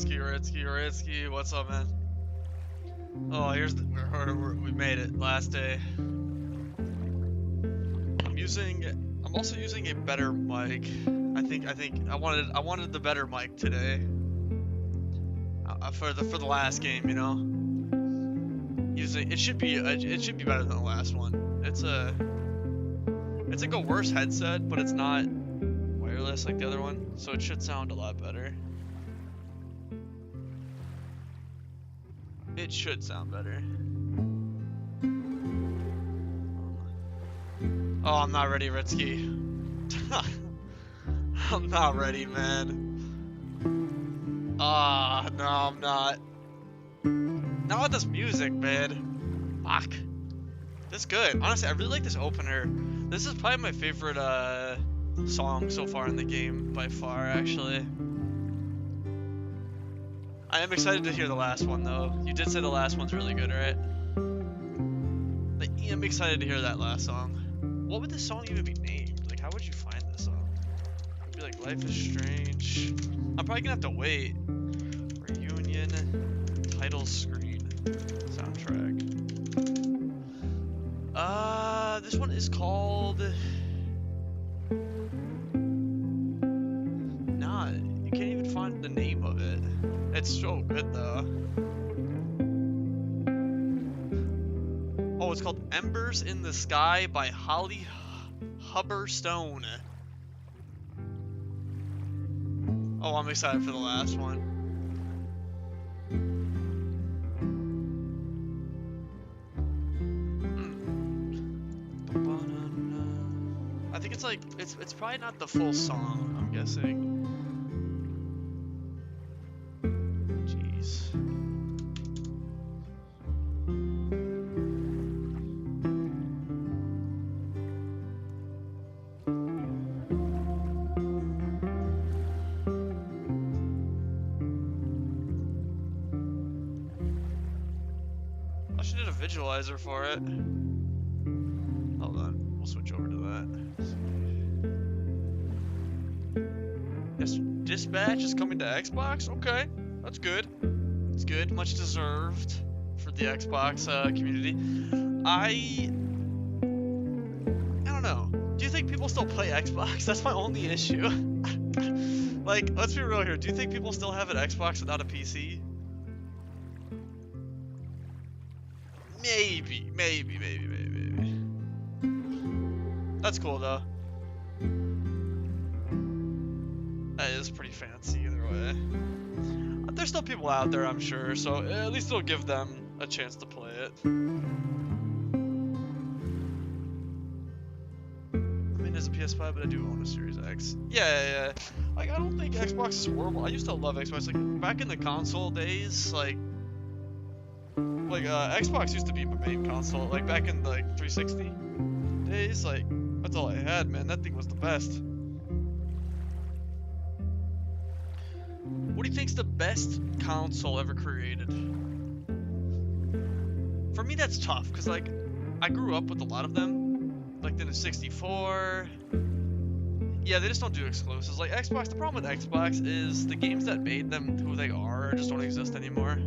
Ritsky, what's up, man? Oh, we made it, last day. I'm also using a better mic. I wanted the better mic today. For the last game, you know. It should be better than the last one. It's like a worse headset, but it's not wireless like the other one, so it should sound a lot better. It should sound better. Oh, I'm not ready, Ritsky. I'm not ready, man. Ah, no, I'm not. Not with this music, man. Fuck. This is good. Honestly, I really like this opener. This is probably my favorite song so far in the game, by far, actually. I am excited to hear the last one, though. You did say the last one's really good, right? Like, I'm excited to hear that last song. What would this song even be named? Like, how would you find this song? It would be like Life is Strange. I'm probably gonna have to wait. Reunion, title screen, soundtrack. This one is called... Nah, you can't even find the name of it. It's so good, though. Oh, it's called Embers in the Sky by Holly Hubberstone. Oh, I'm excited for the last one. I think it's like, it's probably not the full song, I'm guessing. Jeez. I should did a visualizer for it. Hold on, we'll switch over to that. Yes, Dispatch is coming to Xbox? Okay, that's good. It's good, much deserved for the Xbox community. I don't know. Do you think people still play Xbox? That's my only issue. Like, let's be real here. Do you think people still have an Xbox without a PC? Maybe. That's cool, though. That is pretty fancy either way. There's still people out there, I'm sure, so at least it'll give them a chance to play it. I mean, it's a PS5, but I do own a Series X. Yeah. Like, I don't think Xbox is horrible. I used to love Xbox. Like, back in the console days, like Xbox used to be my main console. Like, back in, like, 360 days, like, that's all I had, man. That thing was the best. What do you think's the best console ever created? For me, that's tough, because, like, I grew up with a lot of them. Like, the 64. Yeah, they just don't do exclusives. Like, Xbox, the problem with Xbox is the games that made them who they are just don't exist anymore.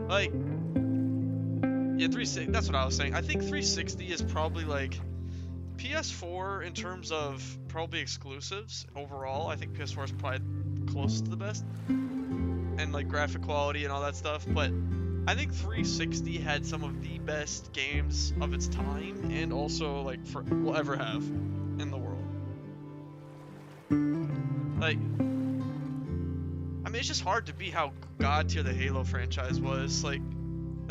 Like, yeah, 360, that's what I was saying. I think 360 is probably, like, PS4 in terms of probably exclusives overall. I think PS4 is probably close to the best, and like graphic quality and all that stuff. But I think 360 had some of the best games of its time, and also like will ever have in the world. Like, I mean, it's just hard to beat how god tier the Halo franchise was. Like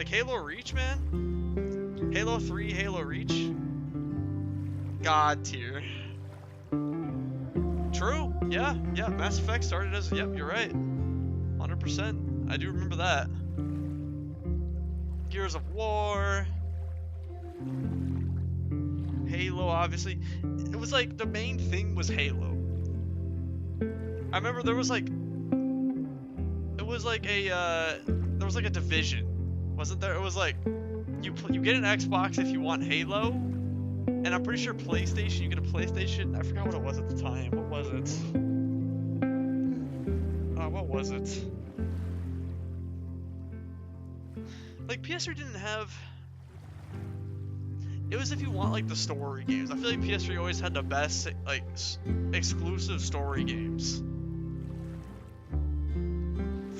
Halo Reach, man. Halo 3, Halo Reach. God tier. True. Yeah. Mass Effect started as, yep, you're right. 100%. I do remember that. Gears of War. Halo, obviously. It was like, the main thing was Halo. I remember there was like a division. Wasn't there? It was like, you get an Xbox if you want Halo. And I'm pretty sure PlayStation, you get a PlayStation. I forgot what it was at the time. What was it? was it? Like, PS3 didn't have... It was if you want, like, the story games. I feel like PS3 always had the best, like, exclusive story games.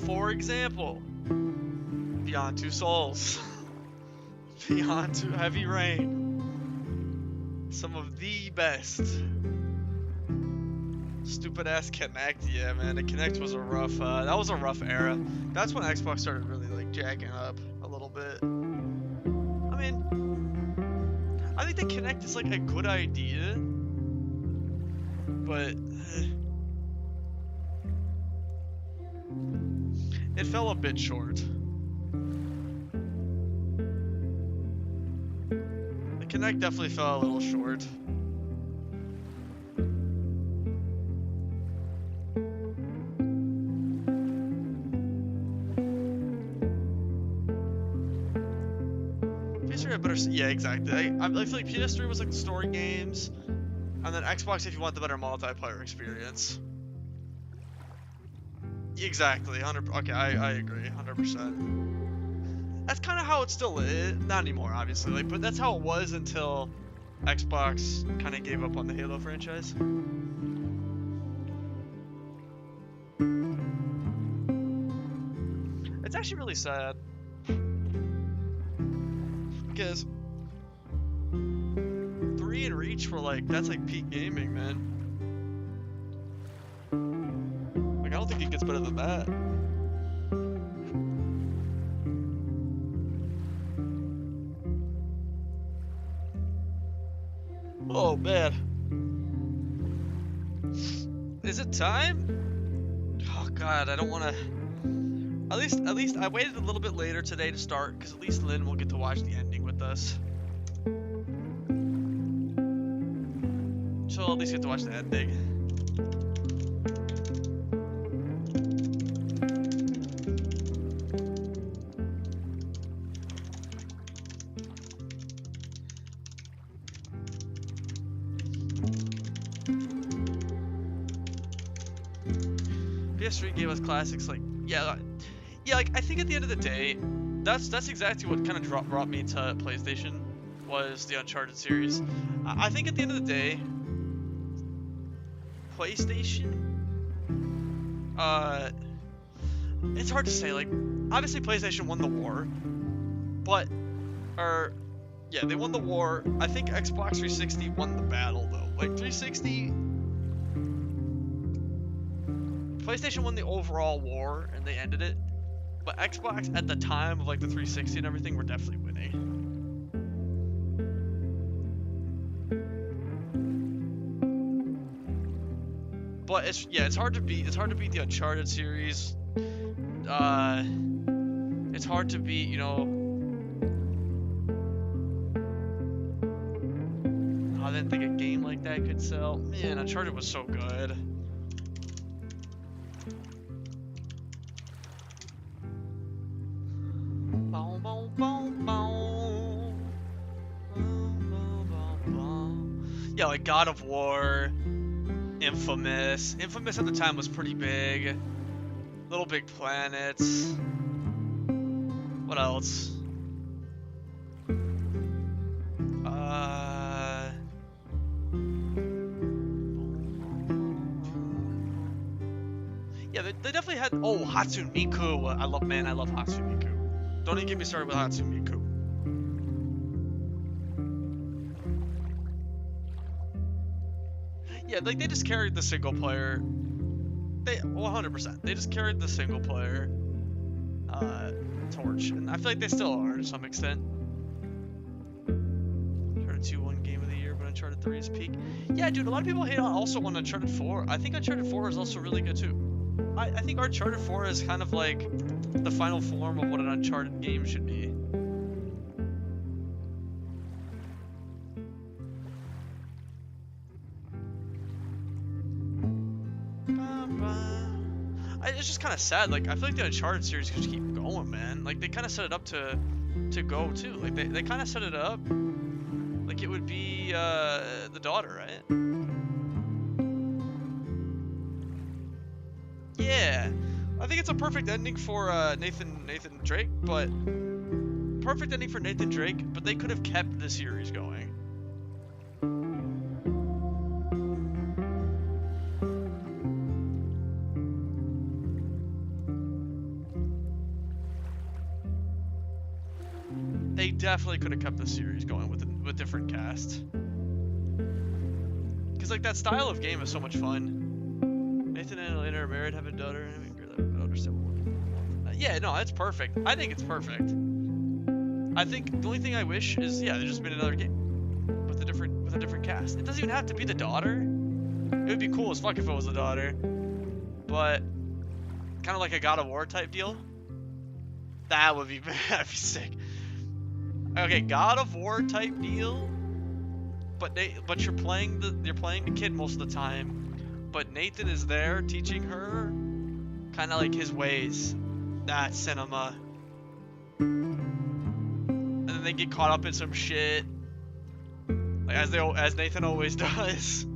For example, Beyond Two Souls. Beyond Two Heavy Rain. Some of the best. Stupid ass Kinect, yeah, man. The Kinect was a rough, that was a rough era. That's when Xbox started really, like, jacking up a little bit. I mean, I think the Kinect is, like, a good idea, but it fell a bit short. The Kinect definitely fell a little short. PS3 had better, yeah, exactly. I feel like PS3 was like the story games, and then Xbox if you want the better multiplayer experience. Exactly, 100. Okay, I agree, 100%. That's kind of how it still is. Not anymore, obviously. Like, but that's how it was until Xbox kind of gave up on the Halo franchise. It's actually really sad because 3 and Reach were like, that's like peak gaming, man. I don't think it gets better than that. Oh man. Is it time? Oh god, I don't want to. At least I waited a little bit later today to start because at least Lynn will get to watch the ending with us. She'll at least get to watch the ending. PS3 gave us classics like, yeah, like I think at the end of the day, that's exactly what kind of brought me to PlayStation, was the Uncharted series. I think at the end of the day, PlayStation, it's hard to say, like, obviously PlayStation won the war, but, yeah, they won the war. I think Xbox 360 won the battle, though. Like, 360... PlayStation won the overall war, and they ended it. But Xbox, at the time of, like, the 360 and everything, were definitely winning. But, it's hard to beat the Uncharted series. It's hard to beat, you know... I didn't think a game like that could sell. Man, Uncharted was so good. Yeah, like God of War, Infamous. Infamous at the time was pretty big. Little Big Planets. What else? Yeah, they definitely had. Oh, Hatsune Miku. I love Hatsune Miku. Don't even get me started with Hatsune Miku. Yeah, like they just carried the single player. 100%. They just carried the single player torch, and I feel like they still are to some extent. Uncharted 2 won Game of the Year, but Uncharted 3 is peak. Yeah, dude, a lot of people hate also on Uncharted 4. I think Uncharted 4 is also really good too. I think Uncharted 4 is kind of like the final form of what an Uncharted game should be. It's just kind of sad. Like, I feel like the Uncharted series could just keep going, man. Like, they kind of set it up to go too. Like, they kind of set it up like it would be the daughter, right? Yeah. I think it's a perfect ending for Nathan Drake, but perfect ending for Nathan Drake, but they could have kept the series going. They definitely could have kept the series going with different cast. Because like that style of game is so much fun. Nathan and Elena are married, have a daughter, and I don't understand what. Yeah, no, it's perfect. I think it's perfect. I think the only thing I wish is there just been another game with a different cast. It doesn't even have to be the daughter. It would be cool as fuck if it was the daughter, but kind of like a God of War type deal. That would be that'd be sick. Okay, God of War type deal, but you're playing the kid most of the time, but Nathan is there teaching her kind of like his ways. That's cinema. And then they get caught up in some shit, like as Nathan always does.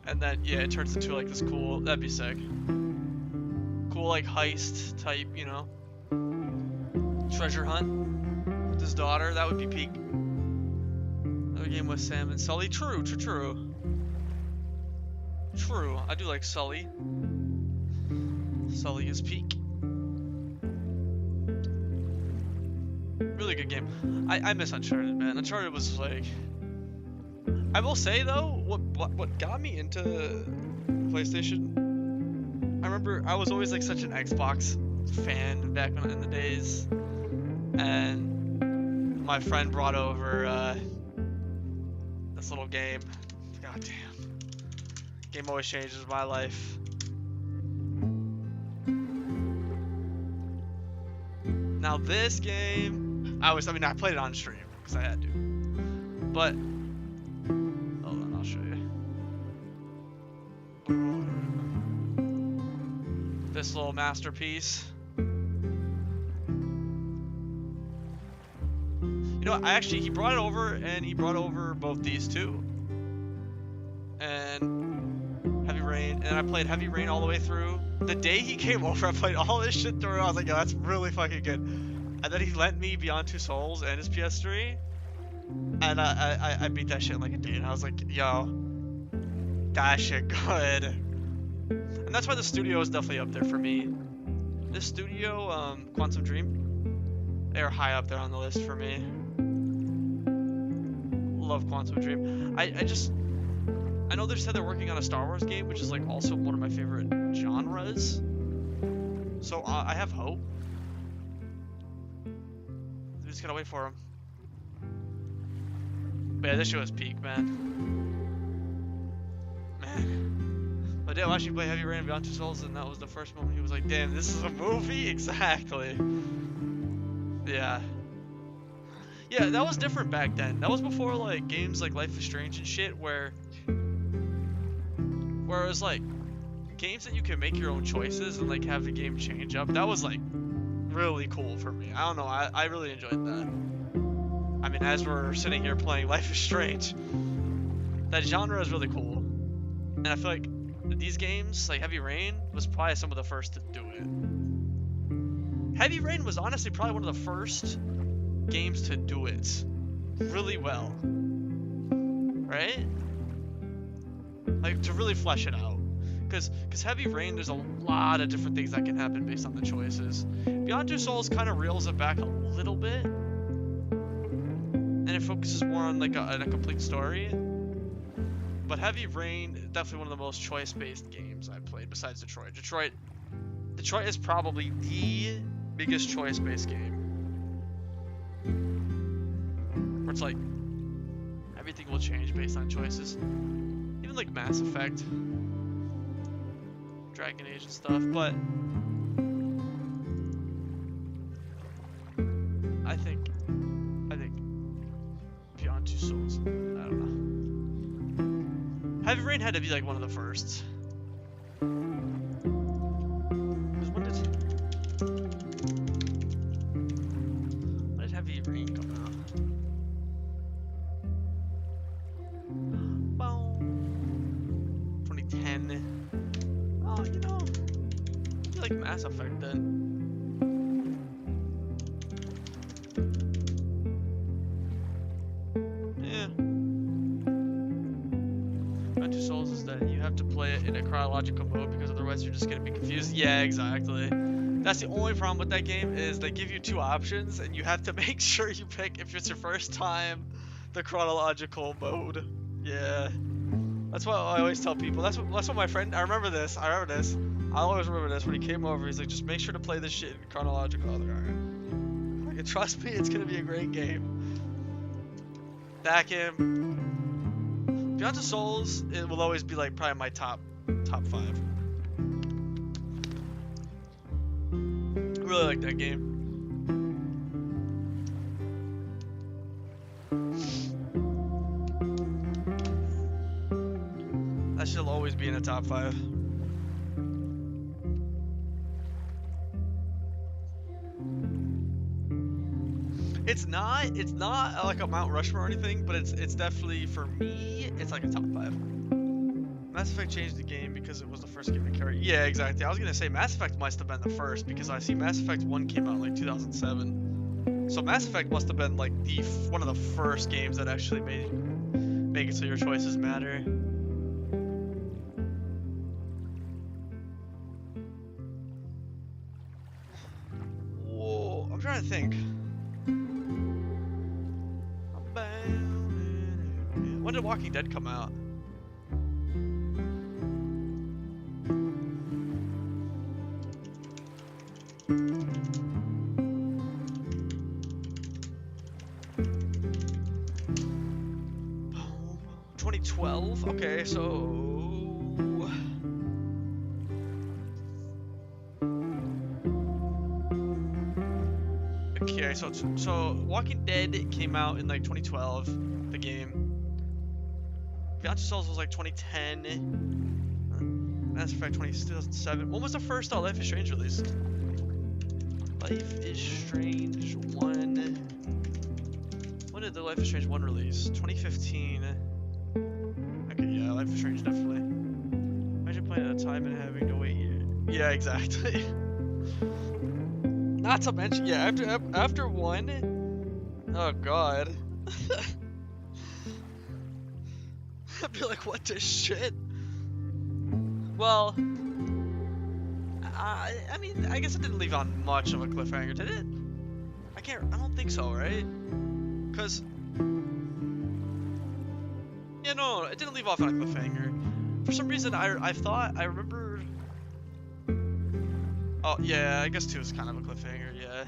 And then it turns into like this cool. That'd be sick. Cool like heist type, you know, treasure hunt. His daughter, that would be peak. Another game with Sam and Sully. True. I do like Sully. Sully is peak. Really good game. I miss Uncharted, man. Uncharted was like. I will say though, what got me into PlayStation. I remember I was always like such an Xbox fan back in the days, and my friend brought over this little game. God damn. Game always changes my life. Now this game, I played it on stream because I had to. But hold on, I'll show you. This little masterpiece. You know, he brought it over, and he brought over both these two. And Heavy Rain, and I played Heavy Rain all the way through. The day he came over, I played all this shit through, and I was like, yo, that's really fucking good. And then he lent me Beyond Two Souls and his PS3, and I beat that shit in like a day, and I was like, yo, that shit good. And that's why the studio is definitely up there for me. This studio, Quantum Dream, they're high up there on the list for me. Love Quantum Dream. I know they said they're working on a Star Wars game, which is like also one of my favorite genres. So I have hope. We just gotta wait for them. But yeah, this show is peak, man. But yeah, I actually play Heavy Rain and Beyond Two Souls, and that was the first moment he was like, damn, this is a movie? Exactly. Yeah. Yeah, that was different back then. That was before like games like Life is Strange and shit, where it was like games that you can make your own choices and like have the game change up. That was like really cool for me. I don't know, I really enjoyed that. I mean, as we're sitting here playing Life is Strange, that genre is really cool. And I feel like these games, like Heavy Rain, was probably some of the first to do it. Heavy Rain was honestly probably one of the first games to do it really well, right? Like to really flesh it out, because Heavy Rain, there's a lot of different things that can happen based on the choices. Beyond Two Souls kind of reels it back a little bit, and it focuses more on like a complete story. But Heavy Rain, definitely one of the most choice-based games I played besides Detroit. Detroit is probably the biggest choice-based game. Where it's like, everything will change based on choices. Even like Mass Effect, Dragon Age and stuff, but I think Beyond Two Souls, I don't know. Heavy Rain had to be like one of the first. When did Heavy Rain come out? 2010. Oh, you know, I feel like like Mass Effect then. Yeah. Two Souls is that you have to play it in a chronological mode because otherwise you're just gonna be confused. Yeah, exactly. That's the only problem with that game is they give you two options and you have to make sure you pick, if it's your first time, the chronological mode. Yeah. That's what I always tell people. That's what my friend, I remember this. I always remember this when he came over. He's like, just make sure to play this shit in chronological. I was like, alright. Like, trust me, it's gonna be a great game. Back in Beyond Two Souls, it will always be like probably my top 5. I really like that game. That should always be in the top 5. It's not like a Mount Rushmore or anything, but it's definitely, for me, it's like a top 5. Mass Effect changed the game because it was the first game to carry. Yeah, exactly. I was gonna say Mass Effect must have been the first because I see Mass Effect 1 came out in like 2007. So Mass Effect must have been like one of the first games that actually make it so your choices matter. Whoa, I'm trying to think. When did Walking Dead come out? Oh, 2012? Okay, so... Okay, so Walking Dead came out in like 2012, the game. Beyond Two Souls was like 2010. Mass Effect 2007. When was the first Life is Strange released? Life is Strange 1. When did the Life is Strange 1 release? 2015. Okay, yeah, Life is Strange definitely. Imagine playing at a time and having to wait years. Yeah, exactly. Not to mention, yeah, after 1. Oh god. I'd be like, what the shit? Well, I mean, I guess it didn't leave on much of a cliffhanger, did it? I don't think so, right? Cause, yeah, no, it didn't leave off on a cliffhanger. For some reason, I remember. Oh yeah, I guess 2 is kind of a cliffhanger, yeah.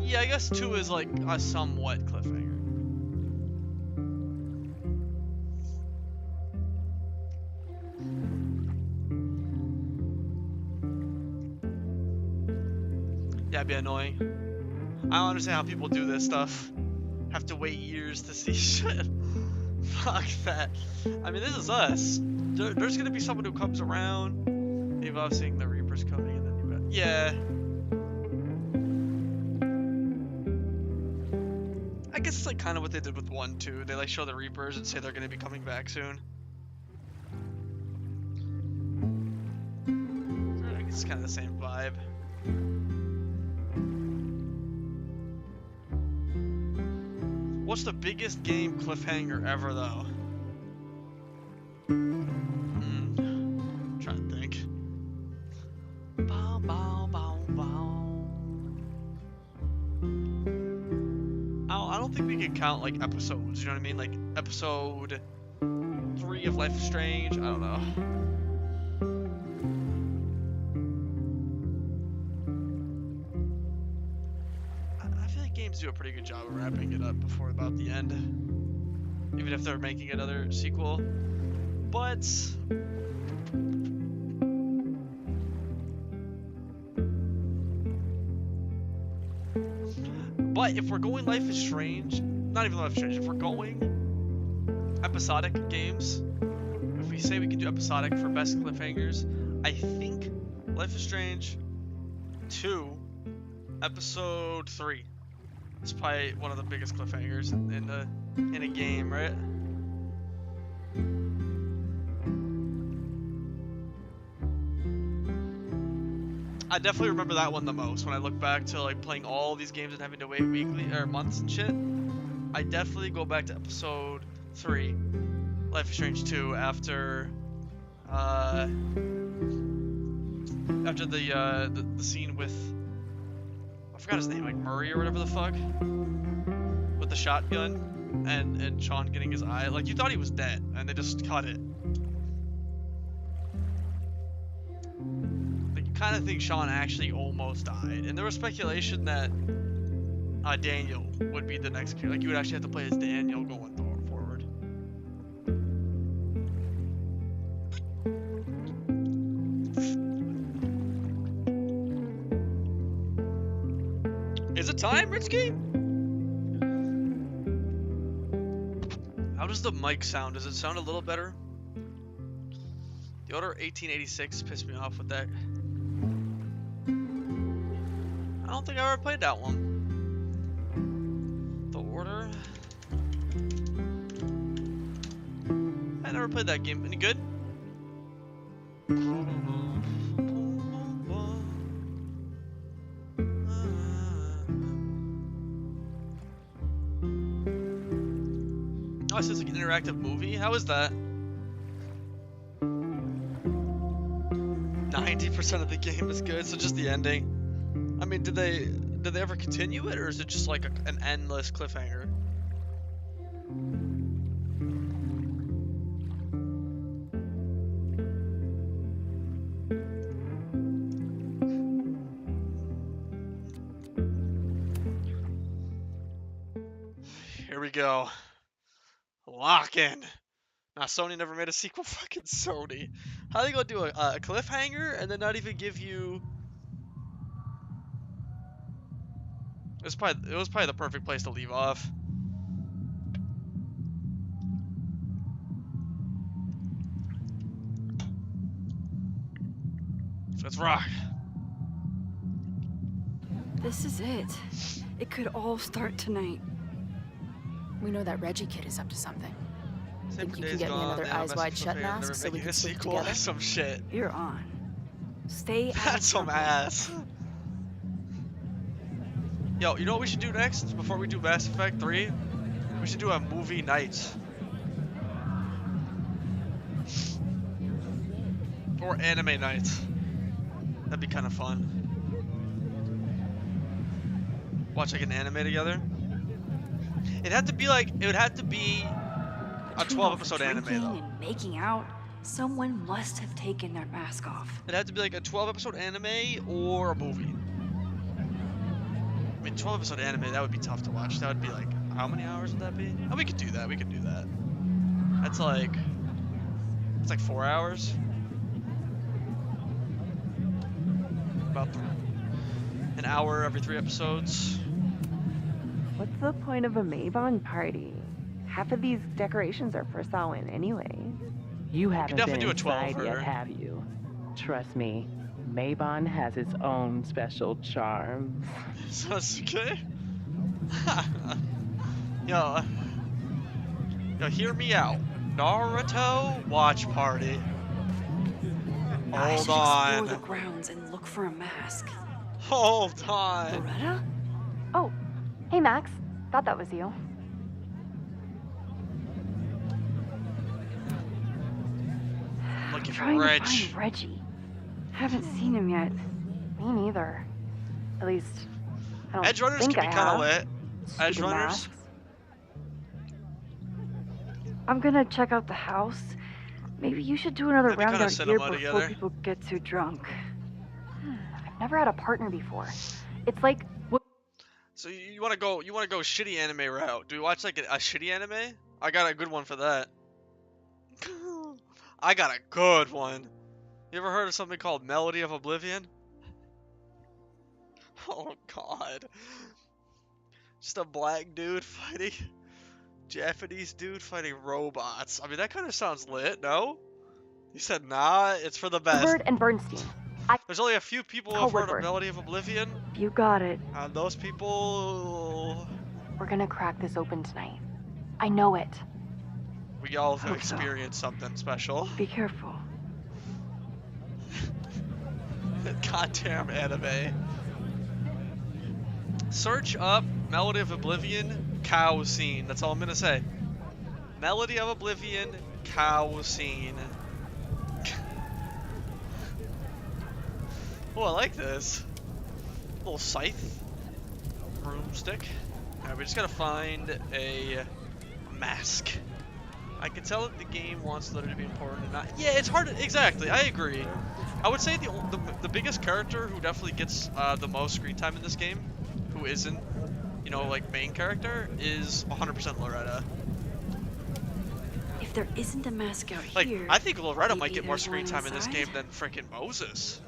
Yeah, I guess 2 is like a somewhat cliffhanger. Yeah, it'd be annoying. I don't understand how people do this stuff. Have to wait years to see shit. Fuck that. I mean, this is us. There's gonna be someone who comes around. Maybe I'm seeing the Reapers coming and then you bet. Yeah. I guess it's like kind of what they did with 1 too. They like show the Reapers and say they're gonna be coming back soon. So I guess it's kind of the same vibe. What's the biggest game cliffhanger ever though? I'm trying to think. Bow, bow, bow, bow. I don't think we can count like episodes, you know what I mean? Like episode 3 of Life is Strange, I don't know. I feel like games do a pretty good job of wrapping it up before about the end. Even if they're making another sequel. But if we're going Life is Strange, not even Life is Strange, if we're going episodic games, if we say we can do episodic for best cliffhangers, I think Life is Strange 2, episode 3 is probably one of the biggest cliffhangers in the in a game, right? I definitely remember that one the most when I look back to like playing all these games and having to wait weekly or months and shit. I definitely go back to episode 3, Life is Strange 2, after the scene with, I forgot his name, like Murray or whatever the fuck, with the shotgun and Sean getting his eye, like you thought he was dead and they just cut it. Like you kind of think Sean actually almost died, and there was speculation that Daniel would be the next character. Like you would actually have to play as Daniel going forward. Is it time, Ritsky? How does the mic sound? Does it sound a little better? The Order 1886 pissed me off with that. I don't think I ever played that one. The Order. I never played that game. Any good? Oh, it says like an interactive movie? How is that? 90% of the game is good, so just the ending. I mean, did they ever continue it, or is it just like an endless cliffhanger? Here we go. Lock in. Nah, Sony never made a sequel. Fucking Sony. How are they gonna do a cliffhanger and then not even give you? It was probably the perfect place to leave off. Let's rock. This is it. It could all start tonight. We know that Reggie kid is up to something. Think you Days can get me gone, another they have Eyes a Wide sequel Shut failure, mask never so we making can a sleep sequel. together? Some shit. You're on. Stay out That's of some trouble. ass. Yo, you know what we should do next? Before we do Mass Effect 3? We should do a movie night. Or anime night. That'd be kind of fun. Watch like an anime together. It would have to be a 12-episode anime Drinking though. and making out, someone must have taken their mask off. It had to be like a 12-episode anime or a movie. I mean, 12-episode anime, that would be tough to watch. That would be like, how many hours would that be? Oh, we could do that. We could do that. That's like, it's like 4 hours. About an hour every 3 episodes. What's the point of a Mabon party? Half of these decorations are for Samhain anyway. You haven't been definitely do a 12 inside for yet, her. have you? Trust me, Mabon has its own special charms. Sasuke? Yo, hear me out. Naruto watch party. I Hold should explore the on. grounds and look for a mask. Hold on. Loretta? Oh, hey Max. Thought that was you. Looking for Trying to Reg. find Reggie. Haven't seen him yet. Me neither. At least, I don't Edge runners think can be I kind of have. lit. Edge Stupid runners. masks. I'm gonna check out the house. Maybe you should do another That'd be round kinda out here cinema before together. people get too drunk. I've never had a partner before. It's like, So you want to go shitty anime route? Do we watch like a shitty anime? I got a good one for that. I got a good one. You ever heard of something called Melody of Oblivion? Oh god. Just a black dude fighting Japanese dude fighting robots. I mean, that kind of sounds lit, no? You said nah, it's for the best. Woodward and Bernstein. There's only a few people who Call have heard of Woodward. Melody of Oblivion, You got it. and those people... We're gonna crack this open tonight. I know it. We all have Hope so. experienced something special. Be careful. Goddamn anime. Search up Melody of Oblivion cow scene. That's all I'm gonna say. Melody of Oblivion cow scene. Oh, I like this. Little scythe. Broomstick. Alright, we just gotta find a mask. I can tell that the game wants Litter to be important and not. Yeah, it's hard to, exactly, I agree. I would say the biggest character who definitely gets the most screen time in this game, who isn't, you know, like main character, is 100% Loretta. If there isn't a mask out Like, here, I think Loretta might maybe get more there's screen one time in this game inside? than freaking Moses.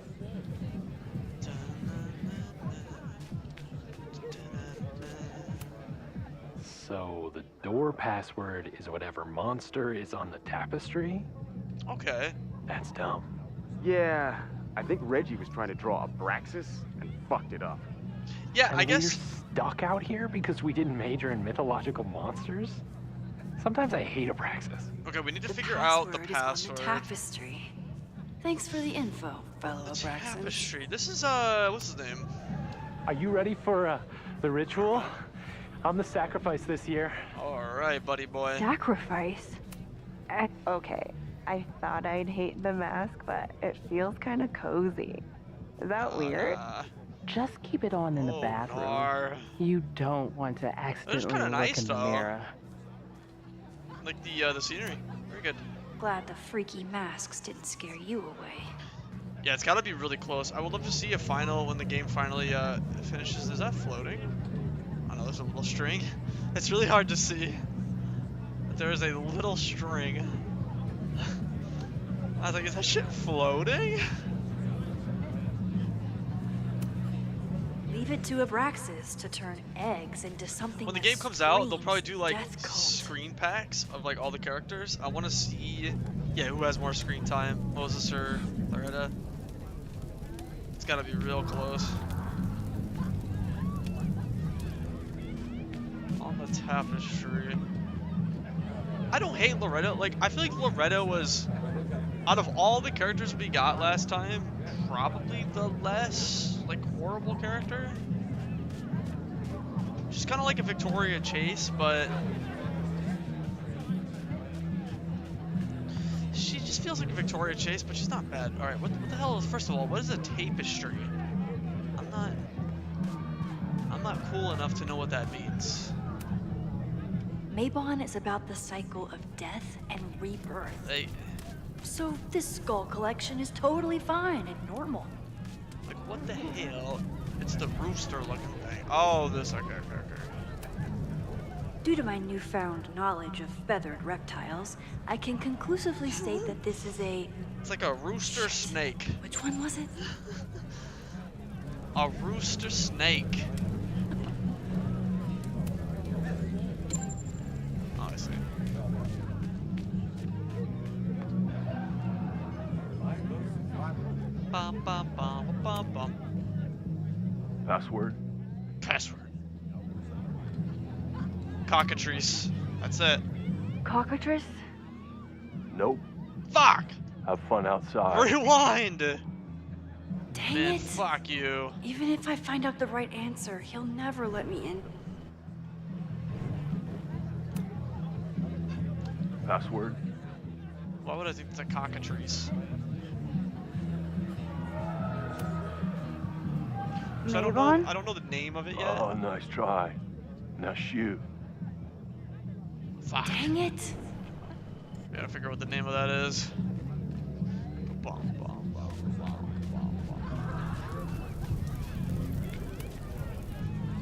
So the door password is whatever monster is on the tapestry? Okay. That's dumb. Yeah, I think Reggie was trying to draw Abraxas and fucked it up. Yeah, And I guess. we're stuck out here because we didn't major in mythological monsters? Sometimes I hate Abraxas. Okay, we need to The figure out the password is password. on the tapestry. Thanks for the info, fellow The Abraxans. tapestry. This is what's his name? Are you ready for the ritual? I'm the sacrifice this year. All right, buddy boy. Sacrifice? Okay, I thought I'd hate the mask, but it feels kind of cozy. Is that weird? Just keep it on in the Oh, bathroom. nar. You don't want to accidentally kinda look nice, in the though. mirror. Like the scenery. Very good. Glad the freaky masks didn't scare you away. Yeah, it's got to be really close. I would love to see a final when the game finally finishes. Is that floating? Oh no, there's a little string. It's really hard to see. But there is a little string. I was like, is that shit floating? Leave it to Abraxas to turn eggs into something. When the that game comes out, they'll screams probably do like death cult. screen packs of like all the characters. I want to see, yeah, who has more screen time, Moses or Loretta. It's got to be real close. On the tapestry. I don't hate Loretta. Like, I feel like Loretta was, out of all the characters we got last time, probably the less like horrible character. She's kind of like a Victoria Chase, but she just feels like a Victoria Chase, but she's not bad. All right, what the hell is? First of all, what is a tapestry? I'm not cool enough to know what that means. Mabon is about the cycle of death and rebirth. Hey, So this skull collection is totally fine and normal. like what the hell? It's the rooster-looking thing. Oh, this okay. Due to my newfound knowledge of feathered reptiles, I can conclusively state that this is a... It's like a rooster snake. Which one was it? A rooster snake. Oh, I see. Bum, bum, bum, bum, bum. Password? Password. Cockatrice. That's it. Cockatrice? Nope. Fuck! Have fun outside. Rewind! Dang Man, it! fuck you. Even if I find out the right answer, he'll never let me in. Password? Why would I think it's a cockatrice? So Mabon? I don't know the name of it yet. Oh, nice try. Now shoot. Fuck. Dang it! Gotta figure out what the name of that is.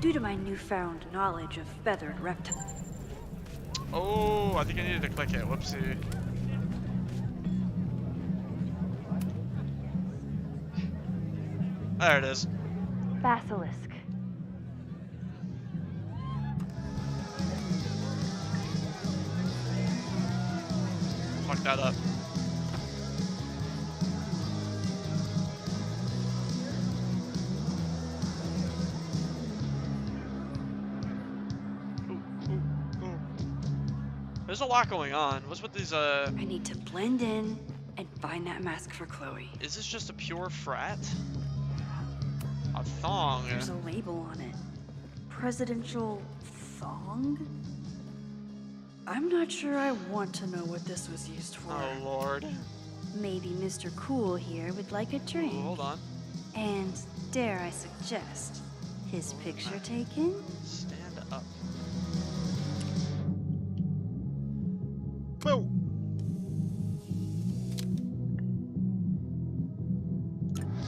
Due to my newfound knowledge of feathered reptiles. Oh, I think I needed to click it. Whoopsie. There it is. Basilisk. Fuck that up. Ooh, ooh, ooh. There's a lot going on. What's with these, I need to blend in and find that mask for Chloe. Is this just a pure frat? A thong. There's a label on it. Presidential thong? I'm not sure I want to know what this was used for. Oh, Lord. Maybe Mr. Cool here would like a drink. Ooh, hold on. And dare I suggest, his picture taken? Stand up. Whoa!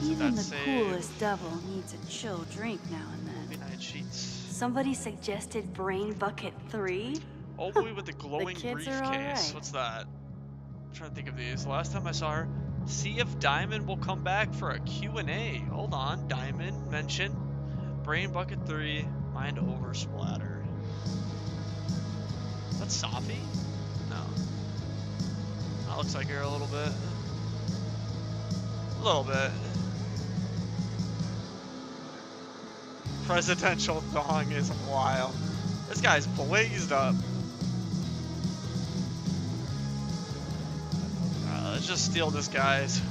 Even the That's coolest devil needs a chill drink now and then. Midnight sheets. Somebody suggested Brain Bucket 3? Old boy with the glowing kids are briefcase. alright. What's that? I'm trying to think of these. The last time I saw her, see if Diamond will come back for a Q&A. Hold on, Diamond mention. Brain Bucket 3, Mind Over Splatter. Is that Safi? No. That looks like her a little bit. A little bit. Presidential thong is wild. This guy's blazed up. Let's just steal this guy's.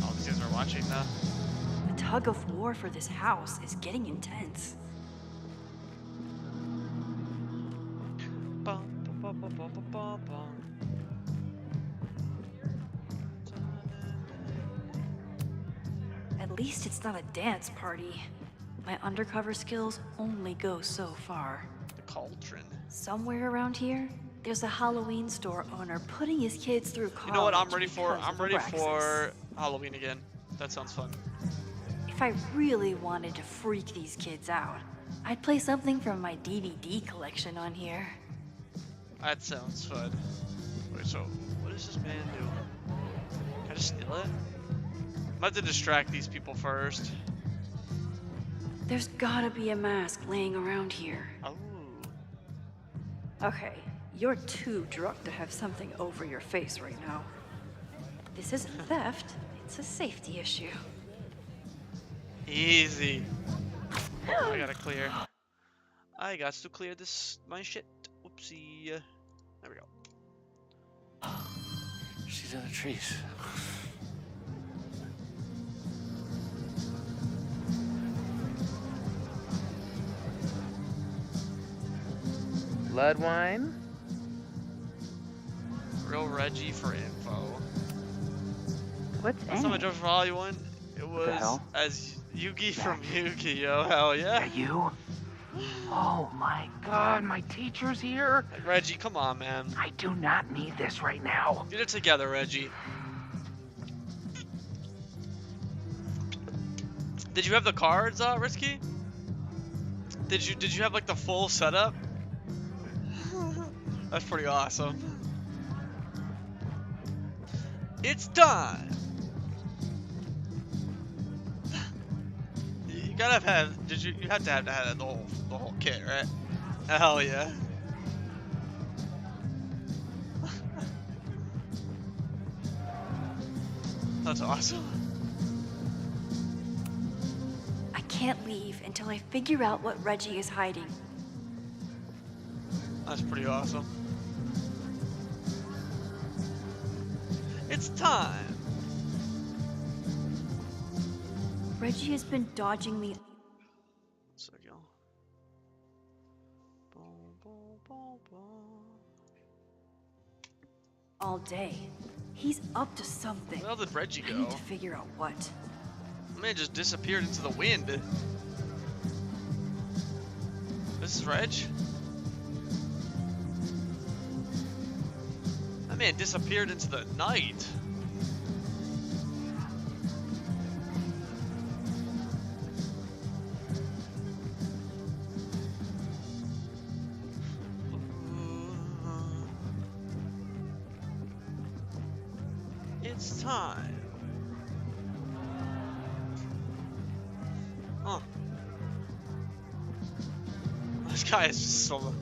Oh, these guys are watching now. The tug of war for this house is getting intense. Bum, bum, bum, bum, bum, bum, bum. At least it's not a dance party. My undercover skills only go so far. The cauldron. Somewhere around here, there's a Halloween store owner putting his kids through college. You know what I'm ready for? because I'm of ready Abraxas. for Halloween again. That sounds fun. If I really wanted to freak these kids out, I'd play something from my DVD collection on here. That sounds fun. Wait, so what is this man doing? Can I just steal it? I'm about to distract these people first. There's gotta be a mask laying around here. Oh. Okay, you're too drunk to have something over your face right now. This isn't theft, it's a safety issue. Easy. Oh, I gotta clear. I got to clear this, my shit. Whoopsie. There we go. She's in the trees. Blood wine? Real Reggie for info. What's Last in time I it? drove for Hollywood, it the was hell? as Yugi from Yu-Gi-Oh! Hell yeah. You? Oh my god, my teacher's here? Like, Reggie, come on, man. I do not need this right now. Get it together, Reggie. Did you have the cards, Risky? Did you have like the full setup? That's pretty awesome. It's time. You gotta have. You had to have the whole kit, right? Hell yeah. That's awesome. I can't leave until I figure out what Reggie is hiding. That's pretty awesome. It's time. Reggie has been dodging me So go. Boom, boom, boom, boom. all day. He's up to something. Where did Reggie I go? need to figure out what. The man just disappeared into the wind. This is Reg? That man disappeared into the night. It's time. Huh. This guy is just so...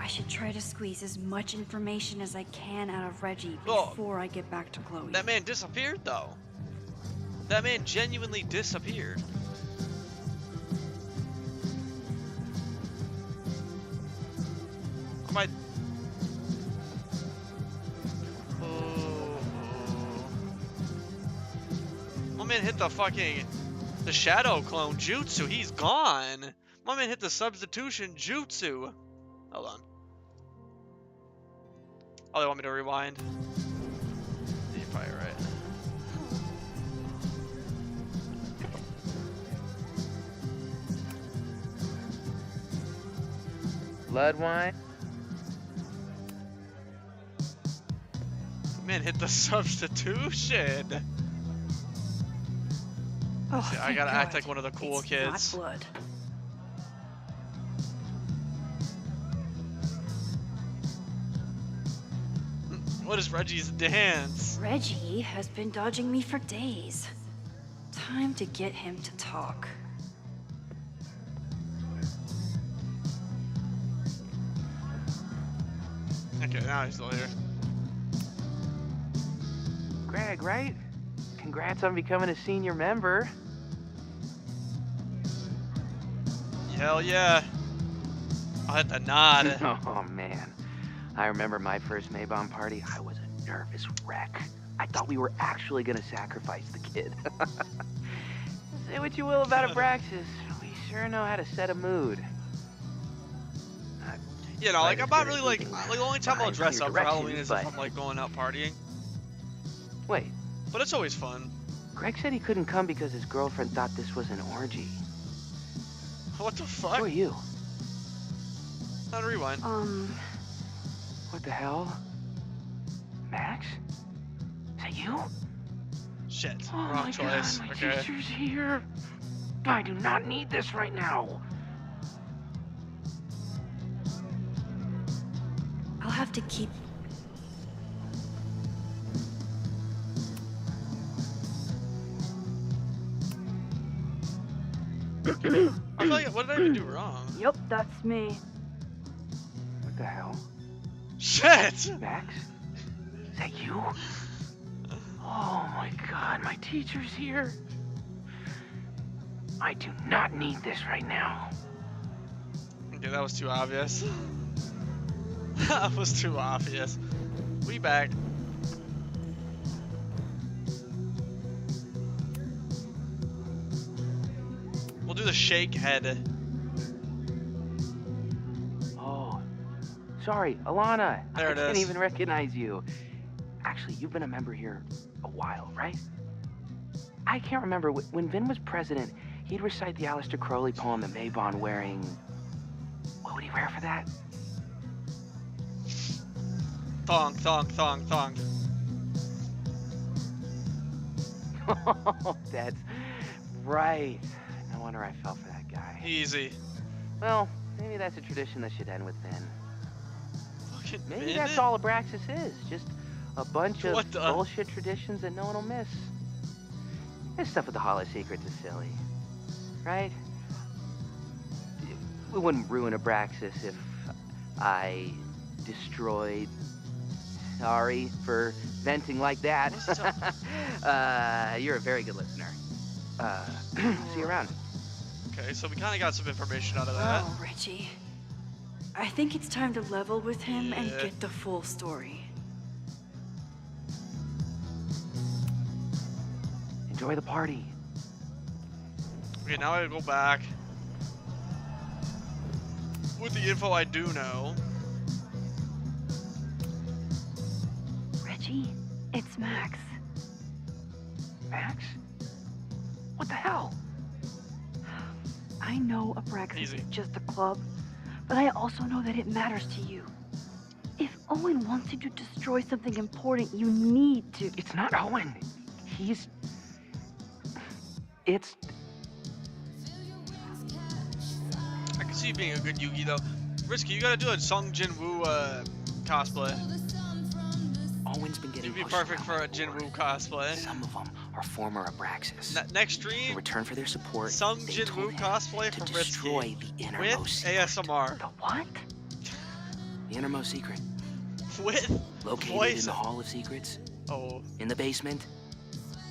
I should try to squeeze as much information as I can out of Reggie Oh. before I get back to Chloe. That man disappeared, though. That man genuinely disappeared. man hit the shadow clone jutsu. He's gone. My man hit the substitution jutsu. Hold on. Oh, they want me to rewind. You're probably right. Blood wine? Man hit the substitution. Oh, See, I thank gotta act God. like one of the cool It's kids. Not blood. What is Reggie's dance? Reggie has been dodging me for days. Time to get him to talk. Okay, now he's still here. Greg, right? Congrats on becoming a senior member. Hell yeah. I'll hit the nod. Oh, man. I remember my first Maybon party. I was a nervous wreck. I thought we were actually going to sacrifice the kid. Say what you will about Abraxas. We sure know how to set a mood. You know, like, I'm not really like the only time I'll dress up for Halloween is if but- I'm like going out partying. Wait, But it's always fun. Greg said he couldn't come because his girlfriend thought this was an orgy. What the Who fuck? are you? Not a rewind. What the hell? Max? Is that you? Shit. Oh Wrong my choice. God, my Okay. teacher's here. I do not need this right now. I'll have to keep. I'm like, what did I even do wrong? Yep, that's me. What the hell? Shit! Max? Is that you? Oh my God, my teacher's here. I do not need this right now. Okay, that was too obvious. That was too obvious. We back. We'll do the shake head. Oh, sorry, Alana. There I it didn't is. even recognize you. Actually, you've been a member here a while, right? I can't remember. When Vin was president, he'd recite the Aleister Crowley poem in Maybon wearing... What would he wear for that? Thong, thong, thong, thong. Oh, that's right. No wonder I fell for that guy. Easy. Well, maybe that's a tradition that should end with Vin. Fucking Maybe Vin? that's all Abraxas is. Just a bunch of What the- bullshit traditions that no one will miss. This stuff with the Hollow Secrets is silly. Right? We wouldn't ruin Abraxas if I destroyed... Sorry for venting like that. You're a very good listener. See you around. Okay, so we kind of got some information out of that. Oh, Reggie. I think it's time to level with him and Yeah. get the full story. Enjoy the party. Okay, now I go back. With the info I do know. Reggie, it's Max. Max? What the hell? I know Abraxas Easy. is just a club, but I also know that it matters to you. If Owen wants you to destroy something important, you need to. It's not Owen. It's... I can see you being a good Yugi though. Risky, you gotta do a Sung Jin Woo cosplay. Owen's been getting You'd be pushed perfect around for a by Jin Lord. Woo cosplay. Some of them are former Abraxas. Next In stream, return for their support, Sung they Jin told Woo him cosplay to from destroy Risky the with innermost secret. ASMR. The what? The innermost secret. With Located voice. in the Hall of Secrets. Oh. In the basement.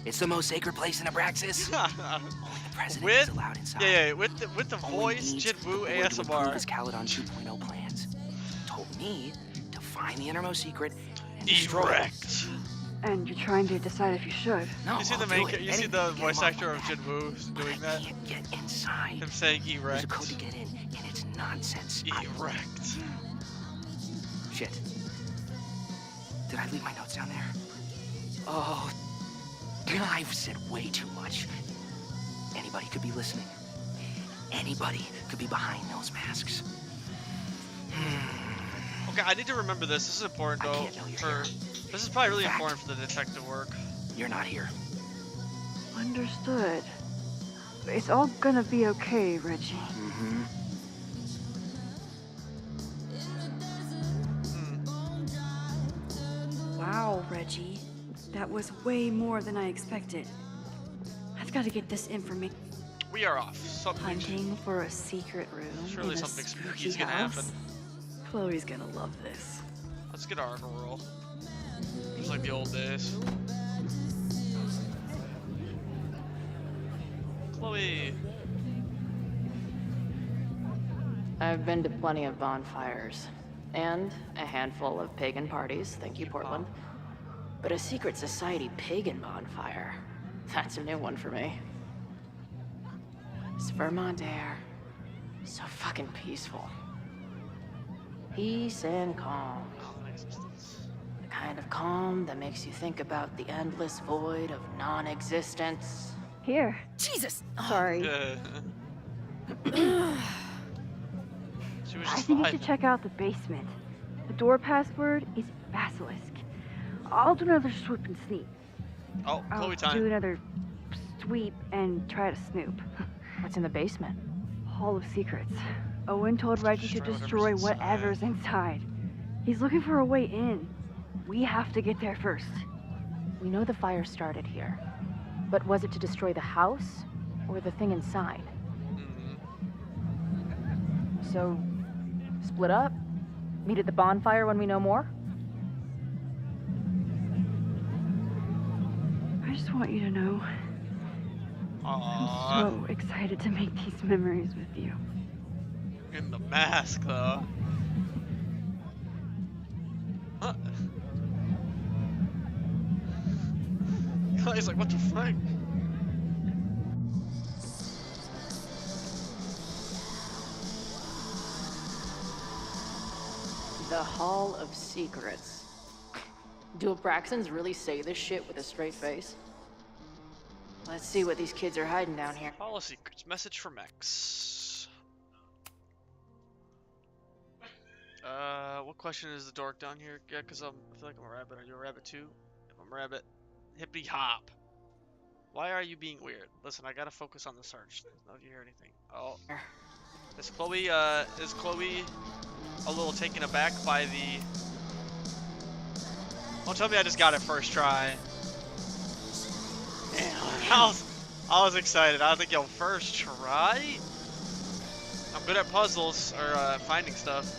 It's the most sacred place in Abraxas. Only the president With- is allowed inside. Yeah, with the Owen voice needs Jin the Woo board to approve his ASMR. Caledon 2.0 plans. Told me to find the innermost secret and destroy it. Erect. And you're trying to decide if you should. No, You see the I'll main, do it. you see Anything the to get voice him off actor my of back. Jinwoo But doing I that. can't get inside. Him saying There's a erect. code to get in, and it's nonsense. Erect. Shit. Did I leave my notes down there? Oh, I've said way too much. Anybody could be listening. Anybody could be behind those masks. Okay, I need to remember this. This is important I though. can't know you're here. This is probably really In fact- important for the detective work. You're not here. Understood. It's all gonna be okay, Reggie. Mm-hmm. Wow, Reggie. That was way more than I expected. I've got to get this information. We are off. Something. Hunting for a secret room Surely in a something spooky spooky is gonna house. happen. Chloe's gonna love this. Let's get our roll. Just like the old days. Chloe. I've been to plenty of bonfires, and a handful of pagan parties, thank you, Portland. But a secret society pagan bonfire, that's a new one for me. It's Vermont air, so fucking peaceful. Peace and calm. The kind of calm that makes you think about the endless void of non-existence. Here. Jesus! Sorry. Yeah. She was I just think you should vibing. check out the basement. The door password is Basilisk. I'll do another swoop and sneak. Oh, I'll Chloe do time. another sweep and try to snoop. What's in the basement? Hall of Secrets. Owen told Reggie to destroy whatever's whatever's inside. He's looking for a way in. We have to get there first. We know the fire started here, but was it to destroy the house or the thing inside? Mhm. So, split up? Meet at the bonfire when we know more? I just want you to know Aww. I'm so excited to make these memories with you. In the mask, though. Huh. He's like, what the fuck? The Hall of Secrets. Do Abraxans really say this shit with a straight face? Let's see what these kids are hiding down here. Hall of Secrets. Message from X. What question is the dork down here? Yeah, because I feel like I'm a rabbit. Are you a rabbit too? If I'm a rabbit. Hippity hop. Why are you being weird? Listen, I gotta focus on the search. Don't you hear anything? Oh. Is Chloe a little taken aback by the... Don't tell me I just got it first try. Man, I was excited. I was like, yo, first try? I'm good at puzzles, or finding stuff.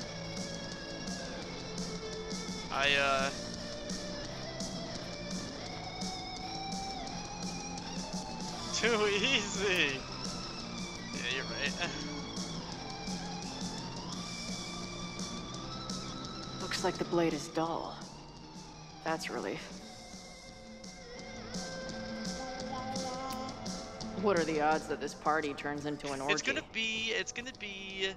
Too easy. Yeah, you're right. Looks like the blade is dull. That's a relief. What are the odds that this party turns into an orgy? It's gonna be.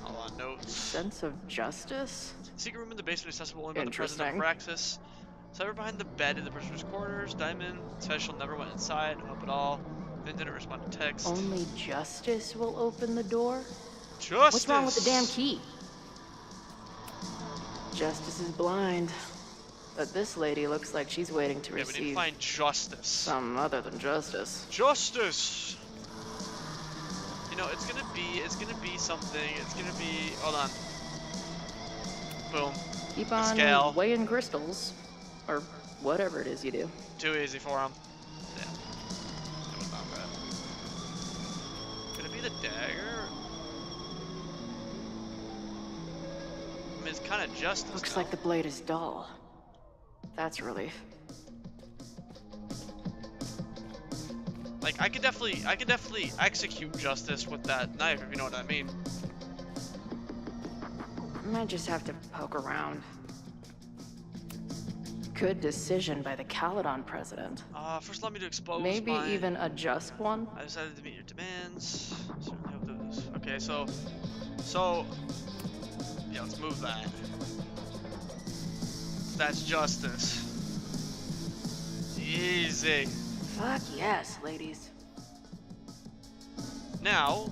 Hold on, notes. Sense of justice? Secret room in the basement accessible only by the president of Interesting. Praxis. Cyber behind the bed in the prisoner's quarters. Diamond. Special never went inside. Hope at all. Then didn't respond to text. Only justice will open the door? Justice. What's wrong with the damn key? Justice is blind. But this lady looks like she's waiting to Yeah, we need to receive find justice. some other than justice. Justice. You know, it's gonna be something. It's gonna be. Hold on. Boom. Keep The scale. on weighing crystals. Or whatever it is you do. Too easy for him. Damn. That was not bad. Could it be the dagger? I mean, it's kind of justice. Looks now. like the blade is dull. That's a relief. Like I could definitely execute justice with that knife, if you know what I mean. Might just have to poke around. Good decision by the Caledon president. First allow me to expose Maybe my... even a just one? I decided to meet your demands. Certainly hope that this... Okay, so... Yeah, let's move that. That's justice. Easy. Fuck yes, ladies. Now...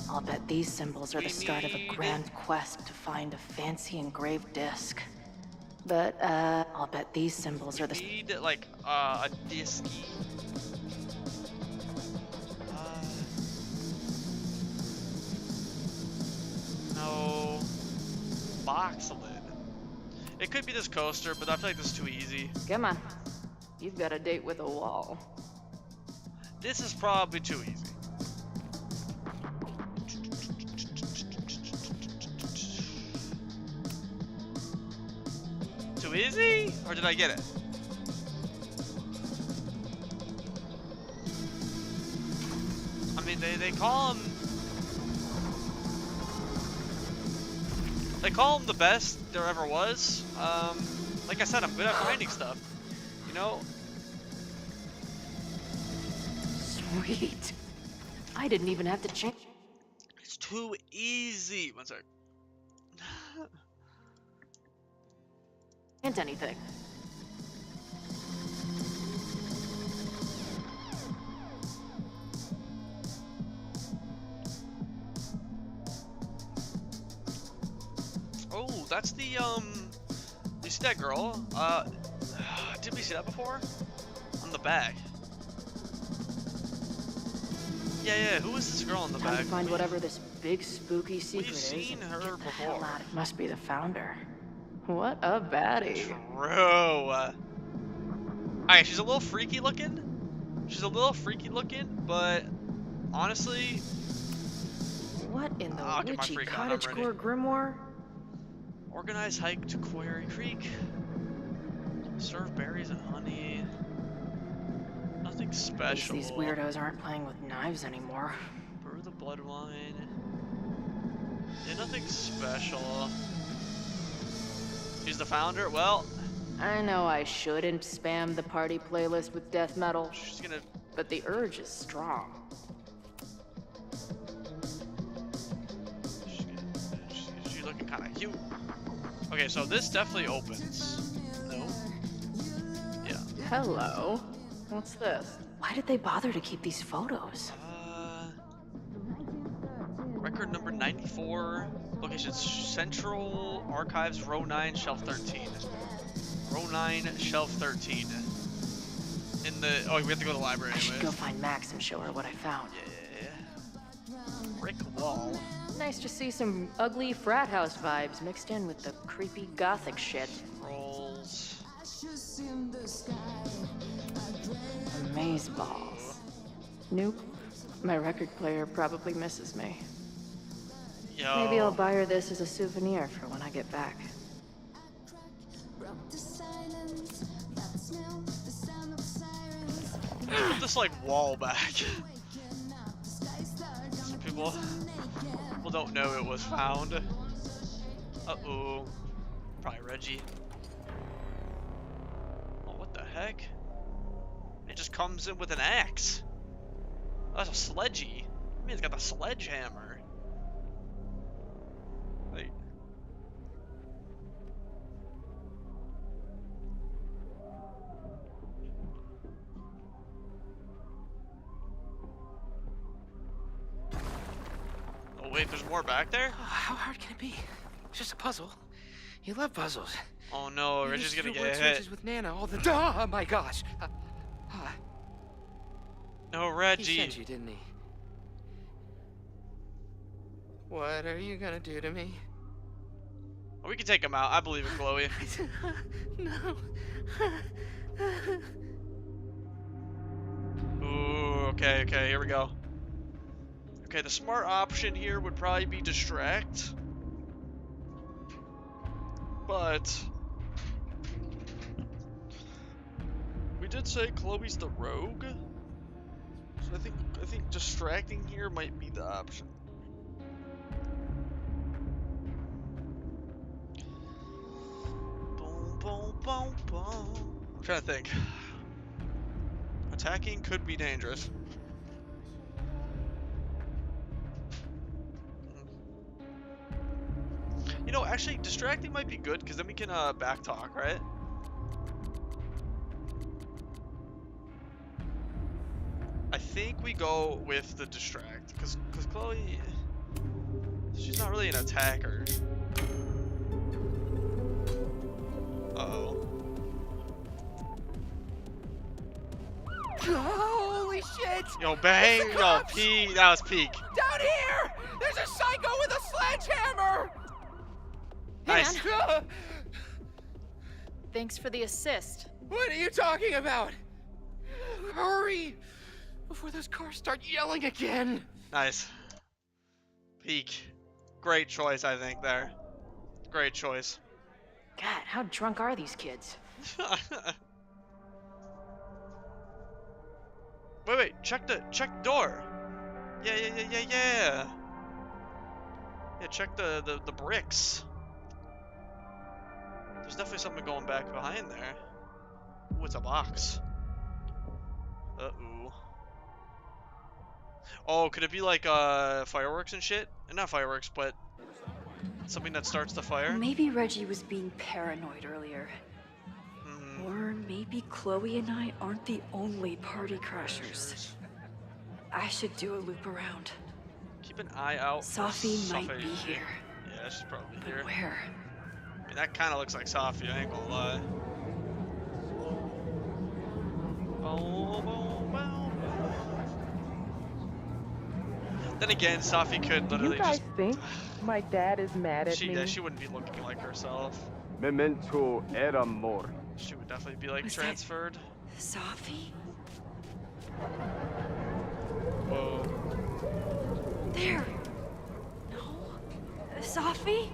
I'll bet these symbols are the start of a need- grand quest to find a fancy engraved disc. But, I'll bet these symbols are the... need, like, a disky. No. Box lid. It could be this coaster, but I feel like this is too easy. Come on. You've got a date with a wall. This is probably too easy. Too easy? Or did I get it? I mean, they call him... They call him the best there ever was. Like I said, I'm good at finding stuff. You know? Sweet. I didn't even have to change. It's too easy. One sec. Can't anything. Oh, that's the, you see that girl? Did we see that before? On the back. Yeah, who is this girl on the Time back? to find whatever this big spooky secret We've is. seen and her get the hell before. out. It must be the founder. What a baddie. True. Alright, she's a little freaky looking. But honestly, What in the I'll get my witchy freak on, I'm ready. cottagecore grimoire? organized hike to Quarry Creek. Serve berries and honey. Nothing At least special. these weirdos aren't playing with knives anymore. Brew the blood wine. Yeah, nothing special. She's the founder? Well, I know I shouldn't spam the party playlist with death metal, she's gonna... but the urge is strong. She's looking kind of cute. Okay, so this definitely opens. No? Yeah. Hello. What's this? Why did they bother to keep these photos? Record number 94. Location Central Archives, row 9, shelf 13. Row 9, shelf 13. In the... Oh, we have to go to the library I should go anyways. find Max and show her what I found. Yeah. Brick wall. Nice to see some ugly frat house vibes mixed in with the creepy gothic shit. Rolls. Amaze balls. Nope. My record player probably misses me. Yo. Maybe I'll buy her this as a souvenir for when I get back. Put this like wall back. Some people don't know it was found. Uh-oh. Probably Reggie. Oh, what the heck? It just comes in with an axe. That's a sledgy. I mean, it's got the sledgehammer. Wait. Oh wait, there's more back there? How hard can it be? It's just a puzzle. You love puzzles. Oh no, You Reggie's used gonna to do get word hit. searches with Nana all the time. Oh my gosh. No, He Reggie. sent you, didn't he? What are you gonna do to me? Oh, we can take him out. I believe in Chloe. No. Ooh, okay, here we go. Okay, the smart option here would probably be distract. But we did say Chloe's the rogue. So I think distracting here might be the option. Boom, boom, I'm trying to think. Attacking could be dangerous. You know, actually, distracting might be good because then we can backtalk, right? I think we go with the distract because Chloe, she's not really an attacker. Uh-oh. Holy shit! Yo, bang! Yo, peak. That was peak. Down here! There's a psycho with a sledgehammer! Nice. Thanks for the assist. What are you talking about? Hurry! Before those cars start yelling again! Nice. Peak. Great choice, I think, there. Great choice. God, how drunk are these kids? Wait, check the door. Yeah. Yeah, check the bricks. There's definitely something going back behind there. Ooh, it's a box. Uh-oh. Oh, could it be like fireworks and shit? Not fireworks, but something that starts the fire? Maybe Reggie was being paranoid earlier. Or maybe Chloe and I aren't the only party crashers. I should do a loop around. Keep an eye out. Safi might be here. Yeah, she's probably But here. where? I mean, that kind of looks like Safi, I ain't gonna lie. Then again, Safi could Do you literally guys just... think my dad is mad at me? Yeah, she wouldn't be looking like herself. Memento era mori. She would definitely be like Was that- transferred. Safi? Whoa. There! No? Safi?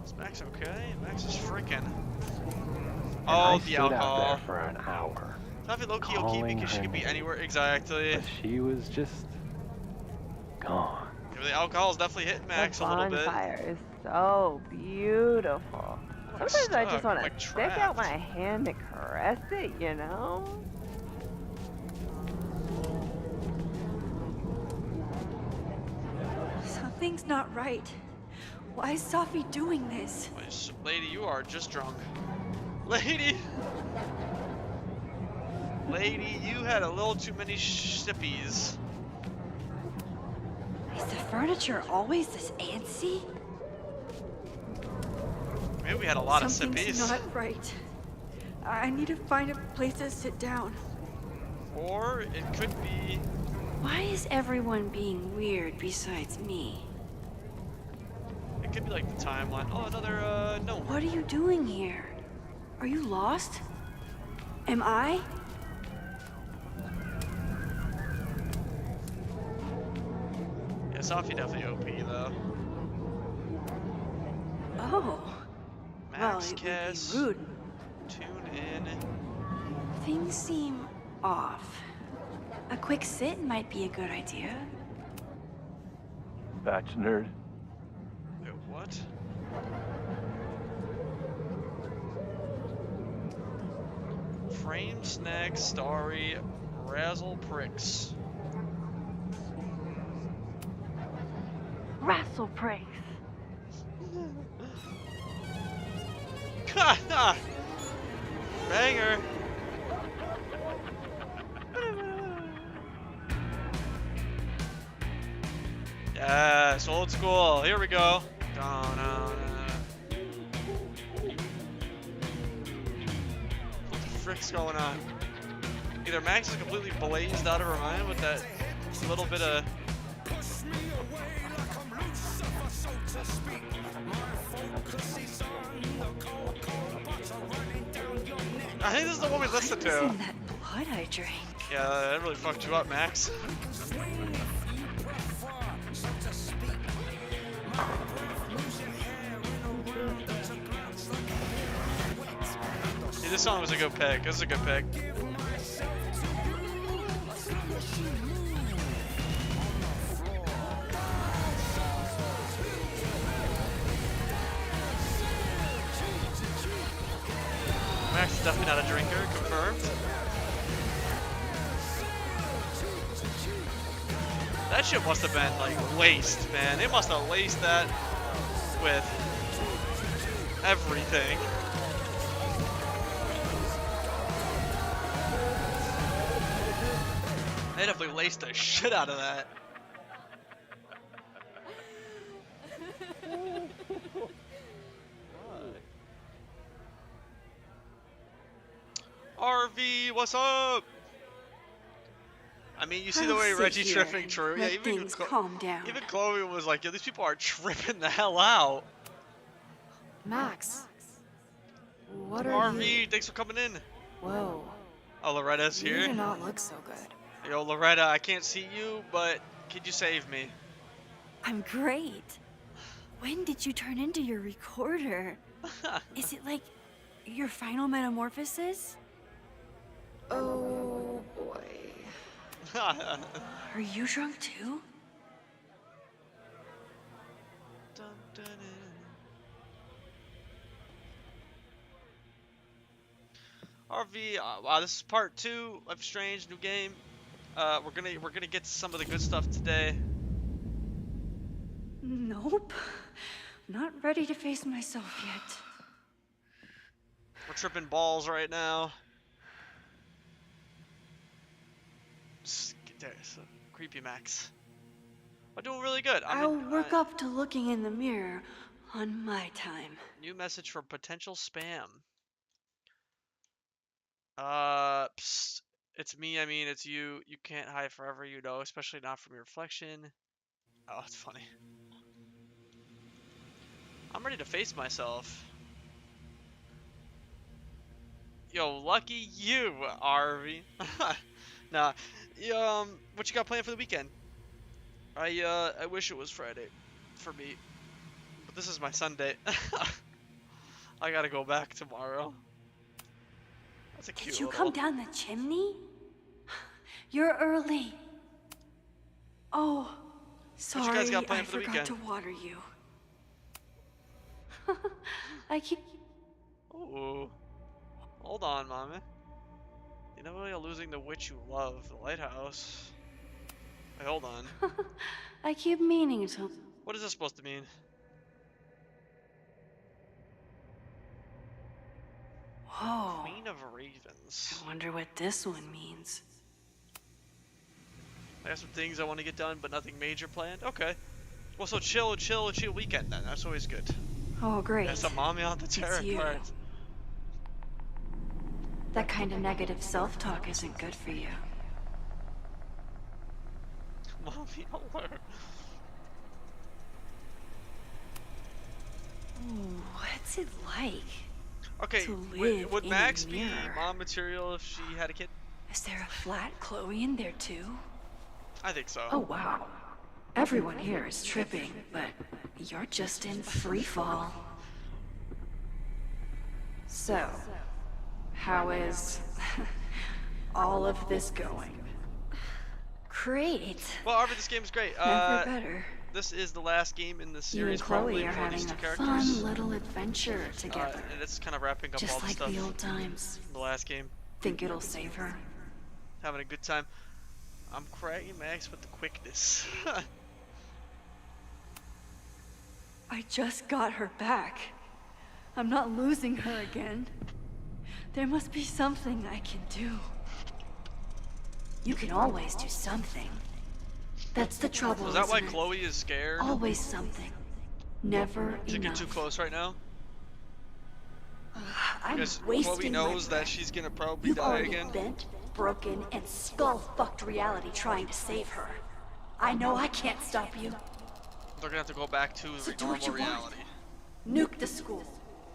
Is Max okay? Max is freaking. And Oh, I the stood out alcohol. there for an hour. Safi low-key okay calling because she her could be name. anywhere. Exactly. But she was just gone. Yeah, the alcohol's definitely hitting Max The a little bit. bonfire is so beautiful. I'm Sometimes I just stuck, want I'm, to like, stick out trapped. my hand to caress it, you know? Something's not right. Why is Safi doing this? Lady, you are just drunk. Lady! Lady, you had a little too many sippies. Is the furniture always this antsy? Maybe we had a lot of Something's sippies. not right. I need to find a place to sit down. Or it could be... Why is everyone being weird besides me? It could be like the timeline. Oh, another, no. What are you doing here? Are you lost? Am I? Yeah, Safi definitely OP, though. Oh. Well, Max, it Kiss, would be rude. tune in. Things seem off. A quick sit might be a good idea. Batch nerd. Wait, what? Frame, snag, starry, razzle, pricks. Wrestle praise. Banger! Yes, old school. Here we go. No. What the frick's going on? Either Max is completely blazed out of her mind with that little bit of... I think this is the one we listened What was to. in that blood I drank? Yeah, that really fucked you up, Max. Yeah, this song was a good pick. This is a good pick. Max is definitely not a drinker, confirmed. That shit must have been like laced, man. They must have laced that with everything. They definitely laced the shit out of that. RV, what's up? I mean, you see the way Reggie tripping True. Yeah, even calm down. Even Chloe was like, yo, these people are tripping the hell out. Max, what are RV, you? thanks for coming in. Whoa. Oh, Loretta's You here. do not look so good. Yo, Loretta, I can't see you, but could you save me? I'm great. When did you turn into your recorder? Is it like your final metamorphosis? Oh boy. Are you drunk too? Dun, dun, dun. RV, wow, this is part 2 of Strange, new game. We're gonna get to some of the good stuff today. Nope. Not ready to face myself yet. We're tripping balls right now. There's creepy Max. I'm doing really good. I'll work up to looking in the mirror on my time. New message from potential spam. Psst. It's me, I mean, it's you. You can't hide forever, you know, especially not from your reflection. Oh, it's funny. I'm ready to face myself. Yo, lucky you, RV. Nah. What you got planned for the weekend? I wish it was Friday for me, but this is my Sunday. I gotta go back tomorrow. That's a cute Did you little... come down the chimney? You're early. Oh, sorry, What you guys got planned I for the forgot weekend? to water you. I keep... Ooh. Hold on, Mama. You know you're losing the witch you love, the lighthouse. Wait, hold on. I keep meaning to... What is this supposed to mean? Whoa. Queen of Ravens. I wonder what this one means. I got some things I want to get done, but nothing major planned. Okay. Well, so chill weekend then. That's always good. Oh, great. Got some mommy on the terror you. card. That kind of negative self-talk isn't good for you. Mommy alert. Ooh, what's it like? Okay, to would live in Max a be mirror? mom material if she had a kid? Is there a flat Chloe in there too? I think so. Oh wow. Everyone here is tripping, but you're just in free fall. So, how is all of this going? Great. Well, Arvid, this game's great. Never better. This is the last game in the You and series, Chloe probably are for these having two a characters. fun little adventure together. And it's kind of wrapping up all Just the like stuff the old times. from the last game. Think it'll save her? Having a good time. I'm cracking Max with the quickness. I just got her back. I'm not losing her again. There must be something I can do. You can always do something. That's the trouble. Is that why isn't it? Chloe is scared? Always something. Never Did you get enough. too close right now? I'm Because wasting Chloe my knows that breath. she's gonna probably You've die already again. bent, broken, and skull-fucked reality trying to save her. I know I can't stop you. They're gonna have to go back to So the do what normal you want. reality. Nuke the school.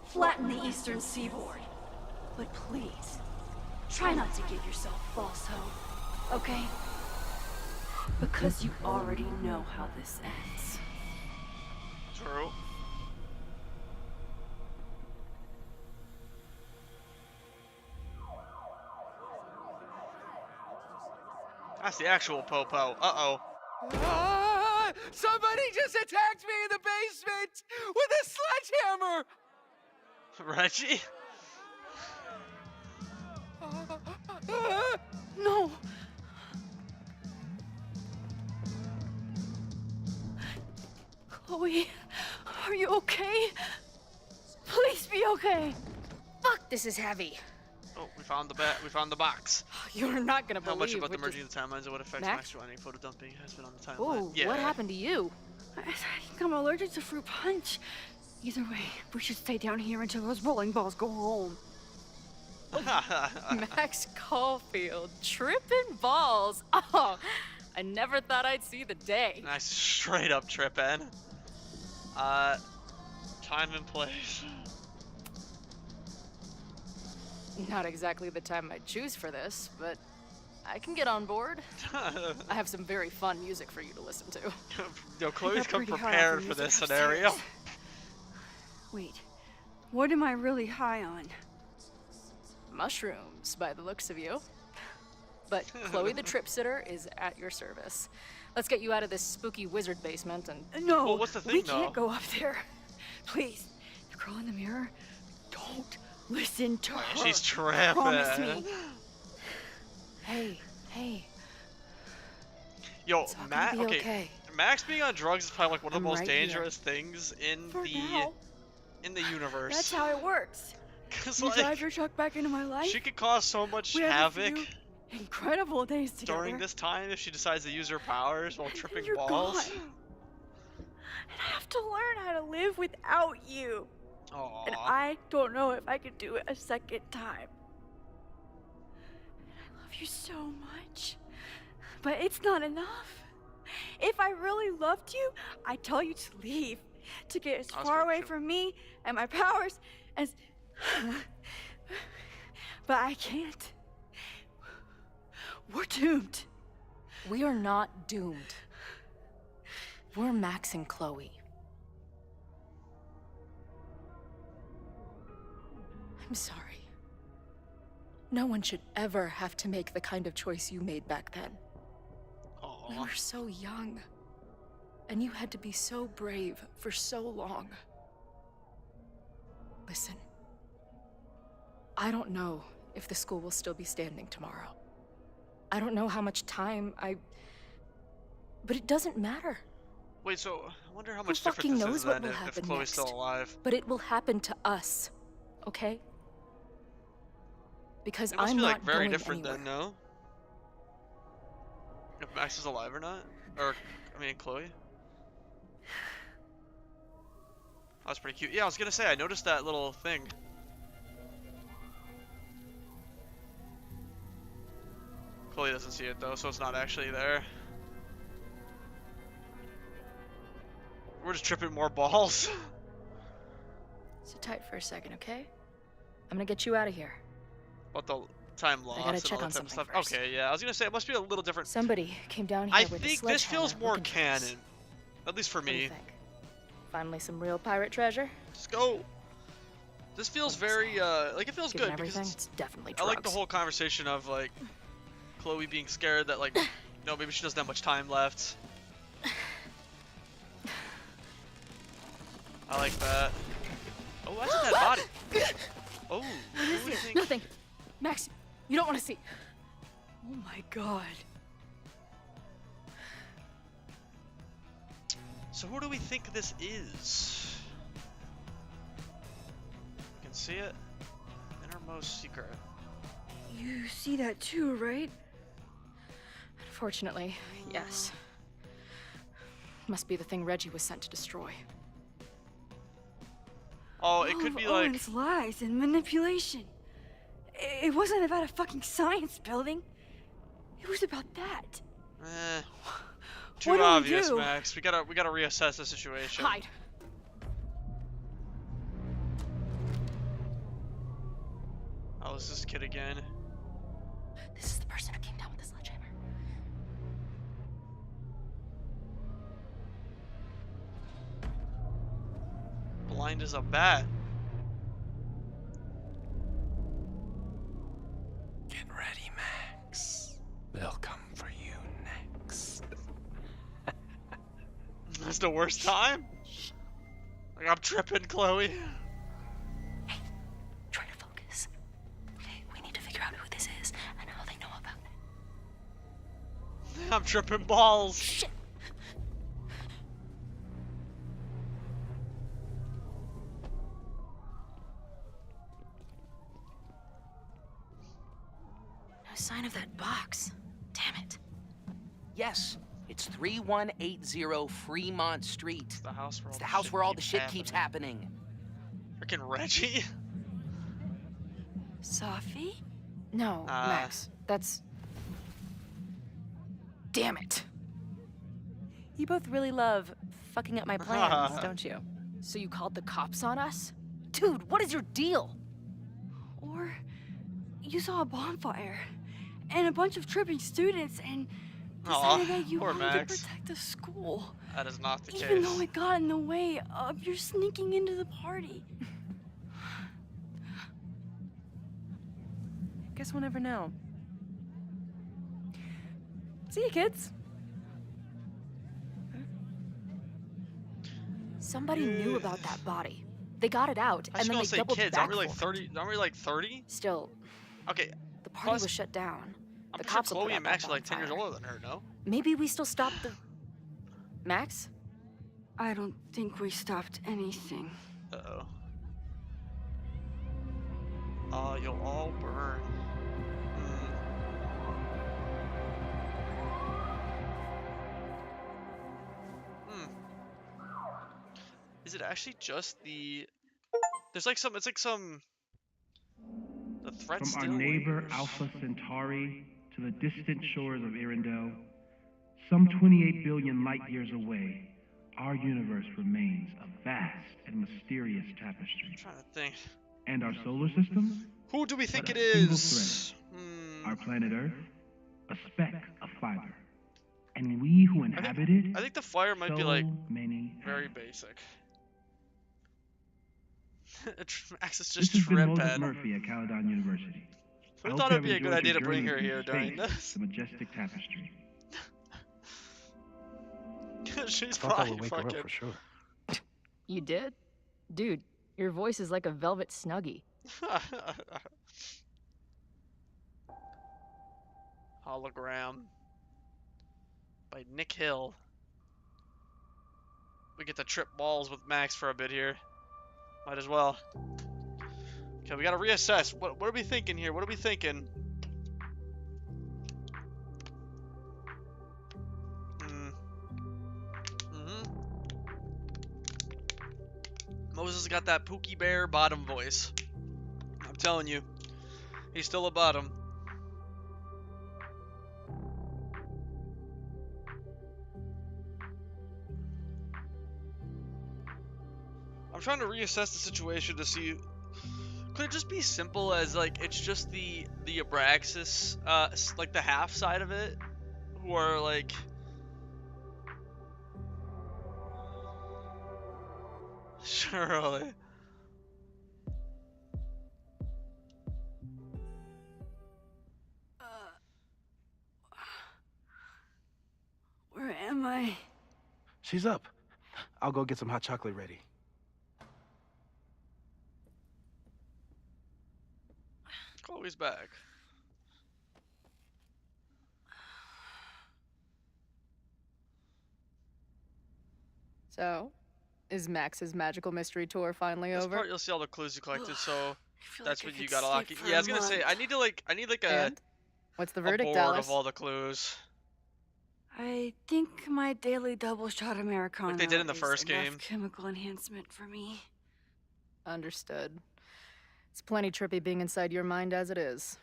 Flatten the eastern seaboard. But please, try not to give yourself false hope, okay? Because you already know how this ends. True. That's the actual Popo. Uh-oh. Ah, somebody just attacked me in the basement with a sledgehammer! Reggie? No! Chloe, are you okay? Please be okay! Fuck, this is heavy. Oh, we found the box. You're not gonna How believe much about the what merging of the timelines and what effects Max? Max running photo dumping has been on the timeline? Ooh, what happened to you? I think I'm allergic to fruit punch. Either way, we should stay down here until those bowling balls go home. Max Caulfield, tripping balls. Oh, I never thought I'd see the day. Nice straight up trip in. Time and place. Not exactly the time I'd choose for this, but I can get on board. I have some very fun music for you to listen to. Yo, Chloe's got come pretty high prepared off the for this music scenario. upstairs. Wait, what am I really high on? Mushrooms, by the looks of you. But Chloe the Trip Sitter is at your service. Let's get you out of this spooky wizard basement and... No, Well, what's the we thing, can't though? go up there. Please, the girl in the mirror, don't listen to her. She's tripping. Promise me. Hey. Yo, It's all gonna Matt. be Okay, okay. Max being on drugs is probably like one of the I'm most right here. dangerous things in For now, the universe. that's how it works. 'Cause, You like, drive your truck back into my life. she could cause so much we have a havoc few incredible days together. during this time if she decides to use her powers while and then tripping you're balls. gone. And I have to learn how to live without you. Aww. And I don't know if I could do it a second time. And I love you so much. But it's not enough. If I really loved you, I'd tell you to leave. To get as That's far pretty away true. from me and my powers as... But I can't. We're doomed. We are not doomed. We're Max and Chloe. I'm sorry. No one should ever have to make the kind of choice you made back then. We Aww. were so young. And you had to be so brave for so long. Listen. I don't know if the school will still be standing tomorrow. I don't know how much time But it doesn't matter. Wait, so I wonder how Who much fucking different this knows is what then will if happen Chloe's next? still alive. But it will happen to us. Okay? Because It must I'm be not like very going different anywhere. then, no? If Max is alive or not? Or, I mean, Chloe? That was pretty cute. Yeah, I was gonna say, I noticed that little thing. Chloe doesn't see it though, so it's not actually there. We're just tripping more balls. Sit tight for a second, okay? I'm gonna get you out of here. What the time loss gotta and check all on that type of something stuff. first. Okay, yeah, I was gonna say it must be a little different. Somebody came down here I with a think this feels sledgehammer more looking for us. canon. At least for What do you me. think? Finally some real pirate treasure? Let's go. This feels very, like it feels Given good because everything, it's, it's definitely I drugs. like the whole conversation of like Chloe being scared that like, no, maybe she doesn't have much time left. I like that. Oh, that's a dead body. Oh, who do you think? Nothing. Max, you don't want to see. Oh my god. So who do we think this is? We can see it. Innermost secret. You see that too, right? Unfortunately, yes. Must be the thing Reggie was sent to destroy. Oh, it All could of be like. Owen's lies and manipulation. It wasn't about a fucking science building. It was about that. Eh, too What do we obvious, do? Max. We gotta reassess the situation. Hide. Oh, is this kid again? This is the person who came down with the sledgehammer. Blind as a bat. Get ready, Max. They'll come for you next. That's the worst time? Like, I'm tripping, Chloe. Try to focus. Okay, we need to figure out who this I'm tripping balls. Shit. No sign of that box. Damn it. Yes, it's 3180 Fremont Street. It's the house where all It's the house where all the shit keeps happening. Freaking Reggie. Safi? No, Max. That's... Damn it. You both really love fucking up my plans, don't you? So you called the cops on us? Dude, what is your deal? Or you saw a bonfire and a bunch of tripping students and decided that you poor wanted Max. to protect the school. That is not the case. Even though it got in the way of your sneaking into the party. Guess we'll never know. See you, kids. Somebody knew about that body. They got it out, I was and then gonna they say doubled kids. back Aren't we like for it. 30? Aren't we like 30? Still, Okay. the party Plus, was shut down. I'm The pretty sure cops will Chloe put and out Max that are like 10 years bonfire. older than her, no? Maybe we still stopped the... Max? I don't think we stopped anything. Uh-oh. You'll all burn. Is it actually just the... There's like some... It's like some... The threat From still our neighbor lingers. Alpha Centauri to the distant shores of Arendelle, some 28 billion light years away, our universe remains a vast and mysterious tapestry. I'm trying to think. And our solar system? Who do we think But it a single is? Our planet Earth, a speck of fiber. And we who inhabit it, I think the flyer might so be like many very basic. Max is just This has been Moses tripping. Murphy at Caledon University. Who I hope thought you it'd be a have good enjoyed idea your to bring her journey here through during space, this? the majestic tapestry. She's Thought that probably would wake her fucking... up for sure. You did? Dude, your voice is like a velvet snuggie. Hologram by Nick Hill. We get to trip balls with Max for a bit here. Might as well. Okay, we gotta reassess. What are we thinking here? What are we thinking? Moses got that Pookie Bear bottom voice. I'm telling you. He's still a bottom. I'm trying to reassess the situation to see, could it just be simple as like it's just the Abraxas, like the half side of it, who are like surely. Where am I? She's up. I'll go get some hot chocolate ready. Chloe's back. So, is Max's magical mystery tour finally This over? part you'll see all the clues you collected, so that's like I what you could gotta lock sleep it. for Yeah, I a was gonna say month. I need like a And? What's the verdict, board Dallas? of all the clues. I think my daily double shot Americano Like they did in the is first enough game. chemical enhancement for me. Understood. It's plenty trippy being inside your mind as it is.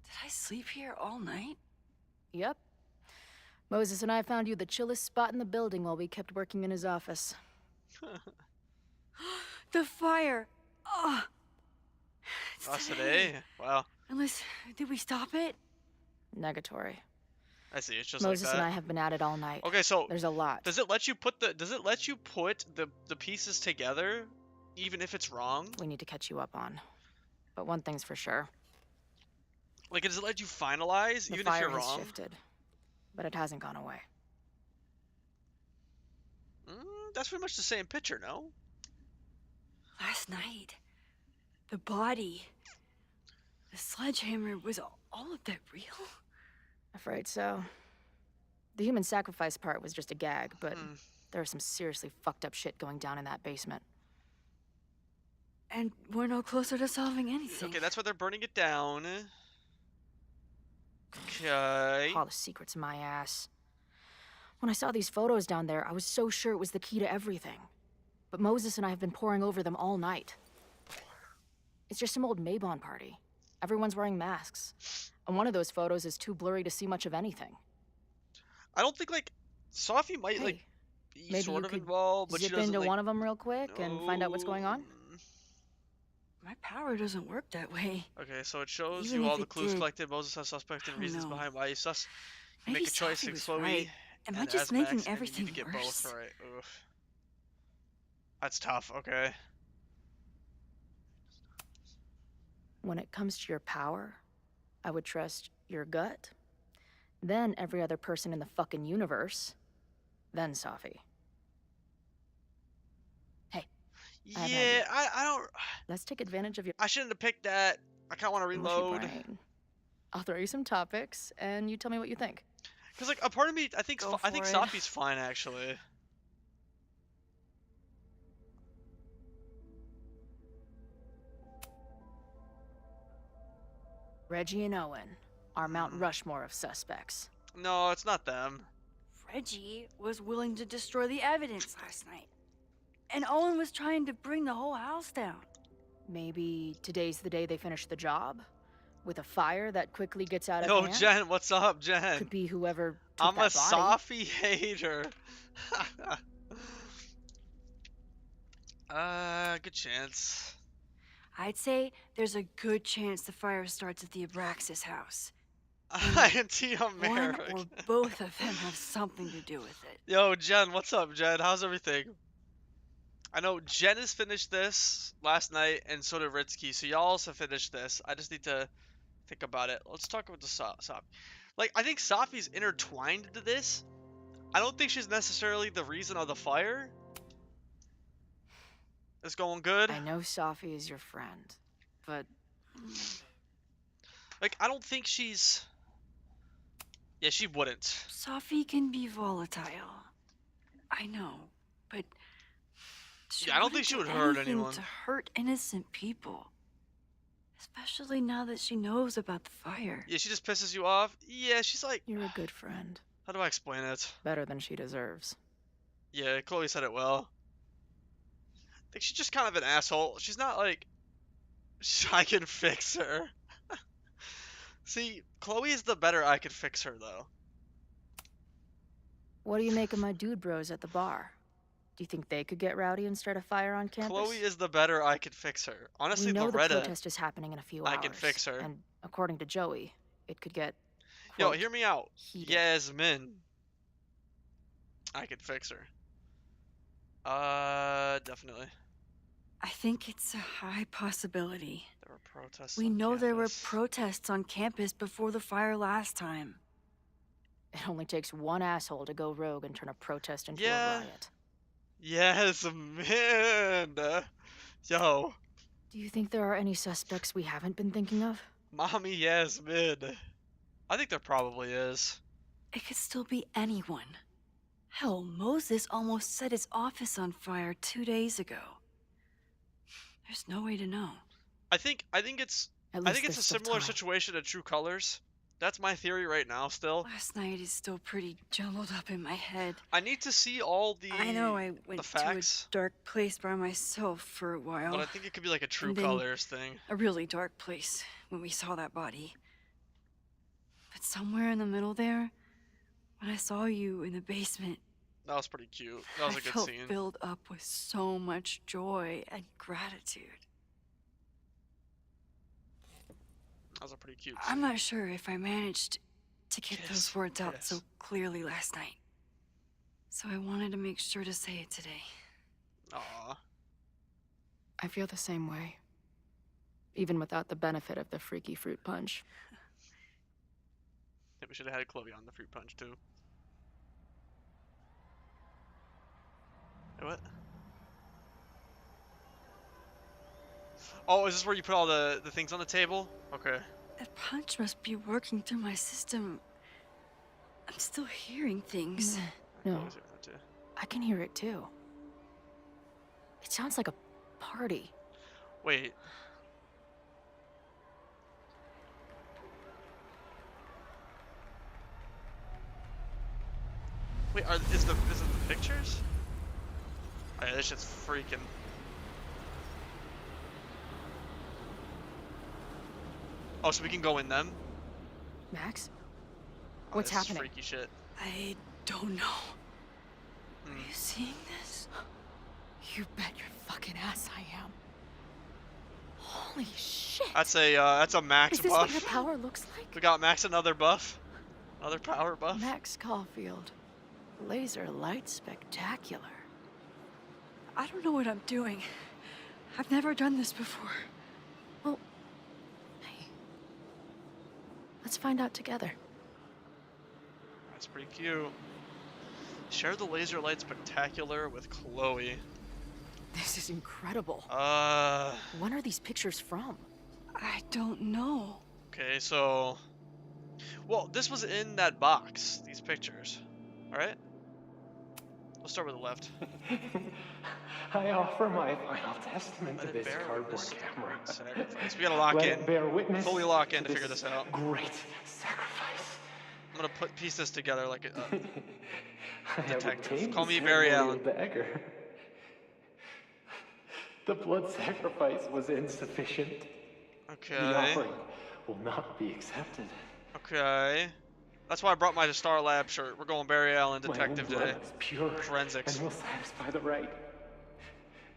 Did I sleep here all night? Yep. Moses and I found you the chillest spot in the building while we kept working in his office. The fire! Oh, it's Us today? Wow. Unless, did we stop it? Negatory. I see. It's just Moses like that. and I have been at it all night. Okay, so There's a lot. does it let you put the pieces together, even if it's wrong? We need to catch you up on. But one thing's for sure. Like, does it let you finalize The even if fire you're has wrong? shifted. But it hasn't gone away. That's pretty much the same picture, no? Last night, the body, the sledgehammer, was all of that real? Afraid so. The human sacrifice part was just a gag, but there was some seriously fucked up shit going down in that basement. And we're no closer to solving anything. Okay, that's why they're burning it down. Okay. All the secrets in my ass. When I saw these photos down there, I was so sure it was the key to everything. But Moses and I have been poring over them all night. It's just some old Mabon party. Everyone's wearing masks. And one of those photos is too blurry to see much of anything. I don't think, like, Sophie might, like, be maybe sort you of could involved, but she zip doesn't, into like... one of them real quick and find out what's going on? My power doesn't work that way. Okay, so it shows Even you if all the it clues did, collected. Moses has suspect and reasons know. behind why you Maybe make a choice Sophie in was Chloe right. Am I and just Asmax, making and you everything need to get worse? both right. Oof. That's tough, okay. When it comes to your power, I would trust your gut, then every other person in the fucking universe, then Sophie. Hey. Yeah, I don't... Let's take advantage of your... I shouldn't have picked that. I kind of want to mushy reload. brain. I'll throw you some topics, and you tell me what you think. Because, like, a part of me, I think Go for it. Sophie's fine, actually. Reggie and Owen, our Mount Rushmore of suspects. No, it's not them. Reggie was willing to destroy the evidence last night. And Owen was trying to bring the whole house down. Maybe today's the day they finish the job? With a fire that quickly gets out of Yo, hand? Jen, what's up, Jen? Could be whoever took I'm a that body. Sophie hater. Good chance. I'd say there's a good chance the fire starts at the Abraxas house. Anti-American. One or both of them have something to do with it. Yo, Jen, what's up, Jen? How's everything? I know Jen has finished this last night, and so did Ritsky, so y'all also finished this. I just need to think about it. Let's talk about the Sophie. Like, I think Sophie's intertwined into this. I don't think she's necessarily the reason of the fire. It's going good. I know Sophie is your friend, but... Like, I don't think she's... Yeah, she wouldn't. Sophie can be volatile. I know, but... Yeah, I don't think she would hurt anyone. To hurt innocent people. Especially now that she knows about the fire. Yeah, she just pisses you off. Yeah, she's like... You're a good friend. How do I explain it? Better than she deserves. Yeah, Chloe said it well. I think she's just kind of an asshole. She's not like... I can fix her. See, Chloe is the better I can fix her, though. What do you make of my dude bros at the bar? Do you think they could get rowdy and start a fire on campus? Chloe is the better I can fix her. Honestly, we know Loretta... the protest is happening in a few hours. I can fix her. And according to Joey, it could get... Yo, quote, hear me out. heated. Yasmin. I could fix her. Definitely. I think it's a high possibility. There were protests We on know there were campus. protests on campus before the fire last time. It only takes one asshole to go rogue and turn a protest into Yeah. a riot. Yasmin. Yo. Do you think there are any suspects we haven't been thinking of? Mommy Yasmin. I think there probably is. It could still be anyone. Hell, Moses almost set his office on fire 2 days ago. There's no way to know. I think it's At I least think it's a there's still similar time. situation to True Colors. That's my theory right now still. Last night is still pretty jumbled up in my head. I need to see all the I know I went to a facts, dark place by myself for a while. but I think it could be like a True And then Colors thing. A really dark place when we saw that body. But somewhere in the middle there, when I saw you in the basement, That was pretty cute. That was a I good felt scene. filled up with so much joy and gratitude. That was a pretty cute I'm scene. not sure if I managed to get Kiss, those words out kiss. so clearly last night. So I wanted to make sure to say it today. Aw. I feel the same way. Even without the benefit of the freaky fruit punch. Yeah, we should have had Chloe on the fruit punch too. Hey, what? Oh, is this where you put all the things on the table? Okay. That punch must be working through my system I'm still hearing things. No, What was it gonna do? I can hear it too. It sounds like a party. Wait. Wait, is it the pictures? Oh, yeah, this shit's freaking. Oh, so we can go in them? Max? Oh, What's this is happening? freaky shit. I don't know. Are you seeing this? You bet your fucking ass I am. Holy shit. That's a max Is this buff. what your power looks like? We got Max another buff. Another power buff. Max Caulfield. Laser light spectacular. I don't know what I'm doing. I've never done this before. Well, hey. Let's find out together. That's pretty cute. Share the laser light spectacular with Chloe. This is incredible. When are these pictures from? I don't know. Okay, so... Well, this was in that box, these pictures. Alright? Let's start with the left. I offer my final testament to this cardboard witness camera. Sacrifice. We gotta lock Let in. it bear witness Fully lock in to to figure this out. Great sacrifice. I'm gonna piece this together like a I have detective. obtained Call the me Barry ceremonial Allen. dagger. The blood sacrifice was insufficient. The Okay. offering will not be accepted. Okay. That's why I brought my Star Lab shirt. We're going Barry Allen Detective My own blood today. is pure Forensics. and will satisfy the right.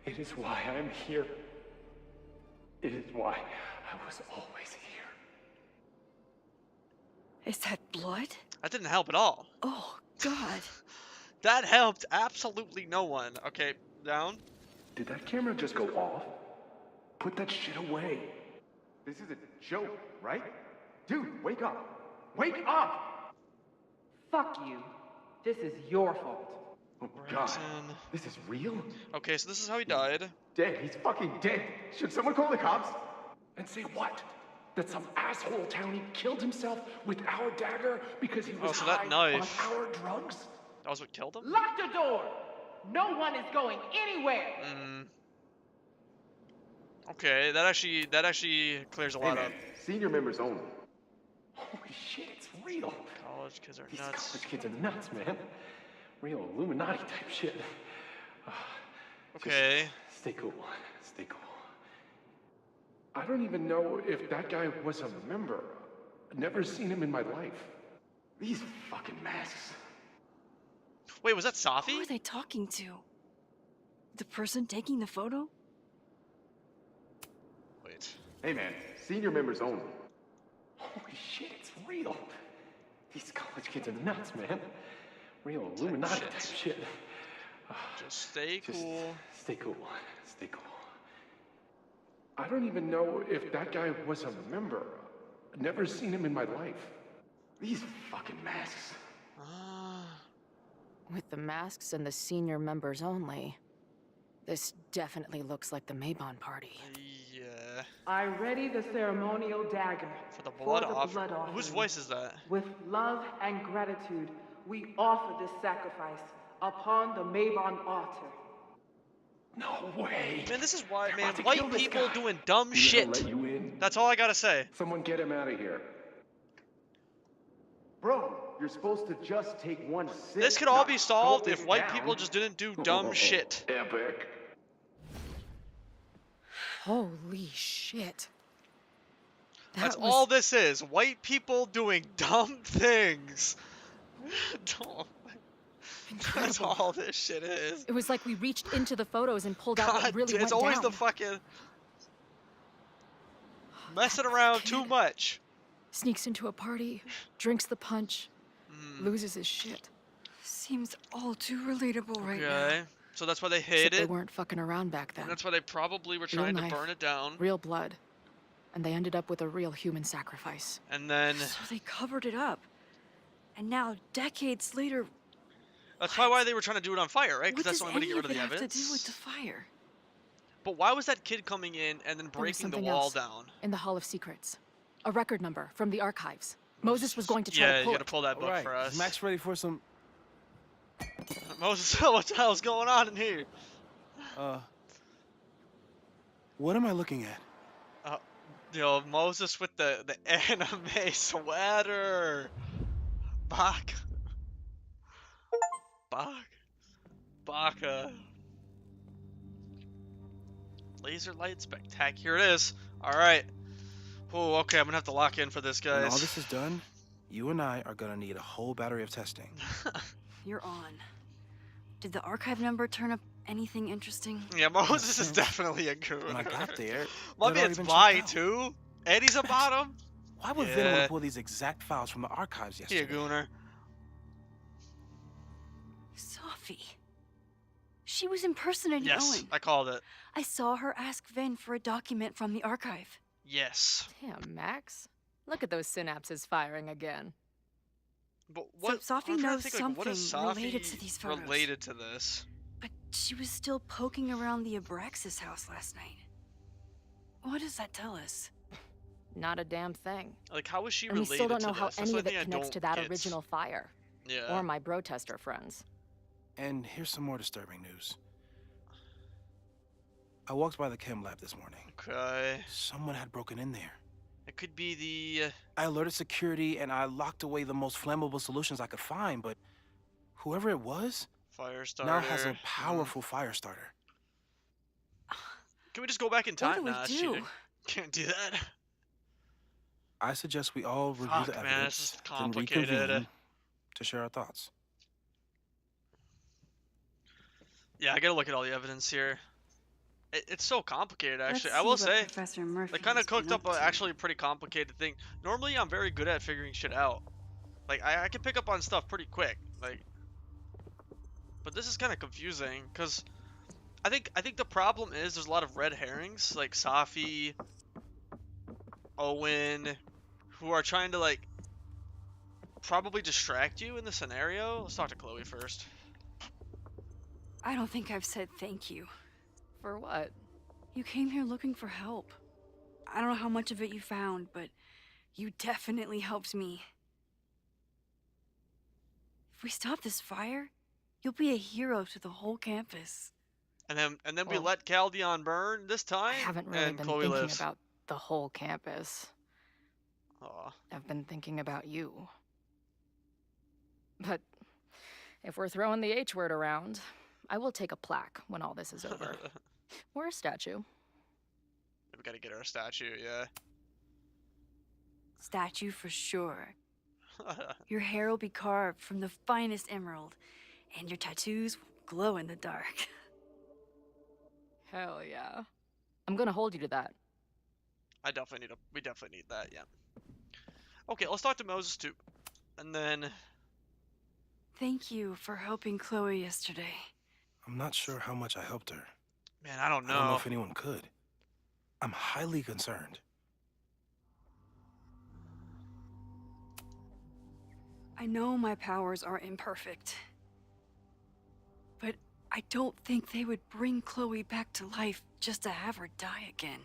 It is why I am here. It is why I was always here. Is that blood? That didn't help at all. Oh, God. That helped absolutely no one. Okay, down. Did that camera just go off? Put that shit away. This is a joke, right? Dude, wake up. Wake up! Fuck you. This is your fault. Oh, God. Branson. This is real? Okay, so this is how he died. Dead. He's fucking dead. Should someone call the cops? And say what? That some asshole townie killed himself with our dagger because he was Oh, so that high knife. on our drugs? That was what killed him? Lock the door! No one is going anywhere! Okay, that actually clears a Hey, lot man. up. Senior members only. Holy shit, it's real. College kids are These nuts. college kids are nuts, man. Real Illuminati type shit. Okay. Just stay cool. Stay cool. I don't even know if that guy was a member. Never seen him in my life. These fucking masks. Wait, was that Who Safi? are they talking to? The person taking the photo? Wait. Hey, man. Senior members only. Holy shit, it's real. These college kids are nuts, man. Real Illuminati type shit. Just stay Just cool. stay cool. Stay cool. I don't even know if that guy was a member. Never seen him in my life. These fucking masks. With the masks and the senior members only, this definitely looks like the Mabon party. Yeah. I ready the ceremonial dagger. For the blood offering. offering. Whose voice is that? With love and gratitude, we offer this sacrifice upon the Mabon altar. No way. Man, this is why, They're man, about to white kill this people guy. doing dumb We shit. never let you in. That's all I gotta say. Someone get him out of here. Bro, you're supposed to just take one sip. This could all not be solved gulp if it white down. people just didn't do dumb shit. Epic. Holy shit. That's That was- all this is. White people doing dumb things. That's all this shit is. It was like we reached into the photos and pulled out what God, really it's went always down. the fucking messing around too much. Sneaks into a party, drinks the punch, loses his shit. Seems all too relatable right now. Okay, so that's why they hid Except they it. weren't fucking around back then. And that's why they probably were Real trying to knife, burn it down. Real blood. And they ended up with a real human sacrifice. And then So they covered it up. And now, decades later, that's probably why they were trying to do it on fire, right? Because what that's the does only way to any get rid of of it the have evidence. to do with the fire? But why was that kid coming in and then There was breaking the something wall else down? in the Hall of Secrets. A record number from the archives. Moses was going to try Yeah, to you pull gotta it. pull that book Alright, for us. is Max ready for some... Moses, what the hell's going on in here? What am I looking at? Yo, Moses with the anime sweater. Baka. Laser light spectac. Here it is. Alright. Oh, okay, I'm gonna have to lock in for this, When all guys. this is done, you and I are gonna need a whole battery of testing. You're on. Did the archive number turn up anything interesting? Yeah, Moses is definitely a gooner. When I got there, My they'd already man's been bi checked out. too. And he's a bottom. Why would Venom want to pull these exact files from the archives He yesterday? a gooner. Sophie. She was impersonating Yes, Owen. I called it. I saw her ask Ven for a document from the archive. Yes. Damn, Max. Look at those synapses firing again. But what? Sophie I'm trying knows to think, like, what is something Sophie related to these photos. related to this? But she was still poking around the Abraxas house last night. What does that tell us? Not a damn thing. Like, how is she And we related still don't to know how this? That's any the of it thing I connects to don't that get. original fire. Yeah. Or my bro tester friends. And here's some more disturbing news. I walked by the chem lab this morning. Okay. Someone had broken in there. It could be the... I alerted security and I locked away the most flammable solutions I could find, but whoever it was fire starter. now has a powerful fire starter. Can we just go back in What time? do we Nah, that's do? cheating. Can't do that. I suggest we all review Fuck, the man, evidence, this is then complicated. reconvene to share our thoughts. Yeah, I gotta look at all the evidence here. It's so complicated, actually. Let's I will see what say, Professor Murphy they kind of has been cooked up up a to. actually pretty complicated thing. Normally, I'm very good at figuring shit out. Like, I can pick up on stuff pretty quick. Like, but this is kind of confusing because I think the problem is there's a lot of red herrings, like Safi, Owen, who are trying to like probably distract you in the scenario. Let's talk to Chloe first. I don't think I've said thank you. For what? You came here looking for help. I don't know how much of it you found, but you definitely helped me. If we stop this fire, you'll be a hero to the whole campus. And then we Well, let Caldeon burn this time. I haven't really and been Chloe thinking lives. about the whole campus. Aw. I've been thinking about you. But if we're throwing the H word around, I will take a plaque when all this is over. Or a statue. We gotta get her a statue, yeah. Statue for sure. Your hair will be carved from the finest emerald, and your tattoos will glow in the dark. Hell yeah. I'm gonna hold you to that. we definitely need that, yeah. Okay, let's talk to Moses too. And then Thank you for helping Chloe yesterday. I'm not sure how much I helped her. man, I don't know. I don't know if anyone could. I'm highly concerned. I know my powers are imperfect, but I don't think they would bring Chloe back to life just to have her die again.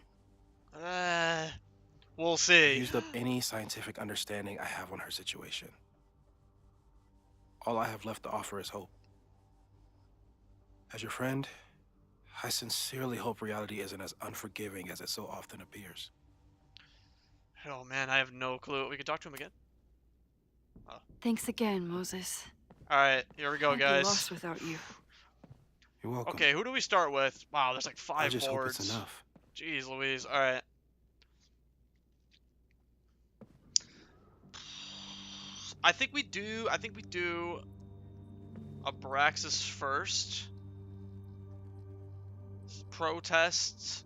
We'll I see. used up any scientific understanding I have on her situation. All I have left to offer is hope. As your friend, I sincerely hope reality isn't as unforgiving as it so often appears. Oh man, I have no clue. We can talk to him again. Thanks again, Moses. All right, here we go, I'd be guys. lost without you. You're welcome. Okay, who do we start with? Wow, there's like I 5 just boards. hope it's enough. Jeez Louise. All right. I think we do Abraxas first. Protests.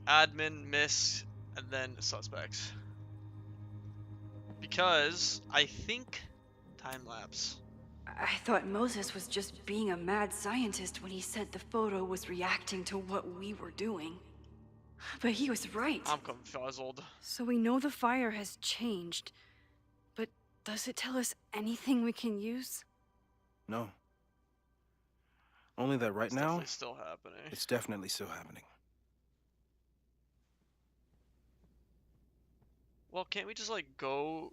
Admin, miss, and then suspects. Because I think time lapse. I thought Moses was just being a mad scientist when he said the photo was reacting to what we were doing. But he was right. I'm confuzzled. So we know the fire has changed. But does it tell us anything we can use? No. Only that right It's now, definitely still happening. it's definitely still happening. Well, can't we just like go?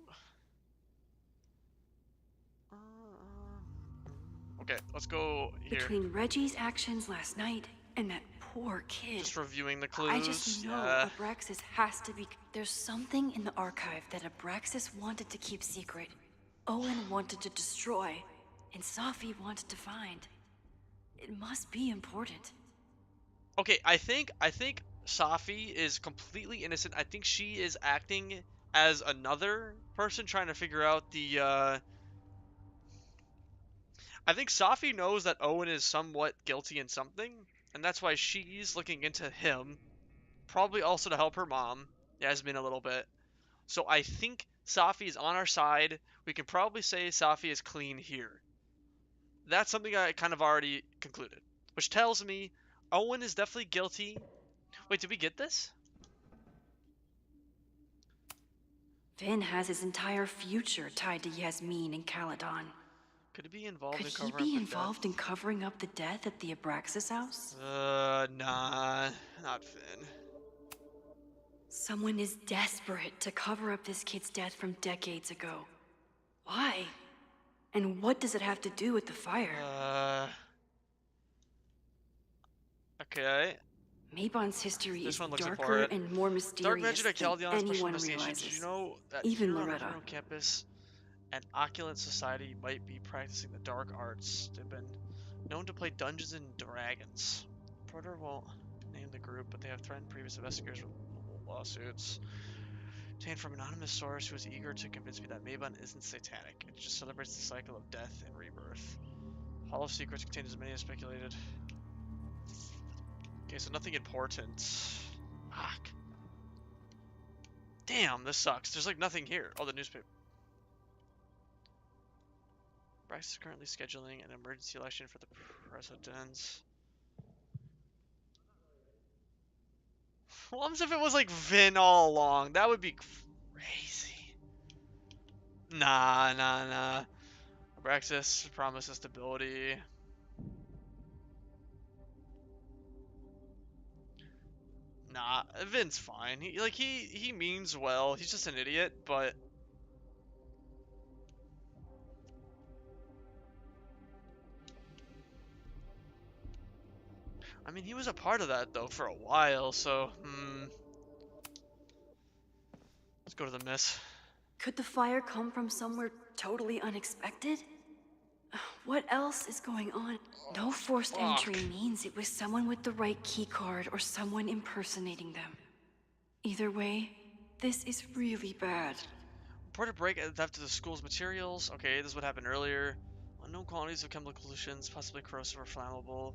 Okay, let's go here. Between Reggie's actions last night and that poor kid. Just reviewing the clues. I just know Abraxas has to be. There's something in the archive that Abraxas wanted to keep secret. Owen wanted to destroy, and Safi wanted to find. It must be important. Okay, I think Safi is completely innocent. I think she is acting as another person trying to figure out the I think Safi knows that Owen is somewhat guilty in something, and that's why she's looking into him. Probably also to help her mom, Yasmin, a little bit. So I think Safi is on our side. We can probably say Safi is clean here. That's something I kind of already concluded. Which tells me Owen is definitely guilty. Wait, did we get this? Vin has his entire future tied to Yasmin and Caledon. Could he be involved Could in he covering be up the involved death? in covering up the death at the Abraxas house? Nah, not Finn. Someone is desperate to cover up this kid's death from decades ago. Why? And what does it have to do with the fire? Okay. Mabon's history is This one looks darker important. and more Dark mysterious Magic at than Caldeon Special anyone Investigation. Did realizes. you know that Even here on Loretta. Inferno campus, an Oculent Society might be practicing the dark arts? They've been known to play Dungeons and Dragons. Porter won't name the group, but they have threatened previous investigators with lawsuits. Obtained from an anonymous source who is eager to convince me that Mabon isn't satanic. It just celebrates the cycle of death and rebirth. Hall of Secrets contains as many as speculated. Okay, so nothing important. Fuck. Damn, this sucks. There's like nothing here. Oh, the newspaper. Bryce is currently scheduling an emergency election for the president. What happens if it was like Vin all along? That would be crazy. Nah. Abraxas promises stability. Nah, Vin's fine. He means well. He's just an idiot, but I mean, he was a part of that though for a while, so let's go to the miss. Could the fire come from somewhere totally unexpected? What else is going on? No forced entry means it was someone with the right keycard or someone impersonating them. Either way, this is really bad. Report a break after the school's materials. Okay, this is what happened earlier. Unknown quantities of chemical pollutions, possibly corrosive or flammable.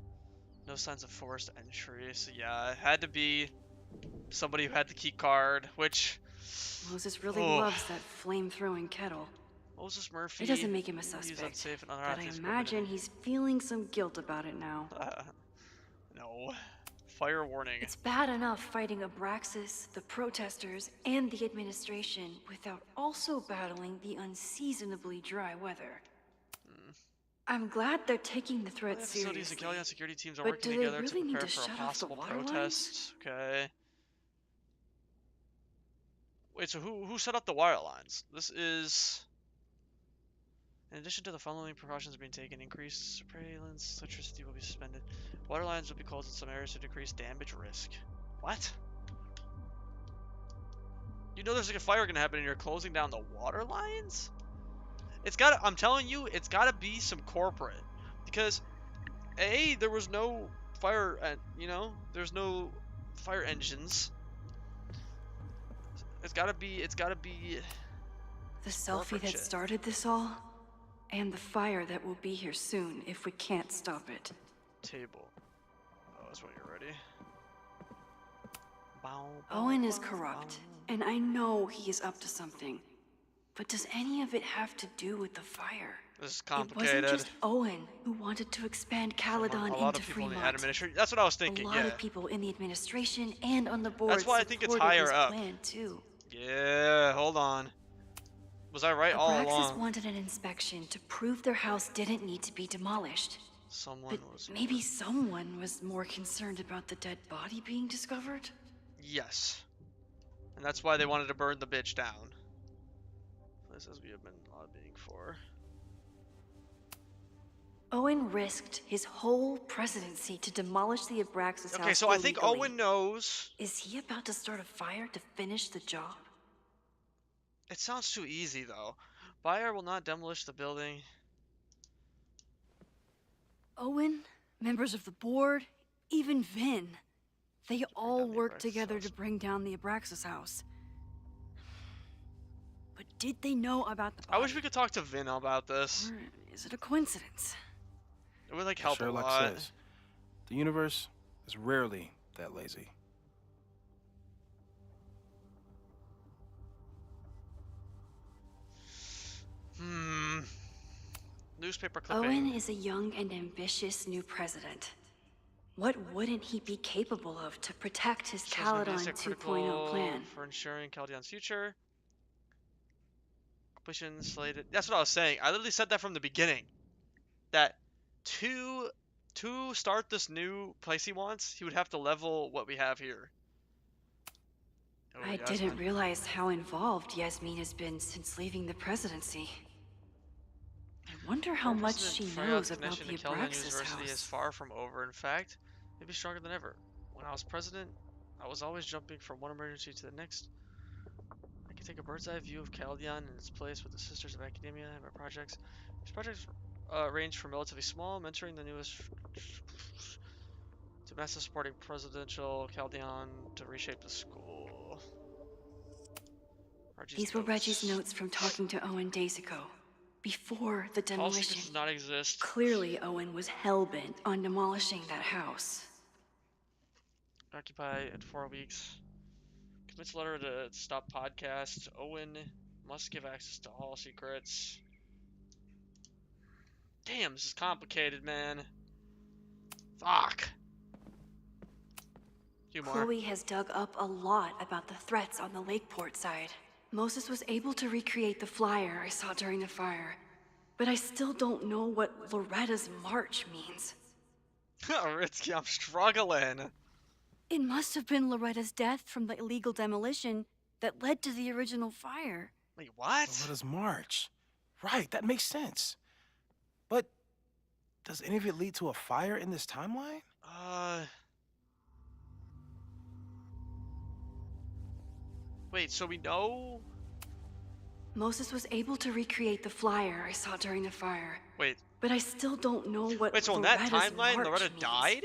No signs of forced entry. So yeah, it had to be somebody who had the key card, which Moses really loves that flame-throwing kettle. Moses Murphy. It doesn't make him a he's suspect, unsafe and but I unauthorized imagine he's feeling some guilt about it now. No. Fire warning. It's bad enough fighting Abraxas, the protesters, and the administration without also battling the unseasonably dry weather. I'm glad they're taking the threat Facilities seriously. and Kellyanne security teams are But working do they together really to need prepare to for a shut off the possible water lines? protest. Okay. Wait, so who set up the wire lines? This is... In addition to the following precautions being taken, increased surveillance, electricity will be suspended. Water lines will be closed in some areas to decrease damage risk. What? You know there's like a fire gonna happen and you're closing down the water lines? It's gotta, I'm telling you, it's gotta be some corporate. Because, A, there was no fire, there's no fire engines. It's gotta be The selfie that started this all, and the fire that will be here soon if we can't stop it. Table. Oh, that's when you're ready. Owen is corrupt, and I know he is up to something. But does any of it have to do with the fire? This is It complicated. wasn't just Owen who wanted to expand Caledon A lot into of people in the Fremont. administration. That's what I was thinking. A lot Yeah. of people in the administration and on the board That's why I think it's supported higher his up. plan too. Yeah. Hold on. Was I right all Abraxas along? wanted an inspection to prove their house didn't need to be demolished. Someone But was. maybe someone was more concerned about the dead body being discovered? Yes. And that's why they wanted to burn the bitch down. This is we have been lobbying for. Owen risked his whole presidency to demolish the Abraxas house. Okay, so I think Owen knows. Is he about to start a fire to finish the job? It sounds too easy, though. Buyer will not demolish the building. Owen, members of the board, even Vin. They all worked together to bring down the Abraxas house. But did they know about the body? I wish we could talk to Vin about this. Or is it a coincidence? It would like help Sherlock a lot. says, the universe is rarely that lazy. Newspaper clipping. Owen is a young and ambitious new president. What wouldn't he be capable of to protect his Caledon 2.0 plan? For ensuring Caledon's future. Completion slated. That's what I was saying. I literally said that from the beginning. That to start this new place he wants, he would have to level what we have here. Oh, I didn't realize how involved Yasmin has been since leaving the presidency. I wonder how much she knows about the Abraxas University is house. far from over. In fact, maybe stronger than ever. When I was president, I was always jumping from one emergency to the next. I can take a bird's eye view of Caledon and its place with the Sisters of Academia and my projects. These projects range from relatively small, mentoring the newest, to massive supporting presidential Caledon to reshape the school. These were Reggie's notes from talking to Owen days ago, before the demolition. Does not exist. Clearly, Owen was hell-bent on demolishing that house. Occupy in 4 weeks. Commits letter to stop podcast. Owen must give access to all secrets. Damn, this is complicated, man. Fuck. Few more. Chloe has dug up a lot about the threats on the Lakeport side. Moses was able to recreate the flyer I saw during the fire, but I still don't know what Loretta's march means. Ritsky, I'm struggling. It must have been Loretta's death from the illegal demolition that led to the original fire. Wait, what? Loretta's march. Right, that makes sense. But does any of it lead to a fire in this timeline? Wait, so we know? Moses was able to recreate the flyer I saw during the fire. Wait. But I still don't know what Wait, so in Loretta's that timeline, march Loretta means. died?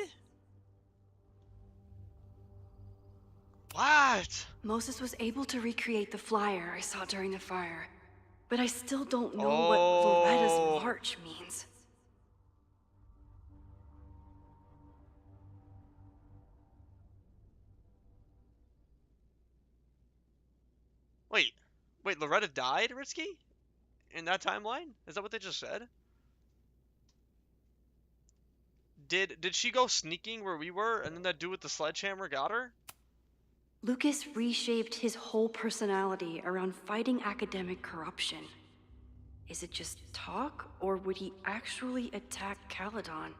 What? Moses was able to recreate the flyer I saw during the fire. But I still don't know what Loretta's march means. Wait, Loretta died, Ritsky? In that timeline? Is that what they just said? Did she go sneaking where we were, and then that dude with the sledgehammer got her? Lucas reshaped his whole personality around fighting academic corruption. Is it just talk, or would he actually attack Caledon?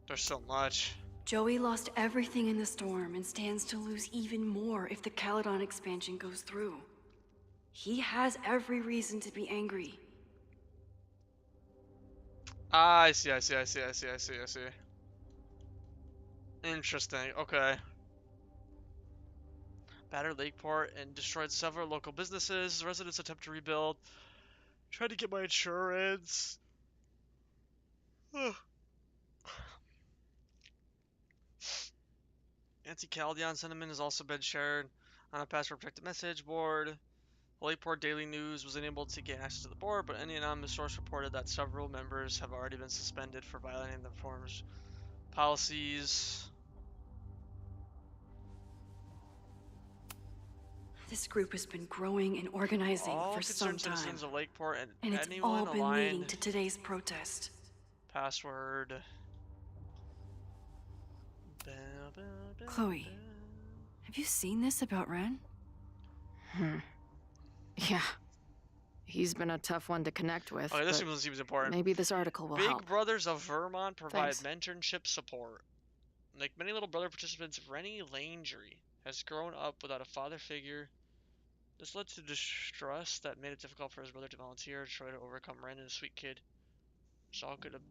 There's so much. Joey lost everything in the storm and stands to lose even more if the Caledon expansion goes through. He has every reason to be angry. I see. Interesting, okay. Battered Lakeport and destroyed several local businesses. Residents attempt to rebuild. Tried to get my insurance. Anti-Caledon sentiment has also been shared on a password-protected message board. Lakeport Daily News was unable to gain access to the board, but any anonymous source reported that several members have already been suspended for violating the forum's policies. This group has been growing and organizing for some time, Citizens of Lakeport and it's all been leading to today's protest. Password. Chloe, have you seen this about Ren? Yeah. He's been a tough one to connect with. Okay, this but seems important. Maybe this article will Big help. Brothers of Vermont provide Thanks. mentorship support. Like many Little Brother participants, Rennie Landry has grown up without a father figure. This led to distress that made it difficult for his brother to volunteer to try to overcome Ren and a sweet kid. Shaw could have...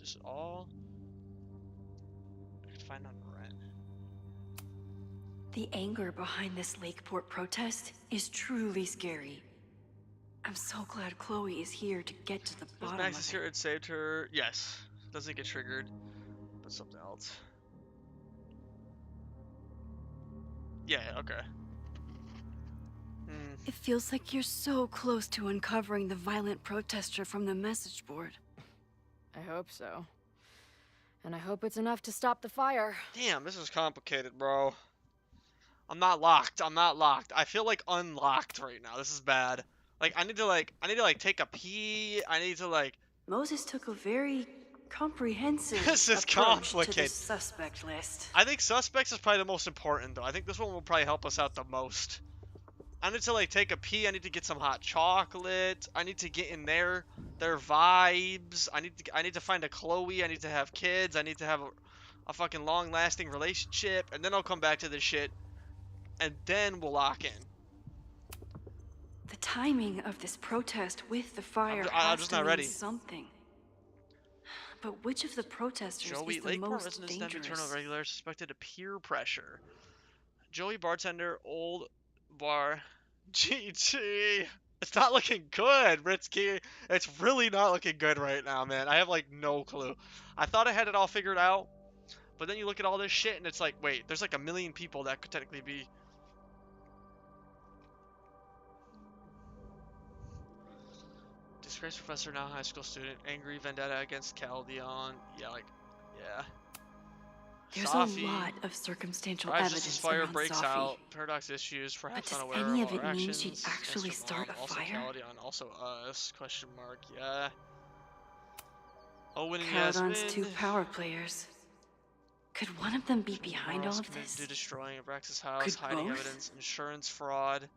This is all... I could find on Ren. The anger behind this Lakeport protest is truly scary. I'm so glad Chloe is here to get to the bottom of it. Max is here, it saved her. Yes. Doesn't get triggered. But something else. Yeah, okay. It feels like you're so close to uncovering the violent protester from the message board. I hope so. And I hope it's enough to stop the fire. Damn, this is complicated, bro. I'm not locked. I'm not locked. I feel like unlocked right now. This is bad. Like, I need to take a pee. I need to, like... Moses took a very comprehensive This is approach to complicated. the suspect list. I think suspects is probably the most important, though. I think this one will probably help us out the most. I need to, like, take a pee. I need to get some hot chocolate. I need to get in their vibes. I need to find a Chloe. I need to have kids. I need to have a fucking long-lasting relationship. And then I'll come back to this shit. And then we'll lock in. The timing of this protest with the fire I'm has just to not mean ready. something. But which of the protesters Joey, is the Lakeport most residents and dangerous? internal regular suspected of peer pressure. Joey, bartender, old bar, GG. It's not looking good, Ritsky. It's really not looking good right now, man. I have like no clue. I thought I had it all figured out, but then you look at all this shit and it's like, wait, there's like a million people that could technically be. Disgraced professor, now high school student, angry vendetta against Caldeon. Yeah, like, yeah. There's Safi. a lot of circumstantial Rise evidence as fire around breaks Safi. out. Paradox issues. Perhaps does unaware any of of it our mean actions. she'd actually Mr. start Mom, a also fire? Caldeon, also us? Question mark. Yeah. Owen and Caradon's Yasmin. two power players. Could one of them be behind all Morals of committed this? to destroying Abraxas' house, Could hiding both? evidence, insurance fraud.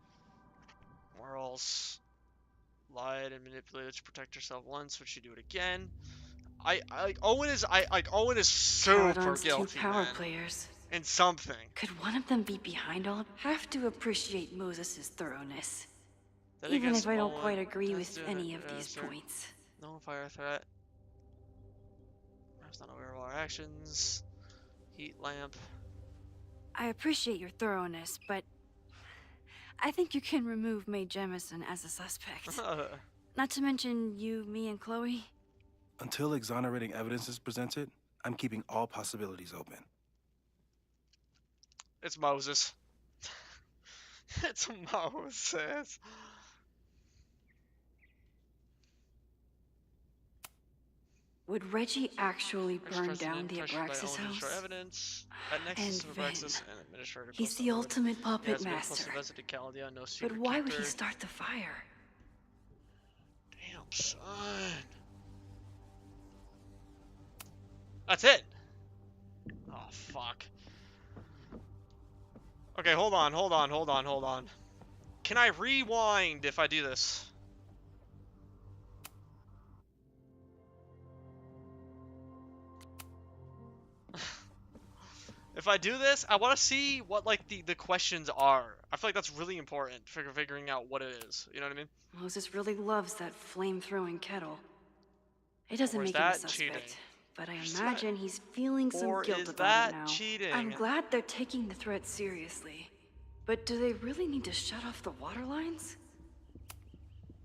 Morals lied and manipulated to protect herself once. Would she do it again? Owen is super Caradon's guilty, two power man. players. In something. Could one of them be behind all? Have to appreciate Moses' thoroughness. Then Even against if I don't Owen, quite agree with tested any and of these answered. points. No fire threat. I was not aware of our actions. Heat lamp. I appreciate your thoroughness, but I think you can remove Mae Jemison as a suspect. Not to mention you, me, and Chloe. Until exonerating evidence is presented, I'm keeping all possibilities open. It's Moses. It's Moses. Would Reggie actually burn President down the pressured by Abraxas Owen to house? destroy evidence. At Nexus And of Vin. Abraxas and Administrator He's close the to Owen. ultimate puppet He has been master. close invested to Caldeon, no But secret why would he keeper. start the fire? Damn, son. That's it. Oh, fuck. Okay, hold on. Can I rewind if I do this? If I do this, I want to see what, like, the questions are. I feel like that's really important, figuring out what it is. You know what I mean? Moses really loves that flame-throwing kettle. It doesn't Or is make him a that suspect, cheating? but I Is imagine he's feeling some Or guilt is about that it now. cheating? I'm glad they're taking the threat seriously. But do they really need to shut off the water lines?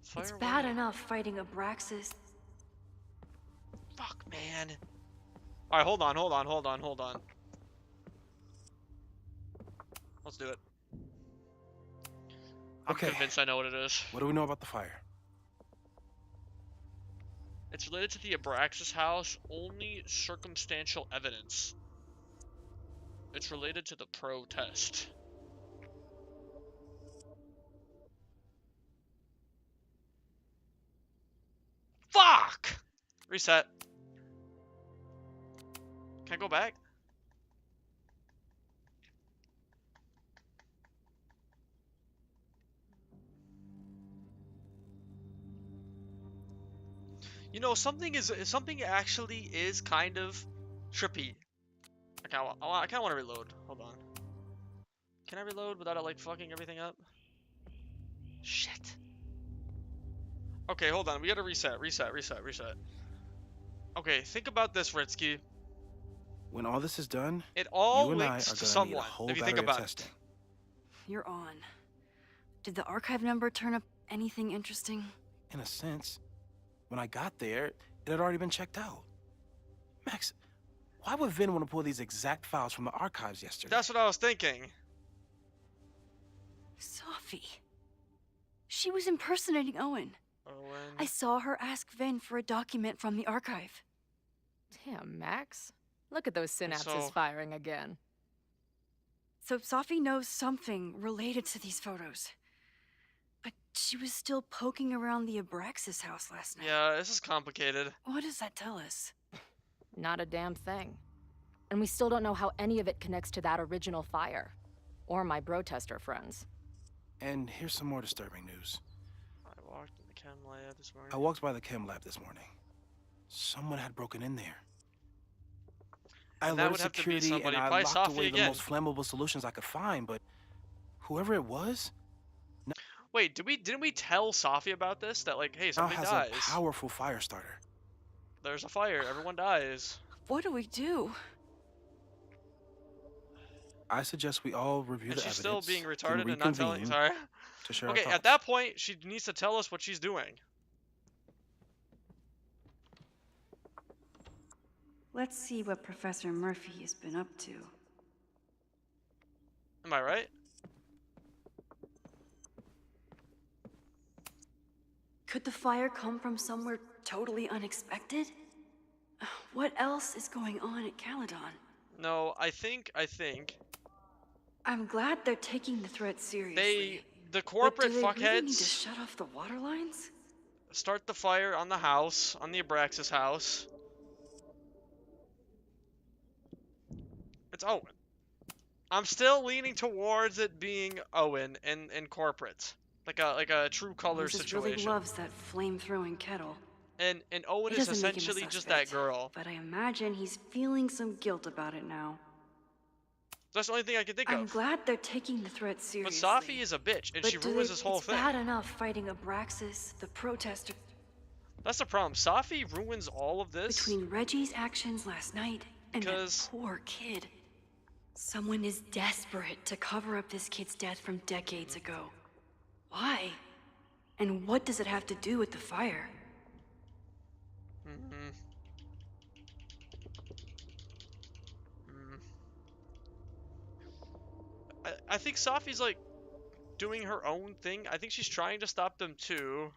It's Fire bad warning. enough fighting Abraxas. Fuck, man. Alright, hold on. Let's do it. I'm Okay. convinced I know what it is. What do we know about the fire? It's related to the Abraxas house, only circumstantial evidence. It's related to the protest. Fuck! Reset. Can I go back? You know, something actually is kind of trippy. Okay, I kind of want to reload. Hold on. Can I reload without it like fucking everything up? Shit. Okay, hold on. We gotta reset. Okay, think about this, Ritsky. When all this is done, It all you and I links are to gonna someone, need a whole if you think battery of about it. testing. You're on. Did the archive number turn up anything interesting? In a sense, when I got there, it had already been checked out. Max, why would Vin want to pull these exact files from the archives yesterday? That's what I was thinking. Sophie. She was impersonating Owen. I saw her ask Vin for a document from the archive. Damn, Max. Look at those synapses So- firing again. So Sophie knows something related to these photos. But she was still poking around the Abraxas house last night. Yeah, this is complicated. What does that tell us? Not a damn thing. And we still don't know how any of it connects to that original fire. Or my bro-tester friends. And here's some more disturbing news. I walked in the chem lab this morning. I walked by the chem lab this morning. Someone had broken in there. I And that alerted would have to be security and somebody, I probably locked Sophie away the again. most flammable solutions I could find, but whoever it was Wait, didn't we tell Sophie about this? That like, hey, now somebody has dies. a powerful fire starter. There's a fire. Everyone dies. What do we do? I suggest we all review And the she's evidence. still being then retarded and not telling. reconvene Sorry. to share Okay, our at thoughts. that point, she needs to tell us what she's doing. Let's see what Professor Murphy has been up to. Am I right? Could the fire come from somewhere totally unexpected? What else is going on at Caledon? No, I think I'm glad they're taking the threat seriously. the But corporate do they really need to fuckheads shut off the water lines? start the fire on the house, on the Abraxas house. It's Owen. I'm still leaning towards it being Owen and corporate, like a True Colors Moses situation. really loves that flame-throwing kettle. And Owen It is doesn't make him a essentially just that suspect, girl. But I imagine he's feeling some guilt about it now. That's the only thing I can think I'm of. glad they're taking the threat seriously. But Sophie is a bitch, and But she ruins this whole it's thing. bad enough fighting Abraxas, the protester. That's the problem. Sophie ruins all of this. Between Reggie's actions last night and Because- that poor kid. Someone is desperate to cover up this kid's death from decades ago. Why? And what does it have to do with the fire? Mm-hmm. I think Sophie's like doing her own thing. I think she's trying to stop them too.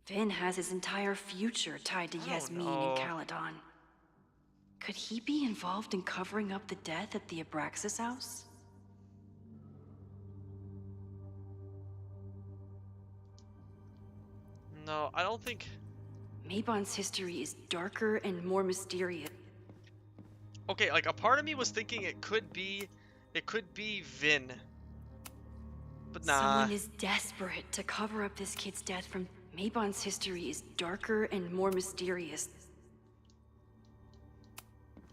Vin has his entire future tied to Yasmin know. and Caledon. Could he be involved in covering up the death at the Abraxas house? No, I don't think. Mabon's history is darker and more mysterious. Okay, like a part of me was thinking it could be Vin. But nah. Someone is desperate to cover up this kid's death from... Mabon's history is darker and more mysterious.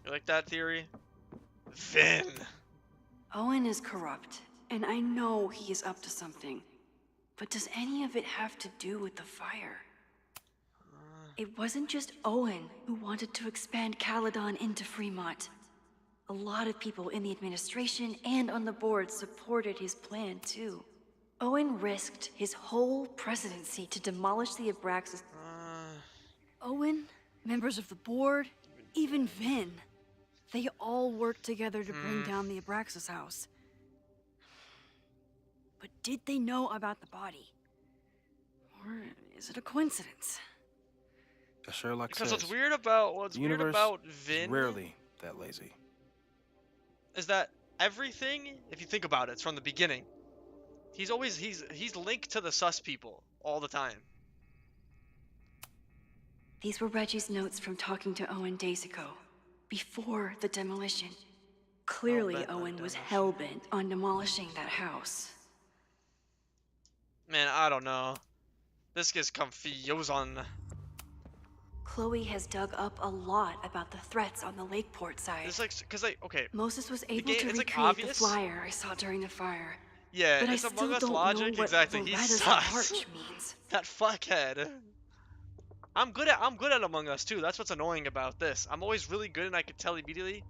You like that theory? Vin. Owen is corrupt, and I know he is up to something. But does any of it have to do with the fire? It wasn't just Owen who wanted to expand Caledon into Fremont. A lot of people in the administration and on the board supported his plan, too. Owen risked his whole presidency to demolish the Abraxas. Owen, members of the board, even Vin. They all worked together to bring down the Abraxas house. But did they know about the body? Or is it a coincidence? As Sherlock Because says, what's weird about the universe Vin is rarely that lazy. is that everything, if you think about it, it's from the beginning. He's linked to the sus people all the time. These were Reggie's notes from talking to Owen days ago, before the demolition. Clearly, Hell-bent on Owen was hell-bent on demolishing that house. Man, I don't know. This gets confused on. Chloe has dug up a lot about the threats on the Lakeport side. It's like, cause like, okay. Moses was able game, to it's, like, recreate the obvious. flyer I saw during the fire. Yeah, but I it's Among still Us don't logic. know what Exactly. He Loretta's sucks. march means. That fuckhead. I'm good at Among Us too. That's what's annoying about this. I'm always really good and I can tell immediately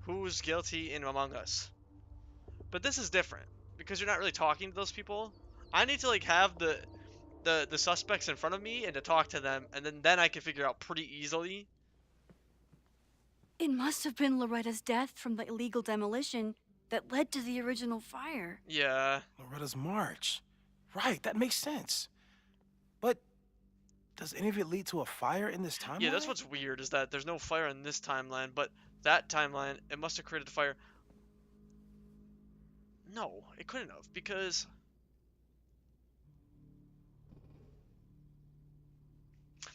who's guilty in Among Us. But this is different because you're not really talking to those people. I need to like have the suspects in front of me and to talk to them, and then I can figure out pretty easily. It must have been Loretta's death from the illegal demolition that led to the original fire. Yeah. Loretta's march. Right, that makes sense. But does any of it lead to a fire in this timeline? Yeah, that's what's weird, is that there's no fire in this timeline, but that timeline, it must have created a fire. No, it couldn't have, because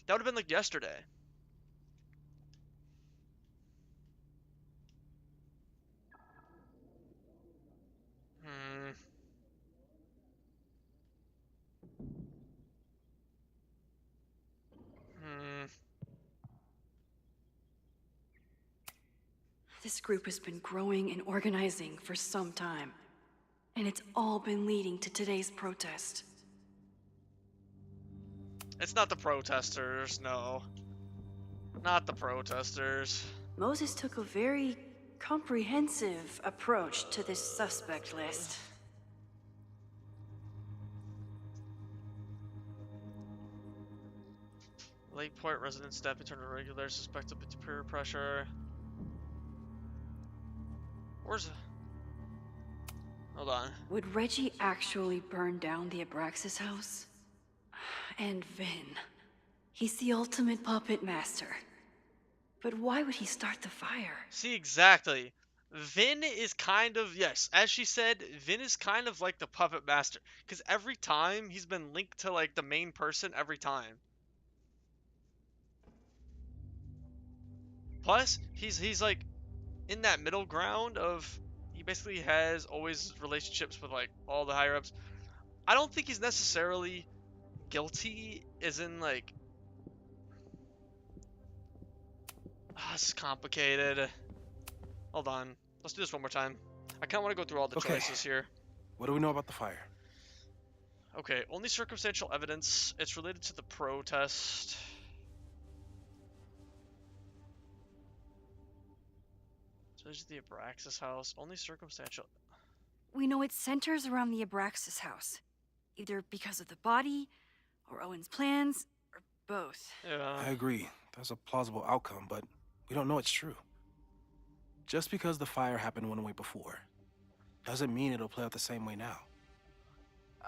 that would have been like yesterday. This group has been growing and organizing for some time, and it's all been leading to today's protest. It's not the protesters, no. Not the protesters. Moses took a very comprehensive approach to this suspect list. Lakeport residents step into a regular suspected peer pressure. Where's... Hold on. Would Reggie actually burn down the Abraxas house? And Vin. He's the ultimate puppet master. But why would he start the fire? See, exactly. Vin is kind of, yes, as she said, Vin is kind of like the puppet master. Because every time, he's been linked to, like, the main person every time. Plus, he's like, in that middle ground of, he basically has always relationships with, like, all the higher-ups. I don't think he's necessarily guilty, as in, like... this is complicated. Hold on. Let's do this one more time. I kind of want to go through all the choices here. What do we know about the fire? Okay, only circumstantial evidence. It's related to the protest. So this is the Abraxas house. Only circumstantial. We know it centers around the Abraxas house. Either because of the body, or Owen's plans, or both. Yeah. I agree. That's a plausible outcome, but we don't know it's true. Just because the fire happened one way before, doesn't mean it'll play out the same way now.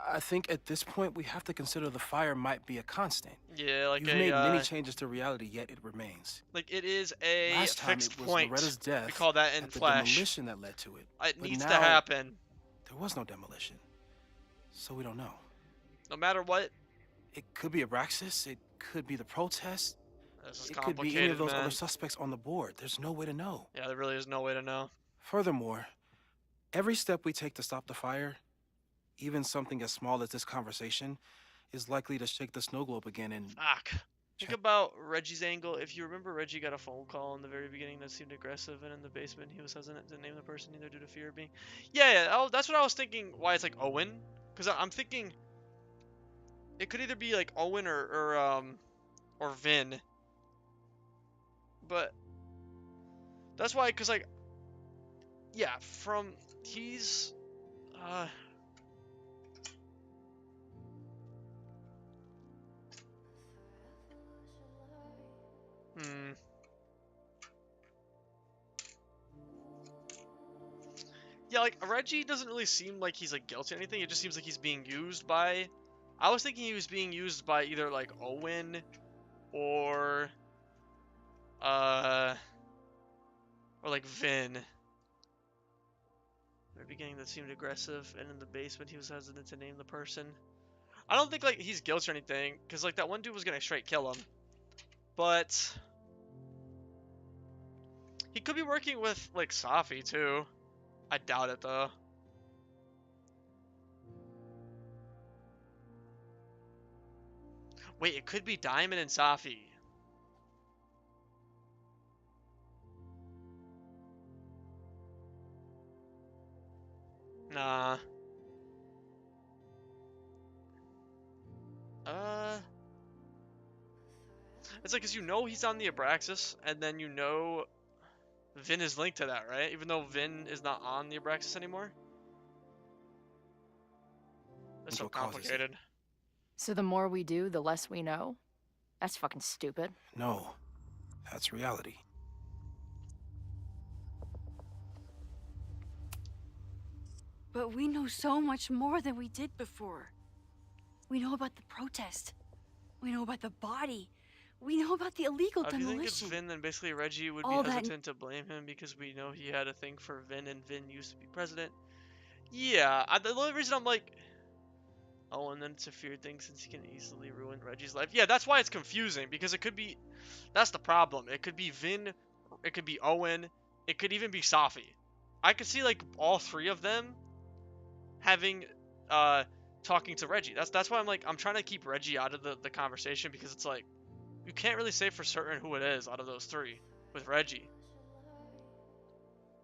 I think at this point we have to consider the fire might be a constant. Yeah, like You've made many changes to reality, yet it remains. Like it is a Last time fixed it was point. Loretta's death We call that in the Flash. demolition that led to it. It But needs now, to happen. There was no demolition, so we don't know. No matter what. It could be Abraxas. It could be the protest. This is It could be any complicated, of those man. other suspects on the board. There's no way to know. Yeah, there really is no way to know. Furthermore, every step we take to stop the fire, even something as small as this conversation, is likely to shake the snow globe again and... Fuck. Think about Reggie's angle. If you remember, Reggie got a phone call in the very beginning that seemed aggressive, and in the basement he was hesitant to name the person either due to fear of being... Yeah, that's what I was thinking, why it's like Owen. Because I'm thinking it could either be like Owen or Vin. But that's why, because like, yeah, he's yeah, like Reggie doesn't really seem like he's like guilty or anything. It just seems like he's being used by... I was thinking he was being used by either like Owen or like Vin. At the beginning that seemed aggressive, and in the basement he was hesitant to name the person. I don't think like he's guilty or anything, because like that one dude was gonna straight kill him. But he could be working with like Safi too. I doubt it though. Wait, it could be Diamond and Safi. Nah. It's like, 'cause you know he's on the Abraxas, and then you know Vin is linked to that, right? Even though Vin is not on the Abraxas anymore. It's so complicated. So the more we do, the less we know? That's fucking stupid. No, that's reality. But we know so much more than we did before. We know about the protest. We know about the body. We know about the illegal If you demolition. think it's Vin, then basically Reggie would All be that- hesitant to blame him because we know he had a thing for Vin, and Vin used to be president. Yeah, the only reason I'm like, oh, and then it's a fear thing since he can easily ruin Reggie's life. Yeah, that's why it's confusing, because it could be, that's the problem. It could be Vin, it could be Owen, it could even be Safi. I could see like all three of them having, talking to Reggie. That's why I'm like, I'm trying to keep Reggie out of the conversation, because it's like, you can't really say for certain who it is out of those three with Reggie.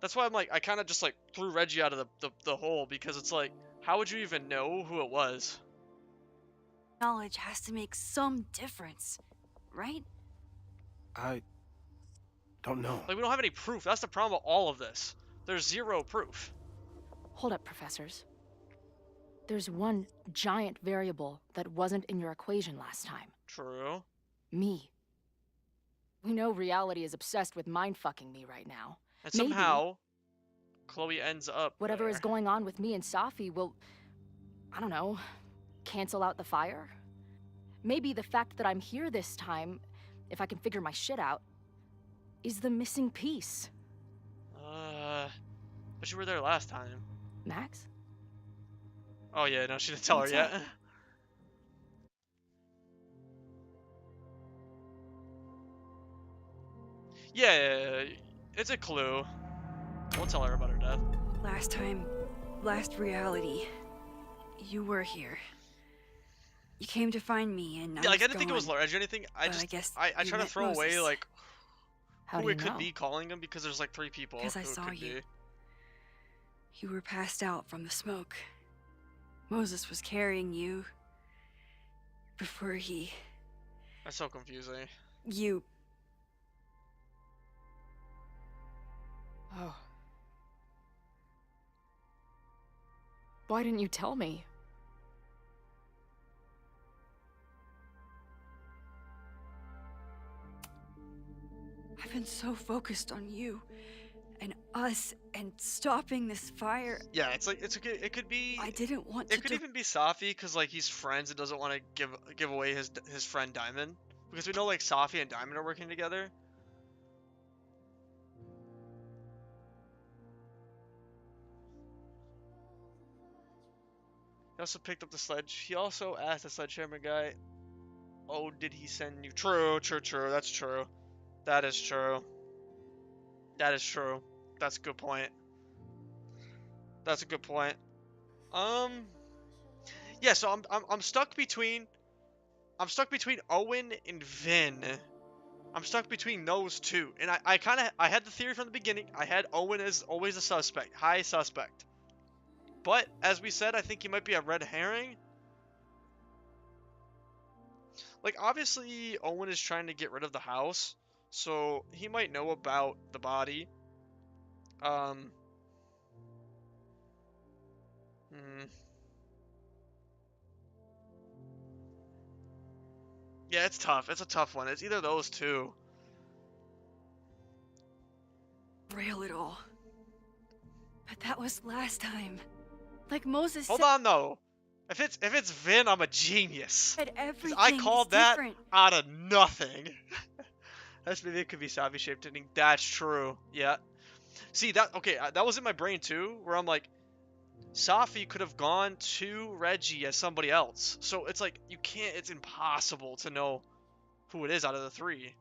That's why I'm like, I kind of just like threw Reggie out of the hole, because it's like, how would you even know who it was? Knowledge has to make some difference, right? I don't know. Like, we don't have any proof. That's the problem with all of this. There's zero proof. Hold up, professors. There's one giant variable that wasn't in your equation last time. True. Me. We know reality is obsessed with mind-fucking me right now. And somehow, Chloe ends up whatever there. is going on with me and Safi will, I don't know, cancel out the fire? Maybe the fact that I'm here this time, if I can figure my shit out, is the missing piece. But you were there last time. Max? Oh yeah, no, she didn't tell her What's yet. up? Yeah, it's a clue. We'll tell her about her death. Last reality, you were here. You came to find me, and Yeah, like, I didn't think it was Reggie or anything. I But I just, guess I you try to met throw away, Moses. like, How who do it you could know? be calling him, because there's, like, 3 people. Because I who it saw could you. be. You were passed out from the smoke. Moses was carrying you before he... That's so confusing. You... Oh. Why didn't you tell me? I've been so focused on you and us and stopping this fire. Yeah, it's like, it's okay. It could be. I didn't want It to could do- even be Safi, because like he's friends and doesn't want to give away his friend Diamond, because we know like Safi and Diamond are working together. He also picked up the sledge. He also asked the sledgehammer guy, "Oh, did he send you?" True. That's true. That is true. That is true. That's a good point. That's a good point. Yeah, so I'm stuck between Owen and Vin. I'm stuck between those two. And I had the theory from the beginning. I had Owen as always a suspect, high suspect. But as we said, I think he might be a red herring. Like, obviously Owen is trying to get rid of the house, so he might know about the body. Yeah, it's tough. It's a tough one. It's either those two. Rail it all. But that was last time. Like Moses Hold said, on though. If it's Vin, I'm a genius. 'Cause everything I called is that different. out of nothing. That's maybe it could be Savi shaped ending. That's true. Yeah. See that? Okay, that was in my brain too, where I'm like, Safi could have gone to Reggie as somebody else. So it's like you can't. It's impossible to know who it is out of the 3.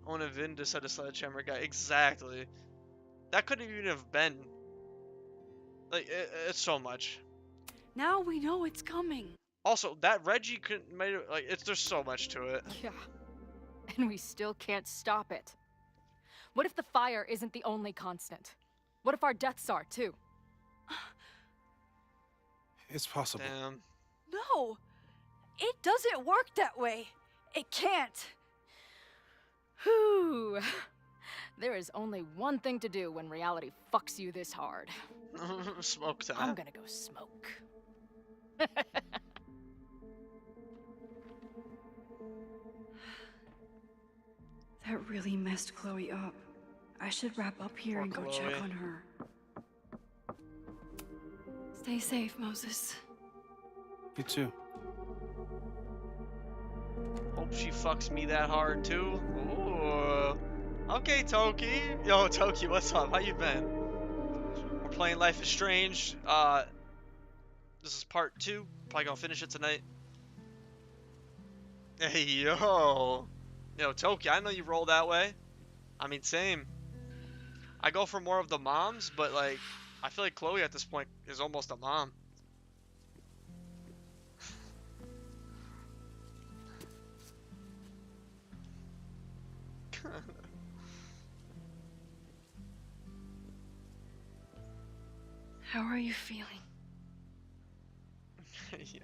Owen and Vin just said a sledgehammer guy. Exactly. That couldn't even have been. Like it's so much. Now we know it's coming. Also, that Reggie couldn't made it, like there's so much to it. Yeah. And we still can't stop it. What if the fire isn't the only constant? What if our deaths are, too? It's possible. Damn. No! It doesn't work that way! It can't! Whew. There is only one thing to do when reality fucks you this hard. Smoke that. I'm gonna go smoke. That really messed Chloe up. I should wrap up here Poor and go Chloe. check on her. Stay safe, Moses. You too. Hope she fucks me that hard too. Ooh. Okay, Toki. Yo, Toki, what's up? How you been? We're playing Life is Strange. This is part 2. Probably gonna finish it tonight. Hey, yo. Yo, Toki, I know you roll that way. I mean, same. I go for more of the moms, but like, I feel like Chloe at this point is almost a mom. How are you feeling? Yeah.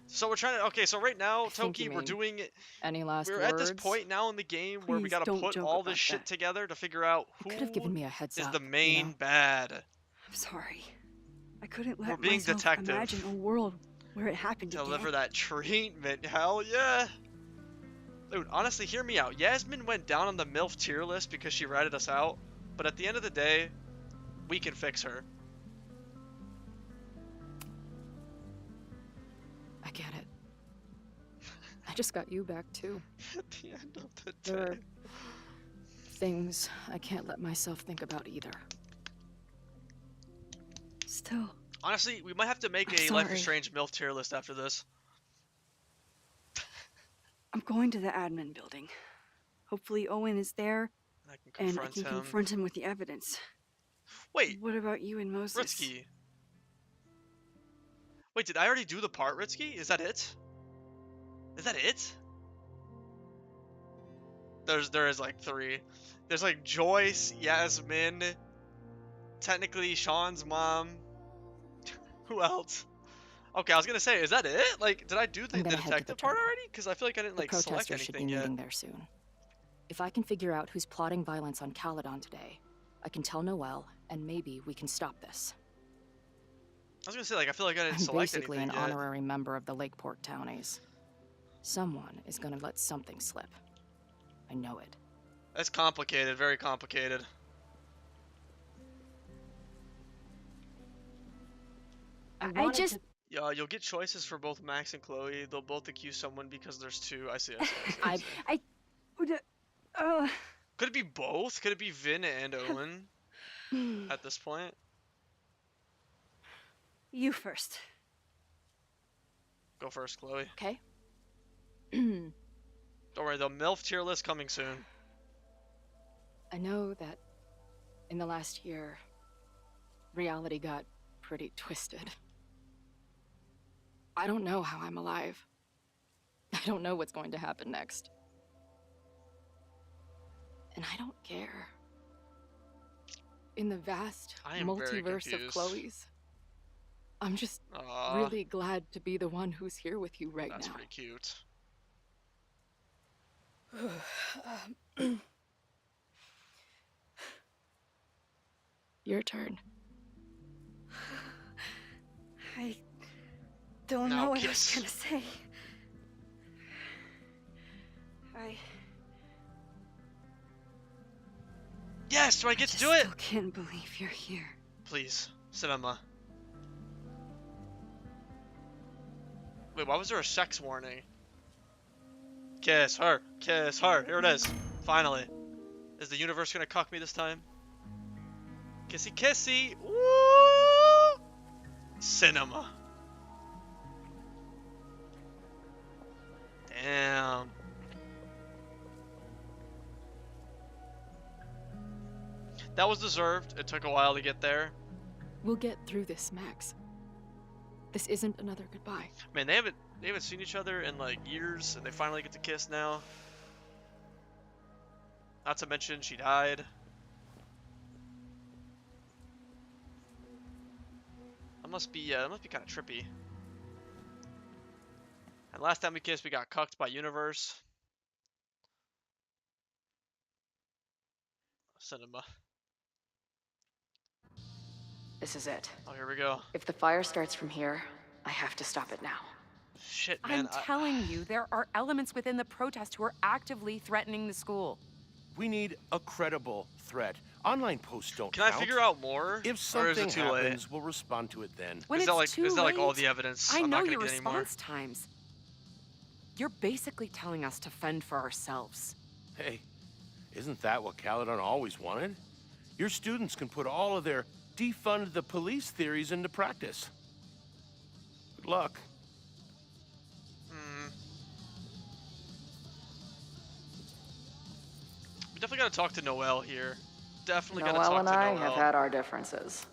So we're trying to. Okay, so right now, I think Toki, you we're mean doing. Any last We're words? at this point now in the game where we Please gotta don't put joke all this about shit that. together to figure out who Could have given me a heads is up. the main bad. I'm sorry. I couldn't let We're being myself detective. imagine a world where it happened Deliver again. that treatment. Hell yeah. Dude, honestly, hear me out. Yasmin went down on the MILF tier list because she ratted us out, but at the end of the day, we can fix her. I get it. I just got you back too. At the end of the There are day. things I can't let myself think about either. Still, Honestly, we might have to make I'm a Life sorry. is Strange MILF tier list after this. I'm going to the admin building. Hopefully Owen is there, I can and I confront can him. confront him with the evidence. Wait, What about you and Moses? Ritsky. Wait, did I already do the part, Ritsky? Is that it? Is that it? There is like 3. There's like Joyce, Yasmin, technically Sean's mom. Who else? Okay, I was gonna say, is that it? Like, did I do the I'm gonna head to detective the part terminal. already? Because I feel like I didn't The like select protesters should be anything meeting yet. there soon. If I can figure out who's plotting violence on Caledon today, I can tell Noelle, and maybe we can stop this. I was gonna say, like, I feel like I didn't I'm select basically anything an yet. honorary member of the Lakeport Townies. Someone is gonna let something slip. I know it. That's complicated, very complicated. I just... Yeah, you'll get choices for both Max and Chloe. They'll both accuse someone because there's 2. I see. I Could it be both? Could it be Vin and Owen at this point? You first. Go first, Chloe. Okay. Don't worry, the MILF tier list coming soon. I know that in the last year, reality got pretty twisted. I don't know how I'm alive. I don't know what's going to happen next. And I don't care. In the vast I am very multiverse of confused. Chloe's, I'm just Aw, really glad to be the one who's here with you right that's now. pretty cute. Your turn. I don't Now know what I was kiss. gonna say. I Yes, do I get to do it? still can't believe you're here. Please, cinema. Wait, why was there a sex warning? Kiss her, kiss her. Here it is. Finally. Is the universe gonna cuck me this time? Kissy kissy. Woo! Cinema. Damn. That was deserved. It took a while to get there. We'll get through this, Max. This isn't another goodbye. Man, they haven't seen each other in like years, and they finally get to kiss now. Not to mention she died. That must be kind of trippy. And last time we kissed, we got cucked by Universe. Cinema. This is it. Oh, here we go. If the fire starts from here, I have to stop it now. Shit, man. I'm telling you, there are elements within the protest who are actively threatening the school. We need a credible threat. Online posts don't Can I count. figure out more? If Or is something it too happens, late? we'll respond to it then. When Is it's that like all the evidence? I I'm know not gonna your get any more. response times. You're basically telling us to fend for ourselves. Hey, isn't that what Caledon always wanted? Your students can put all of their defund the police theories into practice. Good luck. We definitely gotta talk to Noelle here. Definitely gotta Noelle talk and to I Noelle. have had our differences.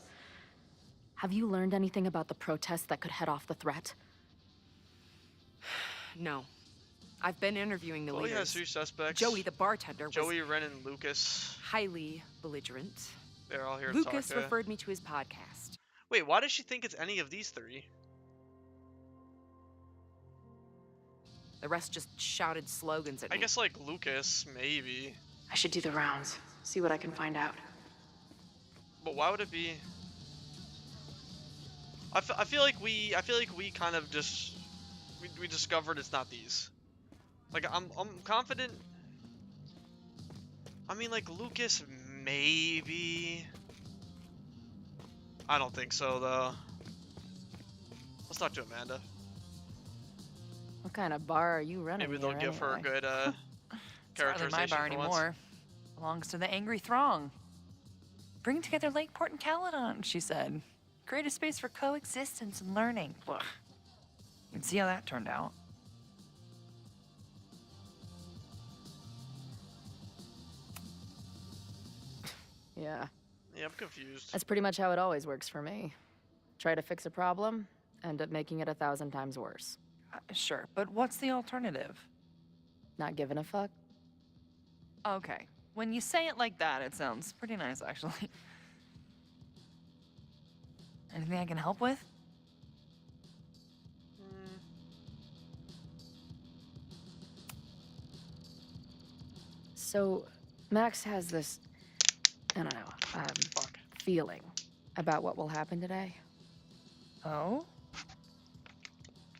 Have you learned anything about the protest that could head off the threat? No. I've been interviewing the Chloe leaders. has 3 suspects. Joey, the bartender, Joey, was Ren, and Lucas. highly belligerent. They're all here to Lucas talk to. referred me to his podcast. Wait, why does she think it's any of these 3? The rest just shouted slogans at me. I guess like Lucas, maybe. I should do the rounds, see what I can find out. But why would it be? I feel like we kind of just we discovered it's not these. Like I'm confident. I mean, like Lucas, maybe. I don't think so though. Let's talk to Amanda. What kind of bar are you running? Maybe they'll here give her a anyway? good It's hardly my characterization bar for once. anymore. Belongs to the Angry Throng. Bring together Lakeport and Caledon, she said. Create a space for coexistence and learning. Ugh. You can see how that turned out. Yeah. Yeah, I'm confused. That's pretty much how it always works for me. Try to fix a problem, end up making it 1,000 times worse. Sure, but what's the alternative? Not giving a fuck? Okay. When you say it like that, it sounds pretty nice, actually. Anything I can help with? So, Max has this, I don't know, feeling about what will happen today. Oh?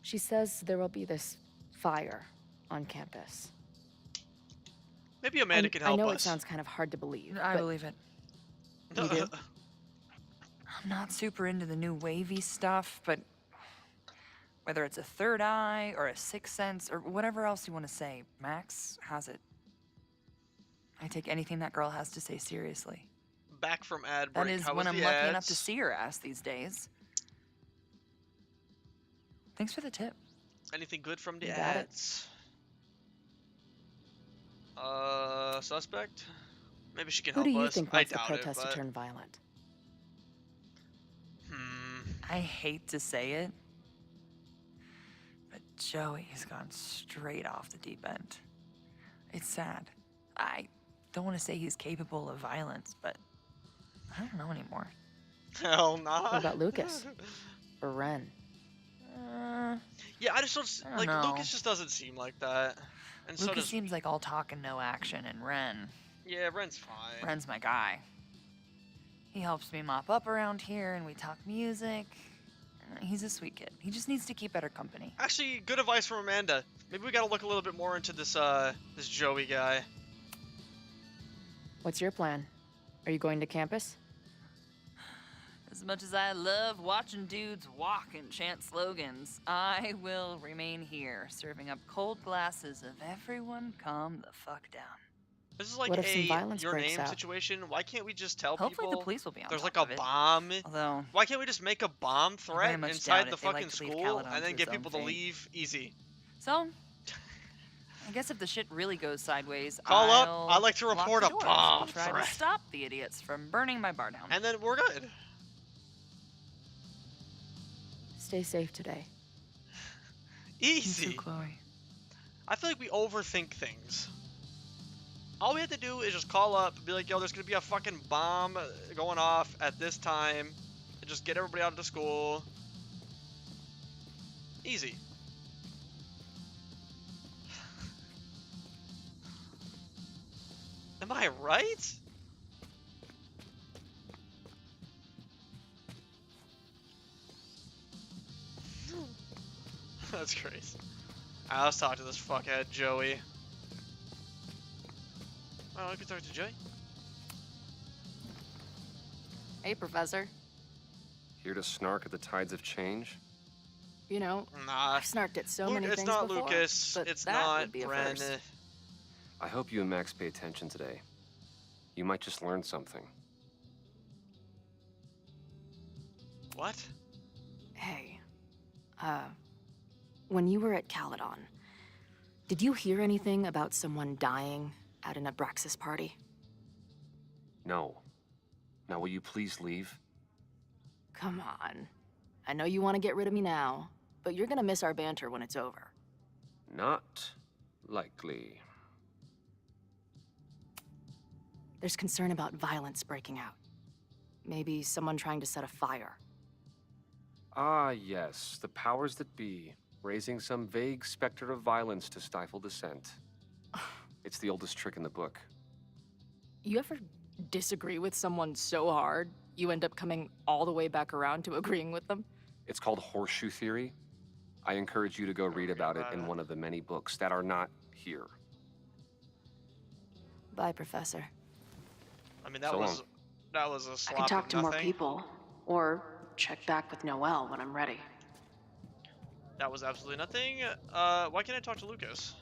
She says there will be this fire on campus. Maybe Amanda can help I know us. it sounds kind of hard to believe. I but believe it. You do? I'm not super into the new wavy stuff, but whether it's a third eye or a sixth sense or whatever else you want to say, Max has it. I take anything that girl has to say seriously. Back from ad break. That is How when was I'm the lucky ads? enough to see her ass these days. Thanks for the tip. Anything good from the You got it. ads? Suspect? Maybe she can Who help do you us. think I wants the doubt protest it, to but... turn violent? I hate to say it, but Joey's gone straight off the deep end. It's sad. I don't want to say he's capable of violence, but I don't know anymore. Hell nah. What about Lucas? Or Ren? Yeah, I just don't... I Like, don't know. Lucas just doesn't seem like that. And so Lucas does... seems like all talk and no action, and Ren. Yeah, Ren's fine. Ren's my guy. He helps me mop up around here, and we talk music. He's a sweet kid. He just needs to keep better company. Actually, good advice from Amanda. Maybe we gotta look a little bit more into this, this Joey guy. What's your plan? Are you going to campus? As much as I love watching dudes walk and chant slogans, I will remain here, serving up cold glasses of everyone calm the fuck down. This is like What if some a violence your breaks name out? situation. Why can't we just tell Hopefully people the police will be on there's top like of a it. bomb? Although, Why can't we just make a bomb very threat much inside doubt the it. They like fucking to leave school Caledon and then to get its own people to fate. leave easy? so, I guess if the shit really goes sideways, Call up. I'll I'd like to lock report the a doors bomb and try threat. to stop the idiots from burning my bar down. And then we're good. Stay safe today. Easy. You too, Chloe. I feel like we overthink things. All we have to do is just call up, be like, yo, there's gonna be a fucking bomb going off at this time. and just get everybody out of the school. Easy. Am I right? That's crazy. Alright, let's talk to this fuckhead, Joey. Oh, I could talk to Joey. Hey, Professor. Here to snark at the tides of change? You know, nah. I've snarked at so many it's things not before, Lucas. but It's that not would be a Bren. first. I hope you and Max pay attention today. You might just learn something. What? Hey, when you were at Caledon, did you hear anything about someone dying at an Abraxas party? No. Now will you please leave? Come on. I know you want to get rid of me now, but you're gonna miss our banter when it's over. Not likely. There's concern about violence breaking out. Maybe someone trying to set a fire. Ah, yes. The powers that be. Raising some vague specter of violence to stifle dissent. It's the oldest trick in the book. You ever disagree with someone so hard, you end up coming all the way back around to agreeing with them? It's called horseshoe theory. I encourage you to go read about it in one of the many books that are not here. Bye, Professor. I mean, that So was long. a slap I can talk of to more nothing. people, or check back with Noelle when I'm ready. That was absolutely nothing. Why can't I talk to Lucas?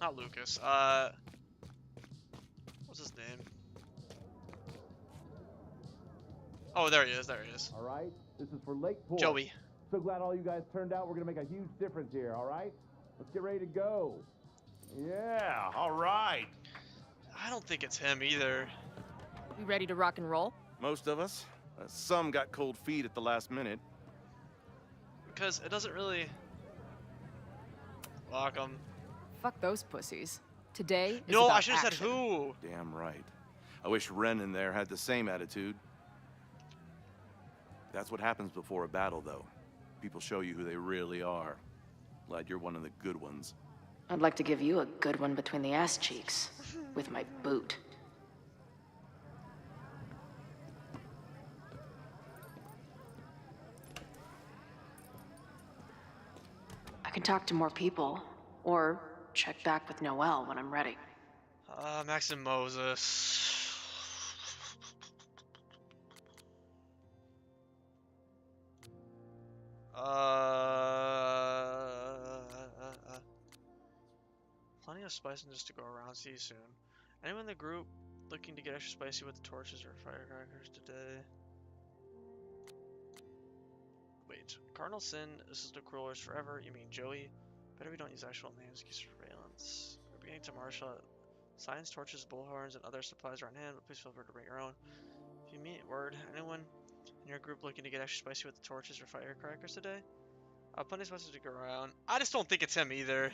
Not Lucas. What's his name? Oh, there he is. There he is. All right, this is for Lakeport. Joey. So glad all you guys turned out. We're gonna make a huge difference here. All right, let's get ready to go. Yeah, all right. I don't think it's him either. We ready to rock and roll? Most of us. Some got cold feet at the last minute. Because it doesn't really... Fuck 'em. Fuck those pussies. Today is No, about I should have said action. who. Damn right. I wish Ren in there had the same attitude. That's what happens before a battle, though. People show you who they really are. Glad you're one of the good ones. I'd like to give you a good one between the ass cheeks with my boot. I can talk to more people, or check back with Noelle when I'm ready. Max and Moses. Plenty of spice and just to go around. See you soon. Anyone in the group looking to get extra spicy with the torches or firecrackers today? Wait, Cardinal Sin, this is the cruelers forever. You mean Joey? Better we don't use actual names. Keep surveillance. We're beginning to marshal signs, torches, bullhorns, and other supplies are on hand, but please feel free to bring your own. If you mean word, anyone in your group looking to get extra spicy with the torches or firecrackers today? Plenty of spices to go around. I just don't think it's him either.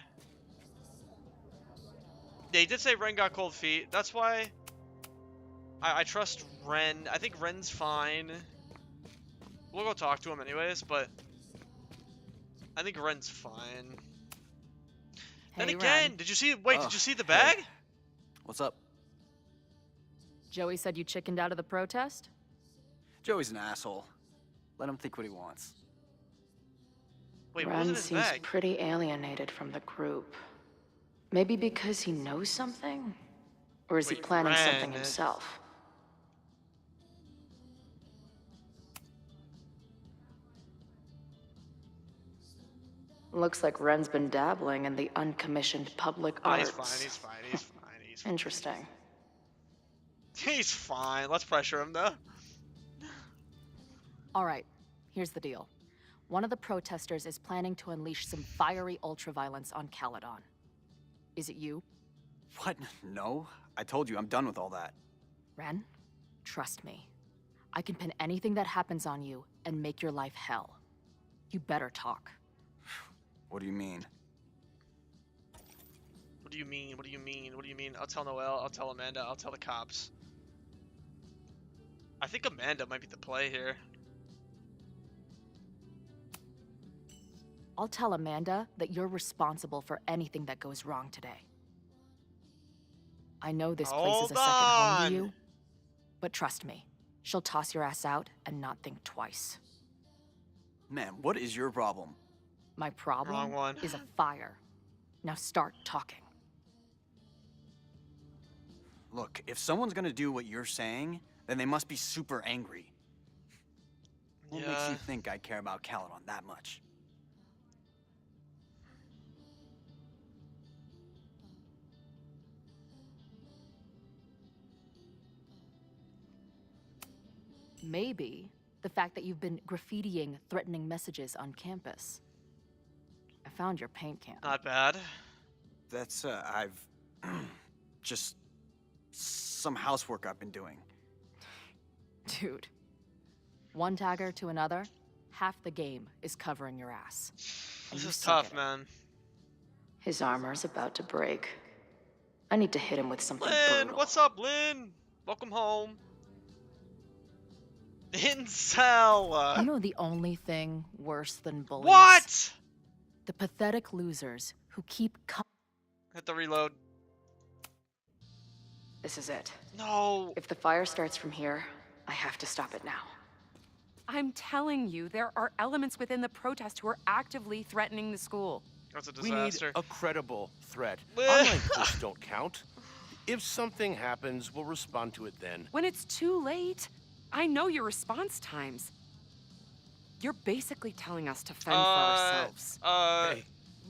Yeah, he did say Ren got cold feet. That's why I trust Ren. I think Ren's fine. We'll go talk to him anyways, but I think Ren's fine. Then Hey, again, Ren. did you see? Wait, Oh, did you see the bag? hey. What's up? Joey said you chickened out of the protest? Joey's an asshole. Let him think what he wants. Wait, what was in Ren his seems bag? pretty alienated from the group. Maybe because he knows something? Or is he Wait, planning something Ren. himself? Looks like Ren's been dabbling in the uncommissioned public Oh, arts. he's fine. He's fine. He's fine. He's fine. Interesting. He's fine. Let's pressure him though. All right, here's the deal. One of the protesters is planning to unleash some fiery ultraviolence on Caledon. Is it you? What? No. I told you, I'm done with all that. Ren, trust me. I can pin anything that happens on you and make your life hell. You better talk. What do you mean? What do you mean? What do you mean? What do you mean? I'll tell Noelle. I'll tell Amanda. I'll tell the cops. I think Amanda might be the play here. I'll tell Amanda that you're responsible for anything that goes wrong today. I know this place is a second home to you, but trust me, she'll toss your ass out and not think twice. Man, what is your problem? My problem Wrong one. is a fire. Now start talking. Look, if someone's gonna do what you're saying, then they must be super angry. What makes Yeah. you think I care about Caledon that much? Maybe the fact that you've been graffitiing threatening messages on campus. I found your paint can. Not bad. That's, I've... just... some housework I've been doing. Dude. One tagger to another, half the game is covering your ass. And This you is suck tough, at it. man. His armor's about to break. I need to hit him with something Lynn, brutal. what's up, Lynn? Welcome home. Incel. You know the only thing worse than bullies? What? The pathetic losers who keep Hit the reload. This is it. No. If the fire starts from here, I have to stop it now. I'm telling you, there are elements within the protest who are actively threatening the school. That's a We need disaster. a credible threat. Online posts don't count. If something happens, we'll respond to it then. When it's too late, I know your response times. You're basically telling us to fend for ourselves.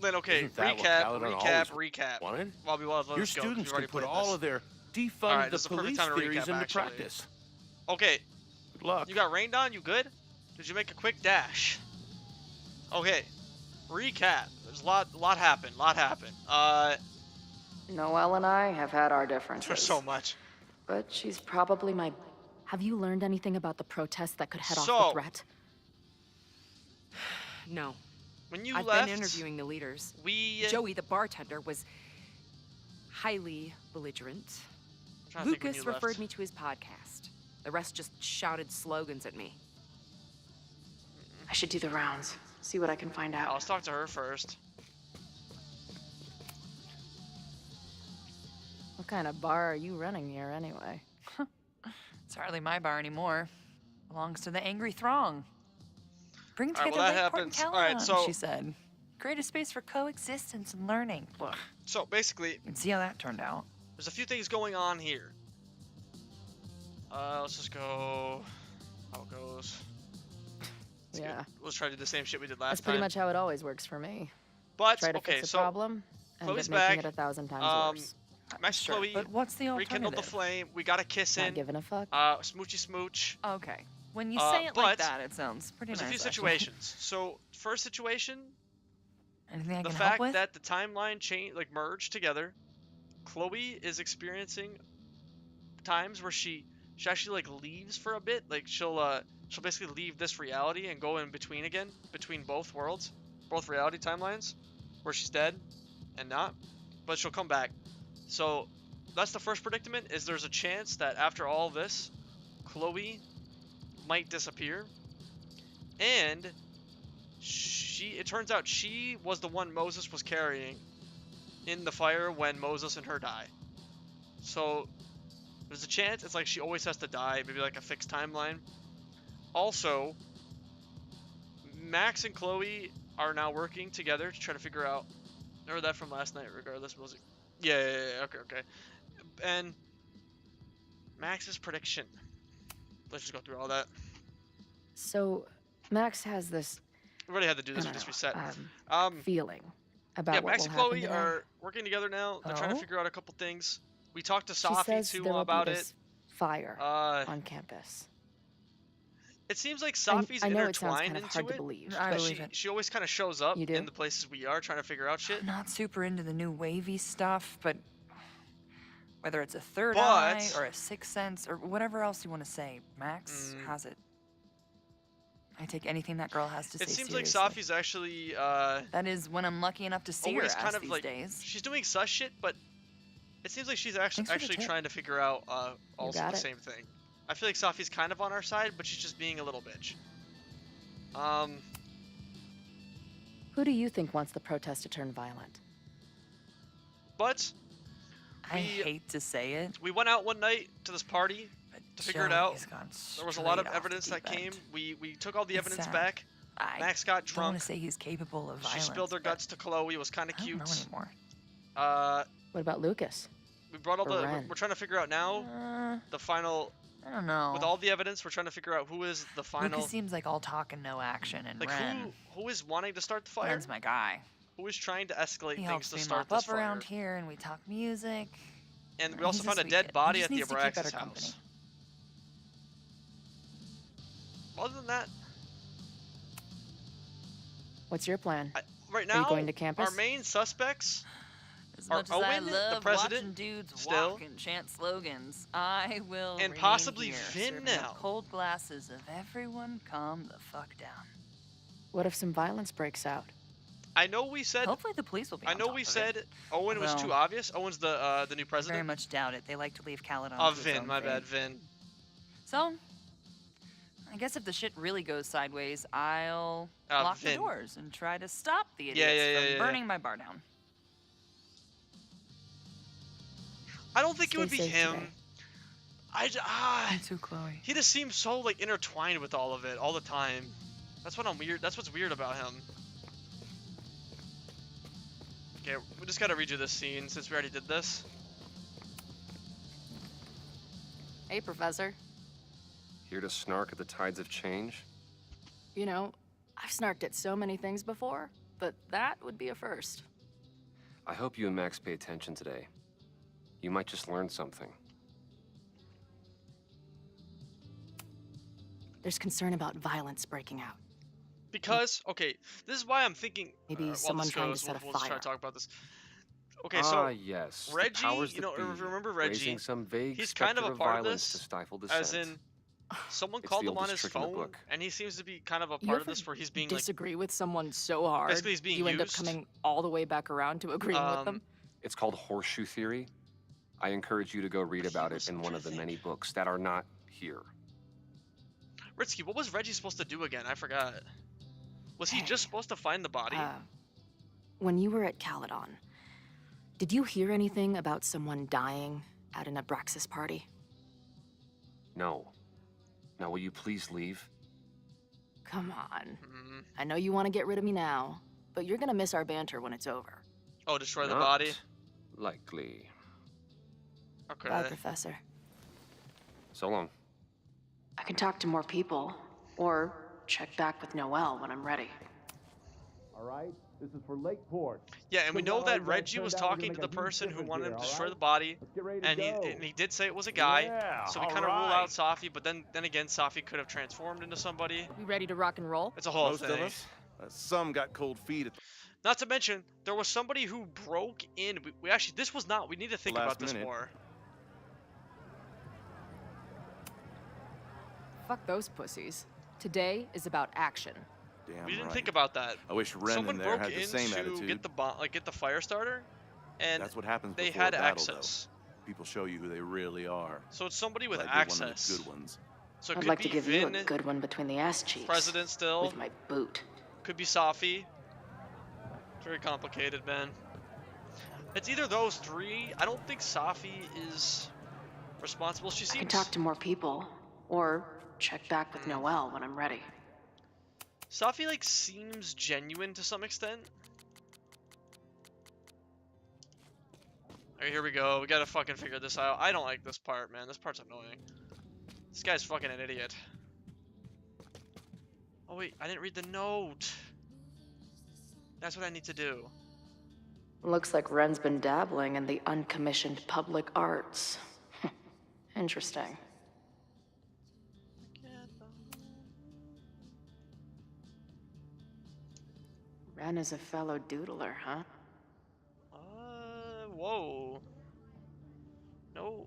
Lynn, okay, Isn't that what recap, Caledon recap, always recap. wanted? While we let Your us go, 'cause students we've can already put played all this. of their defund Alright, the this is a perfect police time to theories recap, into actually. practice. Okay. Good luck. You got rained on? You good? Did you make a quick dash? Okay. Recap. There's a lot happened. Noelle and I have had our differences. There's so much. But she's probably my... Have you learned anything about the protest that could head off So- the threat? No. When you I've left, been interviewing the leaders. we... Joey, the bartender, was highly belligerent. trying to think when Lucas you referred left. me to his podcast. The rest just shouted slogans at me. I should do the rounds. See what I can find out. Let's talk to her first. What kind of bar are you running here anyway? It's hardly my bar anymore. Belongs to the angry throng. Bring Alright, together well, that Lakeport and happens. Alright, Caledon, so- she said. Create a space for coexistence and learning. Ugh. So basically, You can see how that turned out. there's a few things going on here. Let's just go how it goes. Let's Yeah. Let's try to do the same shit we did last That's time. pretty much how it always works for me. But Try to okay, fix a so problem, end up Chloe's making back. it 1,000 times worse. Max Sure, Chloe but what's the rekindled the alternative? flame. We got a kiss Not in. giving a fuck. Smoochy smooch. Okay. When you Uh, say it like but that, it sounds pretty There's nice. a few actually. situations. So first situation, Anything I the can help fact with? that the timeline merged together. Chloe is experiencing times where she actually like leaves for a bit. Like she'll basically leave this reality and go in between again, between both worlds, both reality timelines, where she's dead and not, but she'll come back. So that's the first predicament, is there's a chance that after all this, Chloe might disappear, and it turns out she was the one Moses was carrying in the fire when Moses and her die. So there's a chance it's like she always has to die, maybe like a fixed timeline. Also, Max and Chloe are now working together to try to figure out. Remember that from last night, regardless, was it? Yeah, okay. And Max's prediction. Let's just go through all that. So, Max has this We already had to do this, I we don't just know, reset. feeling about Yeah, what Max will and Chloe happen today. are working together now. They're trying to Oh? figure out a couple things. We talked to She Safi says too there will about be it. this fire on campus. It seems like Safi's I know it sounds intertwined kind of into hard to it. believe. I but believe it. she always kind of shows up You do? in the places we are trying to figure out shit. I'm not super into the new wavy stuff, but whether it's a third But- eye or a sixth sense or whatever else you want to say, Max has it. I take anything that girl has to say It seems seriously. like Safi's actually That is when I'm lucky enough to see her always as kind of these like days. she's doing sus shit, but it seems like she's actually Thanks for the tip. trying to figure out also got the it. same thing. I feel like Safi's kind of on our side, but she's just being a little bitch. Who do you think wants the protest to turn violent? But I hate to say it. We went out one night to this party to figure it out. There was a lot of straight off evidence the that deep came. end. We took all the It's evidence sad. back. Max got don't want drunk. to say he's capable of She violence. spilled her guts to Chloe. It was kind of I cute. don't know anymore. What about Lucas? We brought all Or the. Ren? We're trying to figure out now the final. I don't know. With all the evidence, we're trying to figure out who is the final. Lucas seems like all talk and no action, and Like Ren, who is wanting to start the fire? Ren's my guy. Who is trying to escalate He things helps to me start mop this up around fire? here, and we talk music. And we also He's found a sweet dead kid. He body just at the needs to keep Abraxas better house. company. Other than that, What's your plan? right Are you now, going to campus? our main suspects As are much as Owen, I the love president, watching dudes still, walk and chant slogans, I will and remain possibly here, Vin serving up now. cold glasses of everyone calm the fuck down. What if some violence breaks out? I know we said. Hopefully the police will be I on know top we of said it. Owen was Although, too obvious. Owen's the new I very president. much doubt it. They like to leave Caledon Oh, to its Vin, own my fate. bad, Vin. So, I guess if the shit really goes sideways, I'll lock the Vin. doors and try to stop the Yeah, idiots yeah, from yeah. burning my bar down. I don't think it Stay would be safe him. today. Me too, Chloe. He just seems so like intertwined with all of it all the time. That's what I'm weird. That's what's weird about him. Okay, we just gotta redo this scene since we already did this. Hey, Professor. Here to snark at the tides of change? You know, I've snarked at so many things before, but that would be a first. I hope you and Max pay attention today. You might just learn something. There's concern about violence breaking out. Because, okay, this is why I'm thinking. Maybe while someone this trying to goes, set a we'll just try fire. to talk about this. Okay, so yes. the Reggie, powers you know, that be, remember Reggie? raising some vague He's kind of specter a part of violence this, to stifle as dissent. in someone It's called the him on oldest his trick in the phone, book. and he seems to be kind of a You part of ever this, where he's being like, disagree with someone so hard, Basically, he's being you end up used. coming all the way back around to agreeing with them? It's called horseshoe theory. I encourage you to go read about it in one of the many books that are not here. Ritsky, what was Reggie supposed to do again? I forgot. Was he just supposed to find the body? When you were at Caledon, did you hear anything about someone dying at an Abraxas party? No. Now, will you please leave? Come on. Mm-hmm. I know you want to get rid of me now, but you're gonna miss our banter when it's over. Oh, destroy the Not body? Likely. Okay. Bye, Professor. So long. I can talk to more people, or check back with Noelle when I'm ready. All right, this is for Lakeport. Yeah, and we Look know how that you guys Reggie turned was out. We're talking gonna to the make a huge person who difference wanted here, to all destroy right? the body, Let's get ready to and go. he did say it was a guy, Yeah, so we all kind of rule right. out Safi, but then again, Safi could have transformed into somebody. We ready to rock and roll? It's a whole Most thing. of us. Some got cold feet at Not to mention, there was somebody who broke in. We actually, this was not. We need to think Last about this minute. more. Fuck those pussies. Today is about action. Damn We didn't right. think about that. I wish Ren Someone in there broke had the in same to attitude. get the get the fire starter, and That's what happens they before had a battle, access. though. People show you who they really are. So it's somebody with Glad you're access. One of the good ones. So it I'd could like be to give Vin, you a good one between the ass cheeks. President still. With my boot. Could be Safi. Very complicated, man. It's either those three. I don't think Safi is responsible. She I seems. can talk to more people, or check back with Noelle when I'm ready. Safi like seems genuine to some extent. Alright, here we go. We gotta fucking figure this out. I don't like this part, man. This part's annoying. This guy's fucking an idiot. Oh wait, I didn't read the note. That's what I need to do. Looks like Ren's been dabbling in the uncommissioned public arts. Interesting. Ren is a fellow doodler, huh? Whoa. No.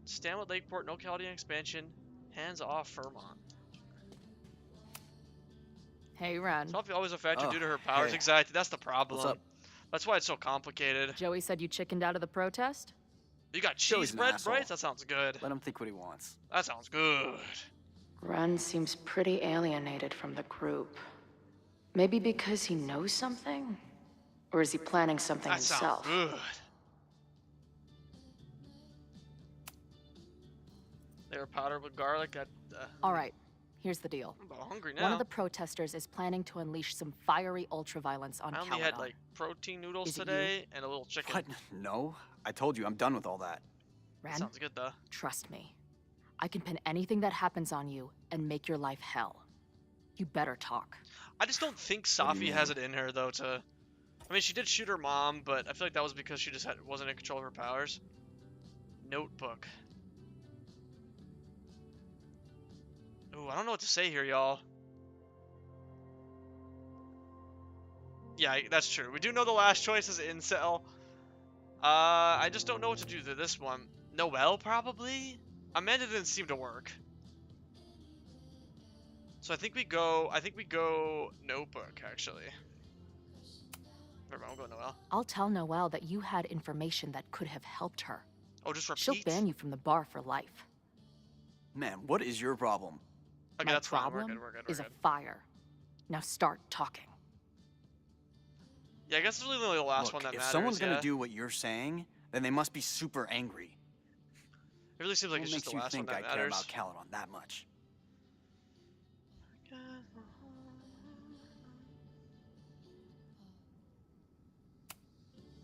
Stanwood Lakeport, no Chaldean expansion. Hands off Fairmont. Hey, Ren. Safi always a factor Oh, due to her powers. hey. Exactly. That's the problem. What's up? That's why it's so complicated. Joey said you chickened out of the protest? You got Joey's cheese an bread asshole. bites? That sounds good. Let him think what he wants. That sounds good. Ren seems pretty alienated from the group. Maybe because he knows something? Or is he planning something That sounds himself? good. They were powdered with garlic. All right, here's the deal. I'm about hungry One now. of the protesters is planning to unleash some fiery ultraviolence on I only Caledon. had like protein noodles Is it today and a little chicken. What? No. I told you, I'm done with all that. Ren, Sounds good though. trust me. I can pin anything that happens on you and make your life hell. You better talk. I just don't think What do Safi you has it in her though to. I mean, she did shoot her mom, but I feel like that was because she just wasn't in control of her powers. Notebook. Ooh, I don't know what to say here, y'all. Yeah, that's true. We do know the last choice is incel. I just don't know what to do to this one. Noelle, probably? Amanda didn't seem to work. So I think we go Notebook, actually. Never mind, we'll go Noelle. I'll tell Noelle that you had information that could have helped her. Oh, just repeat? She'll ban you from the bar for life. Man, what is your problem? Okay, My that's fine. We're problem good, we're good, we're is good. a fire. Now start talking. Yeah, I guess it's really only the last Look, one that if matters. someone's yeah. gonna do what you're saying, then they must be super angry. It really seems like What it's just makes the you last one think I that care matters. about Caledon that much?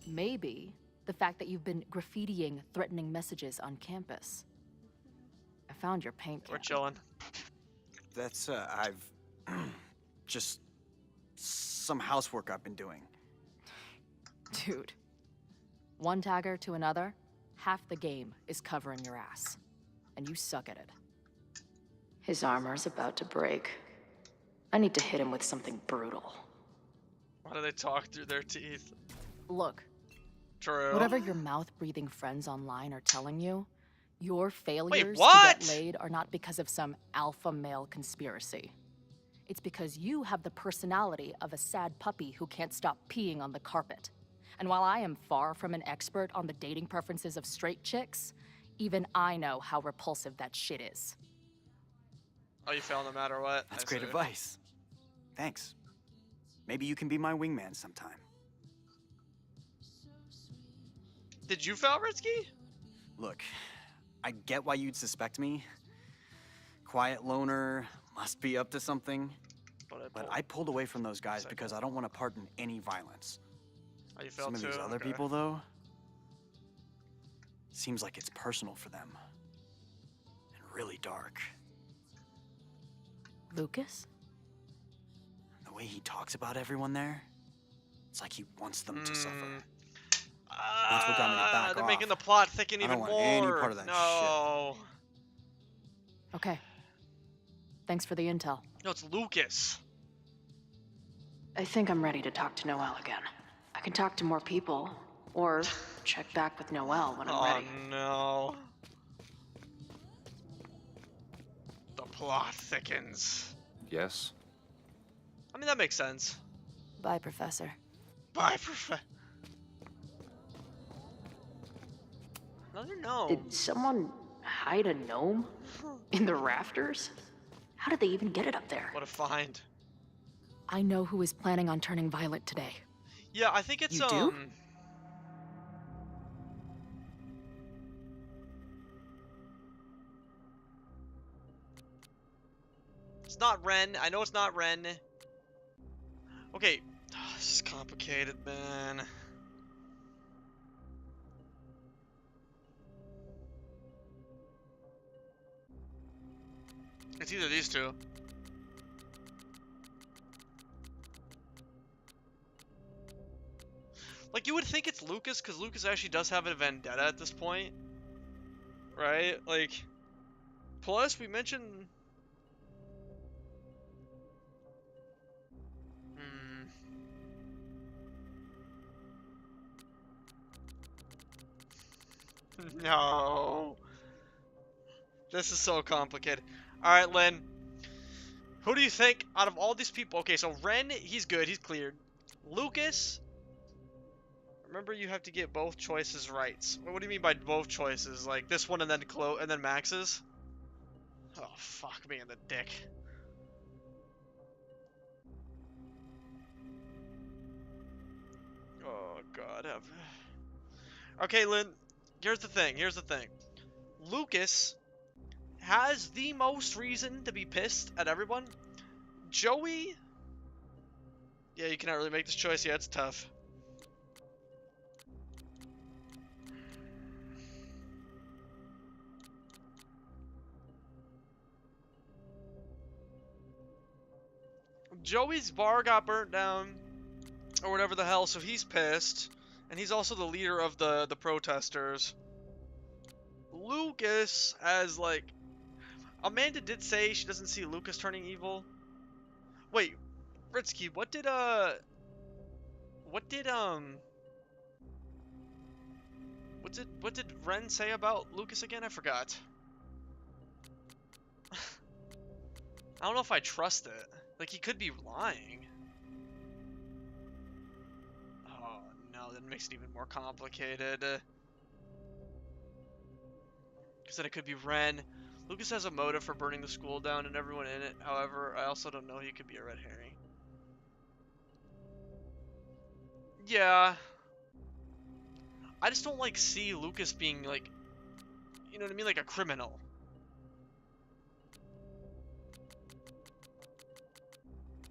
Maybe the fact that you've been graffitiing threatening messages on campus. I found your paint can. We're chilling. That's, I've... just... some housework I've been doing. Dude. One tagger to another, half the game is covering your ass. And you suck at it. His armor's about to break. I need to hit him with something brutal. Why do they talk through their teeth? Look. True. Whatever your mouth-breathing friends online are telling you, your failures to what? get laid are not because of some alpha male conspiracy. It's because you have the personality of a sad puppy who can't stop peeing on the carpet. And while I am far from an expert on the dating preferences of straight chicks, even I know how repulsive that shit is. Oh, you fail no matter what? That's I great see. advice. Thanks. Maybe you can be my wingman sometime. Did you fail, Ritsky? Look, I get why you'd suspect me. Quiet loner, must be up to something. But I pulled away from those guys because I don't want to part in any violence. Oh, you failed Some of too? these other Okay. people, though, seems like it's personal for them. And really dark. Lucas? The way he talks about everyone there, it's like he wants them to suffer. That's what got me to back They're off. making the plot thicken I even don't want more. any part of that no. Okay. Thanks for the intel. No, it's Lucas. I think I'm ready to talk to Noelle again. I can talk to more people, or check back with Noelle when I'm ready. Oh no. The plot thickens. Yes? I mean, that makes sense. Bye, Professor. Bye, Professor. Another gnome. Did someone hide a gnome? In the rafters? How did they even get it up there? What a find. I know who is planning on turning violent today. Yeah, I think it's You do? It's not Ren. I know it's not Ren. Okay. This is complicated, man. It's either these two. Like, you would think it's Lucas, because Lucas actually does have a vendetta at this point. Right? Like, plus, we mentioned... No. This is so complicated. Alright, Lynn. Who do you think out of all these people? Okay, so Ren, he's good. He's cleared. Lucas... Remember, you have to get both choices right. What do you mean by both choices? Like this one and then Max's? Oh, fuck me in the dick. Oh, God. Okay, Lynn, here's the thing. Lucas has the most reason to be pissed at everyone. Joey... Yeah, you cannot really make this choice. Yeah, it's tough. Joey's bar got burnt down, or whatever the hell, so he's pissed. And he's also the leader of the protesters. Lucas has, like... Amanda did say she doesn't see Lucas turning evil. Wait, Ritsky, what did Ren say about Lucas again? I forgot. I don't know if I trust it. Like, he could be lying. Oh, no, that makes it even more complicated. Because then it could be Ren. Lucas has a motive for burning the school down and everyone in it. However, I also don't know he could be a red herring. Yeah. I just don't, like, see Lucas being, like, you know what I mean? Like a criminal.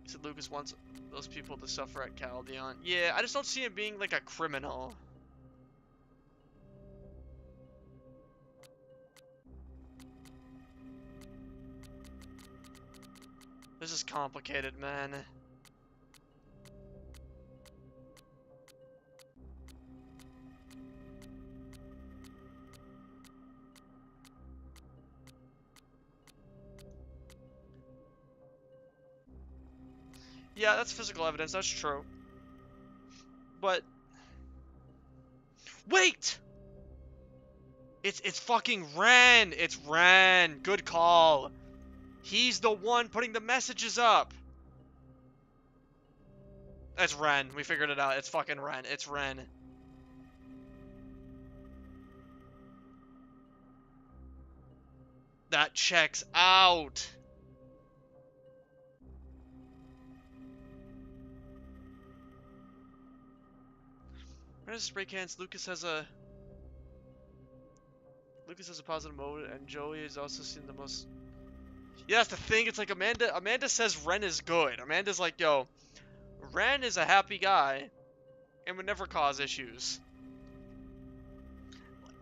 He said Lucas wants those people to suffer at Caldeon. Yeah, I just don't see him being, like, a criminal. This is complicated, man. Yeah, that's physical evidence, that's true. But... Wait! It's fucking Ren! It's Ren! Good call! He's the one putting the messages up! It's Ren. We figured it out. It's fucking Ren. It's Ren. That checks out! Ren has spray cans. Lucas has a positive motive, and Joey has also seen the most... Yeah, that's the thing. It's like Amanda says Ren is good. Amanda's like, yo, Ren is a happy guy and would never cause issues.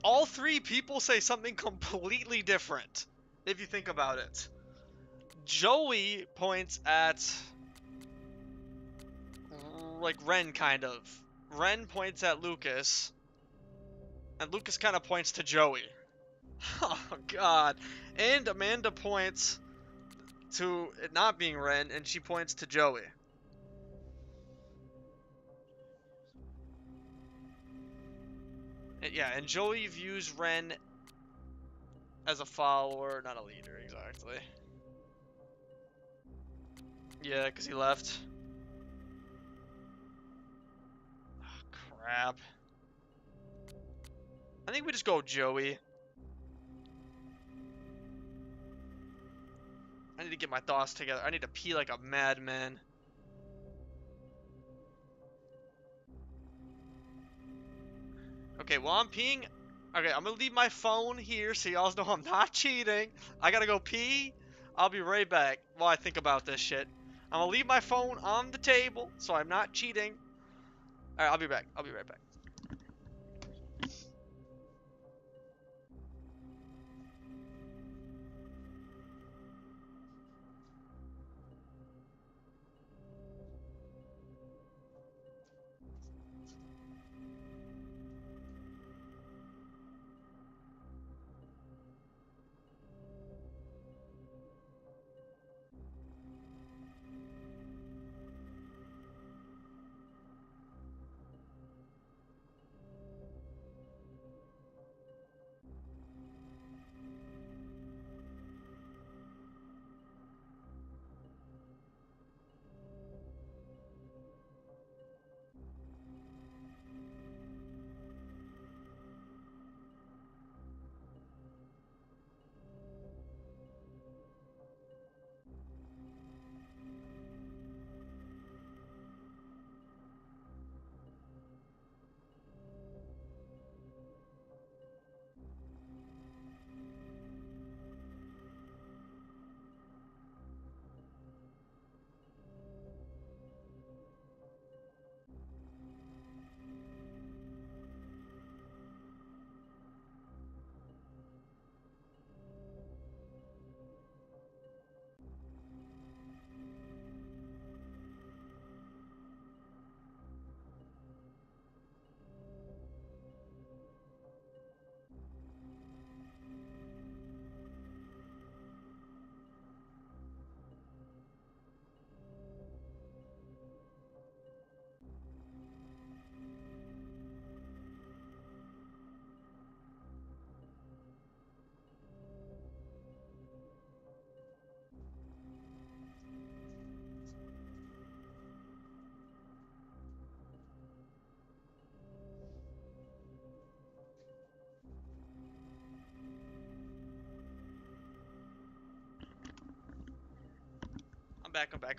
All three people say something completely different, if you think about it. Joey points at, like, Ren, kind of. Ren points at Lucas, and Lucas kind of points to Joey. Oh, God. And Amanda points to it not being Ren, and she points to Joey. Yeah, and Joey views Ren as a follower, not a leader, exactly. Yeah, because he left. Oh, crap. I think we just go Joey. I need to get my thoughts together. I need to pee like a madman. Okay, while I'm peeing... Okay, I'm gonna leave my phone here so y'all know I'm not cheating. I gotta go pee. I'll be right back while I think about this shit. I'm gonna leave my phone on the table so I'm not cheating. Alright, I'll be back. I'll be right back.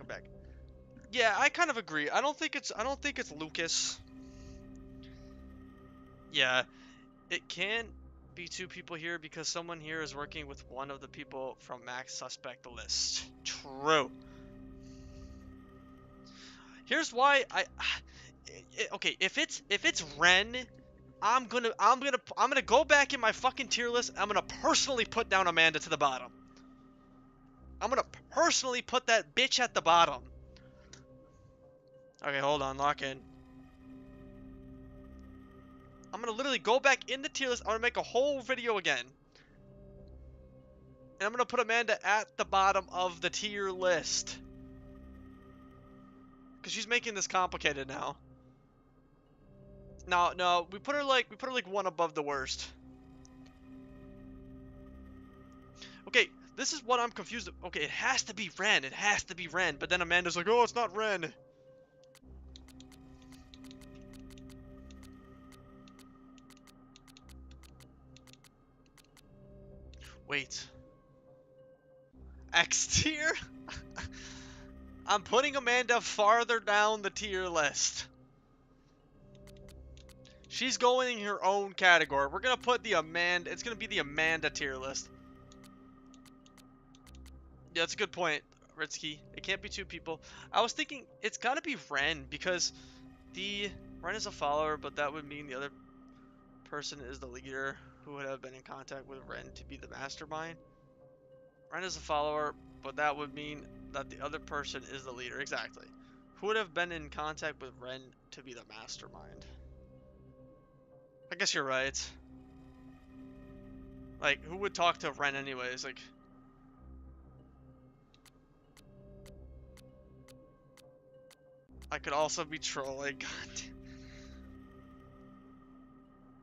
back. Yeah, I kind of agree. I don't think it's Lucas. Yeah, it can be two people here because someone here is working with one of the people from Mac's suspect list. True. Here's why okay, if it's Ren, I'm gonna go back in my fucking tier list. I'm gonna personally put down Amanda to the bottom. I'm gonna personally put that bitch at the bottom. Okay, hold on, lock in. I'm gonna literally go back in the tier list. I'm gonna make a whole video again. And I'm gonna put Amanda at the bottom of the tier list. Cause she's making this complicated now. No, we put her like one above the worst. Okay, this is what I'm confused. Okay, it has to be Ren. It has to be Ren. But then Amanda's like, oh, it's not Ren. Wait. X tier? I'm putting Amanda farther down the tier list. She's going in her own category. We're gonna put the Amanda. It's gonna be the Amanda tier list. Yeah, that's a good point, Ritsky. It can't be two people. I was thinking it's gotta be Ren because Ren is a follower, but that would mean the other person is the leader who would have been in contact with Ren to be the mastermind. Ren is a follower, but that would mean that the other person is the leader. Exactly. Who would have been in contact with Ren to be the mastermind? I guess you're right. Like, who would talk to Ren anyways? Like, I could also be trolling. God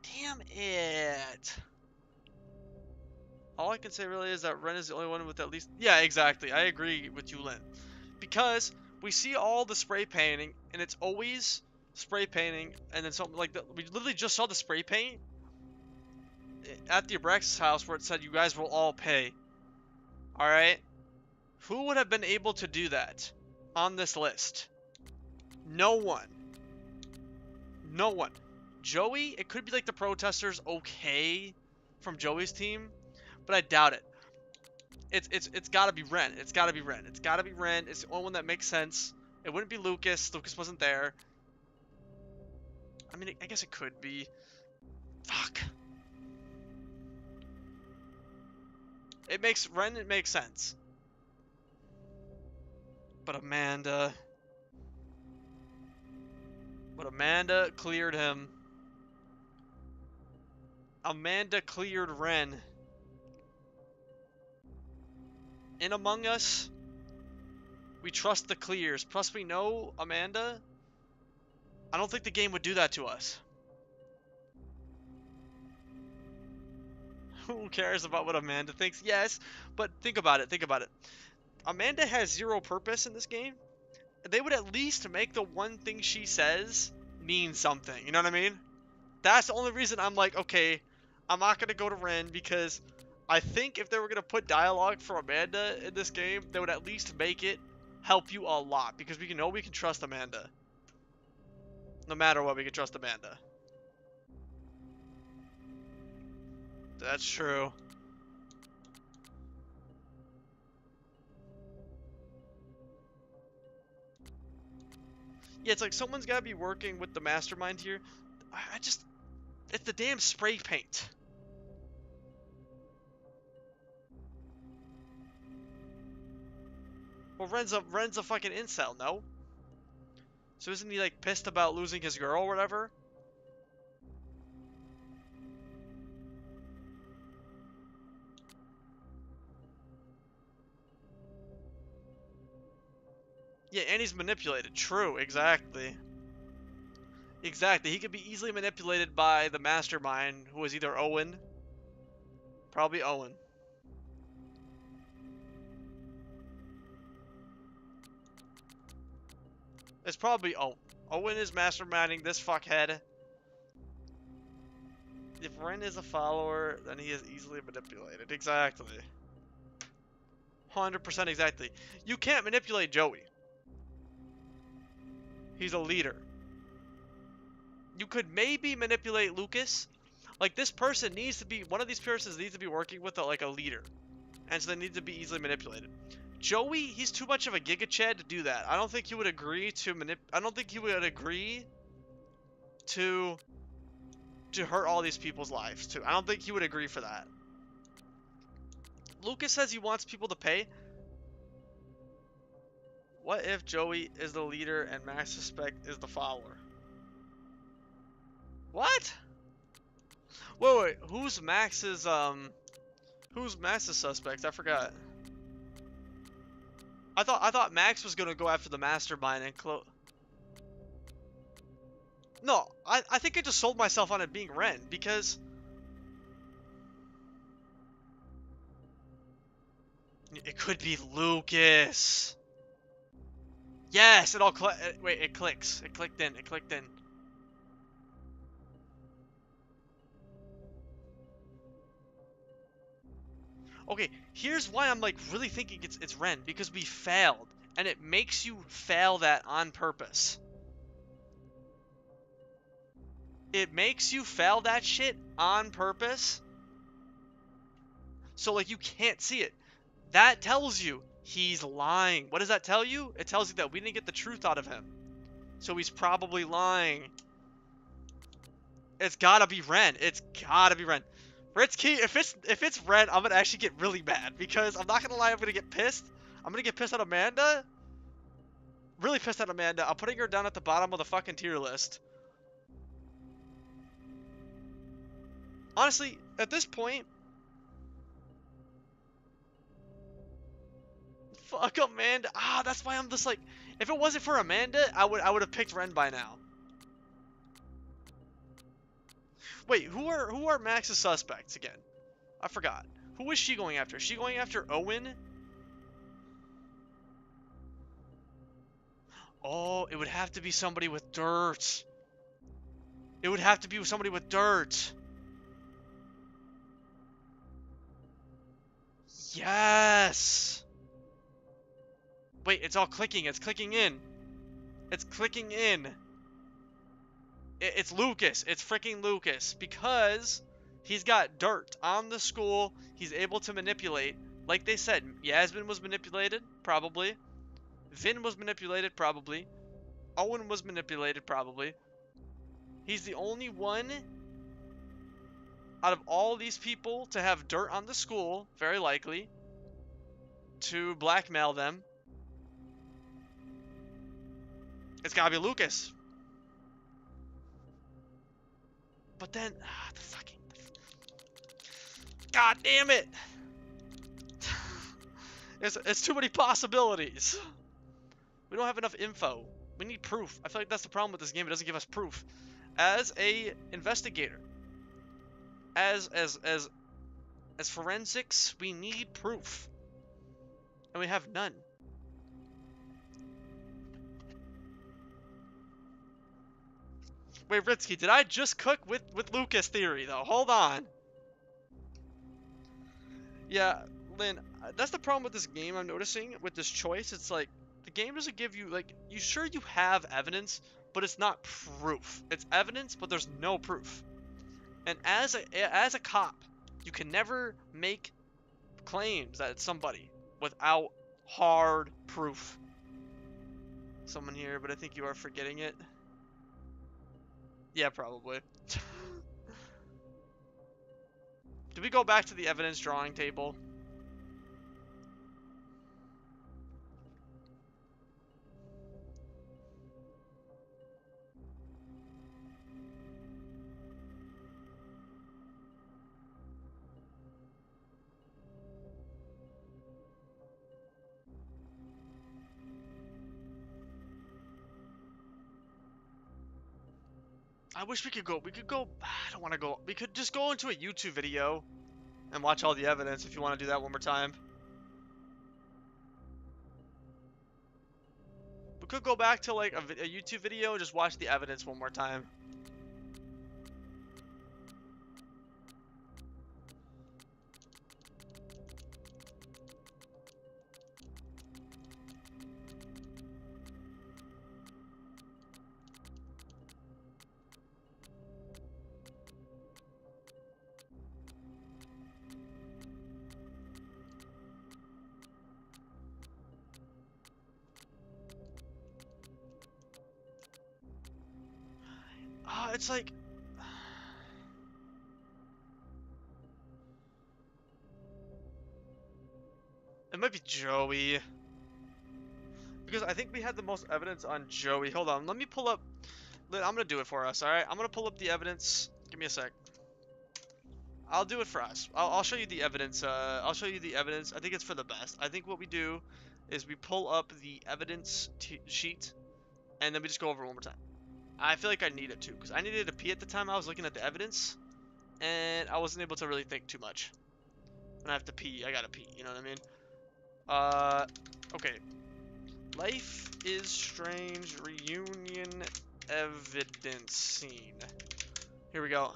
damn it. All I can say really is that Ren is the only one with at least... Yeah, exactly. I agree with you, Lynn. Because we see all the spray painting, and it's always spray painting, and then something like that. We literally just saw the spray paint at the Abraxas house where it said, you guys will all pay. Alright? Who would have been able to do that on this list? No one. No one. Joey, it could be like the protesters, okay, from Joey's team. But I doubt it. It's gotta be Ren. It's gotta be Ren. It's gotta be Ren. It's the only one that makes sense. It wouldn't be Lucas. Lucas wasn't there. I mean, I guess it could be. Fuck. It makes sense. But Amanda cleared him. Amanda cleared Ren. In Among Us, we trust the clears. Plus, we know Amanda. I don't think the game would do that to us. Who cares about what Amanda thinks? Yes, but think about it. Think about it. Amanda has zero purpose in this game. They would at least make the one thing she says mean something. You know what I mean? That's the only reason I'm like, okay, I'm not going to go to Ren because I think if they were going to put dialogue for Amanda in this game, they would at least make it help you a lot. Because we know we can trust Amanda. No matter what, we can trust Amanda. That's true. Yeah, it's like someone's got to be working with the mastermind here. It's the damn spray paint. Well, Ren's a fucking incel, no? So isn't he like pissed about losing his girl or whatever? Yeah, and he's manipulated. True, exactly. Exactly. He could be easily manipulated by the mastermind, who is either Owen. Probably Owen. It's probably Owen. Owen is masterminding this fuckhead. If Ren is a follower, then he is easily manipulated. Exactly. 100% exactly. You can't manipulate Joey. He's a leader. You could maybe manipulate Lucas. Like, this person needs to be, one of these persons needs to be working with like a leader. And so they need to be easily manipulated. Joey, he's too much of a Giga Chad to do that. I don't think he would agree to I don't think he would agree to hurt all these people's lives too. I don't think he would agree for that. Lucas says he wants people to pay. What if Joey is the leader and Max Suspect is the follower? What? Wait, who's Max's suspect? I forgot. I thought Max was gonna go after the mastermind and No, I think I just sold myself on it being Ren because it could be Lucas. Yes, it all wait, it clicks. It clicked in. It clicked in. Okay, here's why I'm like really thinking it's Ren, because we failed, and it makes you fail that on purpose. It makes you fail that shit on purpose. So like you can't see it. That tells you he's lying. What does that tell you? It tells you that we didn't get the truth out of him. So he's probably lying. It's gotta be Ren. It's gotta be Ren. Ritsky, if it's Ren, I'm gonna actually get really mad because I'm not gonna lie, I'm gonna get pissed. I'm gonna get pissed at Amanda. Really pissed at Amanda. I'm putting her down at the bottom of the fucking tier list. Honestly, at this point, fuck Amanda. Ah, that's why I'm just like, if it wasn't for Amanda, I would have picked Ren by now. Wait, who are Max's suspects again? I forgot. Who is she going after? Is she going after Owen? Oh, it would have to be somebody with dirt. It would have to be somebody with dirt. Yes. Wait, it's all clicking. It's clicking in. It's clicking in. It's Lucas. It's freaking Lucas. Because he's got dirt on the school. He's able to manipulate. Like they said, Yasmin was manipulated. Probably. Vin was manipulated. Probably. Owen was manipulated. Probably. He's the only one out of all these people to have dirt on the school. Very likely. To blackmail them. It's gotta be Lucas. But then, the fucking... God damn it! It's too many possibilities. We don't have enough info. We need proof. I feel like that's the problem with this game. It doesn't give us proof. As a investigator, as forensics, we need proof, and we have none. Wait, Ritsky, did I just cook with Lucas theory, though? Hold on. Yeah, Lynn, that's the problem with this game I'm noticing, with this choice. It's like, the game doesn't give you, like, you have evidence, but it's not proof. It's evidence, but there's no proof. And as a cop, you can never make claims that it's somebody without hard proof. Someone here, but I think you are forgetting it. Yeah, probably. Did we go back to the evidence drawing table? I wish we could go. I don't want to go. We could just go into a YouTube video and watch all the evidence if you want to do that one more time. We could go back to like a YouTube video and just watch the evidence one more time. it's like... It might be Joey. Because I think we had the most evidence on Joey. Hold on, let me pull up... I'm gonna do it for us, alright? I'm gonna pull up the evidence. Give me a sec. I'll do it for us. I'll show you the evidence. I'll show you the evidence. I think it's for the best. I think what we do is we pull up the evidence sheet, and then we just go over it one more time. I feel like I need it too, because I needed to pee at the time I was looking at the evidence, and I wasn't able to really think too much. When I have to pee, I gotta pee, you know what I mean? Okay. Life is Strange reunion evidence scene. Here we go.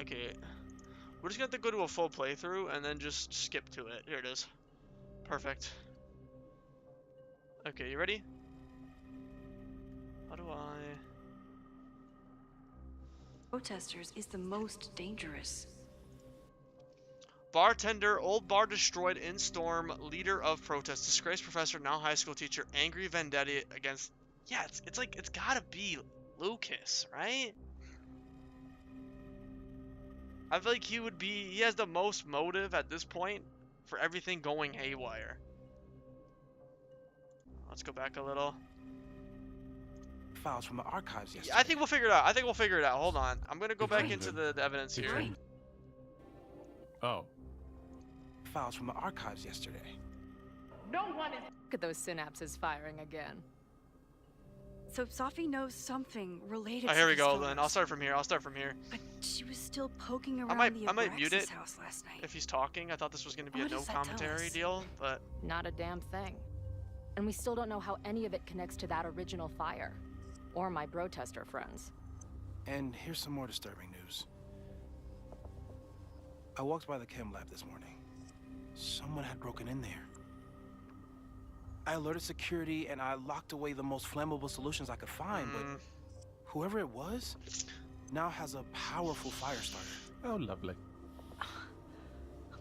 Okay. We're just gonna have to go to a full playthrough and then just skip to it. Here it is. Perfect. Okay, you ready? How do I... Protesters is the most dangerous. Bartender, old bar destroyed in storm, leader of protest, disgraced professor, now high school teacher, angry vendetta against... Yeah, it's like, it's gotta be Lucas, right? I feel like he has the most motive at this point for everything going haywire. Let's go back a little. Files from the archives yesterday. Yeah, I think we'll figure it out. Hold on. I'm gonna go back into the evidence here. Oh. Files from the archives yesterday. No one is. Look at those synapses firing again. So Safi knows something related Oh, here to we the go stores. then. I'll start from here. But she was still poking around I might mute Abraxas it house last night. if he's talking. I thought this was gonna be What a no does that tell commentary us? deal, but Not a damn thing. And we still don't know how any of it connects to that original fire. Or my protester friends. And here's some more disturbing news. I walked by the chem lab this morning. Someone had broken in there. I alerted security and I locked away the most flammable solutions I could find, but whoever it was now has a powerful fire starter. Oh, lovely.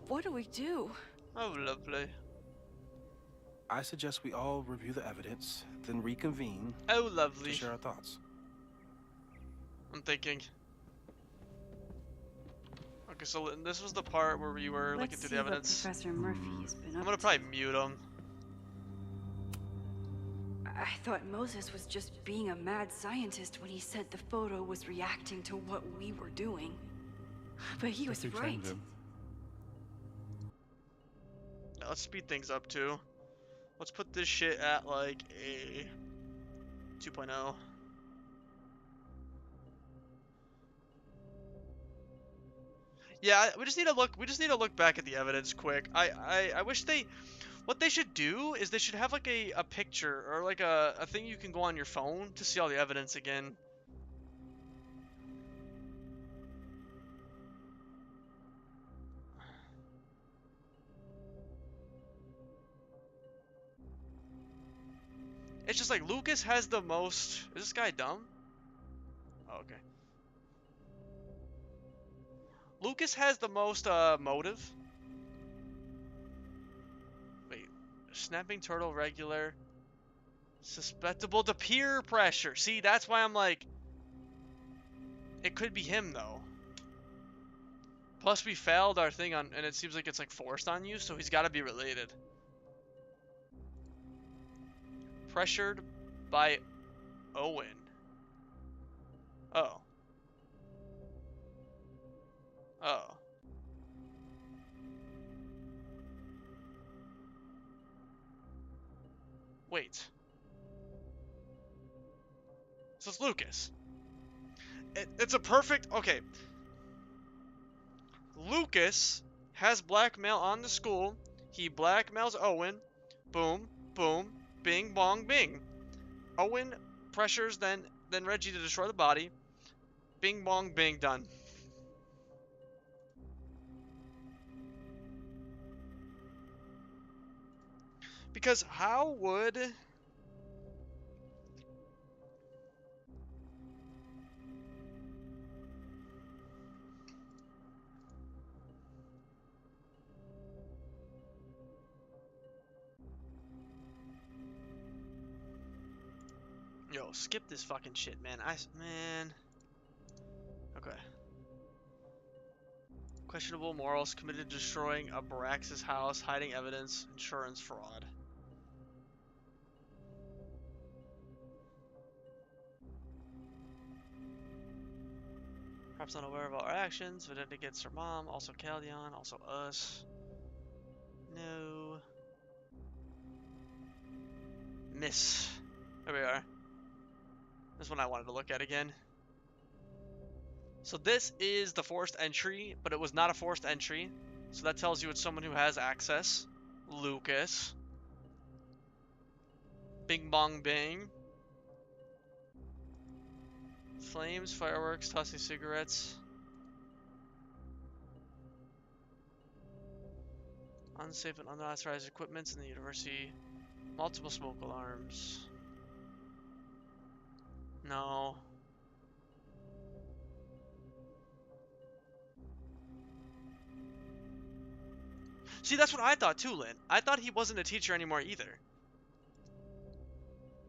What do we do? Oh, lovely. I suggest we all review the evidence, then reconvene. Oh, lovely. To share our thoughts. I'm thinking. Okay, so this was the part where we were looking through the evidence. Professor Murphy's been I'm up gonna probably mute him. I thought Moses was just being a mad scientist when he said the photo was reacting to what we were doing. But he was right. Yeah, let's speed things up too. Let's put this shit at like a 2.0. Yeah, we just need to look back at the evidence quick. I wish what they should do is they should have like a picture or like a thing you can go on your phone to see all the evidence again. It's just like Lucas has the most... Is this guy dumb? Oh, okay. Lucas has the most motive. Wait. Snapping turtle regular. Susceptible to peer pressure. See, that's why I'm like... It could be him, though. Plus, we failed our thing on... And it seems like it's like forced on you, so he's got to be related. Pressured by Owen. Oh. Oh. Wait. So it's Lucas. It's a perfect... Okay. Lucas has blackmail on the school. He blackmails Owen. Boom. Boom. Bing, bong, bing. Owen pressures then Reggie to destroy the body. Bing, bong, bing, done. Because how would... Yo, go. Skip this fucking shit, man. Man. Okay. Questionable morals, committed to destroying a Baraxis house, hiding evidence, insurance fraud. Perhaps unaware of our actions, Vendetta against her mom, also Caldeon, also us. No. Miss. There we are. This one I wanted to look at again. So this is the forced entry, but it was not a forced entry. So that tells you it's someone who has access. Lucas. Bing bong bing. Flames, fireworks, tossing cigarettes. Unsafe and unauthorized equipment in the university. Multiple smoke alarms. No. See, that's what I thought too, Lynn. I thought he wasn't a teacher anymore either.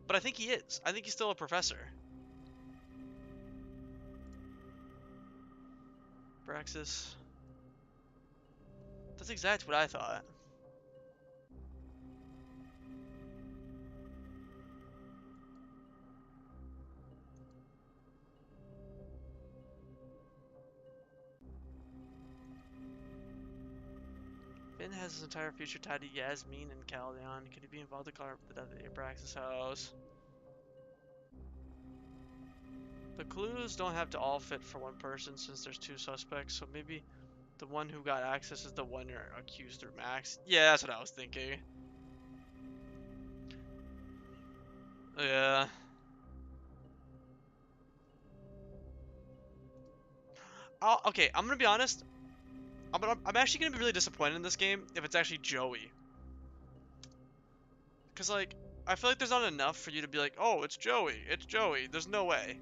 But I think he is. I think he's still a professor. Baraxis. That's exactly what I thought. Finn has his entire future tied to Yasmin and Caldeon. Could he be involved in the death of the Abraxas house? The clues don't have to all fit for one person since there's two suspects, so maybe the one who got access is the one you're accused through Max. Yeah, that's what I was thinking. Yeah. Okay, I'm gonna be honest. I'm actually gonna be really disappointed in this game if it's actually Joey. Cause like, I feel like there's not enough for you to be like, oh, it's Joey, it's Joey. There's no way.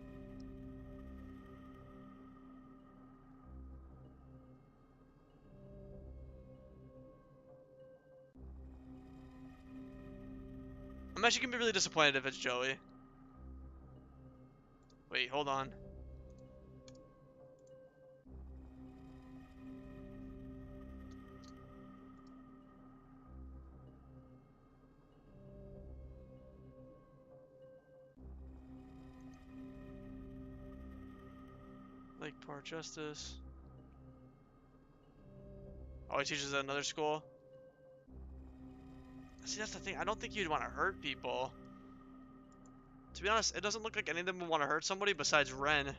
I'm actually gonna be really disappointed if it's Joey. Wait, hold on. Lakeport Justice. Oh, he teaches at another school? See, that's the thing. I don't think you'd want to hurt people. To be honest, it doesn't look like any of them would want to hurt somebody besides Ren.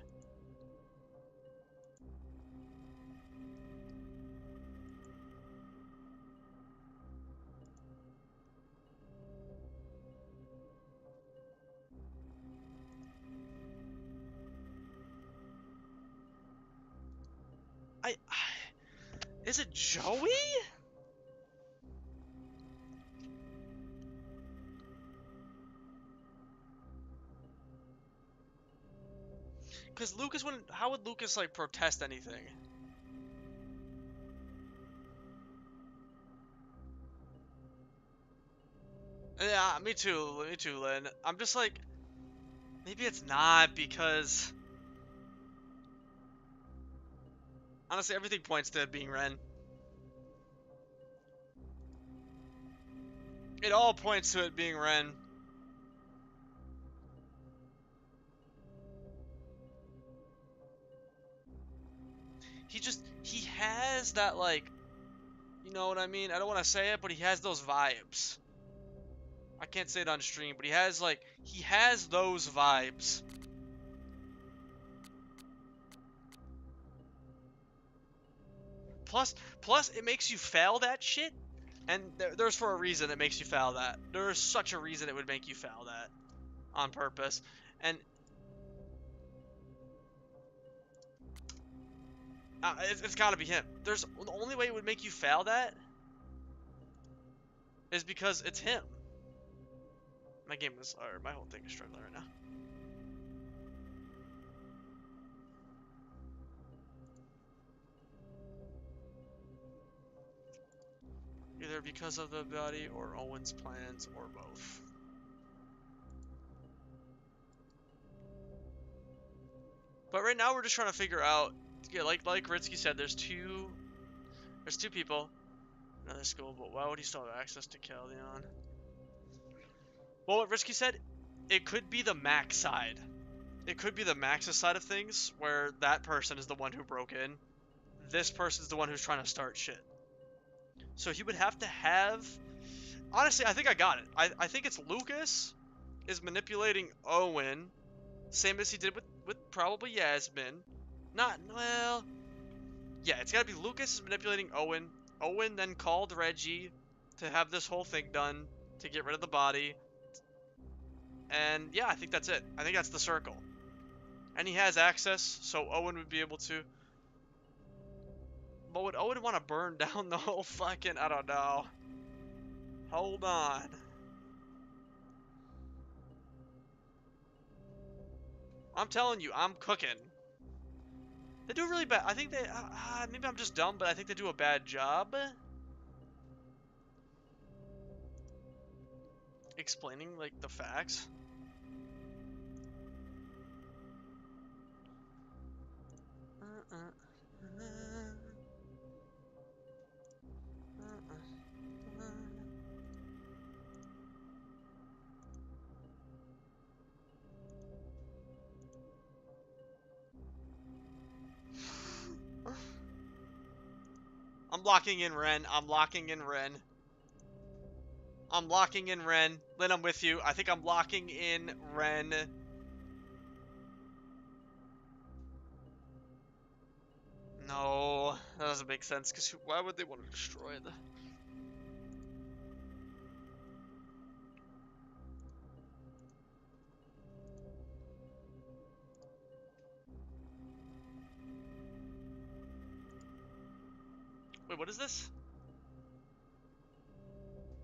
Is it Joey? Because Lucas wouldn't. How would Lucas like protest anything? Yeah, me too, Lynn. I'm just like, maybe it's not because honestly, everything points to it being Ren. It all points to it being Ren. He has that, like, you know what I mean? I don't want to say it, but he has those vibes. I can't say it on stream, but he has those vibes. Plus, it makes you fail that shit, and there's for a reason it makes you fail that. There's such a reason it would make you fail that on purpose, and it's got to be him. The only way it would make you fail that is because it's him. My whole thing is struggling right now. Either because of the body or Owen's plans or both. But right now we're just trying to figure out. Yeah, like Ritsky said, there's two people. Another school, but why would he still have access to Caldeon? Well, what Ritsky said, it could be the Max side. It could be the Max's side of things, where that person is the one who broke in. This person's the one who's trying to start shit. So he would have to have... Honestly, I think I got it. I think it's Lucas is manipulating Owen, same as he did with probably Yasmin. Well... Yeah, it's gotta be Lucas is manipulating Owen. Owen then called Reggie to have this whole thing done, to get rid of the body. And yeah, I think that's it. I think that's the circle. And he has access, so Owen would be able to... But would Owen want to burn down the whole fucking... I don't know. Hold on. I'm telling you, I'm cooking. They do really bad. I think they... maybe I'm just dumb, but I think they do a bad job explaining, like, the facts. I'm locking in Ren. I'm locking in Ren. I'm locking in Ren. Lynn, I'm with you. I think I'm locking in Ren. No, that doesn't make sense, because why would they want to destroy the... Wait, what is this?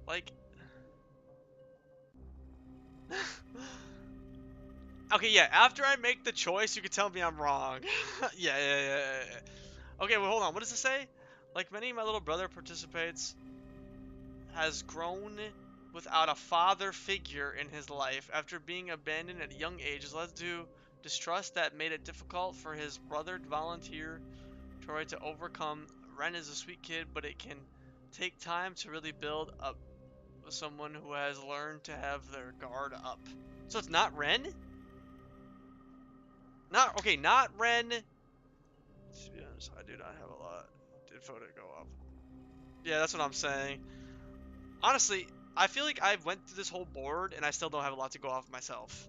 Like... Okay, yeah, after I make the choice, you can tell me I'm wrong. Yeah. Okay, well, hold on. What does it say? Like many, my little brother participates, has grown without a father figure in his life. After being abandoned at a young age, has led to distrust that made it difficult for his brother to volunteer to try to overcome. Ren is a sweet kid, but it can take time to really build up someone who has learned to have their guard up. So it's not Ren? Not Ren. To be honest, I do not have a lot of info to go off. Yeah, that's what I'm saying. Honestly, I feel like I went through this whole board and I still don't have a lot to go off myself.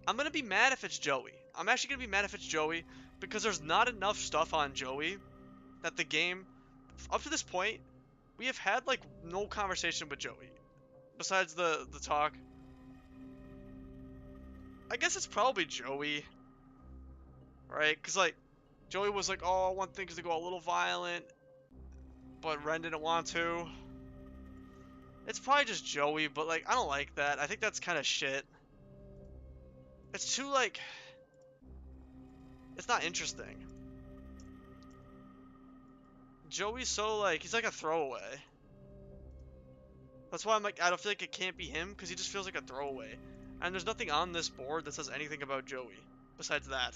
I'm gonna be mad if it's Joey. I'm actually gonna be mad if it's Joey because there's not enough stuff on Joey that the game, up to this point, we have had like no conversation with Joey besides the talk. I guess it's probably Joey, right? Because like Joey was like, oh, one thing is to go a little violent, but Ren didn't want to. It's probably just Joey, but like I don't like that. I think that's kind of shit. It's too like, it's not interesting. Joey's so like, he's like a throwaway. That's why I'm like, I don't feel like it can't be him, because he just feels like a throwaway. And there's nothing on this board that says anything about Joey, besides that.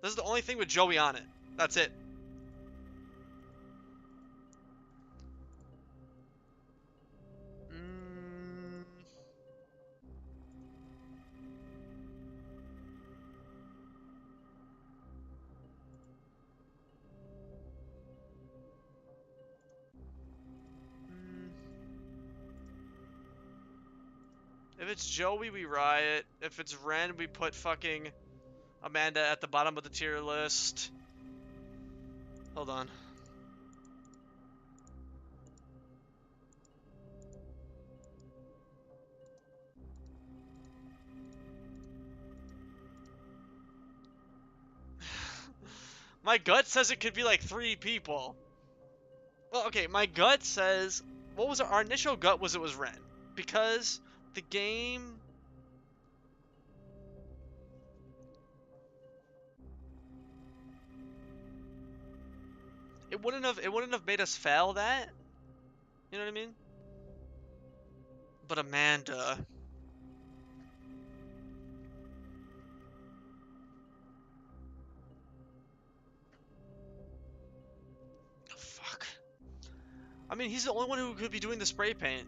This is the only thing with Joey on it. That's it. If it's Joey, we riot. If it's Ren, we put fucking Amanda at the bottom of the tier list. Hold on. My gut says it could be like 3 people. Well, okay, my gut says... What was our initial gut was it was Ren. Because the game... It wouldn't have made us fail that. You know what I mean? But Amanda... I mean, he's the only one who could be doing the spray paint,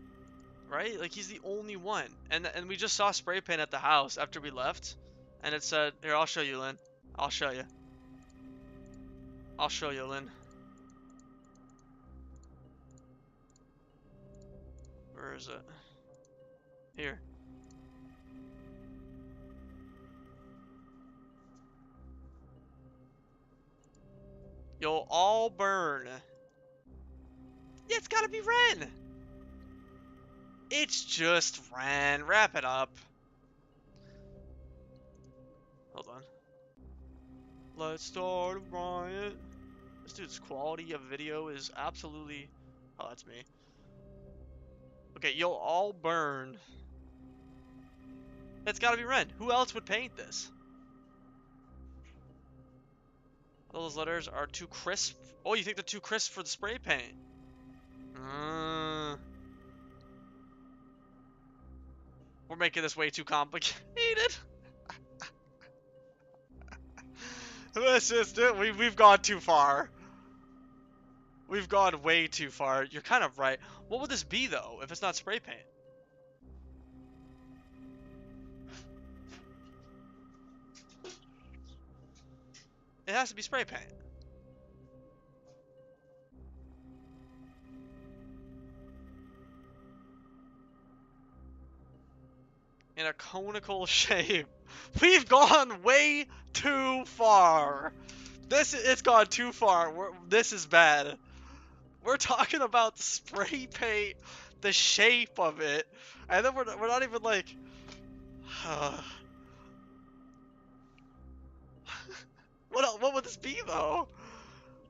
right? Like, he's the only one. And we just saw spray paint at the house after we left. And it said, here, I'll show you, Lynn. I'll show you. I'll show you, Lynn. Where is it? Here. You'll all burn. Yeah, it's gotta be Ren. It's just Ren. Wrap it up. Hold on. Let's start a riot. This dude's quality of video is absolutely... Oh, that's me. Okay, you'll all burn. It's gotta be Ren. Who else would paint this? Those letters are too crisp. Oh, you think they're too crisp for the spray paint? We're making this way too complicated. Let's just do it. We've gone too far. We've gone way too far. You're kind of right. What would this be, though, if it's not spray paint? It has to be spray paint. In a conical shape. We've gone way too far. It's gone too far. This is bad. We're talking about the spray paint, the shape of it, and then we're not even like. What would this be though?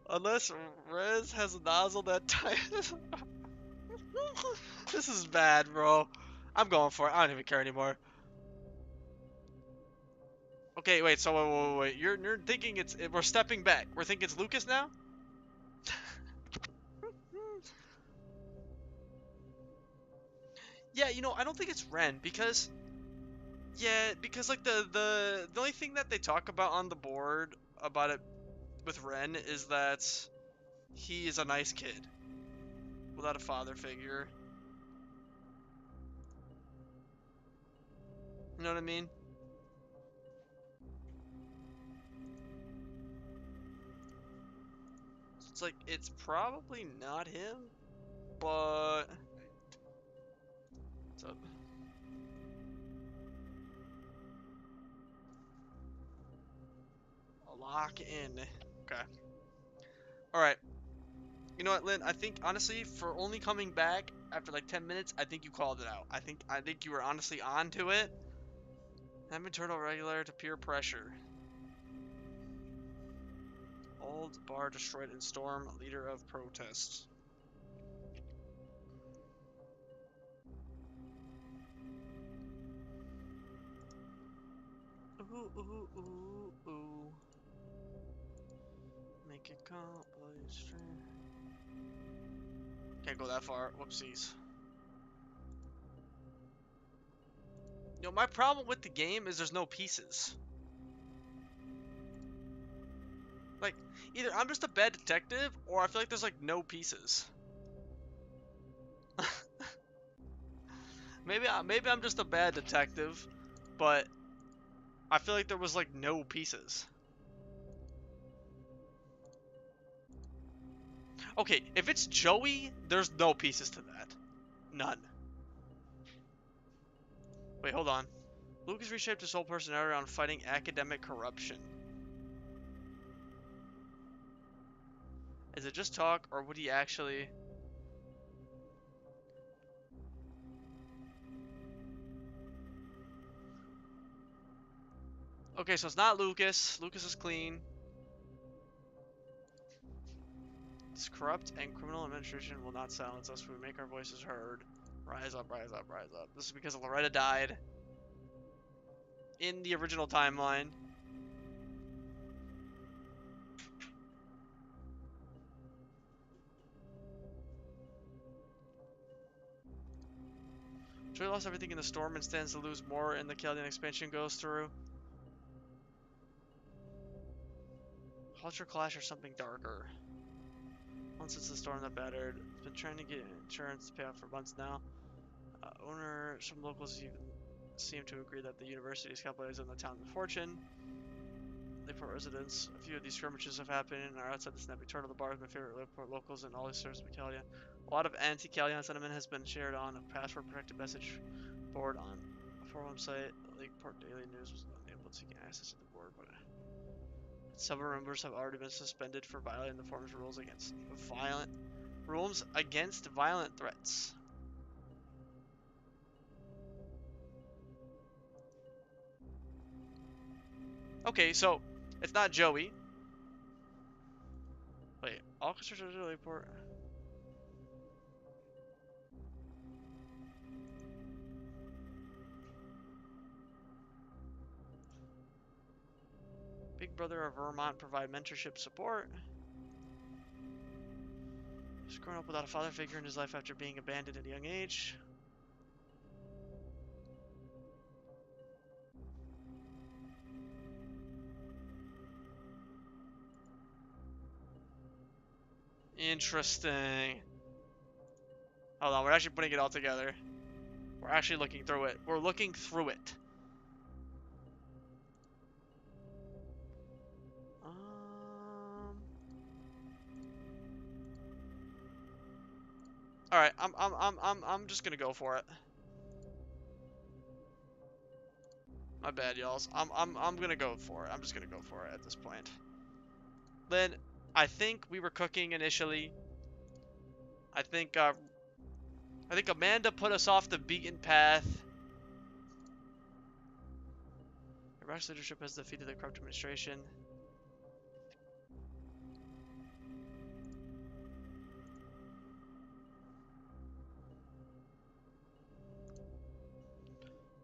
Unless Rez has a nozzle that tight. This is bad, bro. I'm going for it. I don't even care anymore. Okay, wait. So wait. You're thinking we're stepping back. We're thinking it's Lucas now. Yeah, you know, I don't think it's Ren because. Yeah, because like the only thing that they talk about on the board about it with Ren is that he is a nice kid without a father figure. You know what I mean? It's like it's probably not him, but what's up? Lock in. Okay. Alright. You know what, Lynn? I think, honestly, for only coming back after like 10 minutes, I think you called it out. I think you were honestly on to it. I'm internal regular to peer pressure. Old bar destroyed in storm. Leader of protest. Ooh, ooh, ooh, ooh. Make it complete. Can't go that far. Whoopsies. You know, my problem with the game is there's no pieces. Like, either I'm just a bad detective, or I feel like there's like no pieces. maybe I'm just a bad detective, but I feel like there was like no pieces. Okay, if it's Joey, there's no pieces to that. None. Wait, hold on. Lucas reshaped his whole personality around fighting academic corruption. Is it just talk, or would he actually... Okay, so it's not Lucas. Lucas is clean. This corrupt and criminal administration will not silence us. We make our voices heard. Rise up, rise up, rise up. This is because Loretta died in the original timeline. Joey lost everything in the storm and stands to lose more in the Chaldean expansion goes through. Culture clash or something darker. Once it's the storm that battered, been trying to get insurance to pay off for months now. Owner, some locals even seem to agree that the university is capitalizing on the town's misfortune. Lakeport residents, a few of these skirmishes have happened and are outside the snappy turn of the bar with my favorite Lakeport locals and all these serves Calia. A lot of anti-Calian sentiment has been shared on a password protected message board on a forum site. Lakeport Daily News was unable to get access to the board, but several members have already been suspended for violating the forum's rules against violent threats. Okay, so it's not Joey. Wait, all construction at Lakeport. Big Brother of Vermont provide mentorship support. He's grown up without a father figure in his life after being abandoned at a young age. Interesting. Hold on, we're actually putting it all together. We're actually looking through it. We're looking through it. All right, I'm just gonna go for it. My bad, y'all. I'm gonna go for it. I'm just gonna go for it at this point. Then I think we were cooking initially. I think Amanda put us off the beaten path. Iraq's leadership has defeated the corrupt administration.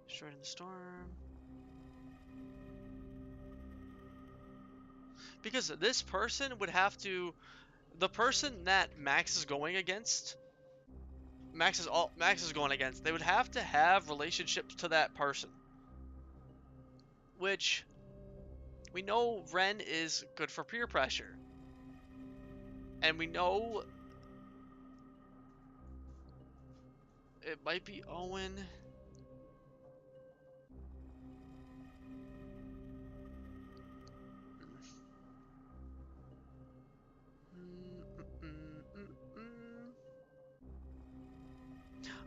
Destroyed in the storm. Because this person would have to, the person that Max is going against, Max is going against, they would have to have relationships to that person. Which we know Ren is good for peer pressure. And we know it might be Owen.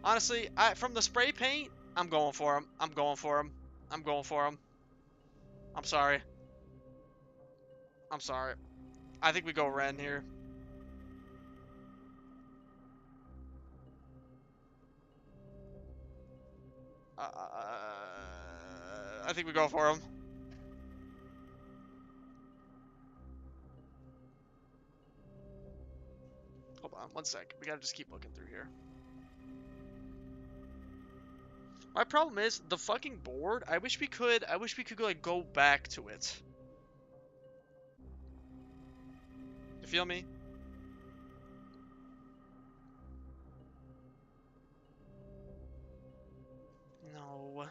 Honestly, from the spray paint, I'm going for him. I'm going for him. I'm going for him. I'm sorry. I'm sorry. I think we go Ren here. I think we go for him. Hold on, one sec. We gotta just keep looking through here. My problem is the fucking board. I wish we could like go back to it. You feel me? No.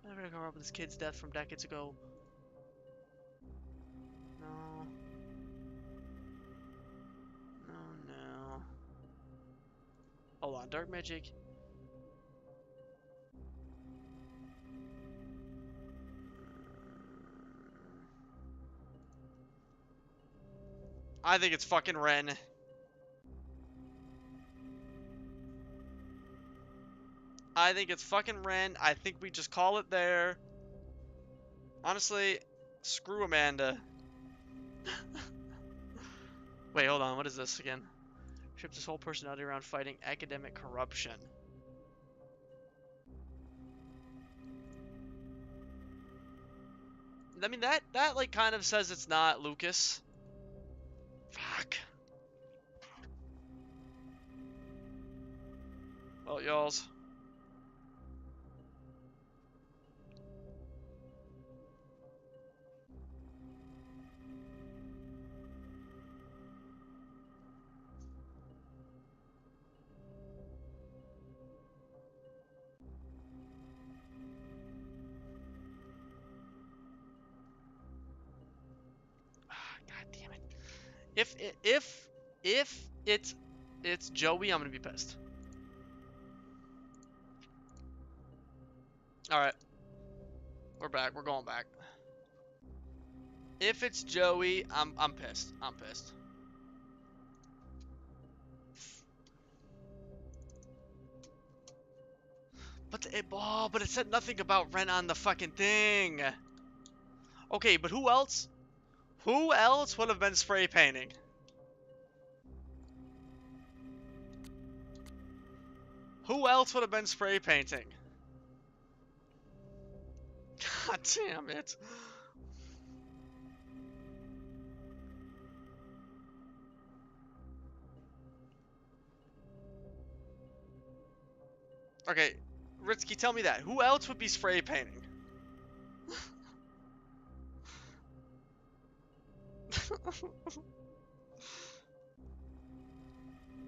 I'm gonna cover up with this kid's death from decades ago. No. No. Hold on, dark magic. I think it's fucking Ren. I think it's fucking Ren. I think we just call it there. Honestly, screw Amanda. Wait, hold on. What is this again? Shift his whole personality around fighting academic corruption. I mean, that like kind of says it's not Lucas. Fuck. Well, y'alls. If it's Joey, I'm gonna be pissed. All right, we're back. We're going back. If it's Joey, I'm pissed. I'm pissed. But it said nothing about Ren on the fucking thing. Okay, but who else? Who else would have been spray painting? Who else would have been spray painting? God damn it. Okay, Ritsky, tell me that. Who else would be spray painting?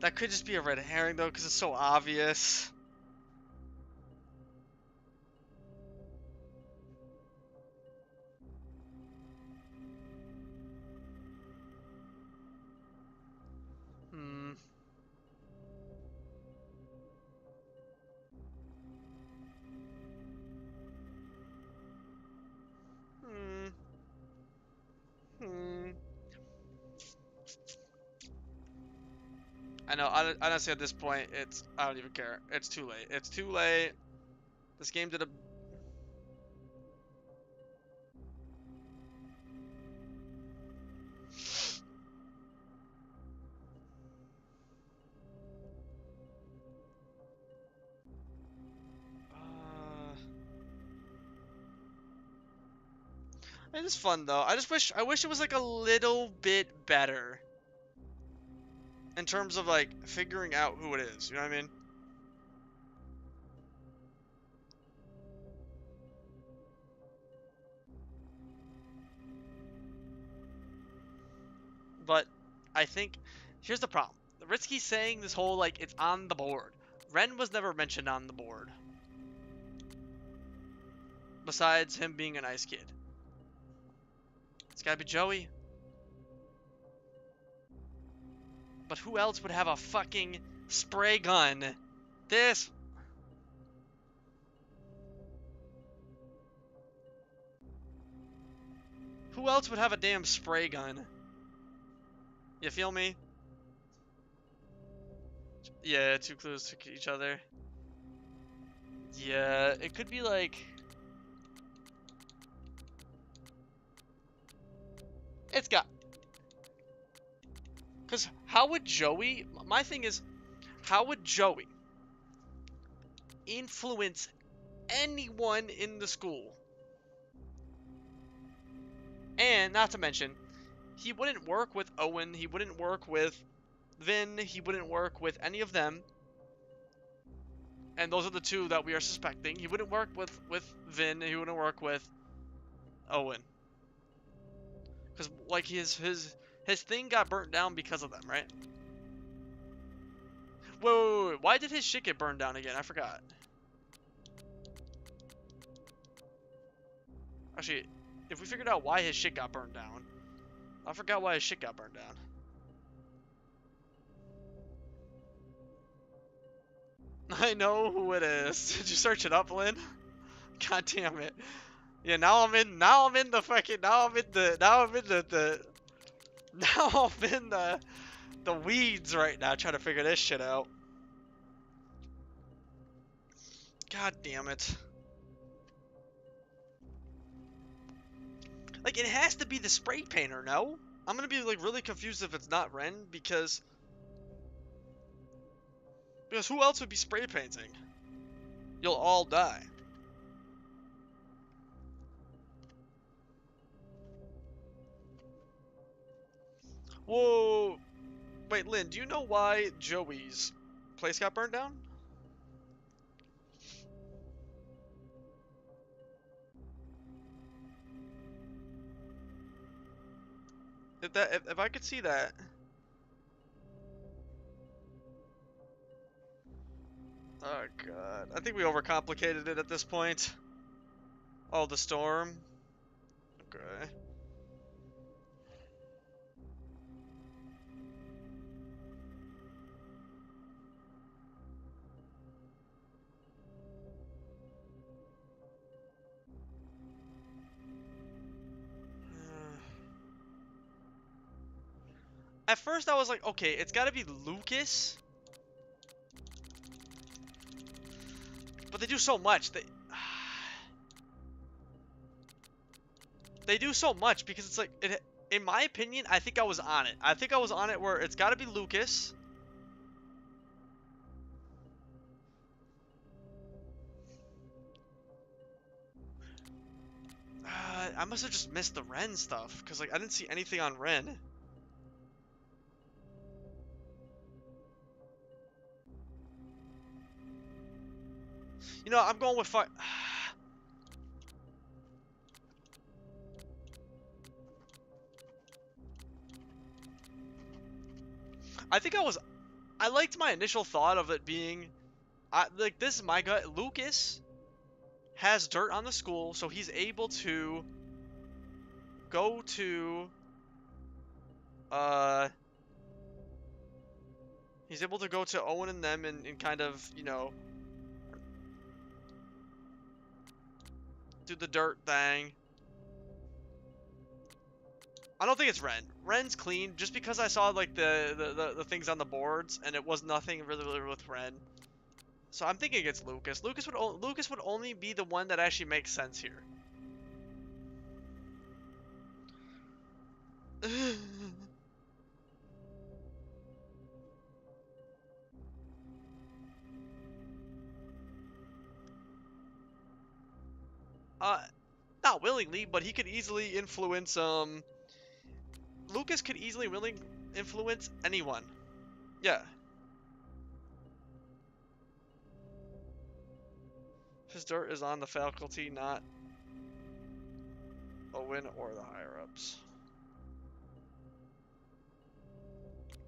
That could just be a red herring though, because it's so obvious. I know, honestly at this point, I don't even care. It's too late. It's too late. This game did a... It is fun though. I wish it was like a little bit better. In terms of like figuring out who it is, you know what I mean? But I think here's the problem. Ritsky's saying this whole like it's on the board. Ren was never mentioned on the board. Besides him being a nice kid. It's gotta be Joey. But who else would have a fucking spray gun? This... Who else would have a damn spray gun? You feel me? Yeah, two clues to each other. Yeah, it could be like... It's got... Because how would Joey... My thing is, how would Joey influence anyone in the school? And, not to mention, he wouldn't work with Owen, he wouldn't work with Vin, he wouldn't work with any of them. And those are the two that we are suspecting. He wouldn't work with Vin, he wouldn't work with Owen. Because, like, his thing got burnt down because of them, right? Wait. Why did his shit get burned down again? I forgot. Actually, if we figured out why his shit got burned down. I forgot why his shit got burned down. I know who it is. Did you search it up, Lynn? God damn it. Yeah, now I'm in the weeds right now trying to figure this shit out. God damn it. Like, it has to be the spray painter, no? I'm gonna be like really confused if it's not Ren, because who else would be spray painting? You'll all die. Whoa. Wait, Lynn, do you know why Joey's place got burned down? If I could see that. Oh god. I think we overcomplicated it at this point. Oh, the storm. Okay. At first I was like, okay, it's gotta be Lucas. But they do so much. They do so much because it's like, in my opinion, I think I was on it. I think I was on it where it's gotta be Lucas. I must have just missed the Ren stuff, because like I didn't see anything on Ren. You know, I'm going with I liked my initial thought of it being, like, this is my gut. Lucas has dirt on the school, so he's able to go to, he's able to go to Owen and them and kind of, you know, do the dirt thing. I don't think it's Ren. Ren's clean, just because I saw like the things on the boards, and it was nothing really with Ren. So I'm thinking it's Lucas. Lucas would only be the one that actually makes sense here. Not willingly, but he could easily influence, Lucas could easily influence anyone. Yeah. His dirt is on the faculty, not Owen or the higher-ups.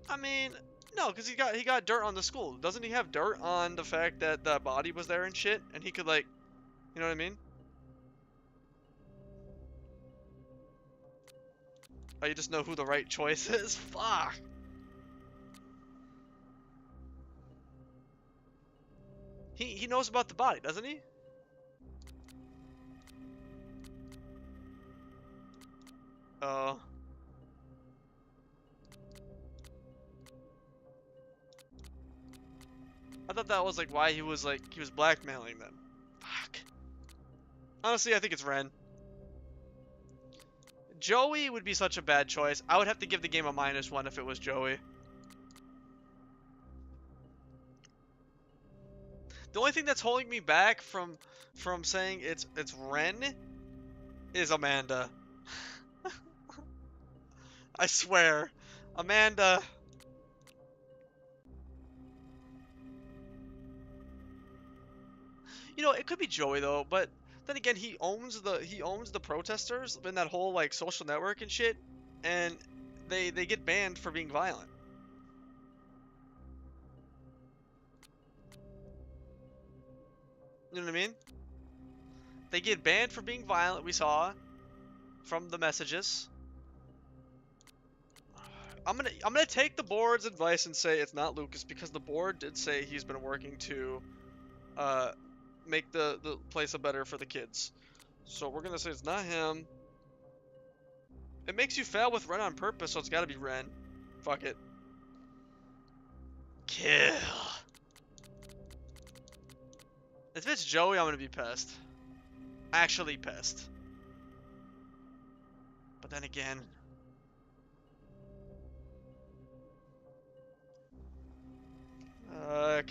I mean, no, because he got dirt on the school. Doesn't he have dirt on the fact that the body was there and shit? And he could, like, you know what I mean? Oh, you just know who the right choice is? Fuck. He knows about the body, doesn't he? Oh. I thought that was like why he was blackmailing them. Fuck. Honestly, I think it's Ren. Joey would be such a bad choice. I would have to give the game a -1 if it was Joey. The only thing that's holding me back from saying it's Ren is Amanda. I swear. Amanda. You know, it could be Joey though, but then again, he owns the protesters in that whole like social network and shit, and they get banned for being violent. You know what I mean? They get banned for being violent, we saw from the messages. I'm gonna take the board's advice and say it's not Lucas, because the board did say he's been working to make the place a better for the kids. So we're gonna say it's not him. It makes you fail with Ren on purpose, so it's gotta be Ren. Fuck it. Kill. If it's Joey, I'm gonna be pissed. Actually pissed. But then again, fuck.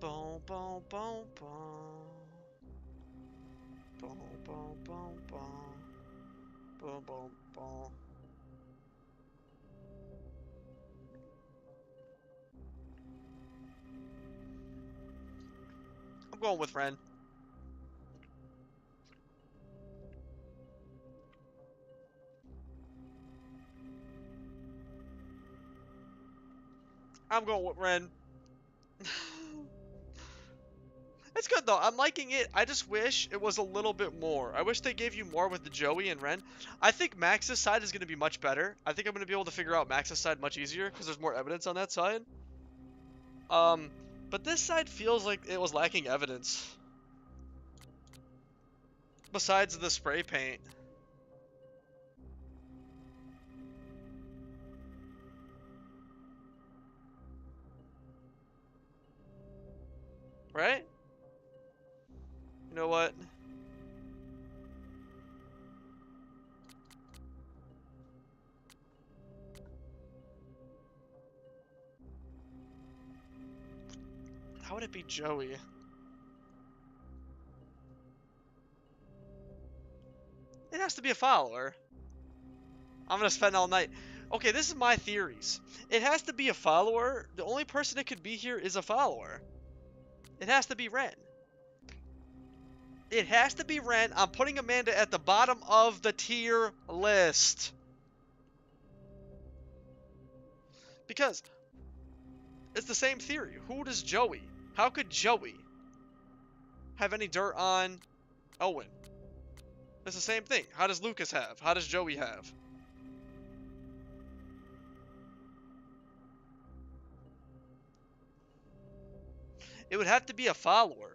Boom, boom, boom, boom. Boom, boom, boom, boom. Boom, boom, boom. I'm going with Ren. It's good though. I'm liking it. I just wish it was a little bit more. I wish they gave you more with the Joey and Ren. I think Max's side is going to be much better. I think I'm going to be able to figure out Max's side much easier because there's more evidence on that side. But this side feels like it was lacking evidence. Besides the spray paint. Right? You know what? How would it be Joey? It has to be a follower. I'm gonna spend all night. Okay, this is my theories. It has to be a follower. The only person it could be here is a follower. It has to be Ren. It has to be Ren. I'm putting Amanda at the bottom of the tier list. Because it's the same theory. Who does Joey? How could Joey have any dirt on Owen? It's the same thing. How does Lucas have? How does Joey have? It would have to be a follower.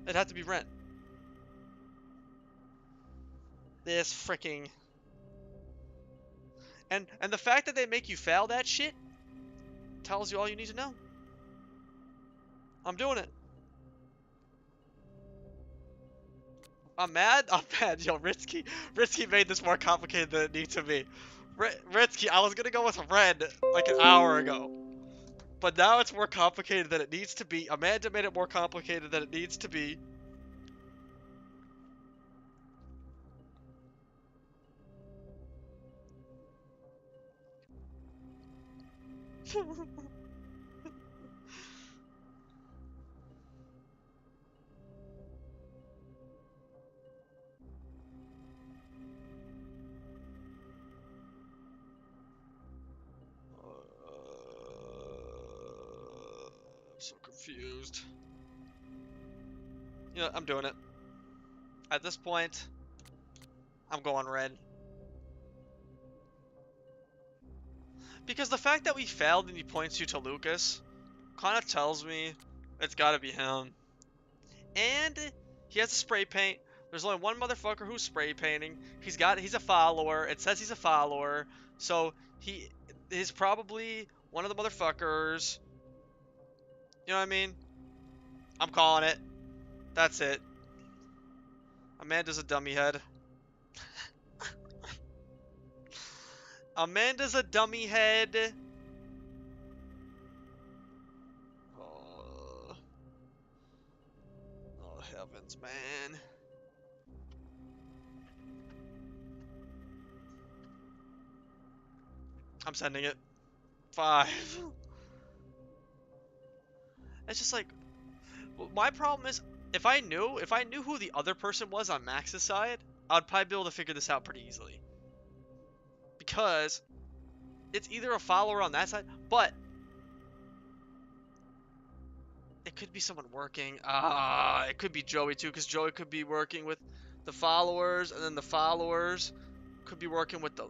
It'd have to be Ren. This freaking... And the fact that they make you fail that shit tells you all you need to know. I'm doing it. I'm mad? I'm mad. Yo, Ritsky made this more complicated than it needs to be. Ritsky, I was gonna go with Red like an hour ago. But now it's more complicated than it needs to be. Amanda made it more complicated than it needs to be. I'm so confused. You know, I'm doing it. At this point, I'm going Red. Because the fact that we failed and he points you to Lucas kind of tells me it's gotta be him. And he has a spray paint. There's only one motherfucker who's spray painting. He's a follower. It says he's a follower. So he's probably one of the motherfuckers. You know what I mean? I'm calling it. That's it. Amanda's a dummy head. Amanda's a dummy head. Oh heavens, man. I'm sending it. 5. It's just like, my problem is, if I knew who the other person was on Max's side, I'd probably be able to figure this out pretty easily. Because it's either a follower on that side, but it could be someone working. It could be Joey too, because Joey could be working with the followers, and then the followers could be working with the...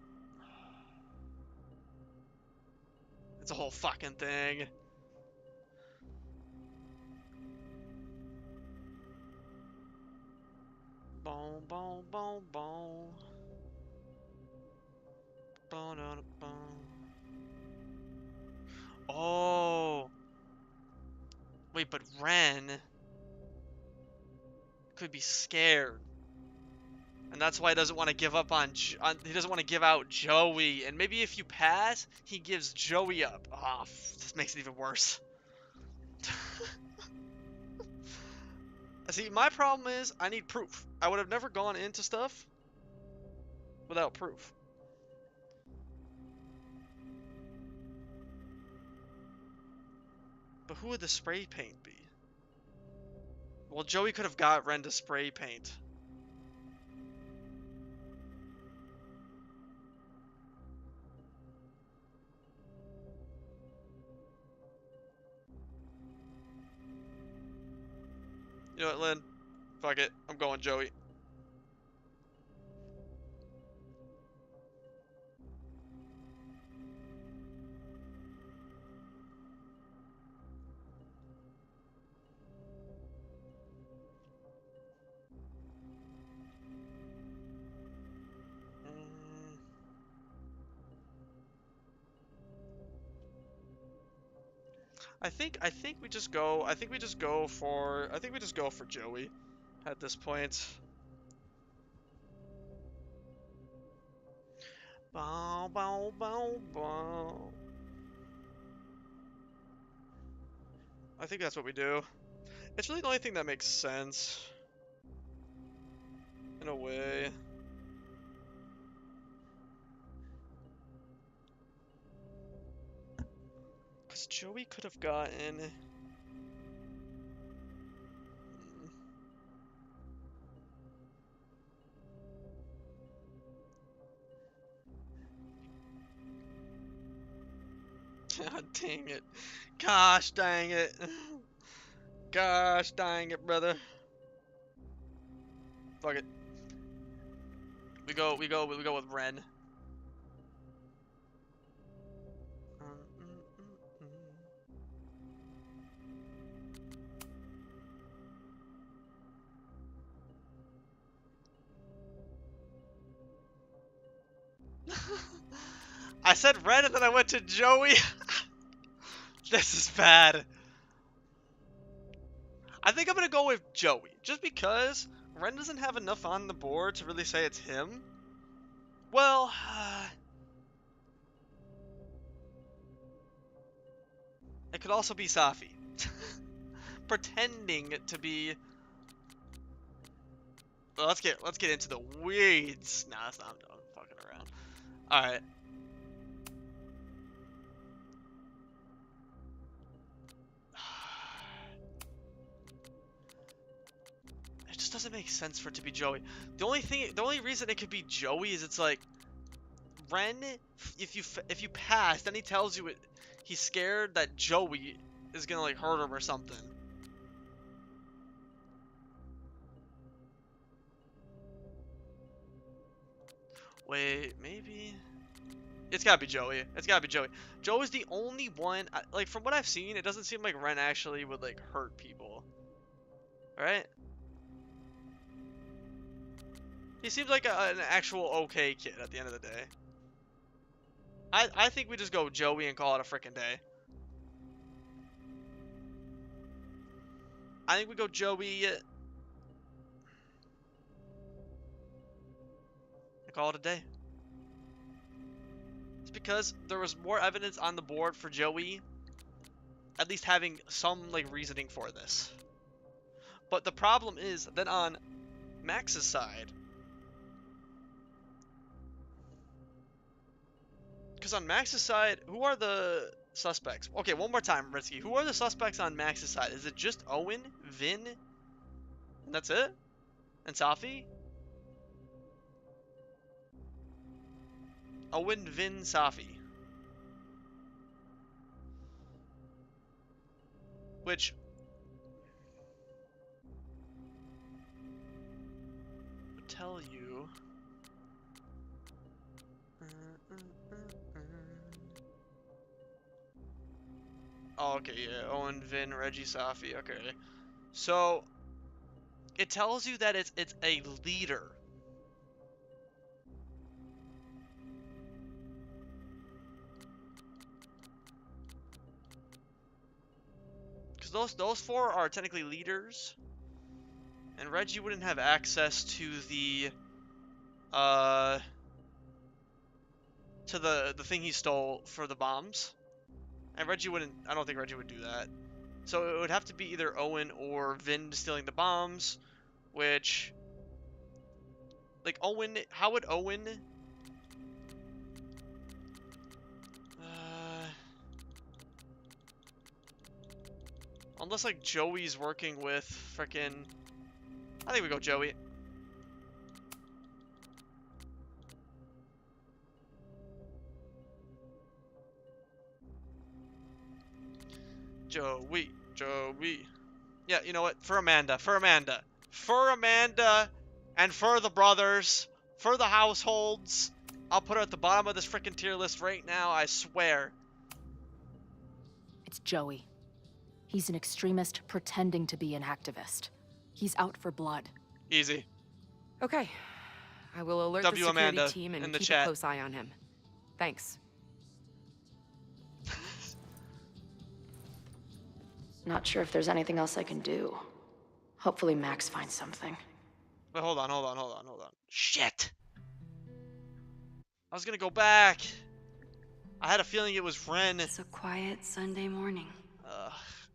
It's a whole fucking thing. Boom, boom, boom, boom. Boom, boom, boom. Oh. Wait, but Ren could be scared. And that's why he doesn't want to give up on he doesn't want to give out Joey. And maybe if you pass, he gives Joey up. Oh, this makes it even worse. See, my problem is I need proof. I would have never gone into stuff without proof. But who would the spray paint be? Well, Joey could have got Ren to spray paint. know what, Lynn? Fuck it. I'm going Joey. I think we just go for Joey at this point. Bow, bow, bow, bow. I think that's what we do. It's really the only thing that makes sense. In a way. Because Joey could have gotten... God dang it. Gosh dang it. Gosh dang it, brother. Fuck it. We go with Ren. I said Ren and then I went to Joey. This is bad. I think I'm gonna go with Joey, just because Ren doesn't have enough on the board to really say it's him. Well, it could also be Safi. Pretending to be... Well, let's get into the weeds. Nah, that's not, I'm fucking around. Alright. It just doesn't make sense for it to be Joey. The only reason it could be Joey is it's like Ren, if you pass, then he tells you he's scared that Joey is gonna like hurt him or something. Wait, maybe it's gotta be Joey. It's gotta be Joey. Joe is the only one. Like from what I've seen, it doesn't seem like Ren actually would like hurt people. Right? He seems like an actual okay kid at the end of the day. I think we just go Joey and call it a frickin' day. I think we go Joey and call it a day. It's because there was more evidence on the board for Joey at least having some like reasoning for this. But the problem is that on Max's side, because on Max's side, who are the suspects? Okay, one more time, Ritsky. Who are the suspects on Max's side? Is it just Owen, Vin, and that's it? And Safi? Owen, Vin, Safi. Which... would tell you... Oh, okay, yeah. Owen, Vin, Reggie, Safi. Okay. So, it tells you that it's a leader. Because those four are technically leaders. And Reggie wouldn't have access to the thing he stole for the bombs. And Reggie wouldn't, I don't think Reggie would do that. So it would have to be either Owen or Vin stealing the bombs, which, like Owen, how would Owen, unless like Joey's working with frickin', I think we go Joey. Joey. Yeah, you know what? For Amanda. For Amanda. For Amanda and for the brothers. For the households. I'll put her at the bottom of this freaking tier list right now, I swear. It's Joey. He's an extremist pretending to be an activist. He's out for blood. Easy. Okay. I will alert W the security Amanda team and in the keep chat. a close eye on him. Thanks. Not sure if there's anything else I can do. Hopefully Max finds something. Wait, hold on. Shit! I was gonna go back. I had a feeling it was Ren. It's a quiet Sunday morning.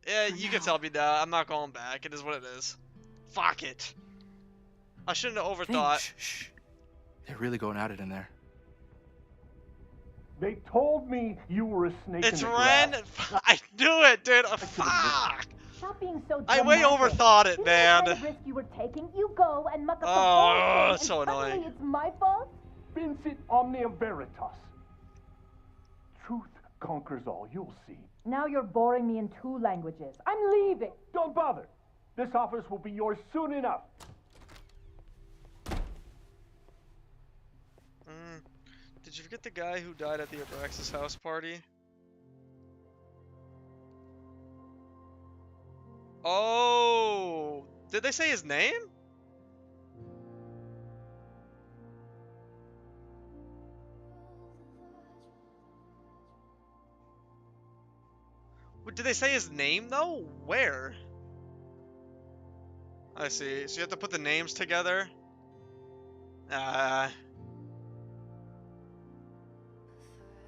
Yeah, you can tell me that. I'm not going back. It is what it is. Fuck it. I shouldn't have overthought. Shh. They're really going at it in there. They told me you were a snake It's in the Ren. grass. I knew it, dude. Fuck. Stop being so I way dramatic. overthought it, You know man. what kind of risk you were taking? You go and muck up the Oh, whole thing, it's so and suddenly annoying. it's my fault? Vincit omnia veritas. Truth conquers all, you'll see. Now you're boring me in 2 languages. I'm leaving. Don't bother. This office will be yours soon enough. Did you forget the guy who died at the Abraxas house party? Oh, did they say his name? Did they say his name though? Where? I see. So you have to put the names together.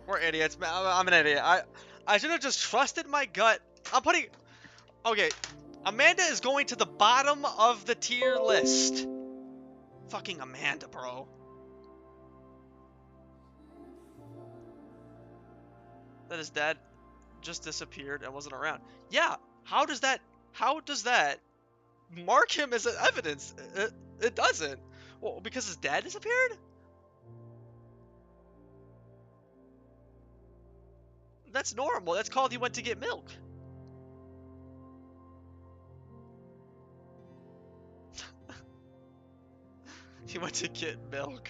We're idiots, man. I'm an idiot. I should have just trusted my gut. Okay, Amanda is going to the bottom of the tier list. Fucking Amanda, bro. That his dad just disappeared and wasn't around. Yeah, how does that mark him as evidence? It doesn't. Well, because his dad disappeared? That's normal. That's called he went to get milk. He went to get milk.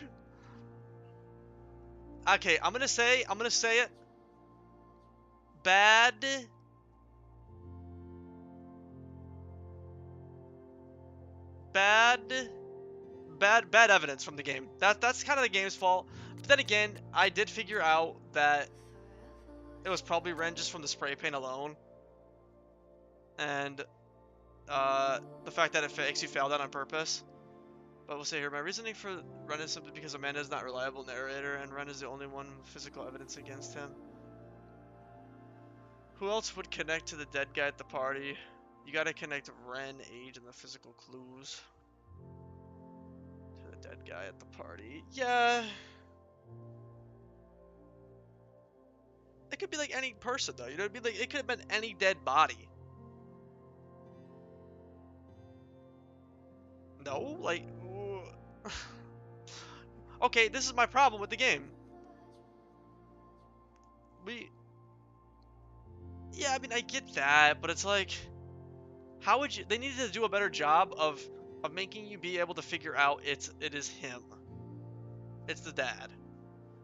Okay, I'm gonna say it. Bad evidence from the game. That's kind of the game's fault. But then again, I did figure out that it was probably Ren just from the spray paint alone. And the fact that it makes you fail that on purpose. But we'll say here, my reasoning for Ren is simply because Amanda is not a reliable narrator and Ren is the only one with physical evidence against him. Who else would connect to the dead guy at the party? You gotta connect Ren, age, and the physical clues to the dead guy at the party. Yeah. It could be like any person though, you know, it'd be like it could have been any dead body. No, like okay, this is my problem with the game. Yeah, I mean, I get that, but it's like, how would you? They needed to do a better job of making you be able to figure out it is him. It's the dad,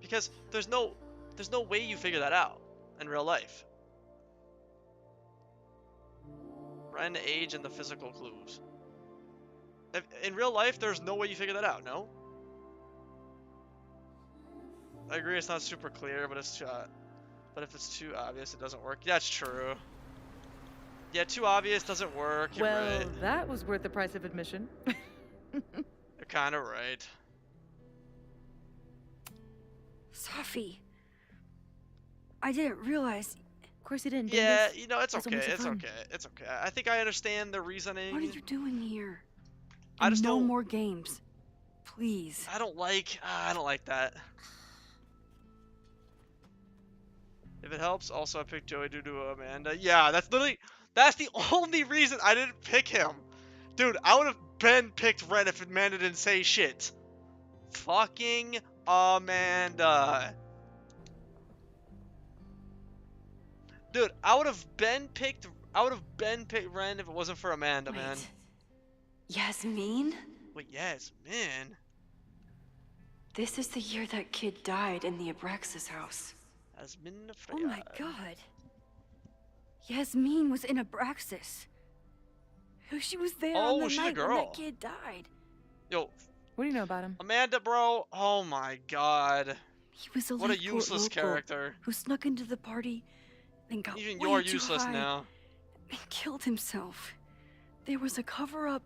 because there's no way you figure that out in real life. Ren, age, and the physical clues. In real life, there's no way you figure that out. No. I agree, it's not super clear, but it's but if it's too obvious, it doesn't work. Yeah, it's true. Yeah, too obvious doesn't work. You're Well, right. that was worth the price of admission. You're kind of right. Sophie, I didn't realize. Of course you didn't. Yeah, Davis. you know, it's That's okay. almost It's fun. okay. It's okay. I think I understand the reasoning. What are you doing here? I just no don't. more games, please. I don't like that. If it helps, also I picked Joey due to Amanda. Yeah, that's the only reason I didn't pick him. Dude, I would have picked Ren if Amanda didn't say shit. Fucking Amanda. Dude, I would have picked I would have been picked Ren if it wasn't for Amanda, man. Yasmin? Wait, Yasmin? This is the year that kid died in the Abraxas house. Yasmin Oh my god. Yasmin was in Abraxas. She was there on the she's a night when girl. that kid died. Yo. What do you know about him? Amanda, bro. Oh my god. He was a What a late court useless local character. who snuck into the party and got Even way you're too useless high now. and killed himself. There was a cover-up.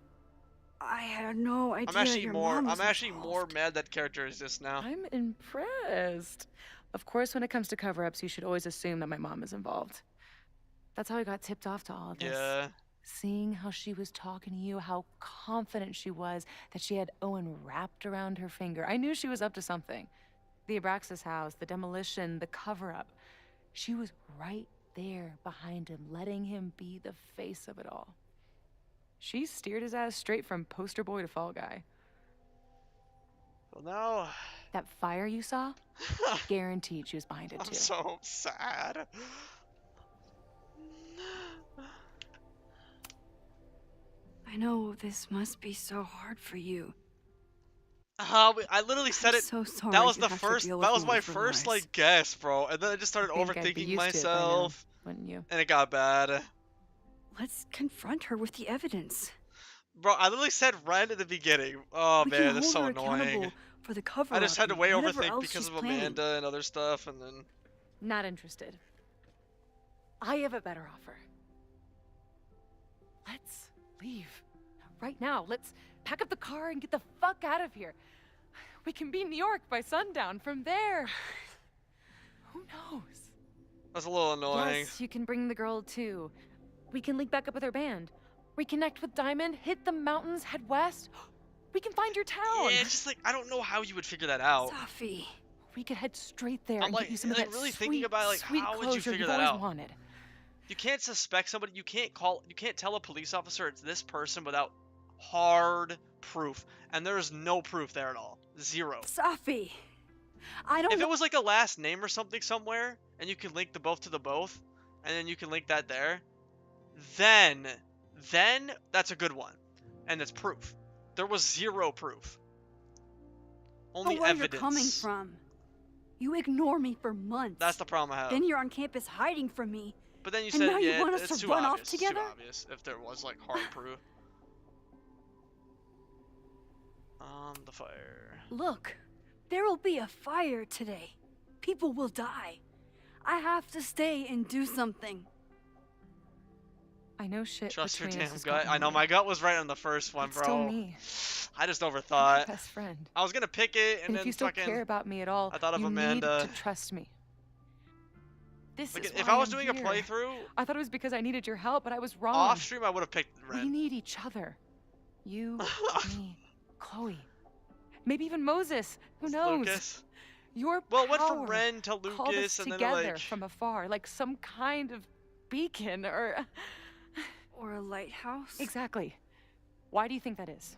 I had no idea. I'm was actually more mad that character exists now. I'm impressed. Of course, when it comes to cover-ups, you should always assume that my mom is involved. That's how I got tipped off to all of this. Yeah. Seeing how she was talking to you, how confident she was that she had Owen wrapped around her finger. I knew she was up to something. The Abraxas house, the demolition, the cover-up. She was right there behind him, letting him be the face of it all. She steered his ass straight from poster boy to fall guy. Well, now... That fire you saw? Guaranteed she was behind it too. I'm so sad. I know this must be so hard for you. I literally said it. So sorry that was you the have to first. deal That with was me my with first lies. like guess, bro. And then I just started I think I'd be overthinking used to it by now, myself, wouldn't you? and it got bad. Let's confront her with the evidence. Bro, I literally said Ren at the beginning. Oh We man, can that's hold so her accountable annoying. for the cover I just had to way whatever overthink else because she's of planning. Amanda and other stuff, and then. Not interested. I have a better offer. Let's leave. Right now. Let's pack up the car and get the fuck out of here. We can be in New York by sundown. From there, who knows? That's a little annoying. Yes, you can bring the girl too. We can link back up with her band. Reconnect with Diamond, hit the mountains, head west. We can find your town. Yeah, it's just like I don't know how you would figure that out. Safi. We could head straight there I'm and like, get you some of like that really sweet, thinking about like sweet how would you closure figure you've that always out? wanted. You can't suspect somebody. You can't tell a police officer it's this person without hard proof, and there is no proof there at all. Zero. Safi. I don't If know. it was like a last name or something somewhere, and you can link the both to the both, and then you can link that there, then that's a good one, and it's proof. There was zero proof. Only where evidence. you're coming from. You ignore me for months. That's the problem I have. Then you're on campus hiding from me. But then you and said, now you yeah, want it's us to too run obvious. off together? It's too obvious if there was like hard proof. The fire. Look, there will be a fire today. People will die. I have to stay and do something. I know shit Trust your between us damn has gut. gotten I know weird. my gut was right on the first one, It's bro. still me. I just You're my overthought. best friend. I was gonna pick it, and And then if you still fucking. care about me at all, I thought of you Amanda. need to trust me. This Like, is if why I was I'm doing a here. playthrough I thought it was because I needed your help, but I was wrong. off stream, I would have picked We Ren. need each other. You, me, Chloe. Maybe even Moses. Who knows? Lucas. Your Well, it went from power Ren to called Lucas, us and then together like. from afar, like some kind of beacon or Or a lighthouse? exactly. Why do you think that is?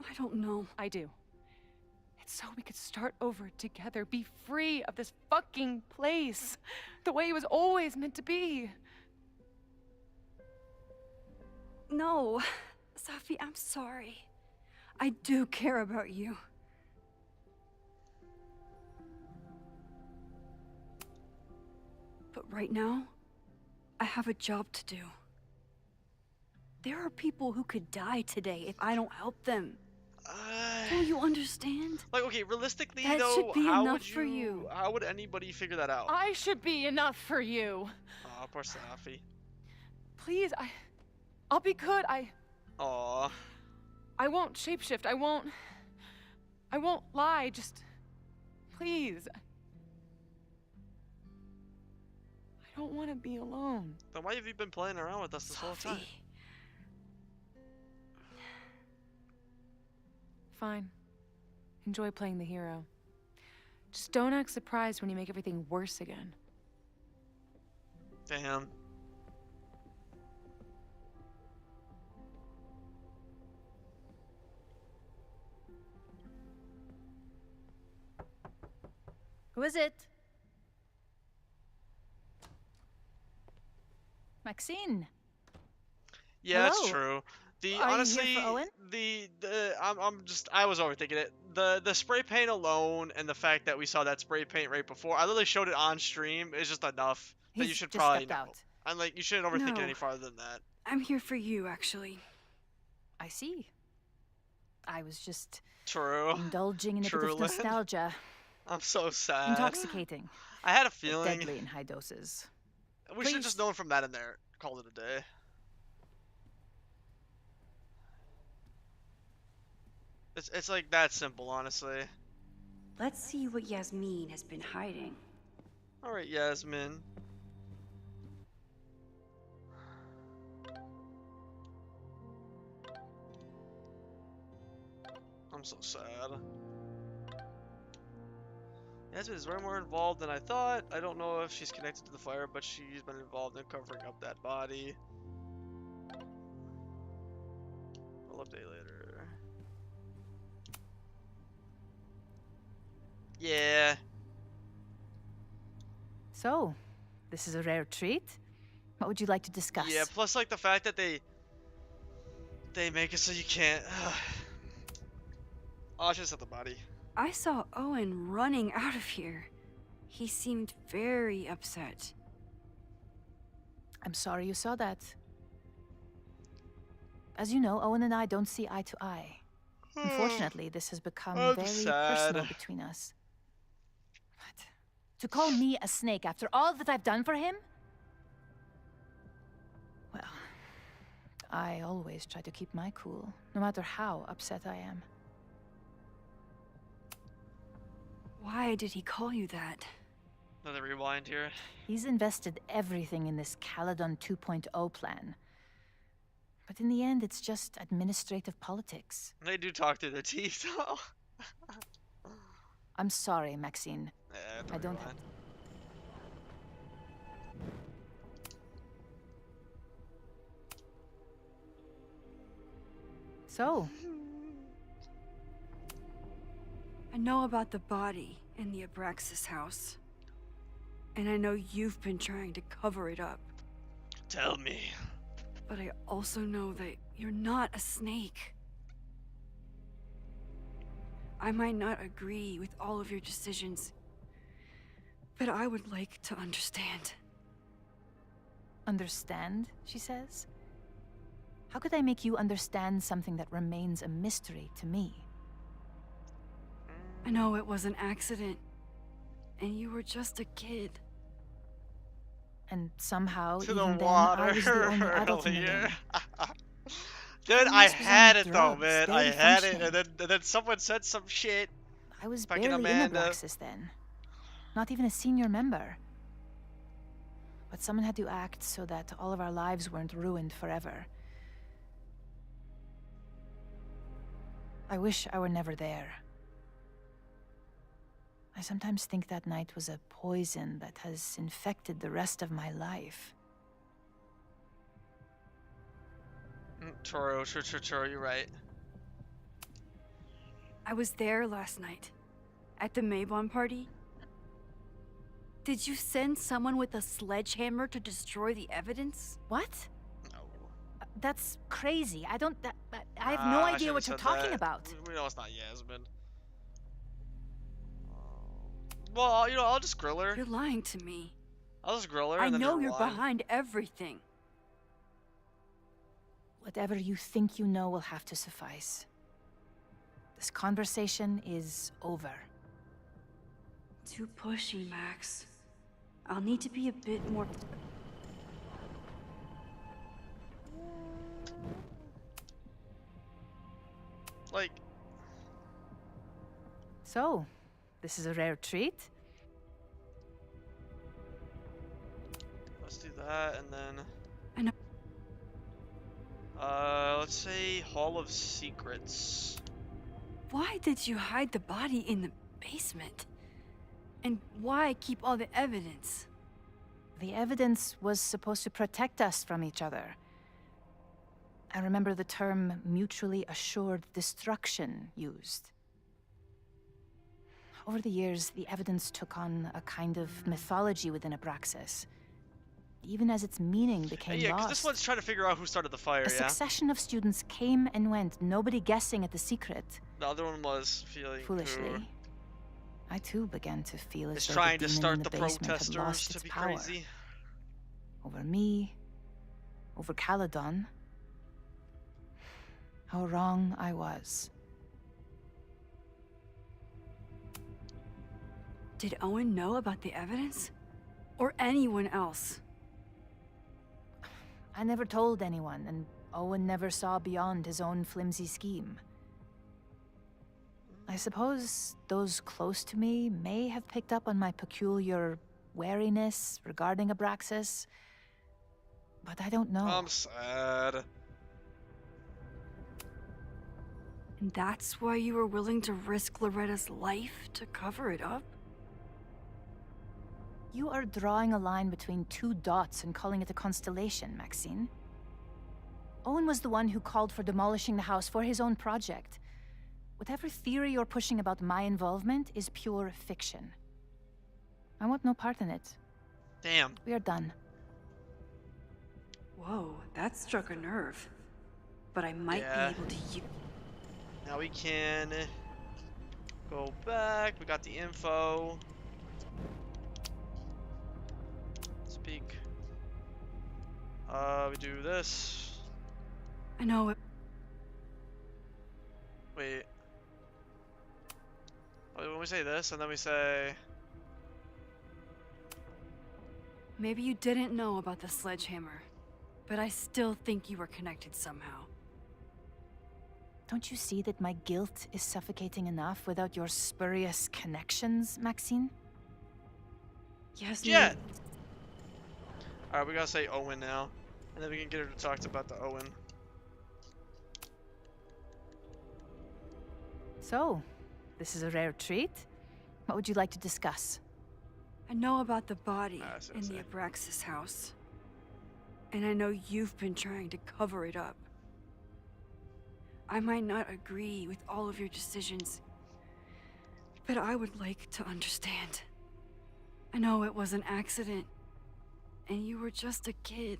I don't know. I do. It's so we could start over together, be free of this fucking place, the way it was always meant to be. No. Safi, I'm sorry. I do care about you. But right now, I have a job to do. There are people who could die today if I don't help them. Don't you understand? Like, okay, realistically That though, should be how enough would for you. How would anybody figure that out? I should be enough for you. Oh, poor Safi. Please, I'll be good. Aw. I won't shapeshift. I won't lie. Just please. I don't want to be alone. Then why have you been playing around with us this whole time? Fine. Enjoy playing the hero. Just don't act surprised when you make everything worse again. Damn. Who is it? Maxine, Yeah, that's Hello? true. The Are you honestly, here for Owen? I was overthinking it. The spray paint alone and the fact that we saw that spray paint right before, I literally showed it on stream, is just enough that you He's should just probably stepped know. out. I'm like, you shouldn't overthink it No. any farther than that. I'm here for you, actually. I see. I was just True. indulging in a bit True, of Lynn. nostalgia. I'm so sad. Intoxicating. I had a but feeling. deadly in high doses. We should have just known from that in there. Called it a day. It's like that simple, honestly. Let's see what Yasmin has been hiding. All right, Yasmin. I'm so sad. Yasmin is way more involved than I thought. I don't know if she's connected to the fire, but she's been involved in covering up that body. I'll update later. Yeah. So, this is a rare treat. What would you like to discuss? Yeah, plus like the fact that they make it so you can't. Oh, I should set the body. I saw Owen running out of here. He seemed very upset. I'm sorry you saw that. As you know, Owen and I don't see eye to eye. Unfortunately, this has become I'm very sad. personal between us. But to call me a snake after all that I've done for him? Well, I always try to keep my cool, no matter how upset I am. Why did he call you that? Another rewind here. He's invested everything in this Caledon 2.0 plan. But in the end, it's just administrative politics. They do talk through their teeth, though. I'm sorry, Maxine. I don't have... So, I know about the body in the Abraxas house. And I know you've been trying to cover it up. Tell me. But I also know that you're not a snake. I might not agree with all of your decisions, but I would like to understand. Understand, she says? How could I make you understand something that remains a mystery to me? I know it was an accident, and you were just a kid. And somehow, To even the then, water I was the only adult in the earlier. room. Dude, I Ernest was on had it though, drugs, man. I barely had it, functioning. and then someone said some shit. I was Fucking barely Amanda. in Abraxas then. Not even a senior member. But someone had to act so that all of our lives weren't ruined forever. I wish I were never there. I sometimes think that night was a poison that has infected the rest of my life. True, you're right. I was there last night, at the Maybon party. Did you send someone with a sledgehammer to destroy the evidence? What? That's crazy. I don't... I have no idea what you're talking about. We know it's not Yasmin. Well, you know, I'll just grill her. You're lying to me. I'll just grill her. I and then know never you're lie. behind everything. Whatever you think you know will have to suffice. This conversation is over. Too pushy, Max. I'll need to be a bit more... Like... So, this is a rare treat? Let's do that, and then... I know. Let's say Hall of Secrets. Why did you hide the body in the basement? And why keep all the evidence? The evidence was supposed to protect us from each other. I remember the term mutually assured destruction used. Over the years, the evidence took on a kind of mythology within Abraxas. even as its meaning became Yeah, because lost. this one's trying to figure out who started the fire, A yeah? succession of students came and went, nobody guessing at the secret. The other one was feeling Foolishly, who I too began to feel as is though trying the to demon start in the the basement had protesters lost to its be power. crazy. Over me, over Caledon. How wrong I was. Did Owen know about the evidence? Or anyone else? I never told anyone, and Owen never saw beyond his own flimsy scheme. I suppose those close to me may have picked up on my peculiar wariness regarding Abraxas, but I don't know. I'm sad. And that's why you were willing to risk Loretta's life to cover it up? You are drawing a line between two dots and calling it a constellation, Maxine. Owen was the one who called for demolishing the house for his own project. Whatever theory you're pushing about my involvement is pure fiction. I want no part in it. Damn. We are done. Whoa, that struck a nerve. But I might be able to use... Now we can go back. We got the info. Speak. We do this. I know it. Wait. When we say this, and then we say... Maybe you didn't know about the sledgehammer, but I still think you were connected somehow. Don't you see that my guilt is suffocating enough without your spurious connections, Maxine? Yes, yeah. Alright, we gotta say Owen now. And then we can get her to talk about the Owen. So, this is a rare treat. What would you like to discuss? I know about the body in the Abraxas house. And I know you've been trying to cover it up. I might not agree with all of your decisions, but I would like to understand. I know it was an accident, and you were just a kid.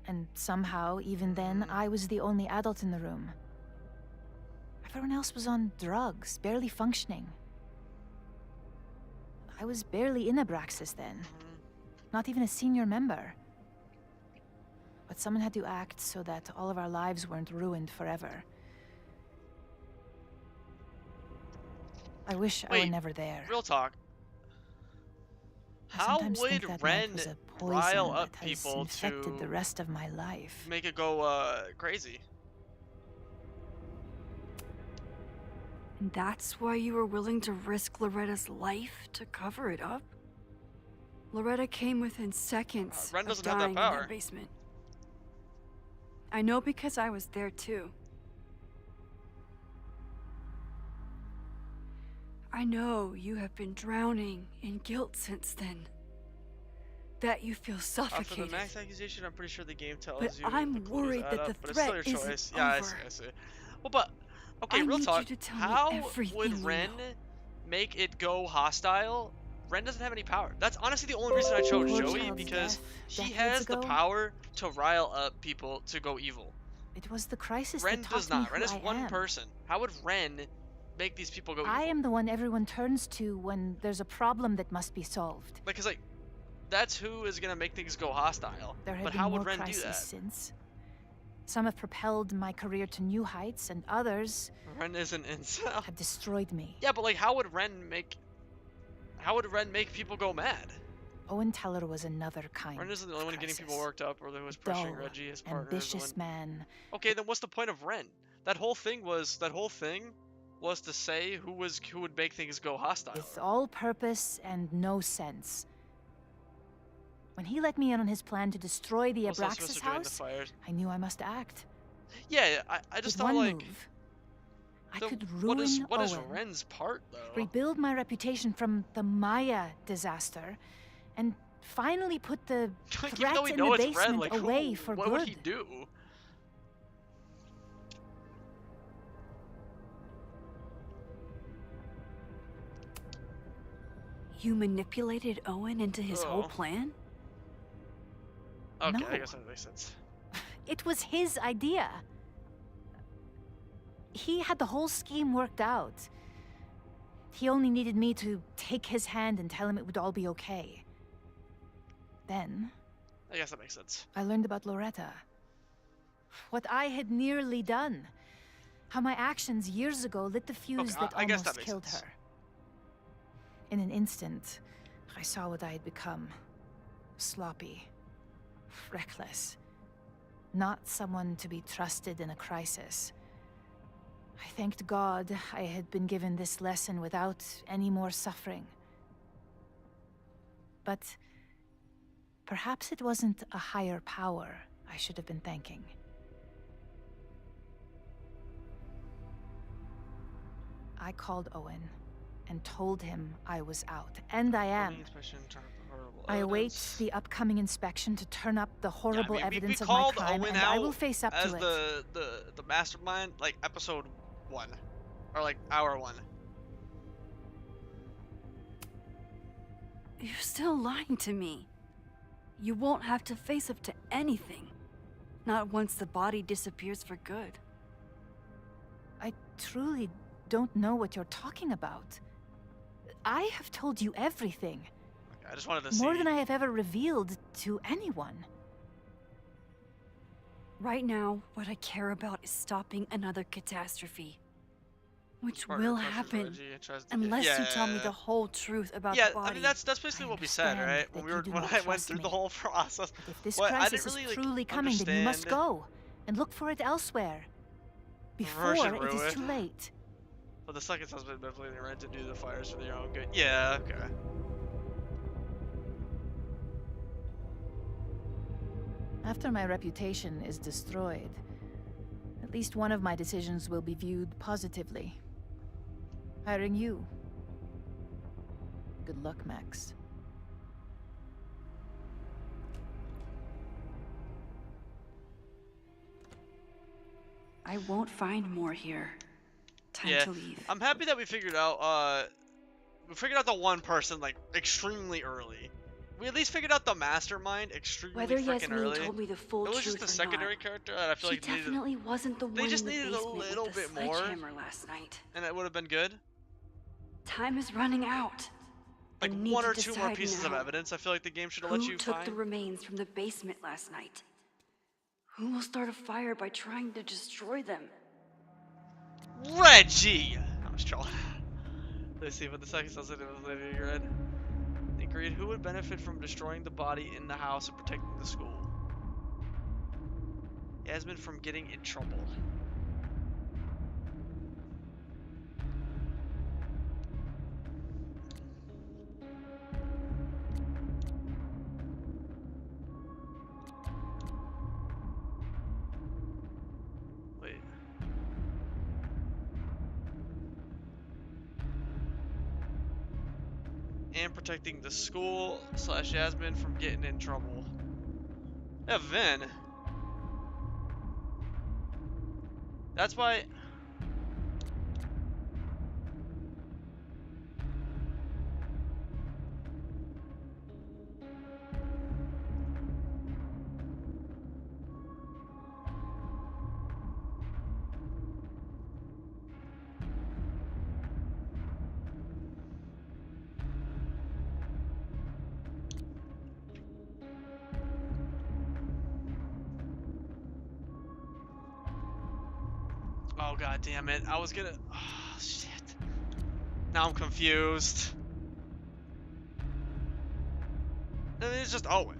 And somehow, even then, I was the only adult in the room. Everyone else was on drugs, barely functioning. I was barely in Abraxas then. Not even a senior member. But someone had to act so that all of our lives weren't ruined forever. I wish I were never there. Real talk. How would Ren rile up people to the rest of my life? Make it go crazy? And that's why you were willing to risk Loretta's life to cover it up? Loretta came within seconds Ren of doesn't have dying that in power. that basement. I know because I was there too. I know you have been drowning in guilt since then. That you feel For suffocated. the max accusation, I'm pretty sure the game tells But you. I'm the clues worried add that the up, but it's still threat your isn't choice. Yeah, I over. see. Well, but okay, I real need talk. you to tell me How everything would you Ren know. make it go hostile? Ren doesn't have any power. That's honestly the only reason I chose Poor Joey, child's because death he decades has the ago. power to rile up people to go evil. It was the crisis Ren that does taught me not. Ren who is I one am. person. How would Ren make these people go I evil? am the one everyone turns to when there's a problem that must be solved. Because like, that's who is gonna make things go hostile. There have But been how more would Ren do crises that? since. Some have propelled my career to new heights, and others Ren is an incel. have destroyed me. Yeah, but like, how would Ren make people go mad? Owen Teller was another kind. Ren isn't the only one getting people crisis. worked up, or who was pushing Dull, Reggie, his partner. ambitious man. Okay, then what's the point of Ren? That whole thing was to say who would make things go hostile. With all purpose and no sense. When he let me in on his plan to destroy the What's that supposed Abraxas to do in the house, fires? I knew I must act. Yeah, I just With thought one like. move, I so could ruin what is Owen, Ren's part though? rebuild my reputation from the Maya disaster, and finally put the Even threat though we in know the it's Ren, basement like away who? for What good. would he do? You manipulated Owen into his whole Oh. plan? Okay, No. I guess that makes sense. It was his idea. He had the whole scheme worked out. He only needed me to take his hand and tell him it would all be okay. Then, I guess that makes sense. I learned about Loretta. What I had nearly done. How my actions years ago lit the fuse that I guess almost that makes killed sense. her. In an instant, I saw what I had become. Sloppy. Reckless. Not someone to be trusted in a crisis. I thanked God I had been given this lesson without any more suffering. But perhaps it wasn't a higher power I should have been thanking. I called Owen and told him I was out, and I am. I await the upcoming inspection to turn up the horrible evidence of my crime, and I will face up as to it. the mastermind, like episode 1, or like hour 1. You're still lying to me. You won't have to face up to anything. Not once the body disappears for good. I truly don't know what you're talking about. I have told you everything. I just wanted to see. More than I have ever revealed to anyone. Right now, what I care about is stopping another catastrophe. Which Partner will crushes happen Reggie and tries to unless get- you tell me Yeah. the whole truth about Yeah, the body. I mean that's basically what we said, right? When we were do when not I went trust through me. the whole process. If this What I crisis didn't really, is like, truly coming, then you must understand go and look for it elsewhere. Before Version it is ruined. too late. But the second husband definitely right to do the fires for their own good. Yeah, okay. After my reputation is destroyed, at least one of my decisions will be viewed positively. Hiring you. Good luck, Max. I won't find more here. Time Yeah, to leave. I'm happy that we figured out the one person like extremely early. We at least figured out the mastermind extremely Whether freaking Yasmin early. told me the full it was truth just the or secondary not, character that I feel she like needed. definitely wasn't the They one just in the needed a basement little with the bit more, sledgehammer last night. and it would have been good. Time is running out. Like I need one to or two more decide pieces of now. evidence. I feel like the game should have let Who you took find. the remains from the basement last night? Who will start a fire by trying to destroy them? Reggie! I'm just trolling. Let's see what the second sounds like was later you read. Agreed. Who would benefit from destroying the body in the house and protecting the school? Yasmin from getting in trouble. Wait. And protecting the school / Yasmin from getting in trouble. Yeah, Vin. That's why. Oh god damn it! I was gonna. Oh shit! Now I'm confused. I mean, it's just Owen.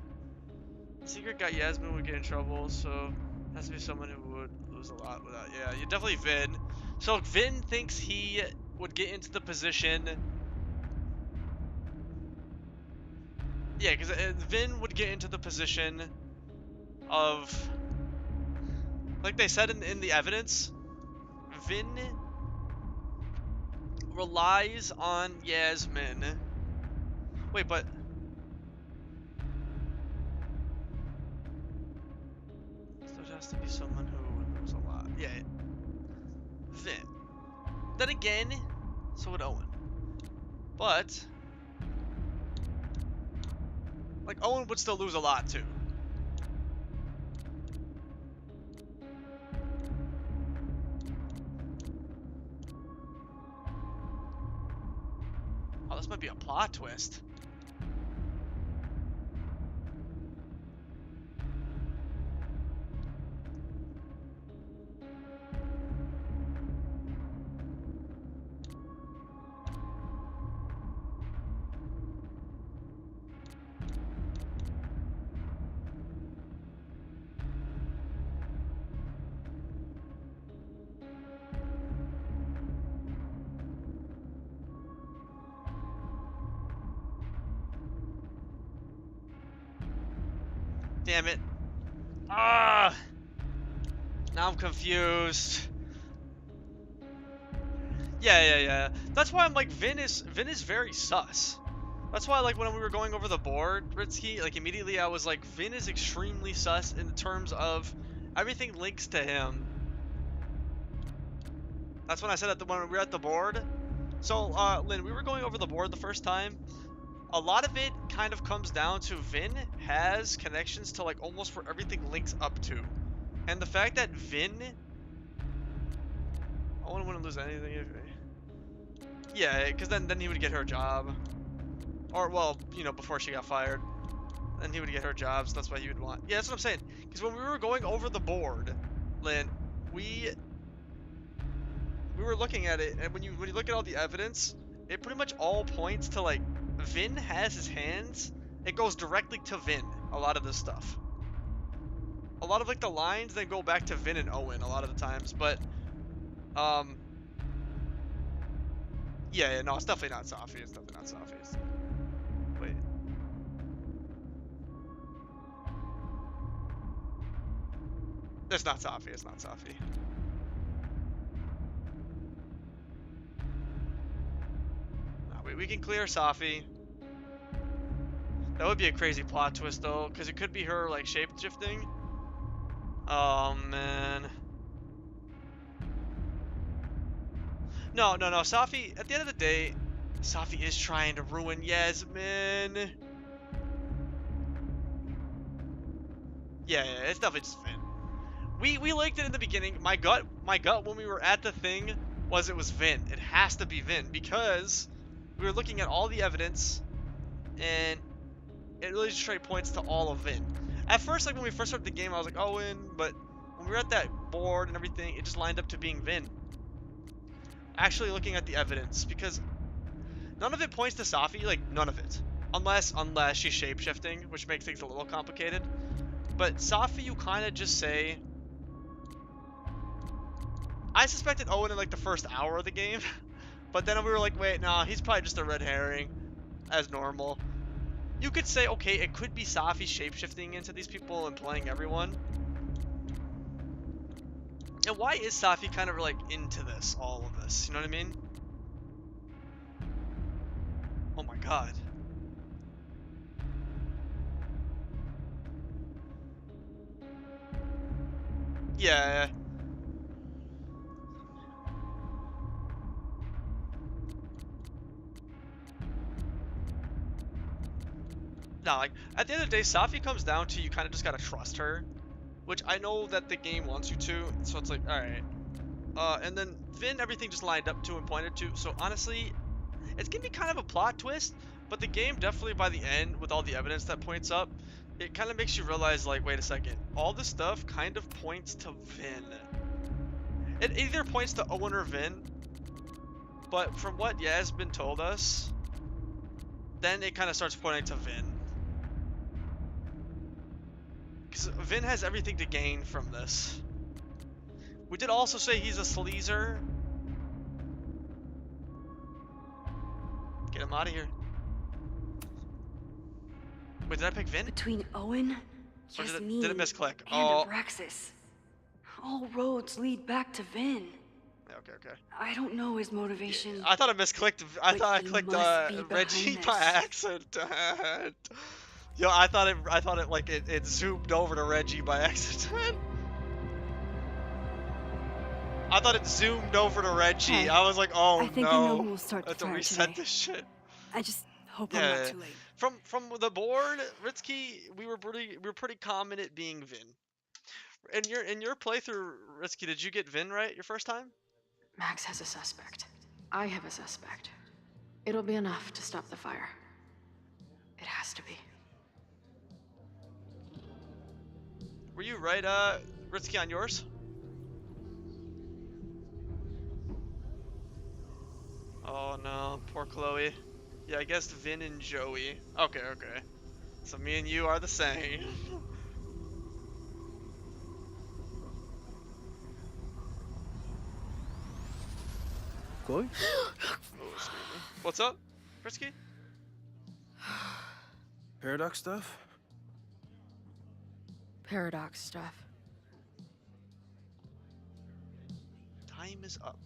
Secret guy Yasmin would get in trouble, so has to be someone who would lose a lot without. Yeah, you definitely Vin. So Vin thinks he would get into the position. Yeah, because Vin would get into the position of, like they said in the evidence, Vin relies on Yasmin. Wait, but so it has to be someone who knows a lot. Yeah, Vin. Then again, so would Owen. But like Owen would still lose a lot too. this might be a plot twist. Damn it. Ah! Now I'm confused. Yeah. That's why I'm like, Vin is very sus. That's why, like, when we were going over the board, Ritsky, like, immediately I was like, Vin is extremely sus in terms of everything links to him. That's when I said that when we were at the board. So, Lynn, we were going over the board the first time. A lot of it kind of comes down to Vin has connections to, like, almost where everything links up to. And the fact that Vin... Owen wouldn't lose anything if... Yeah, because then he would get her job. Or, well, you know, before she got fired. Then he would get her job, so that's why he would want... Yeah, that's what I'm saying. Because when we were going over the board, Lynn, we were looking at it, and when you look at all the evidence, it pretty much all points to, like, Vin has his hands. It goes directly to Vin, a lot of this stuff. A lot of, like, the lines then go back to Vin and Owen a lot of the times, but, yeah, no, it's definitely not Safi. It's definitely not Safi. Wait. It's not Safi. It's not Safi. No, we can clear Safi. That would be a crazy plot twist, though, because it could be her, like, shape-shifting. Oh, man. No. Safi, at the end of the day, Safi is trying to ruin Yasmin. Yeah, it's definitely just Vin. We liked it in the beginning. My gut when we were at the thing was it was Vin. It has to be Vin because we were looking at all the evidence and it really just straight points to all of Vin. At first, like when we first started the game, I was like Owen, but when we were at that board and everything, it just lined up to being Vin. Actually looking at the evidence because none of it points to Safi, like none of it. Unless she's shape-shifting, which makes things a little complicated. But Safi, you kind of just say... I suspected Owen in like the first hour of the game, but then we were like, wait, nah, he's probably just a red herring, as normal. You could say, okay, it could be Safi shape-shifting into these people and playing everyone. And why is Safi kind of like into this, all of this? You know what I mean? Oh my god. Yeah. No, like, at the end of the day, Safi comes down to you kind of just gotta trust her. Which I know that the game wants you to, so it's like, alright. And then Vin, everything just lined up to and pointed to, so honestly, it's gonna be kind of a plot twist, but the game definitely by the end, with all the evidence that points up, it kind of makes you realize, like, wait a second, all this stuff kind of points to Vin. It either points to Owen or Vin, but from what Yasmin told us, then it kind of starts pointing to Vin. Because Vin has everything to gain from this. We did also say he's a sleazer. Get him out of here. Wait, did I pick Vin? Between Owen, Yasmin, did it misclick? and Abraxas, all roads lead back to Vin. Okay. I don't know his motivation. Yeah, I thought I misclicked. I thought I clicked Reggie by accident. Yo, I thought it like it zoomed over to Reggie by accident. I thought it zoomed over to Reggie. Hey, I was like, oh I think no. I know who will start I have to the fire reset today. this shit. I just hope I'm not too late. From the board, Ritsky, we were pretty common at being Vin. In your playthrough, Ritsky, did you get Vin right your first time? Max has a suspect. I have a suspect. It'll be enough to stop the fire. It has to be. Were you right, Risky, on yours? Oh no, poor Chloe. Yeah, I guess Vin and Joey. Okay. So me and you are the same. Chloe? What's up, Risky? Paradox stuff? Paradox stuff. Time is up.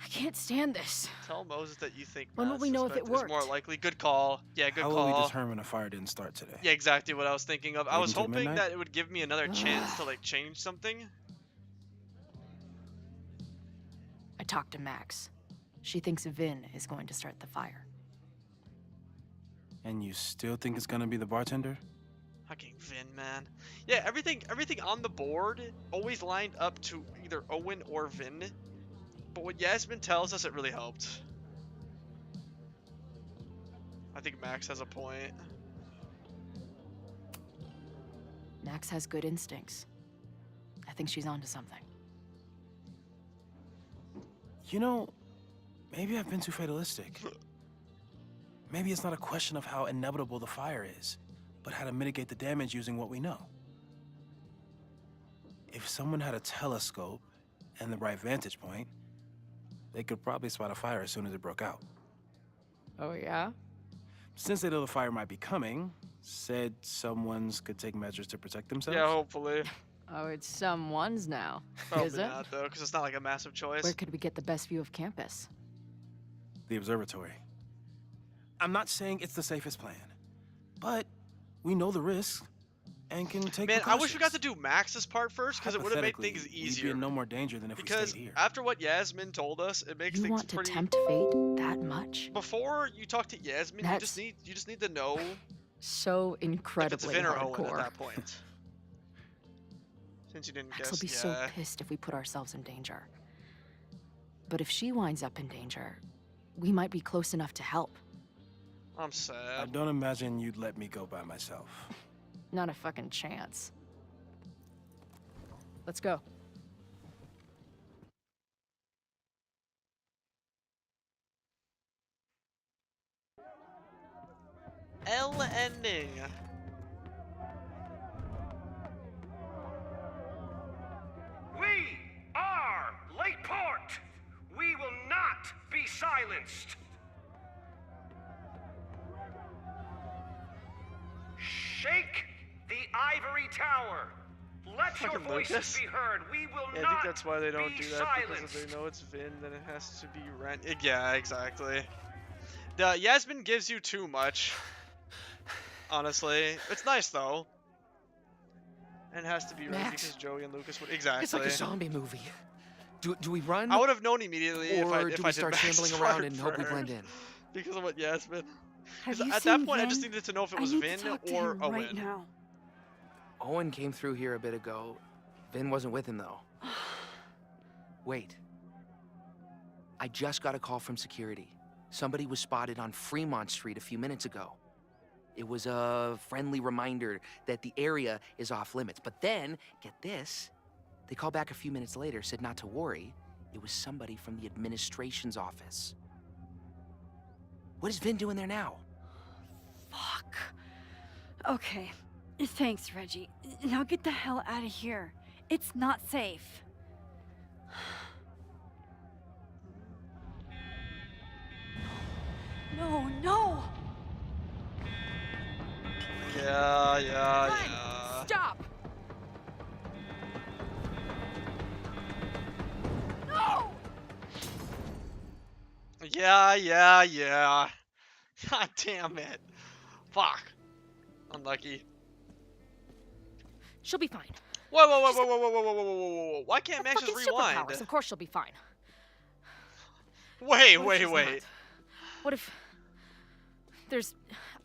I can't stand this. Tell Moses that you think When will we know if it worked? is more likely. Good call. Yeah, good How call. will we determine a fire didn't start today? Yeah, exactly what I was thinking of. I Wait was until hoping midnight? that it would give me another chance to like change something. I talked to Max. She thinks Vin is going to start the fire. And you still think it's gonna be the bartender? Fucking Vin, man. Yeah, everything on the board always lined up to either Owen or Vin. But what Yasmin tells us, it really helped. I think Max has a point. Max has good instincts. I think she's onto something. You know, maybe I've been too fatalistic. Maybe it's not a question of how inevitable the fire is, but how to mitigate the damage using what we know. If someone had a telescope and the right vantage point, they could probably spot a fire as soon as it broke out. Oh, yeah? Since they know the fire might be coming, said someone's could take measures to protect themselves? Yeah, hopefully. Oh, it's someone's now. Probably Is it? not, though, because it's not like a massive choice. Where could we get the best view of campus? The observatory. I'm not saying it's the safest plan, but we know the risks and can take Man, I wish precautions. we got to do Max's part first, because it would have made things Hypothetically, easier. we'd be in no more danger than if Because we stayed here. after what Yasmin told us, it makes You things want to pretty. tempt fate that much? Before you talk to Yasmin, you just need to know So if it's incredibly Vin or Owen at hardcore. that point. Since you didn't Max guess, will be so pissed if we put ourselves in danger. But if she winds up in danger, we might be close enough to help. I'm sad. I don't imagine you'd let me go by myself. Not a fucking chance. Let's go. L ending. We are Lakeport. We will not be silenced. Shake the ivory tower. Let your Fucking voices Lucas. be heard. We will Yeah, I not think that's why they don't be do that, silenced. because if they know it's Vin, then it has to be Ren. Yeah, exactly. Yasmin gives you too much. Honestly. It's nice, though. And it has to be Ren Max. because Joey and Lucas would... Exactly. It's like a zombie movie. Do we run? I would have known immediately if I Or if do I we did start Max's shambling part around and hope we first. blend in? Because of what Yasmin... Have 'Cause you at seen that point, I Vin? just needed to know if it I was need to Vin talk to or him Owen. right now. Owen came through here a bit ago. Vin wasn't with him, though. Wait. I just got a call from security. Somebody was spotted on Fremont Street a few minutes ago. It was a friendly reminder that the area is off limits. But then, get this, they called back a few minutes later, said not to worry. It was somebody from the administration's office. What is Vin doing there now? Fuck. Okay. Thanks, Reggie. Now get the hell out of here. It's not safe. No, no! Yeah. Stop! No! Yeah. God damn it. Fuck. Unlucky. She'll be fine. Whoa. Why can't Max just Fucking rewind? superpowers. Of course she'll be fine. Wait. What if there's,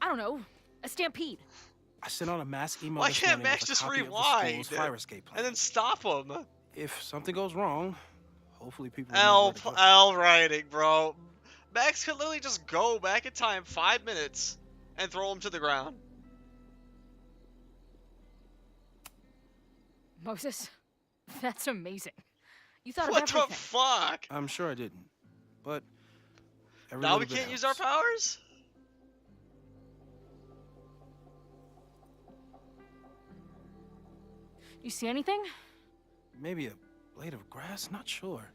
I don't know, a stampede? I sent out a mass email Why this can't morning Max with a just copy of the rewind school's fire escape plan. and then stop him? If something goes wrong, hopefully people L writing, bro. Max could literally just go back in time 5 minutes and throw him to the ground. Moses, that's amazing. You thought What of everything. the fuck? I'm sure I didn't, but every Now we little bit can't use our helps. powers? You see anything? Maybe a blade of grass. Not sure.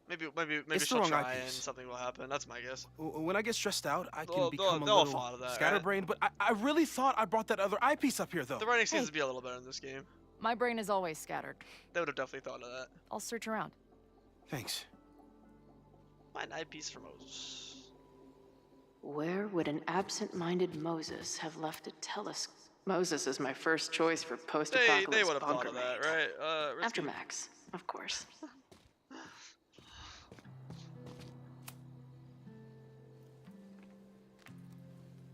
Maybe It's the she'll wrong try and eyepiece. something will happen. That's my guess. When I get stressed out, I can They'll- become they'll a fall out little of that, scatterbrained. But I really thought I brought that other eyepiece up here, though. The writing seems to be a little better in this game. My brain is always scattered. They would have definitely thought of that. I'll search around. Thanks. Find an eyepiece for Moses. Where would an absent-minded Moses have left a telescope? Moses is my first choice for post-apocalypse They would have thought bunker of that, mate. right? After Risky. Max, of course.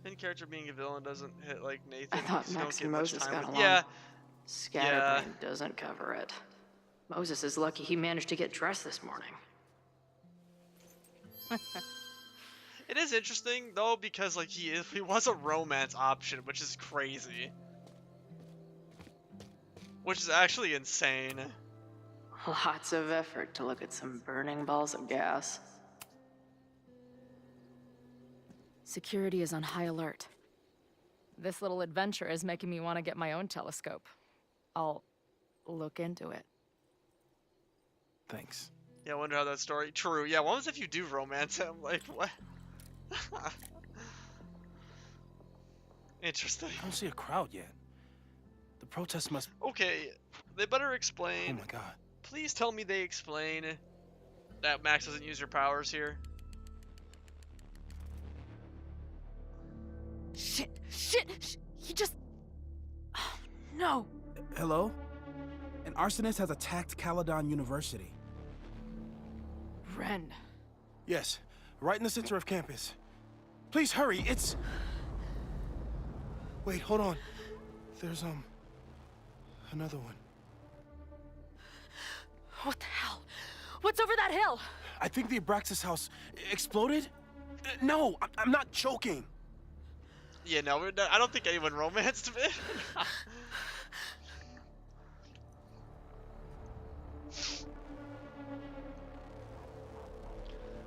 Main character being a villain doesn't hit like Nathan. I thought You don't Max get and much Moses time got with- along. Yeah. Scatterbrain doesn't cover it. Moses is lucky he managed to get dressed this morning. It is interesting though because like he was a romance option, which is crazy. Which is actually insane. Lots of effort to look at some burning balls of gas. Security is on high alert. This little adventure is making me want to get my own telescope. I'll look into it. Thanks. Yeah, I wonder how that story. True. Yeah, what was if you do romance him? Like what? Interesting. I don't see a crowd yet. The protest must. Okay, they better explain. Oh my god. Please tell me they explain that Max doesn't use her powers here. Shit! He just... Oh, no! Hello? An arsonist has attacked Caledon University. Ren. Yes, right in the center of campus. Please hurry, it's... Wait, hold on. There's, another one. What the hell? What's over that hill? I think the Abraxas house exploded? No, I'm not joking. Yeah, no, I don't think anyone romanced it.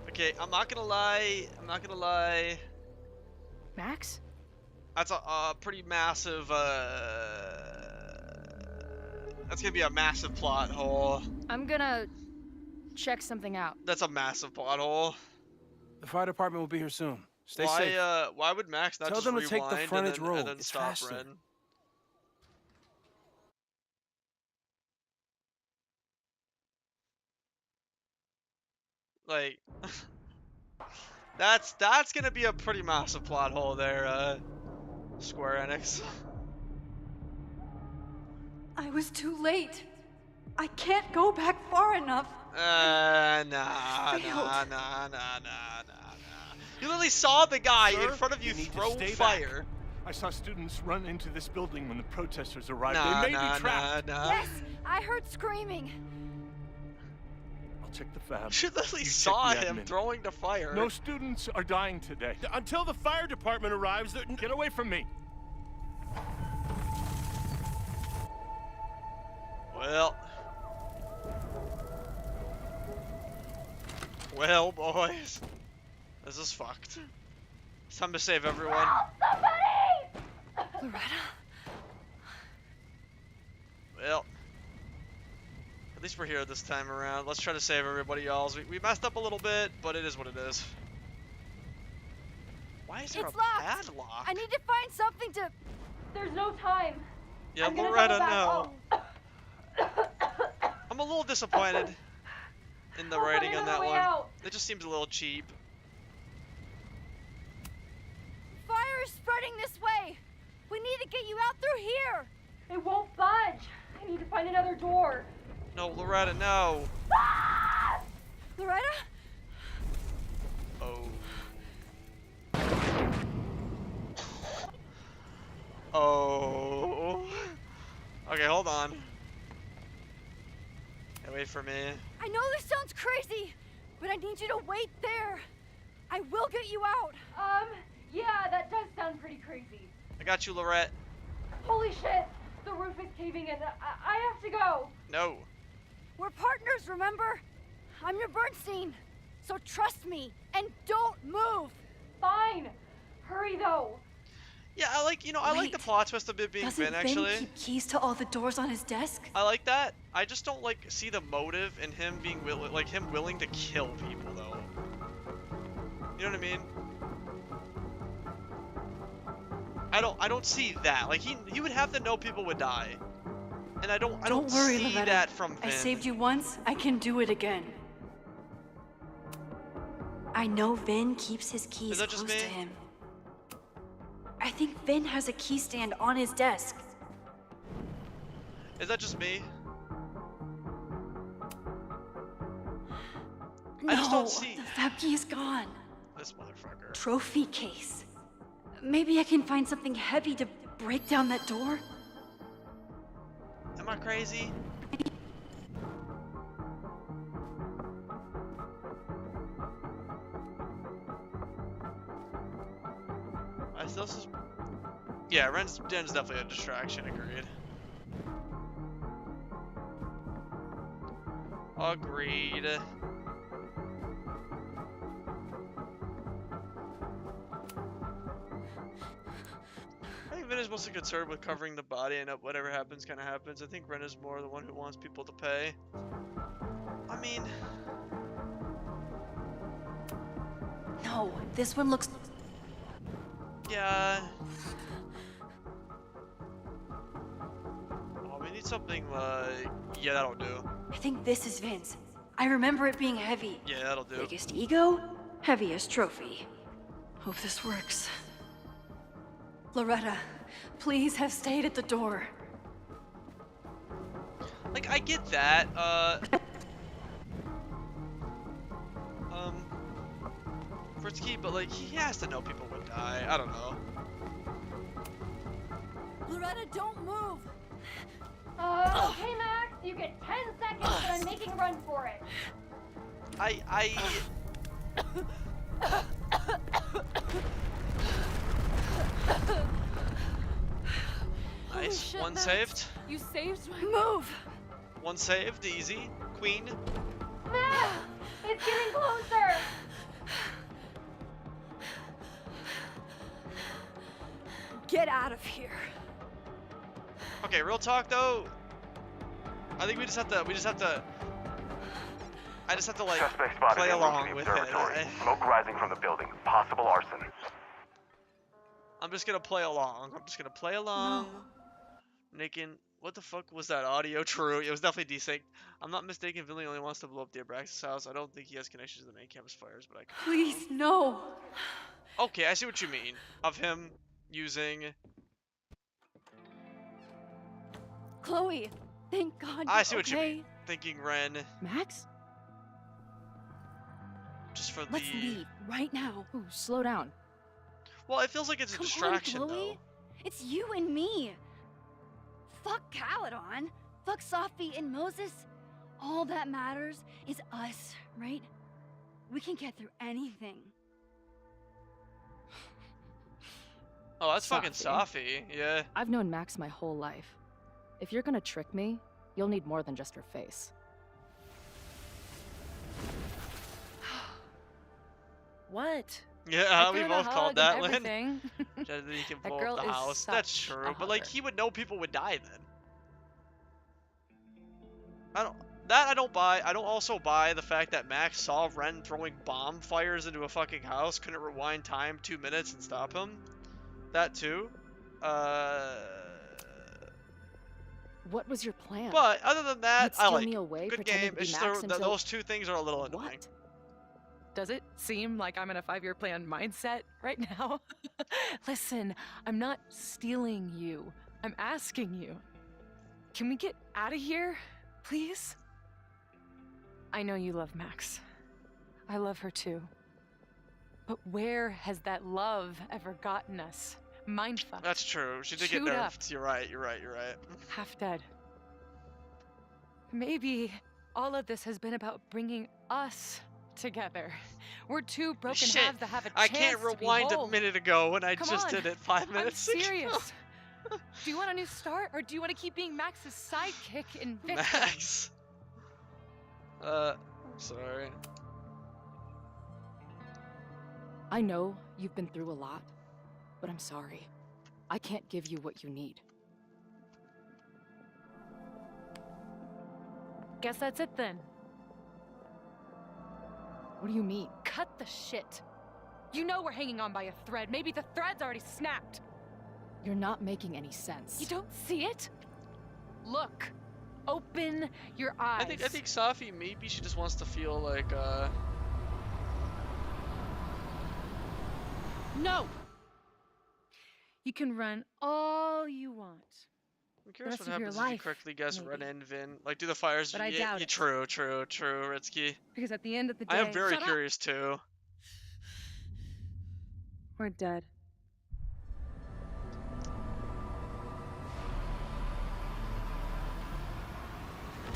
Okay, I'm not gonna lie. Max? That's a pretty massive, that's gonna be a massive plot hole. I'm gonna check something out. That's a massive plot hole. The fire department will be here soon. Stay why, safe. Why would Max not Tell just them to take the rewind frontage road. and then It's stop faster. Ren? Like, that's gonna be a pretty massive plot hole there, Square Enix. I was too late. I can't go back far enough. Nah. You literally saw the guy in front of you throw fire. I saw students run into this building when the protesters arrived. Nah, they may be trapped. Yes, I heard screaming. I'll check the fab. You literally You check saw the him admin. throwing the fire. No students are dying today. Until the fire department arrives, get away from me. Well, boys, this is fucked. It's time to save everyone. Loretta? Well, at least we're here this time around. Let's try to save everybody else. We messed up a little bit, but it is what it is. Why is there It's a locked. padlock? I need to find something to... There's no time. Yeah, I'm gonna Loretta, double back. no. I'm a little disappointed in the I'll writing find on that another way one. out. It just seems a little cheap. Fire is spreading this way. We need to get you out through here. It won't budge. I need to find another door. No, Loretta, no. Loretta? Oh. Oh. Okay, hold on. Hey, wait for me. I know this sounds crazy, but I need you to wait there. I will get you out. Yeah, that does sound pretty crazy. I got you, Lorette. Holy shit! The roof is caving in. I have to go. No. We're partners, remember? I'm your Bernstein. So trust me and don't move. Fine. Hurry though. Yeah, I like, I like the plot twist of it being Doesn't Vin, actually. Vin keep keys to all the doors on his desk? I like that. I just don't see the motive in him being willing to kill people though. You know what I mean? I don't see that. Like he would have to know people would die. And I don't worry, see Loretta. that from Vin. I saved you once, I can do it again. I know Vin keeps his keys close to him. I think Vin has a key stand on his desk. Is that just me? No, I just don't see the fab key is gone. this motherfucker. Trophy case. Maybe I can find something heavy to break down that door? Am I crazy? Yeah, Ren's definitely a distraction, agreed. Agreed. I think Vin is mostly concerned with covering the body and whatever happens kind of happens. I think Ren is more the one who wants people to pay. I mean... No, this one looks... Yeah... Oh, we need something like... Yeah, that'll do. I think this is Vin's. I remember it being heavy. Yeah, that'll do. Biggest ego, heaviest trophy. Hope this works. Loretta, please have stayed at the door. Like, I get that, Fritzky, but like, he has to know people would die. I don't know. Loretta, don't move! Okay, Max, you get 10 seconds, but I'm making a run for it. Nice. Shit, One Max. saved. You saved my move! One saved. Easy. Queen. Max, it's getting closer. Get out of here. Okay, real talk though. I think I just have to like Suspect spotted play in along the with observatory. it. Smoke rising from the building. Possible arson. I'm just gonna play along. No. Making what the fuck was that audio? True, it was definitely desynced. I'm not mistaken. Billy only wants to blow up the Abraxas house. I don't think he has connections to the main campus fires, but I could. Please, no. Okay, I see what you mean. Of him using. Chloe, thank God. I you're see what you okay. mean. Thinking Ren. Max? Just for Let's leave right now. Ooh, slow down. Well, it feels like it's a distraction on, Chloe. though. It's you and me. Fuck Caledon. Fuck Sophie and Moses. All that matters is us, right? We can get through anything. Oh, that's fucking Sophie. Yeah. I've known Max my whole life. If you're gonna trick me, you'll need more than just her face. What? Yeah, we both called that, Lynn. Everything. Just that he can That blow girl up the is house. such That's true, a but like hugger. he would know people would die then. I don't buy. I don't also buy the fact that Max saw Ren throwing bomb fires into a fucking house, couldn't rewind time 2 minutes and stop him. That too. What was your plan? But other than that, You'd I steal like me it. away, Good pretending game. to be It's just Max until... those two things are a little annoying. What? Does it seem like I'm in a 5-year plan mindset right now? Listen, I'm not stealing you. I'm asking you. Can we get out of here, please? I know you love Max. I love her too. But where has that love ever gotten us? Mindfuck. That's true. She did get Chewed up. nerfed. You're right. You're right. You're right. Half dead. Maybe all of this has been about bringing us together. We're two broken Shit. halves that have a chance I can't to be rewind a whole. minute ago when I Come just on. did it 5 minutes I'm ago. serious. Do you want a new start, or do you want to keep being Max's sidekick and victim? Max. Sorry. I know you've been through a lot, but I'm sorry. I can't give you what you need. Guess that's it then. What do you mean? Cut the shit. You know we're hanging on by a thread. Maybe the thread's already snapped. You're not making any sense. You don't see it? Look. Open your eyes. I think Safi, maybe she just wants to feel like, No! You can run all you want. I'm curious The what rest of your happens if you life, correctly guess maybe. Ren and Vin. Like, do the fires... But I doubt it. True, Ritsky. Because at the end of the day... I am very Shut up! curious, too. We're dead.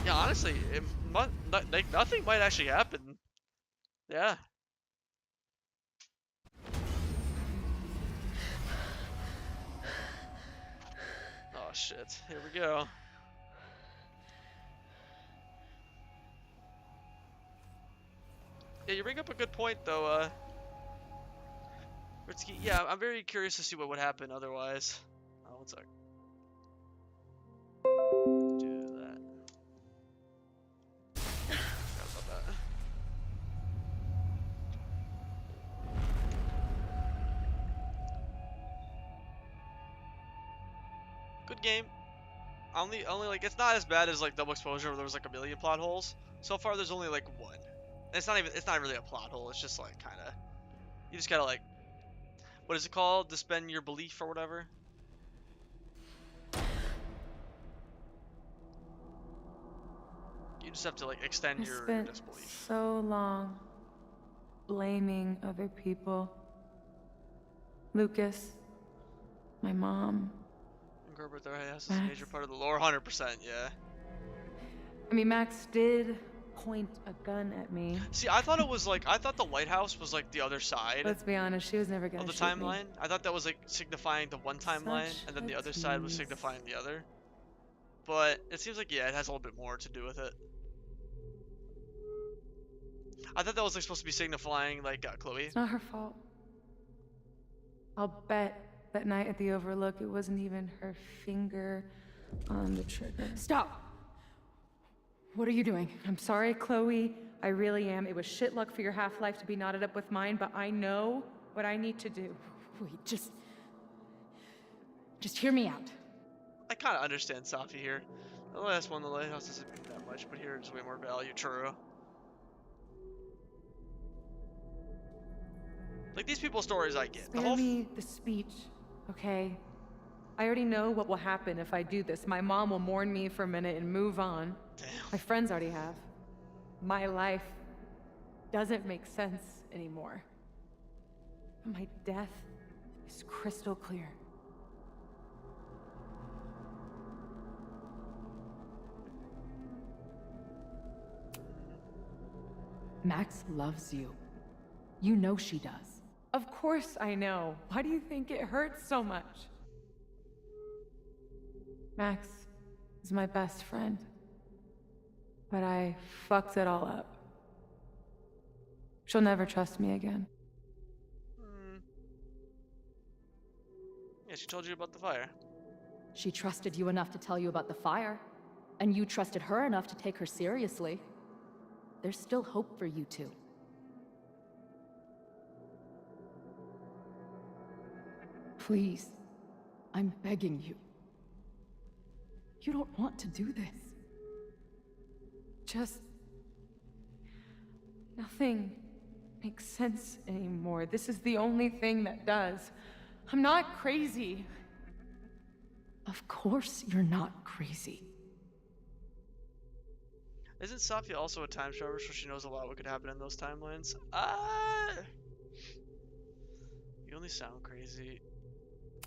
Yeah, honestly, like, nothing might actually happen. Yeah. Oh shit, here we go. Yeah, you bring up a good point though, Ritsky. Yeah, I'm very curious to see what would happen otherwise. Oh, one sec. Do that. Forgot about that. Good game. Only like it's not as bad as like Double Exposure where there was like a million plot holes. So far there's only like one. It's not really a plot hole, it's just like kinda you just gotta like what is it called? Suspend your belief or whatever? You just have to like extend I your spent disbelief. so long blaming other people. Lucas, my mom. Gerbert has a major part of the lore, 100%, yeah. I mean, Max did point a gun at me. See, I thought the lighthouse was like the other side. Let's be honest, she was never gonna of the shoot timeline. me. I thought that was like signifying the one timeline, Such and then the a other side was tease. signifying the other. But it seems like, yeah, it has a little bit more to do with it. I thought that was like supposed to be signifying like Chloe. It's not her fault. I'll bet that night at the Overlook it wasn't even her finger on the trigger. Stop! What are you doing? I'm sorry, Chloe. I really am. It was shit luck for your half-life to be knotted up with mine, but I know what I need to do. Wait, just hear me out. I kind of understand Safi here. The last one, the lighthouse doesn't mean that much, but here there's way more value. True. Like these people's stories, I get. Spare me the speech, okay? I already know what will happen if I do this. My mom will mourn me for a minute and move on. Damn. My friends already have. My life doesn't make sense anymore. My death is crystal clear. Max loves you. You know she does. Of course I know. Why do you think it hurts so much? Max is my best friend. But I fucked it all up. She'll never trust me again. Yeah, she told you about the fire. She trusted you enough to tell you about the fire, and you trusted her enough to take her seriously. There's still hope for you two. Please, I'm begging you. You don't want to do this. Just... nothing makes sense anymore. This is the only thing that does. I'm not crazy. Of course you're not crazy. Isn't Safi also a time traveler, so she knows a lot what could happen in those timelines? You only sound crazy.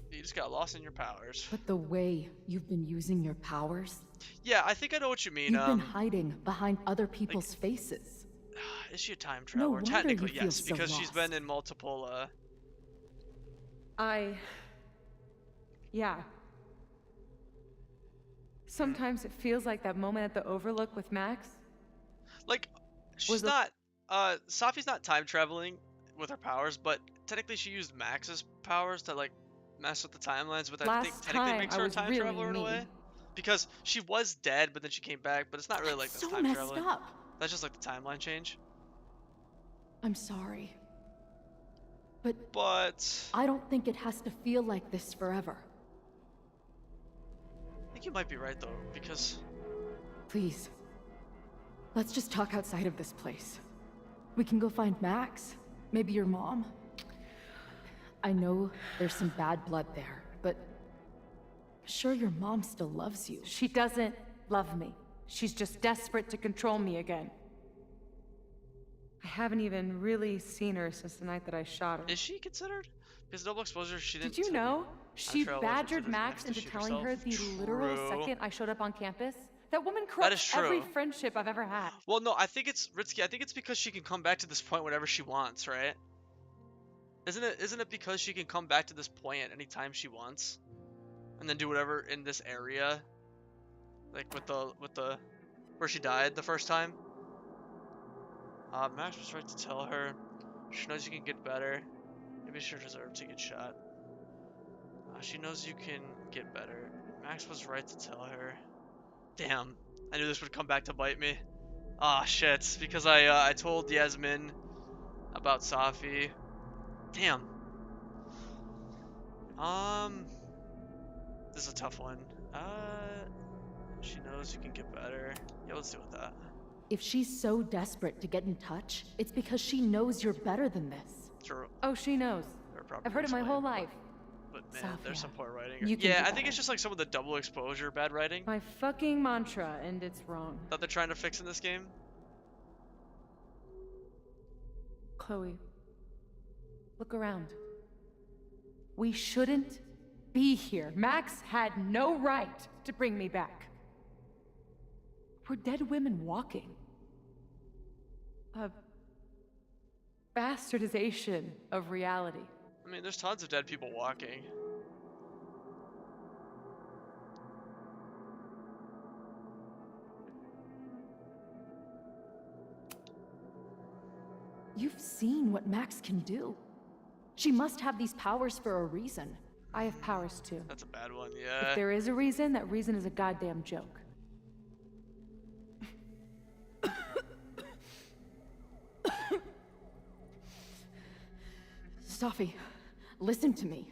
You just got lost in your powers. But the way you've been using your powers... Yeah, I think I know what you mean. You've been hiding behind other people's faces. Is she a time traveler? wonder Technically, you feel yes, so because she's lost. been in multiple. Yeah. Sometimes it feels like that moment at the Overlook with Max. Like, she's not. Safi's not time traveling with her powers, but technically she used Max's powers to like mess with the timelines, which I think technically makes her a time traveler in a way. Because she was dead, but then she came back, but it's not really like this so time messed traveling. up. That's just like the timeline change. I'm sorry. But But I don't think it has to feel like this forever. I think you might be right though, because Please. Let's just talk outside of this place. We can go find Max. Maybe your mom. I know there's some bad blood there, but sure your mom still loves you. She doesn't love me. She's just desperate to control me again. I haven't even really seen her since the night that I shot her. is she considered? Because double exposure, she didn't. Did you know? She Trail badgered considers Max to into shoot telling her herself. the literal True. second I showed up on campus. That woman That is corrupts true. every friendship I've ever had. Well, no, I think it's Ritsky. I think it's because she can come back to this point whenever she wants, right? Isn't it because she can come back to this point at any time she wants, and then do whatever in this area, like with the where she died the first time. Max was right to tell her. She knows you can get better. Maybe she deserves to get shot. She knows you can get better. Max was right to tell her. Damn, I knew this would come back to bite me. Ah, shit, because I told Yasmin about Safi. Damn. This is a tough one. She knows you can get better. Yeah, let's deal with that. If she's so desperate to get in touch, it's because she knows you're better than this. True. Oh, she knows. I've heard it my whole life. But man, there's some poor writing. You can Yeah, do I think better. it's just like some of the double exposure bad writing My fucking mantra, and it's wrong. that they're trying to fix in this game. Chloe, look around. We shouldn't be here. Max had no right to bring me back. We're dead women walking. A bastardization of reality. I mean, there's tons of dead people walking. You've seen what Max can do. She must have these powers for a reason. I have powers too. That's a bad one, yeah. If there is a reason, that reason is a goddamn joke. Safi, listen to me.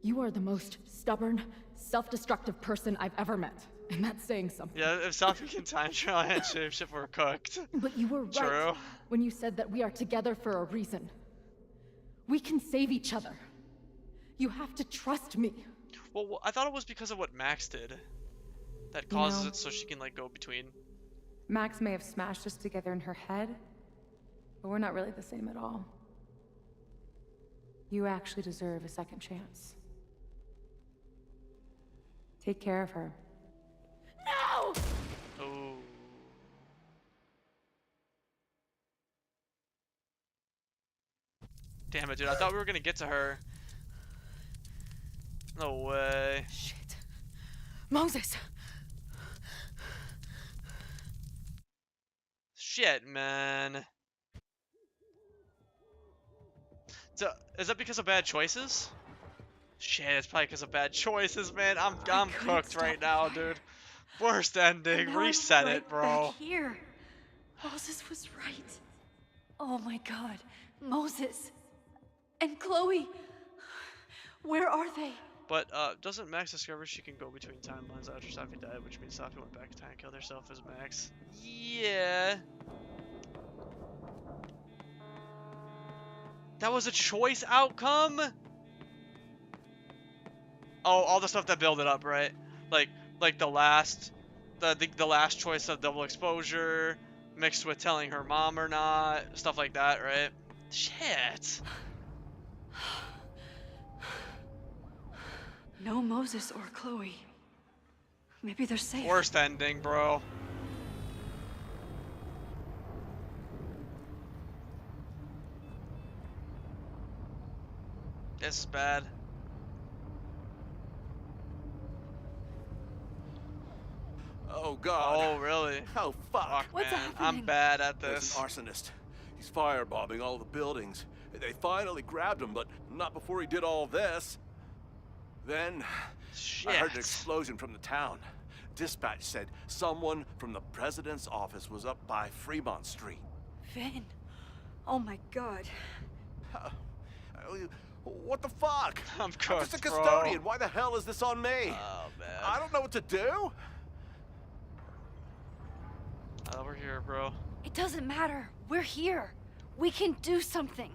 You are the most stubborn, self-destructive person I've ever met. And that's saying something. Yeah, if Safi can time travel and shapeshift, we're cooked. But you were right True. when you said that we are together for a reason. We can save each other. You have to trust me. Well, I thought it was because of what Max did that causes it so she can like go between. Max may have smashed us together in her head, but we're not really the same at all. You actually deserve a second chance. Take care of her. No! Oh. Damn it, dude. I thought we were gonna get to her. No way. Shit. Moses! Shit, man. So, is that because of bad choices? Shit, it's probably because of bad choices, man. I'm cooked right now, dude. Worst ending. Now I'm Reset right it, bro. back here. Moses was right. Oh my god. Moses. And Chloe. Where are they? But, doesn't Max discover she can go between timelines after Safi died, which means Safi went back in time and killed herself as Max? Yeah. That was a choice outcome? Oh, all the stuff that build it up, right? Like the last choice of double exposure mixed with telling her mom or not, stuff like that, right? Shit. No Moses or Chloe. Maybe they're safe. Worst ending, bro. This is bad. Oh, God. Oh, really? Oh, fuck. What's man. happening? I'm bad at There's this. an arsonist. He's firebombing all the buildings. They finally grabbed him, but not before he did all this. Then, Shit. I heard an explosion from the town. Dispatch said someone from the president's office was up by Fremont Street. Vin. Oh my god. What the fuck? I'm just a cooked, bro. custodian. Why the hell is this on me? Oh, man. I don't know what to do. We're here, bro. It doesn't matter. We're here. We can do something.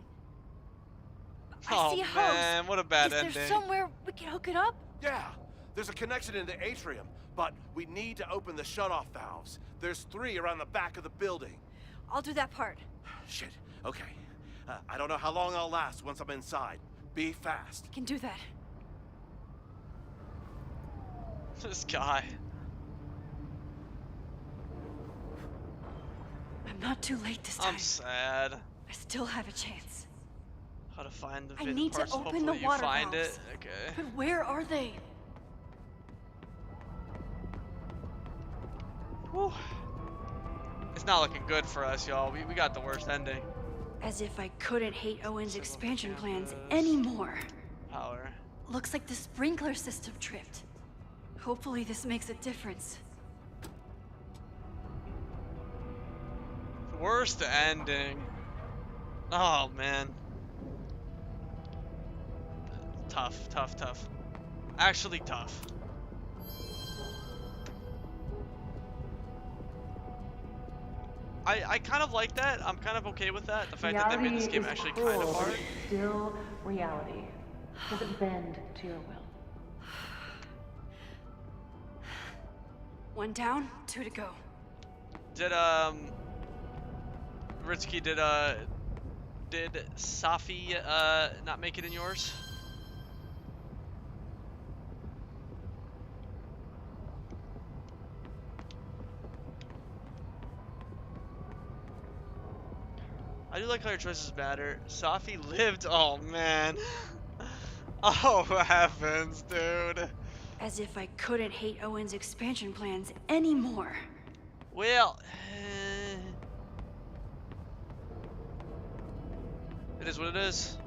I Oh, see a hose. man, what a bad Is ending. there somewhere we can hook it up? Yeah, there's a connection in the atrium, but we need to open the shutoff valves. There's 3 around the back of the building. I'll do that part. Shit, okay. I don't know how long I'll last once I'm inside. Be fast. Can do that. This guy. I'm not too late this time. I'm sad. I still have a chance. How to find the I Vin need to parts. open the Hopefully water you find valves. it. Okay. But where are they? Whew. It's not looking good for us, y'all. We got the worst ending. As if I couldn't hate Owen's expansion plans anymore. Power. Looks like the sprinkler system tripped. Hopefully this makes a difference. Worst ending. Oh, man. Tough. Actually tough. I kind of like that. I'm kind of okay with that. The fact that they made this game actually kind of hard. Still reality. Doesn't bend to your will. 1 down, 2 to go. Did Ritsky, did Safi not make it in yours? I do like how your choices matter. Safi lived. Oh man. Oh heavens, dude. As if I couldn't hate Owen's expansion plans anymore. Well, it is what it is.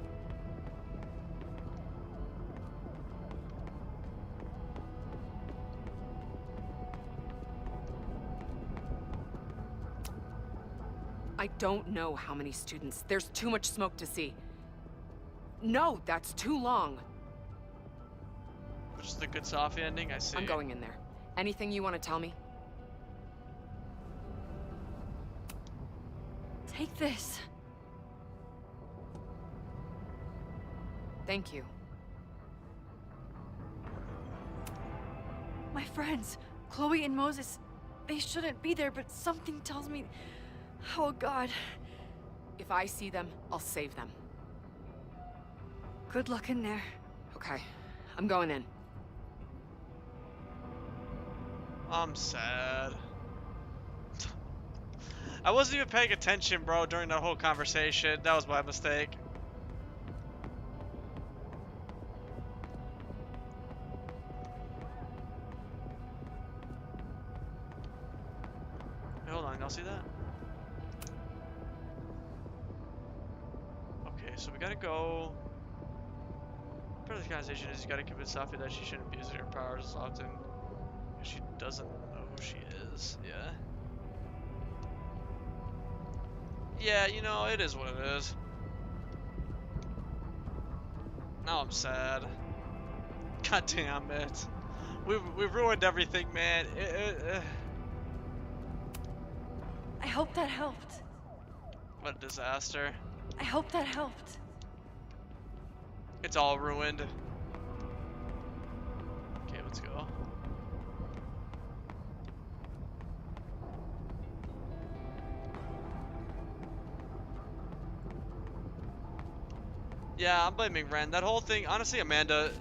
I don't know how many students. There's too much smoke to see. No, that's too long. Which is the good Safi ending, I see. I'm going in there. Anything you want to tell me? Take this. Thank you. My friends, Chloe and Moses, they shouldn't be there, but something tells me... Oh god. If I see them, I'll save them. Good luck in there. Okay, I'm going in. I'm sad. I wasn't even paying attention, bro, during that whole conversation. That was my mistake. Hey, hold on, y'all see that? Okay, so we gotta go. Part of the conversation is you gotta convince Safi that she shouldn't be using her powers as often. She doesn't know who she is, yeah. Yeah, you know, it is what it is. Now I'm sad. God damn it. We ruined everything, man. I hope that helped. What a disaster. I hope that helped. It's all ruined. Okay, let's go. Yeah, I'm blaming Ren. That whole thing, honestly, Amanda's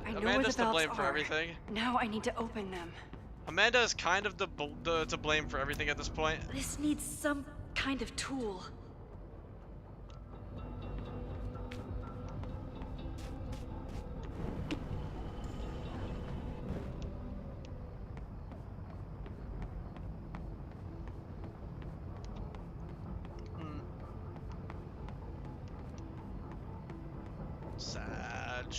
to blame for everything. Now I need to open them. Amanda is kind of to blame for everything at this point. This needs some kind of tool. Sag.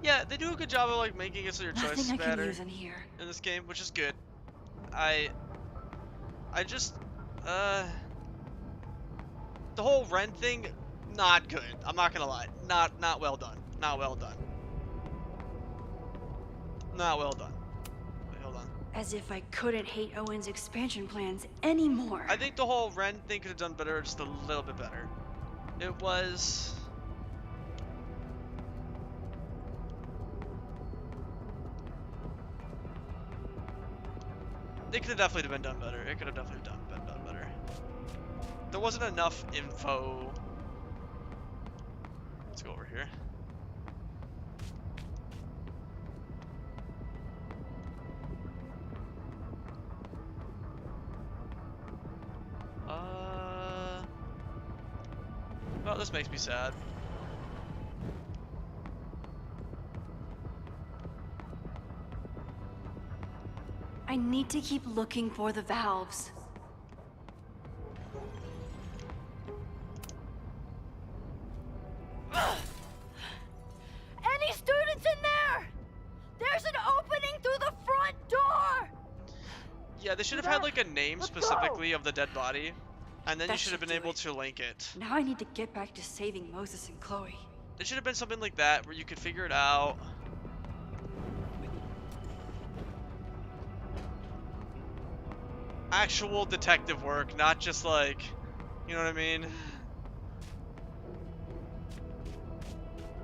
Yeah, they do a good job of like making it so your choice is Nothing I can better use in here. in this game, which is good. I just the whole Ren thing, not good. I'm not gonna lie. Not well done. Not well done. Not well done. Wait, hold on. As if I couldn't hate Owen's expansion plans anymore. I think the whole Ren thing could have done better, just a little bit better. It was. It could have definitely been done better. It could have definitely been done better. There wasn't enough info. Let's go over here. Well, this makes me sad. I need to keep looking for the valves. Any students in there? There's an opening through the front door! Yeah, they should have had like a name specifically of the dead body, and then you should have been able to link it. Now I need to get back to saving Moses and Chloe. There should have been something like that where you could figure it out. Actual detective work, not just like, you know what I mean?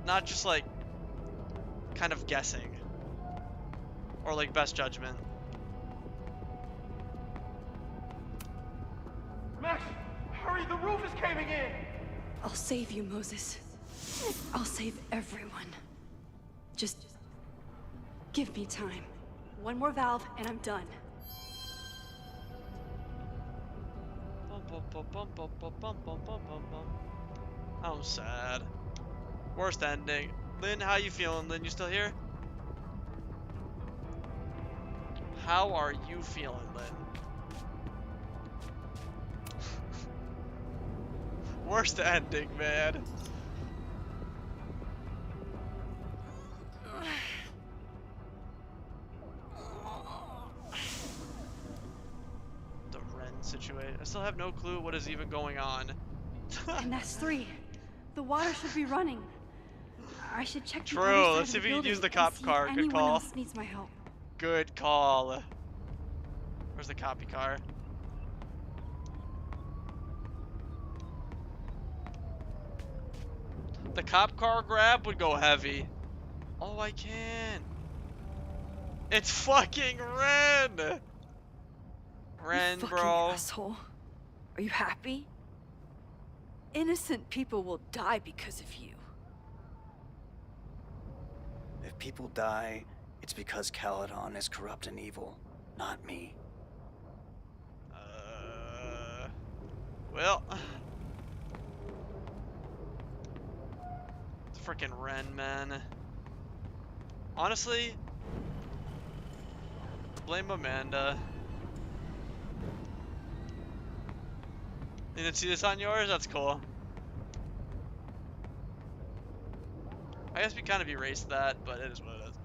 Not just like kind of guessing or like best judgment. Max, hurry, the roof is caving in! I'll save you, Moses. I'll save everyone. Just give me time. One more valve and I'm done. I'm sad. Worst ending. Lynn, how you feeling? Lynn, you still here? How are you feeling, Lynn? Worst ending, man. The Ren situation. I still have no clue what is even going on. And that's 3. The water should be running. I should check the True. other side Let's of see if the we can building use the and cop see car. if Good anyone call. else needs my help. Good call. Where's the copy car? The cop car grab would go heavy. Oh, I can. It's fucking Ren. Ren, You fucking bro. asshole. Are you happy? Innocent people will die because of you. If people die, it's because Caledon is corrupt and evil, not me. Well. It's freaking Ren, man. Honestly, blame Amanda. You didn't see this on yours? That's cool. I guess we kind of erased that, but it is what it is.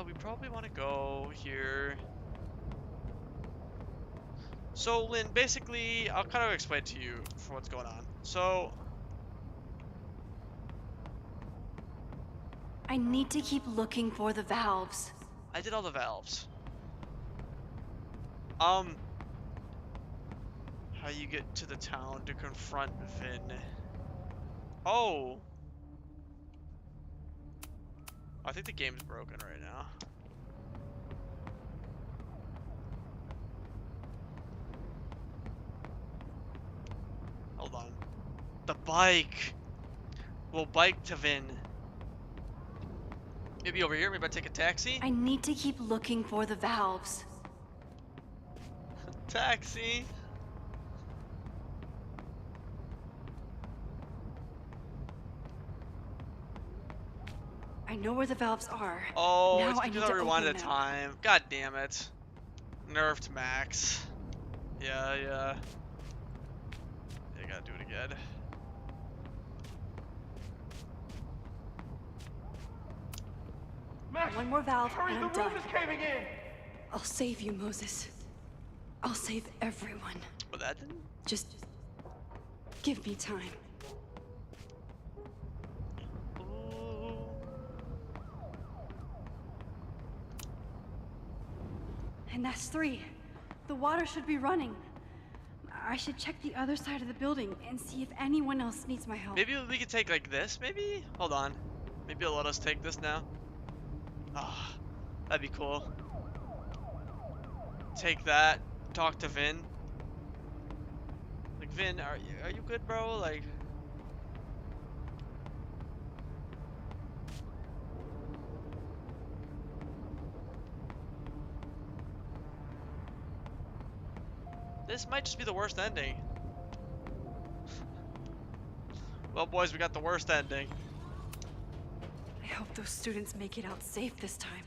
We probably want to go here. So, Lynn, basically, I'll kind of explain to you for what's going on. So, I need to keep looking for the valves. I did all the valves. How you get to the town to confront Vin? Oh. I think the game's broken right now. Hold on. The bike! We'll bike to Vin. Maybe over here, maybe I take a taxi? I need to keep looking for the valves. Taxi! I know where the valves are. Oh, now it's I because need I to rewinded open the them. time. God damn it. Nerfed Max. Yeah. Yeah, gotta do it again. Max, One more valve hurry, and the I'm done. roof is caving in! I'll save you, Moses. I'll save everyone. Well, that didn't... Just give me time. And that's 3. The water should be running. I should check the other side of the building and see if anyone else needs my help. Maybe we could take like this, maybe? Hold on. Maybe it'll let us take this now. Ah, that'd be cool. Take that. Talk to Vin. Like, Vin, are you good, bro? Like... This might just be the worst ending. Well, boys, we got the worst ending. I hope those students make it out safe this time.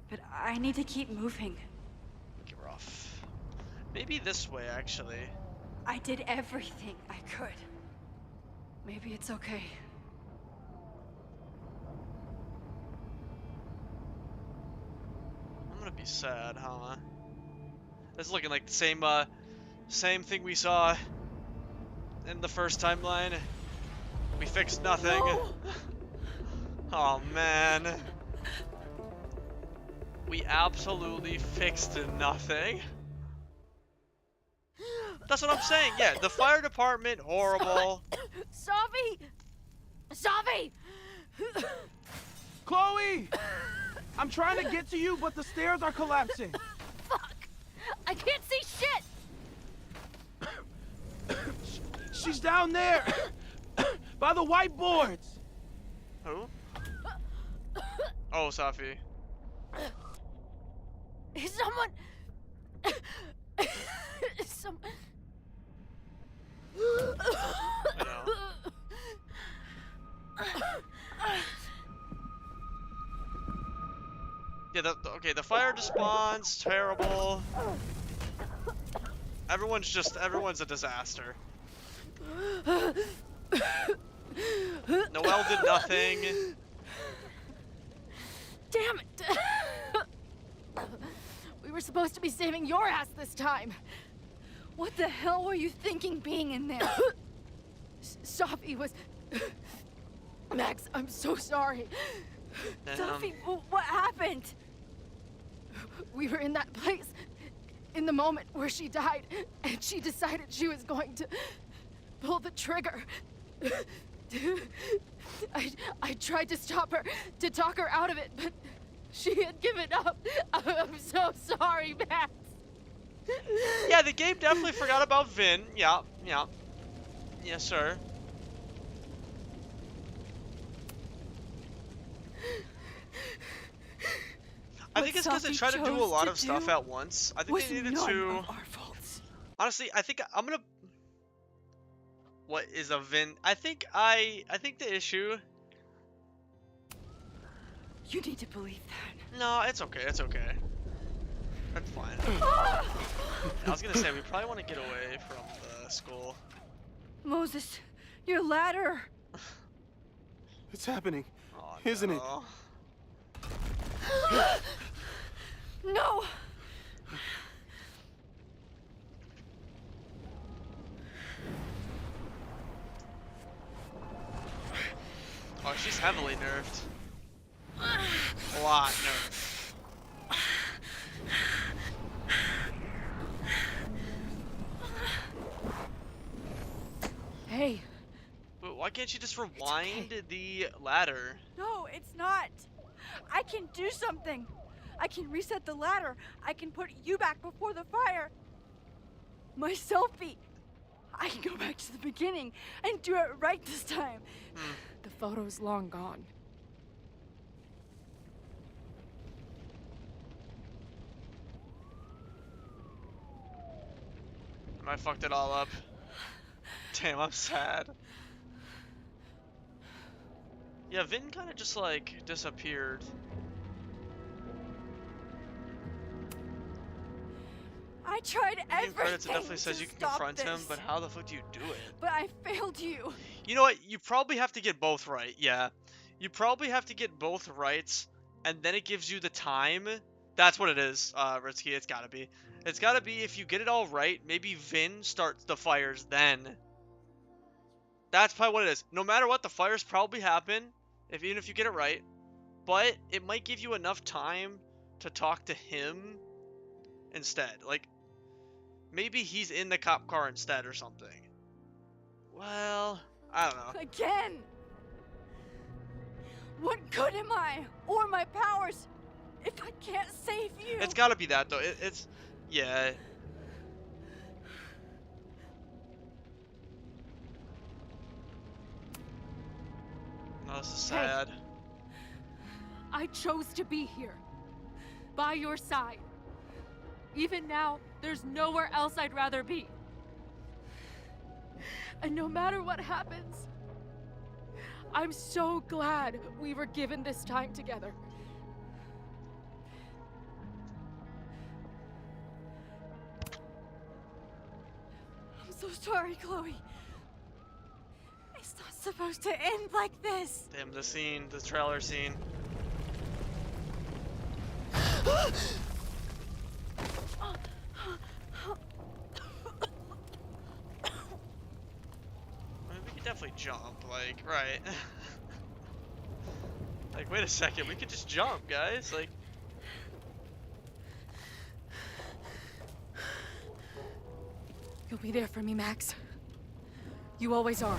But I need to keep moving. Get rough. Maybe this way, actually. I did everything I could. Maybe it's okay. I'm gonna be sad, huh? It's looking like the same thing we saw in the first timeline. We fixed nothing. No. Oh man. We absolutely fixed nothing. That's what I'm saying. Yeah, the fire department, horrible. Safi! Safi! Chloe! I'm trying to get to you, but the stairs are collapsing. Fuck! I can't see shit! She's down there! By the whiteboards! Who? Oh, Safi. Is someone... I know. Yeah, okay, the fire despawn's terrible. Everyone's a disaster. Noelle did nothing. Damn it! We were supposed to be saving your ass this time. What the hell were you thinking being in there? Safi was... Max, I'm so sorry. Safi, what happened? We were in that place in the moment where she died, and she decided she was going to pull the trigger. I tried to stop her, to talk her out of it, but she had given up. I'm so sorry, Max. Yeah, the game definitely forgot about Vin. Yeah. Yes, sir. I think it's because they tried to do a lot of stuff at once. I think they needed to... Honestly, I think I'm gonna... What is a Vin? I think the issue... You need to believe that. No, it's okay. It's okay. That's fine. I was gonna say, we probably want to get away from the school. Moses, your ladder! It's happening, isn't it? No! Oh, she's heavily nerfed. A lot nerfed. Hey. But why can't you just rewind the ladder? No, it's not. I can do something. I can reset the ladder. I can put you back before the fire. My selfie. I can go back to the beginning and do it right this time. The photo's long gone. I fucked it all up. Damn, I'm sad. Yeah, Vin kind of just like disappeared. I tried In credits, it everything definitely says to you can stop confront him, this, but how the fuck do you do it? but I failed you. You know what? You probably have to get both right. Yeah, you probably have to get both rights, and then it gives you the time. That's what it is, Ritsky. It's gotta be. It's gotta be if you get it all right. Maybe Vin starts the fires then. That's probably what it is. No matter what, the fires probably happen, even if you get it right. But it might give you enough time to talk to him instead. Like, maybe he's in the cop car instead or something. Well, I don't know. Again! What good am I, or my powers, if I can't save you? It's gotta be that, though. It's... Yeah. Oh, this is sad. Hey. I chose to be here, by your side. Even now, there's nowhere else I'd rather be. And no matter what happens, I'm so glad we were given this time together. I'm so sorry, Chloe. It's not supposed to end like this. Damn, the scene, the trailer scene. I mean, we could definitely jump, like, right. Like, wait a second, we could just jump, guys, like. You'll be there for me, Max. You always are.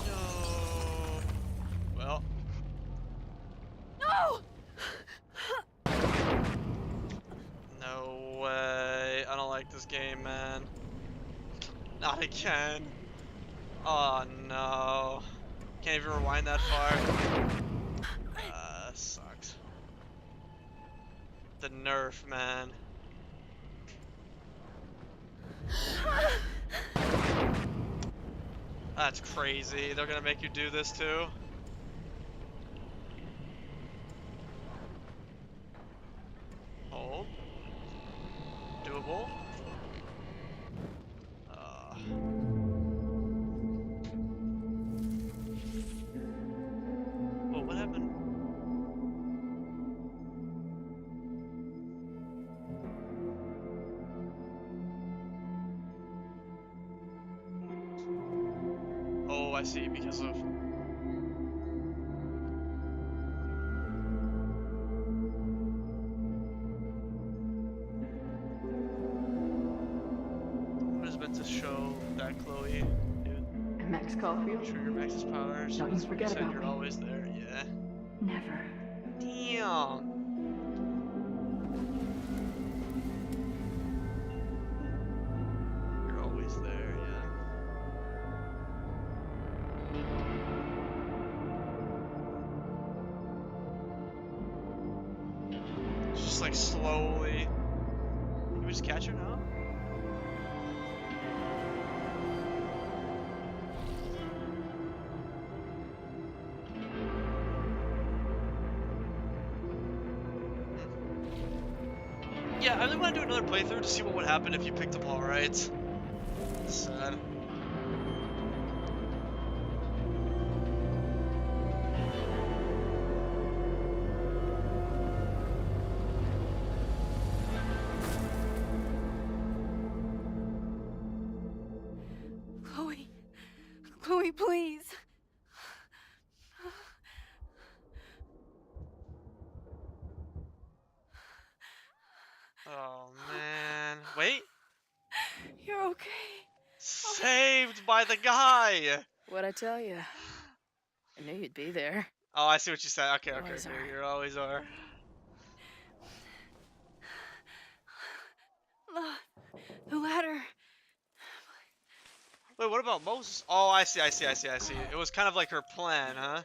No. Well. No! No way. I don't like this game, man. Not again. Oh no. Can't even rewind that far. Sucks. The nerf, man. That's crazy. They're gonna make you do this too. Hold. Doable. Oh, what happened? Oh, I see, because of... What is meant to show that Chloe, dude? Max Caulfield? Trigger Max's powers. Don't you forget about You're me. always there, yeah. Never. Damn. You're always there, yeah. It's just like slowly. Can we just catch her now? Yeah, I really want to do another playthrough to see what would happen if you picked up all right. Sad. Chloe. Chloe, please. Oh man. Wait. You're okay. Saved by the guy. What'd I tell you? I knew you'd be there. Oh, I see what you said. Okay, okay, Always okay. are. You always are. The ladder. Wait, what about Moses? Oh, I see. It was kind of like her plan, huh?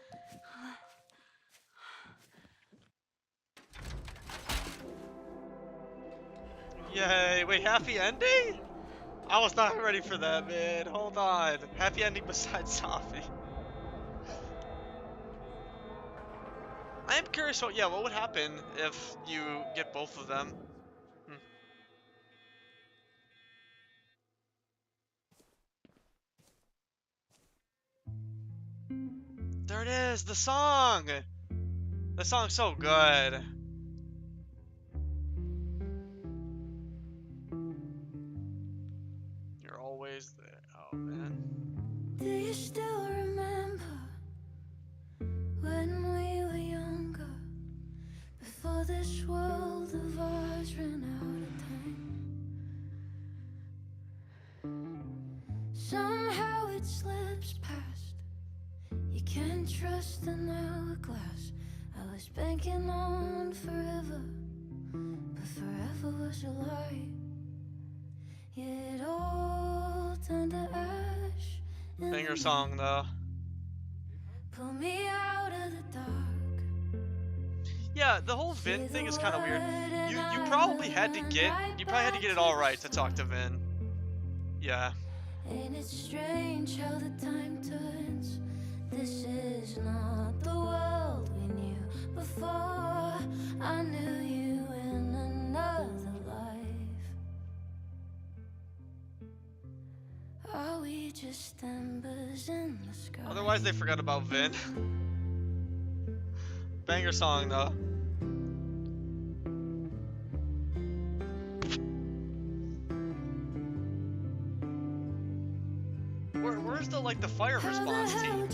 Yay, wait, happy ending? I was not ready for that, man. Hold on. Happy ending besides Sophie. I am curious what would happen if you get both of them. There it is, the song! The song's so good. You're always there. Oh, man. Do you still remember when we were younger? Before this world of ours ran out of time. Somehow it slips past. You can't trust an hourglass. I was banking on forever, but forever was a lie. It all turned to ash. Banger song though. Pull me out of the dark. Yeah, the whole Vin thing is kind of weird. You probably had to get it all right to talk to Vin. Yeah. Ain't it strange how the time turns? This is not the world we knew before. I knew you in another life. Are we just embers in the sky? Otherwise, they forgot about Vin. Banger song though. Where's the fire response team?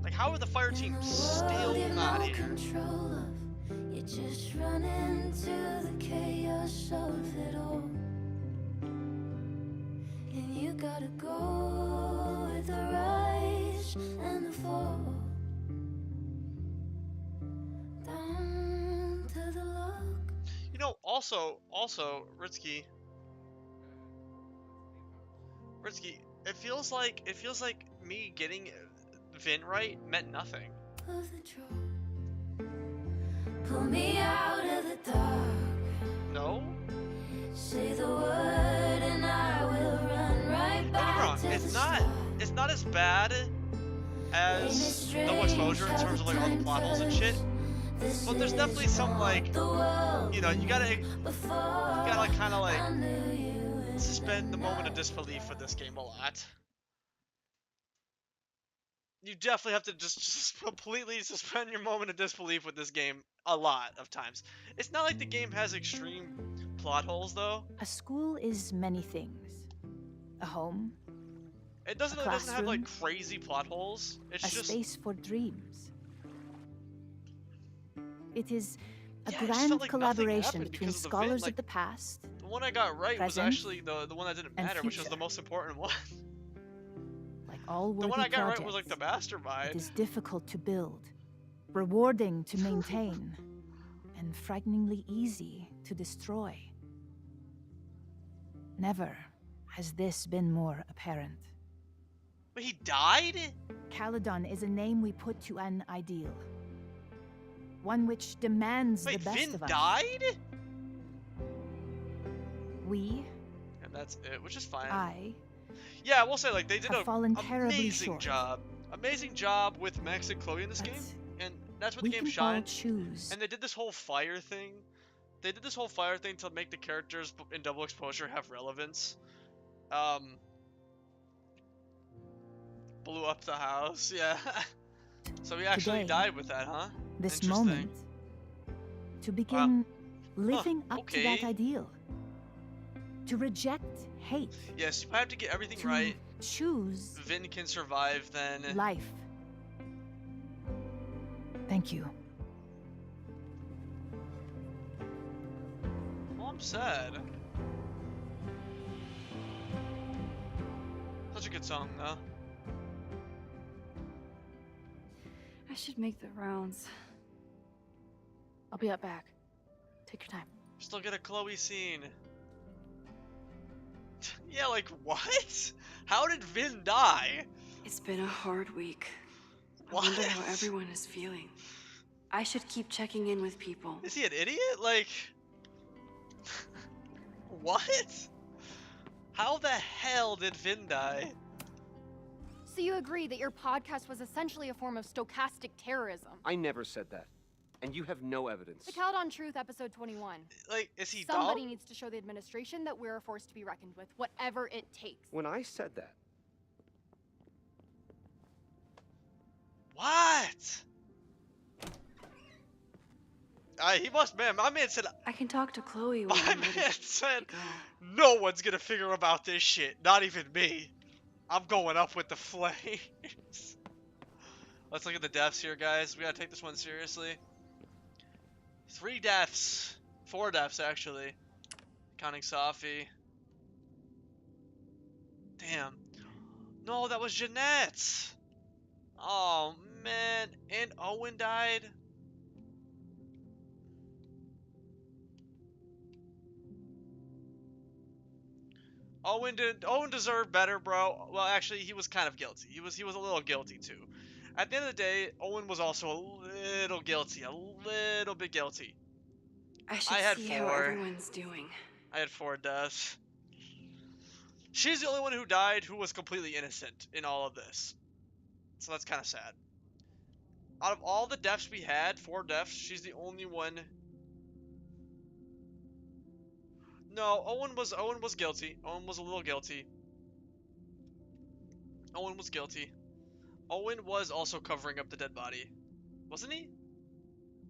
Like, how are the fire team still not here? You just run into the chaos of it all, and you gotta go with the rise and the fall. Down to the lock. You know, also, Ritsky, it feels like me getting Vin right meant nothing. Pull me out of the dark. No? Say the word and I will run right back to the start. It's not as bad as Double Exposure in terms of like all the plot holes and shit. But there's definitely some like, you know, you gotta kind of like suspend the moment of disbelief for this game a lot. You definitely have to just completely suspend your moment of disbelief with this game a lot of times. It's not like the game has extreme plot holes though. A school is many things. A home. It doesn't have like crazy plot holes. It's just a space for dreams. It is a grand collaboration between scholars of the past. The one I got right was actually the one that didn't matter, which was future. the most important one. Like all The worthy one I got projects, right was like the mastermind. it is difficult to build, rewarding to maintain, and frighteningly easy to destroy. Never has this been more apparent. But he died? Caledon is a name we put to an ideal. One which demands the best Vin of us. died? We, And that's it, which is fine. I, Yeah, I will say, like, they did have fallen an terribly amazing short. job. Amazing job with Max and Chloe in this game. And that's what we the game can all shined. choose. And they did this whole fire thing. They did this whole fire thing to make the characters in Double Exposure have relevance. Blew up the house, yeah. So he actually Today, died with that, huh? This Interesting. moment, to begin living up to that okay. ideal. To reject hate. Yes, you have to get everything To right. choose Vin can survive then. life. Thank you. Well, I'm sad. Such a good song, though. I should make the rounds. I'll be up back. Take your time. Still get a Chloe scene. Yeah, like, what? How did Vin die? It's been a hard week. I What? wonder how everyone is feeling. I should keep checking in with people. Is he an idiot? Like... What? How the hell did Vin die? So you agree that your podcast was essentially a form of stochastic terrorism? I never said that. And you have no evidence. The Caledon Truth, episode 21. Like, is he Somebody dumb? needs to show the administration that we're a force to be reckoned with, whatever it takes. When I said that, What? He must, man. My man said. I can talk to Chloe. My man said, no one's gonna figure about this shit. Not even me. I'm going up with the flames. Let's look at the deaths here, guys. We gotta take this one seriously. 3 deaths. 4 deaths, actually. Counting Safi. Damn. No, that was Jeanette. Oh, man. And Owen died. Owen deserved better, bro. Well, actually, he was kind of guilty. He was a little guilty too. At the end of the day, Owen was also a little guilty, a little bit guilty. I should see how everyone's doing. I had 4 deaths. She's the only one who died who was completely innocent in all of this. So that's kind of sad. Out of all the deaths we had, 4 deaths, she's the only one. No, Owen was guilty. Owen was a little guilty. Owen was guilty. Owen was also covering up the dead body. Wasn't he?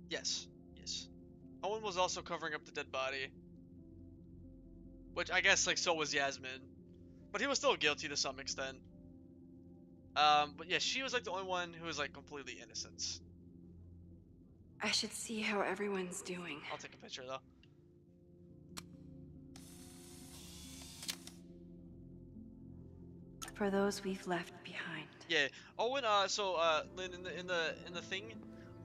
Yes. Yes. Owen was also covering up the dead body. Which I guess, like, so was Yasmin. But he was still guilty to some extent. But yeah, she was, like, the only one who was, like, completely innocent. I should see how everyone's doing. I'll take a picture, though. For those we've left behind. Yeah, Owen. Lynn, in the thing,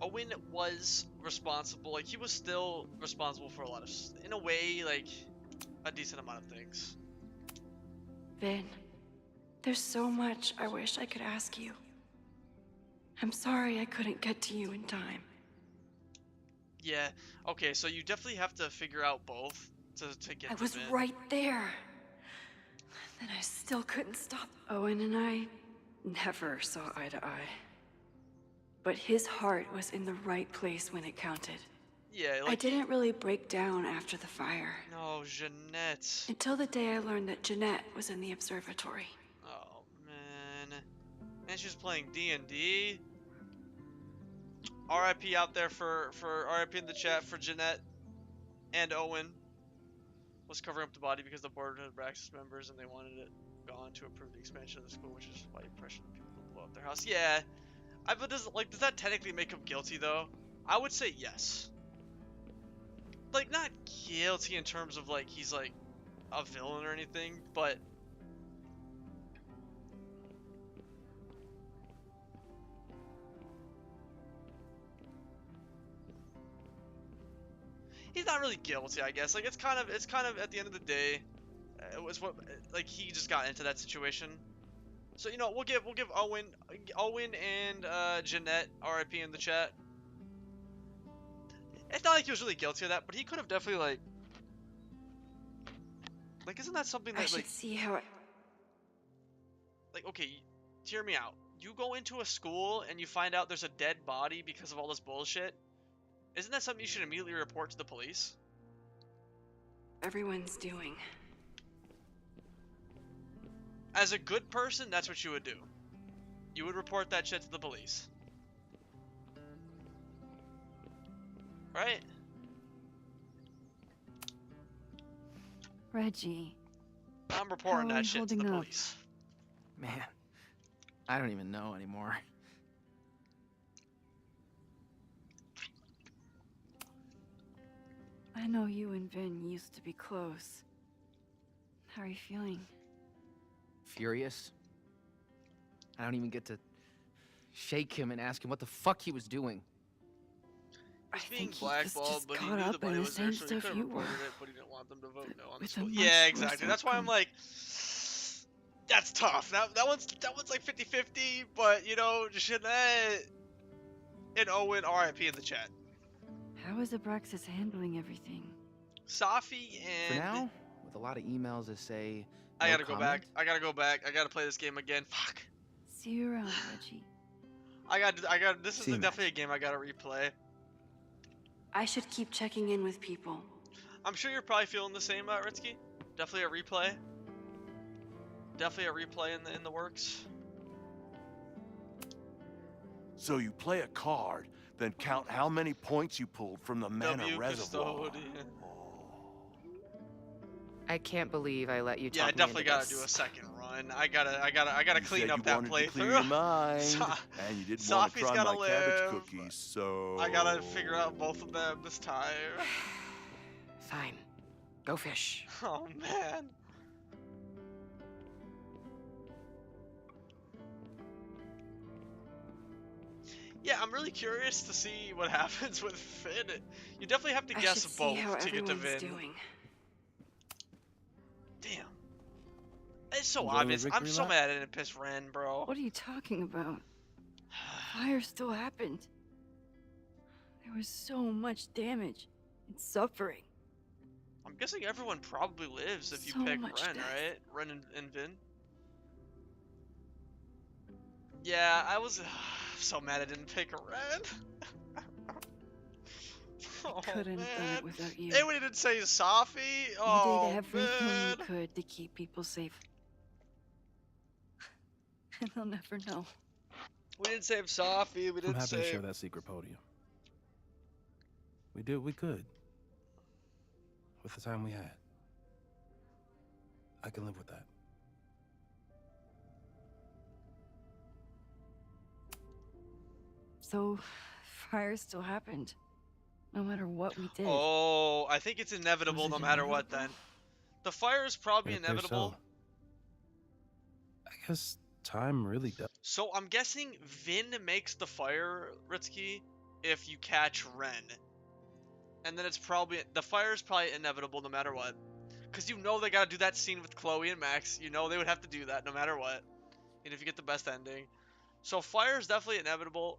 Owen was responsible. Like, he was still responsible for a lot of, in a way, like, a decent amount of things. Vin, there's so much I wish I could ask you. I'm sorry I couldn't get to you in time. Yeah. Okay, so you definitely have to figure out both to get. I was Vin. right there. And I still couldn't stop. Owen and I never saw eye to eye. But his heart was in the right place when it counted. Yeah, like... I didn't really break down after the fire. No, Jeanette. Until the day I learned that Jeanette was in the observatory. Oh, man. And she was playing D&D. RIP out there for RIP in the chat for Jeanette and Owen. Was covering up the body because the board had Abraxas members and they wanted it gone to approve the expansion of the school, which is why you pressured people to blow up their house. Yeah, but does that technically make him guilty though? I would say yes. Like, not guilty in terms of like he's like a villain or anything, but he's not really guilty, I guess. Like, it's kind of at the end of the day, it was what, like, he just got into that situation. So, you know, we'll give Owen and Jeanette RIP in the chat. It's not like he was really guilty of that, but he could have definitely like isn't that something that I should see how it... Like, okay, hear me out. You go into a school and you find out there's a dead body because of all this bullshit. Isn't that something you should immediately report to the police? Everyone's doing. As a good person, that's what you would do. You would report that shit to the police. Right? Reggie. I'm reporting that shit to the police. Man, I don't even know anymore. I know you and Vin used to be close. How are you feeling? Furious. I don't even get to shake him and ask him what the fuck he was doing. I being think blackballed, but he knew the body was there, so he could have reported it, but he didn't want them to vote no on the school. Yeah, exactly. That's why I'm like, that's tough. That one's like 50-50, but you know, Jeanette and Owen RIP in the chat. How is Abraxas handling everything? Safi and... For now, with a lot of emails that say... I gotta go back. I gotta play this game again. Fuck. See you around, Reggie. I got. This is definitely a game I gotta replay. I should keep checking in with people. I'm sure you're probably feeling the same, Ritsky. Definitely a replay. Definitely a replay in the works. So you play a card, then count how many points you pulled from the mana reservoir. Custodian. I can't believe I let you talk Yeah, I me definitely into gotta this. do a second run. I gotta clean up that playthrough. Clear your mind, and you didn't want to Sophie's try gotta my live. cabbage cookies, so I gotta figure out both of them this time. Fine. Go fish. Oh man. Yeah, I'm really curious to see what happens with Finn. You definitely have to guess both to get to Vin. Doing. Damn. It's so Enjoying obvious. the I'm victory so lap? mad I didn't piss Ren, bro. What are you talking about? Fire still happened. There was so much damage and suffering. I'm guessing everyone probably lives if you So pick much Ren, death. right? Ren and Vin. Yeah, I was so mad I didn't pick Ren. Oh, Couldn't have done man. it without you. And we didn't say Safi. You Oh, did everything man. you could to keep people safe. And they'll never know. We didn't save Safi. We I'm didn't happy to share save. that secret podium. We did what we could. With the time we had. I can live with that. So, fire still happened. No matter what we did. Oh, I think it's inevitable Was no it matter what then. The fire is probably It appears inevitable. so. I guess time really does. So I'm guessing Vin makes the fire, Ritsky, if you catch Ren. And then it's probably, the fire is probably inevitable no matter what. Because you know they gotta do that scene with Chloe and Max. You know they would have to do that no matter what. And if you get the best ending. So fire is definitely inevitable.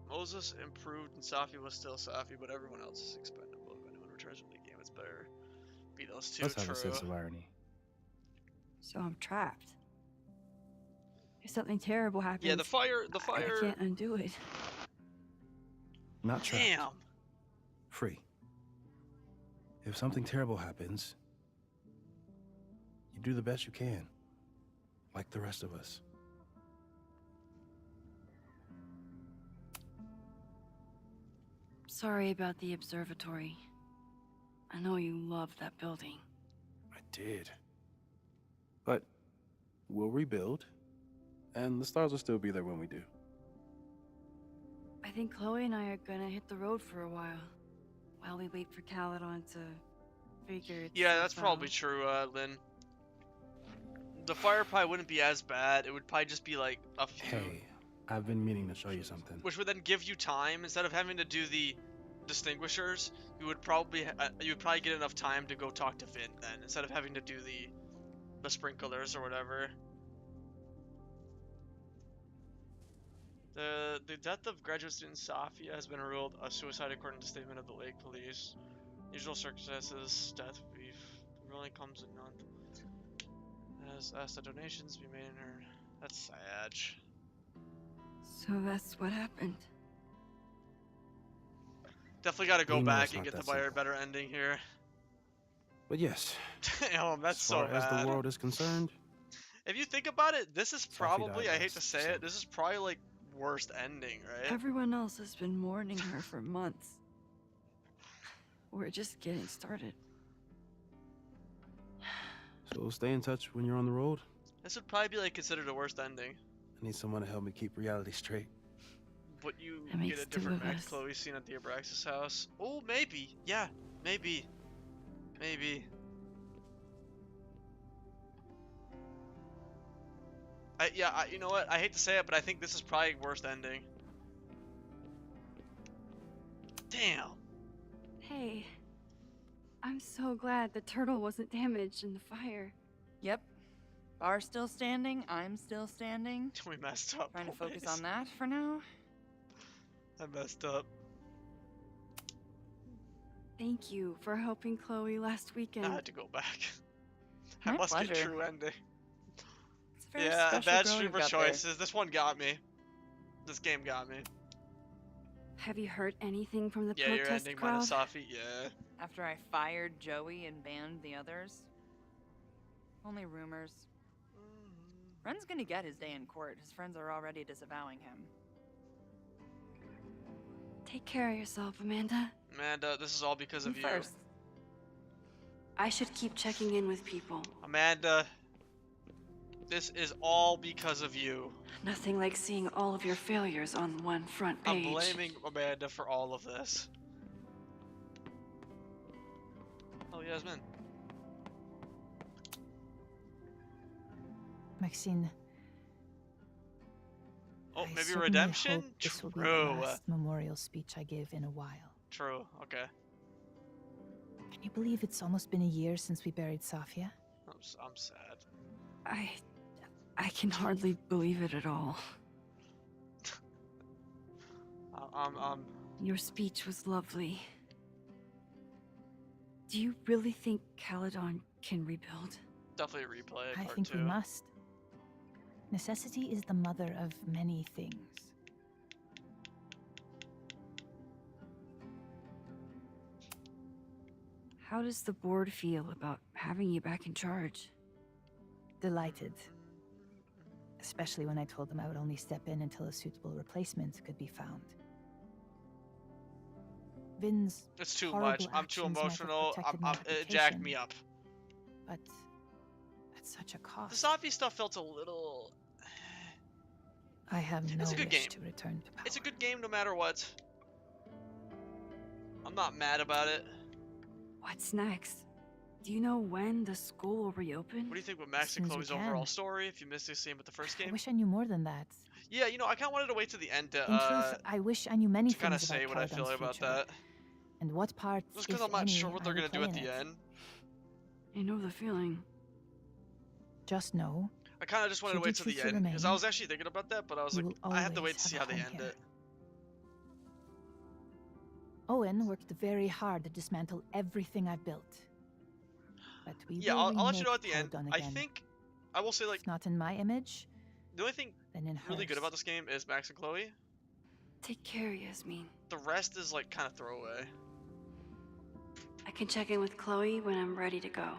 Moses improved and Safi was still Safi, but everyone else is expendable. If anyone returns from the game, it's better be those two. Let's have True. a sense of irony. So I'm trapped. If something terrible happens, Yeah, the fire. I can't undo it. Not trapped. Damn. Free. If something terrible happens, you do the best you can. Like the rest of us. Sorry about the observatory. I know you love that building. I did. But we'll rebuild, and the stars will still be there when we do. I think Chloe and I are gonna hit the road for a while we wait for Caledon to figure it Yeah, that's out. probably true, Lynn. The fire probably wouldn't be as bad. It would probably just be like a few. Hey, I've been meaning to show you something. Which would then give you time instead of having to do the distinguishers. You would probably get enough time to go talk to Vin then instead of having to do the sprinklers or whatever. The death of graduate student Safia has been ruled a suicide according to statement of the Lake Police. Usual circumstances, death brief. The ruling comes in month. Has asked that donations be made in her. That's sad. So that's what happened. Definitely got to go We know back it's and not get the that better ending here. But yes, Damn, that's as far so as bad. the world is concerned, If you think about it, this is probably, died I hate last to say it, this is probably like worst ending, right? Everyone else has been mourning her for months. We're just getting started. so stay in touch when you're on the road. This would probably be like considered a worst ending. I need someone to help me keep reality straight. But you That get makes a two different of Max us. Chloe scene at the Abraxas house. Oh, maybe. Yeah, maybe. Maybe. You know what? I hate to say it, but I think this is probably worst ending. Damn. Hey, I'm so glad the turtle wasn't damaged in the fire. Yep. Bar's still standing. I'm still standing. We messed up. Trying to focus boys. on that for now. I messed up. Thank you for helping Chloe last weekend. I had to go back. My I must get pleasure. true ending. It's a very Yeah, special bad girl streamer you've got there. choices. This one got me. This game got me. Have you heard anything from the Yeah, you're protest ending crowd? minus Safi. Yeah. After I fired Joey and banned the others? Only rumors. Ren's gonna get his day in court. His friends are already disavowing him. Take care of yourself, Amanda. Amanda, this is all because of you. First. I should keep checking in with people. Amanda, this is all because of you. Nothing like seeing all of your failures on one front page. I'm blaming Amanda for all of this. Oh, Yasmin. Maxine. Oh, I maybe certainly redemption? hope this will be True. the last memorial speech I give in a while. True, okay. Can you believe it's almost been a year since we buried Safia? I'm sad. I can hardly believe it at all. Your speech was lovely. Do you really think Caledon can rebuild? Definitely replay I part think 2. we must. Necessity is the mother of many things. How does the board feel about having you back in charge? Delighted. Especially when I told them I would only step in until a suitable replacement could be found. Vin's It's too horrible much. I'm too actions might have emotional. protected my It jacked reputation, me up. But at such a The cost. Safi stuff felt a little... I have no It's a good wish game. to return to power. It's a good game no matter what. I'm not mad about it. What's next? Do you know when the school will reopen? What do you think with Max soon and as we Chloe's overall can. story? If you missed the same with the first game? I wish I knew more than that. Yeah, you know, I kind of wanted to wait to the end to, In truth, I wish I knew many to kind of things say about what I feel Caledon's about future, that. and what part, Just because if I'm not any, sure what I they're will going to do play at in the it. end. I know the feeling. Just know, I kind of just wanted to should wait you to the choose to end. Because I remain, was actually thinking about that, but I was you like, will I have to wait always to see have how a they home end here. it. Owen worked very hard to dismantle everything I've built. But we Yeah, will I'll let you know remake at the end. Caledon I again. think, I will say, like, If not in my image, the only thing then in really good hers. about this game is Max and Chloe. Take care, Yasmin. The rest is, like, kind of throwaway. I can check in with Chloe when I'm ready to go.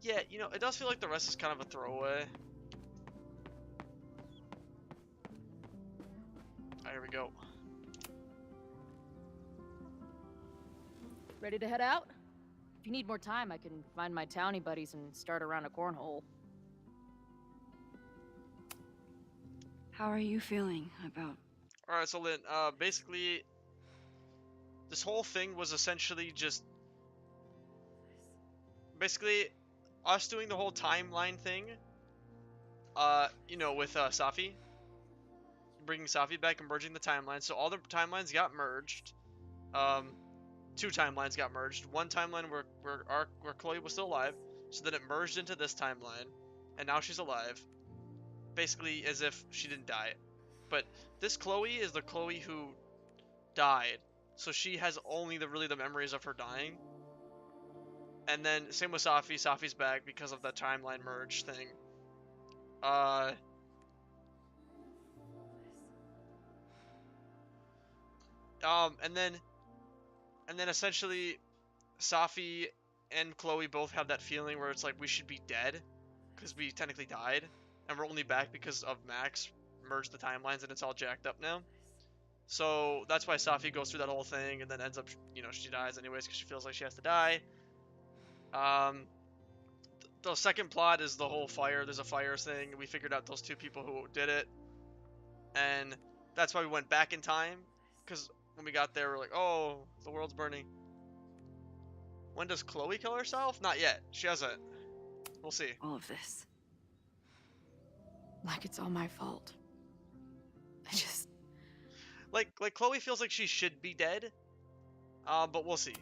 Yeah, you know, it does feel like the rest is kind of a throwaway. Alright, here we go. Ready to head out? If you need more time, I can find my townie buddies and start around a cornhole. How are you feeling about... Alright, so Lynn, basically, this whole thing was essentially just... Basically, us doing the whole timeline thing, you know, with Safi. Bringing Safi back and merging the timelines. So all the timelines got merged. Two timelines got merged. One timeline where Chloe was still alive, so then it merged into this timeline, and now she's alive. Basically, as if she didn't die. But this Chloe is the Chloe who died, so she has only really the memories of her dying. And then same with Safi. Safi's back because of the timeline merge thing. And then essentially, Safi and Chloe both have that feeling where it's like we should be dead, because we technically died, and we're only back because of Max merged the timelines and it's all jacked up now. So that's why Safi goes through that whole thing and then ends up, you know, she dies anyways because she feels like she has to die. The second plot is the whole fire. There's a fire thing. We figured out those two people who did it, and that's why we went back in time, because when we got there, we're like, oh, the world's burning. When does Chloe kill herself? Not yet. She hasn't. We'll see. all of this? Like it's all my fault. I just... Like Chloe feels like she should be dead, but we'll see.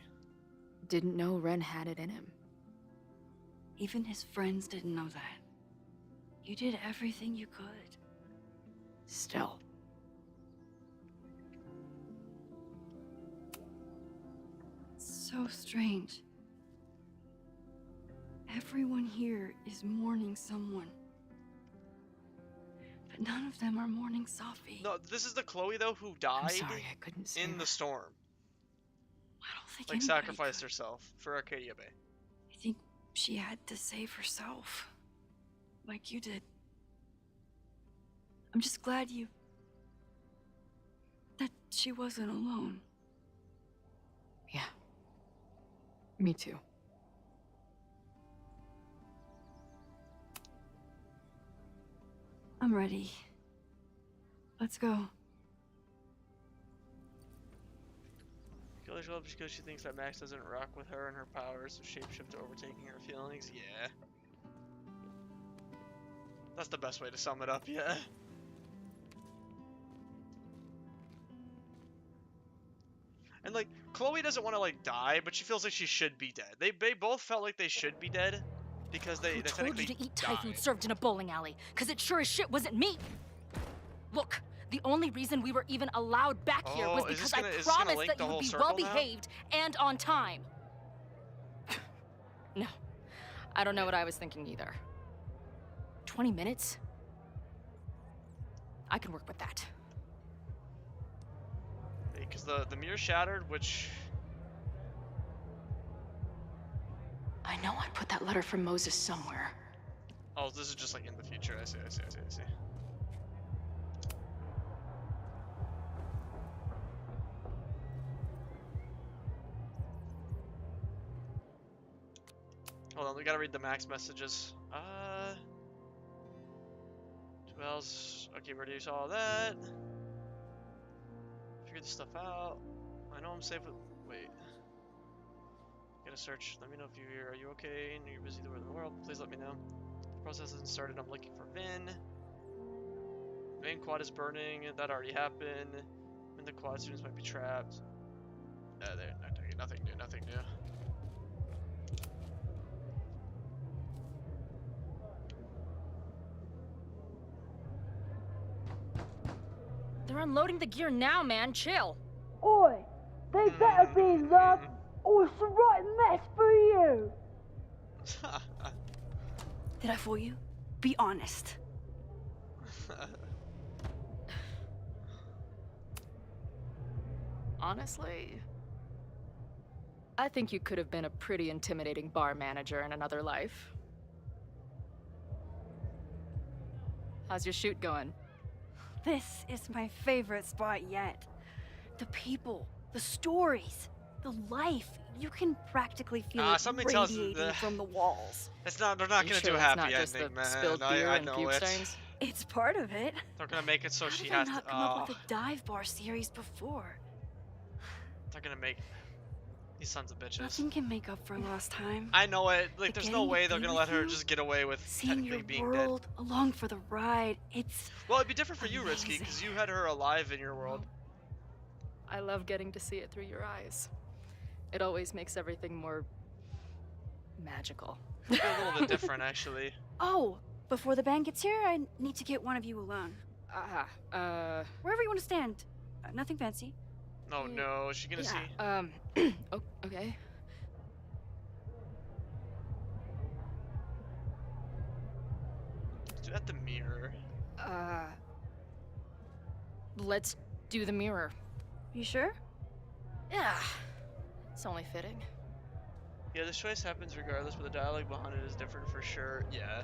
Didn't know Ren had it in him. Even his friends didn't know that. You did everything you could. Still. It's so strange. Everyone here is mourning someone. But none of them are mourning Safi. No, this is the Chloe though who died sorry, I couldn't say in the storm. I don't think Like anybody sacrificed could. herself for Arcadia Bay. I think she had to save herself. Like you did. I'm just glad that she wasn't alone. Yeah. Me too. I'm ready. Let's go. Killer's love because she thinks that Max doesn't rock with her and her powers of shapeshift overtaking her feelings. Yeah. That's the best way to sum it up, yeah. And like, Chloe doesn't want to like die, but she feels like she should be dead. They both felt like they should be dead because they Who told technically you to eat Thai food died. served in a bowling alley? Cause it sure as shit wasn't me. Look, the only reason we were even allowed back here was Oh, is because this I gonna- is this gonna promised link that the you would whole be circle well now? behaved and on time. No, I don't know what I was thinking either. 20 minutes? I can work with that. Because the mirror shattered, which... I know I put that letter from Moses somewhere. Oh, this is just like in the future. I see. Hold on, we gotta read the Max messages. 2 L's. Okay, we already saw that. Figure this stuff out. I know I'm safe with. Wait. Gotta search. Let me know if you're here. Are you okay? And you're busy in the world. Please let me know. The process hasn't started. I'm looking for Vin. Main quad is burning. That already happened. And the quad students might be trapped. There. Nothing new. Nothing new. They're unloading the gear now, man. Chill. Oi, they better be, love, or it's a right mess for you. Did I fool you? Be honest. Honestly, I think you could have been a pretty intimidating bar manager in another life. How's your shoot going? This is my favorite spot yet. The people, the stories, the life. You can practically feel it something tells radiating the- from the walls. It's not. They're not You gonna sure do a it's happy not just ending, the man. spilled beer I and know puke it. stains? It's part of it. They're gonna make it so How she did I has not to. come up with a dive bar series before? They're gonna make these sons of bitches. Nothing can make up for lost time. I know it. Like, But there's getting no to way they're be gonna with let her you, just get away with seeing your technically being dead. world along for the ride. It's Well, it'd be different for you, Ritsuki, because you had her alive in your world. I love getting to see it through your eyes. It always makes everything more magical. It'd be a little bit different, actually. Oh, before the band gets here, I need to get one of you alone. Wherever you want to stand. Nothing fancy. Oh no, is she gonna see? Okay. Do at the mirror. Let's do the mirror. You sure? Yeah. It's only fitting. Yeah, this choice happens regardless, but the dialogue behind it is different for sure. Yeah.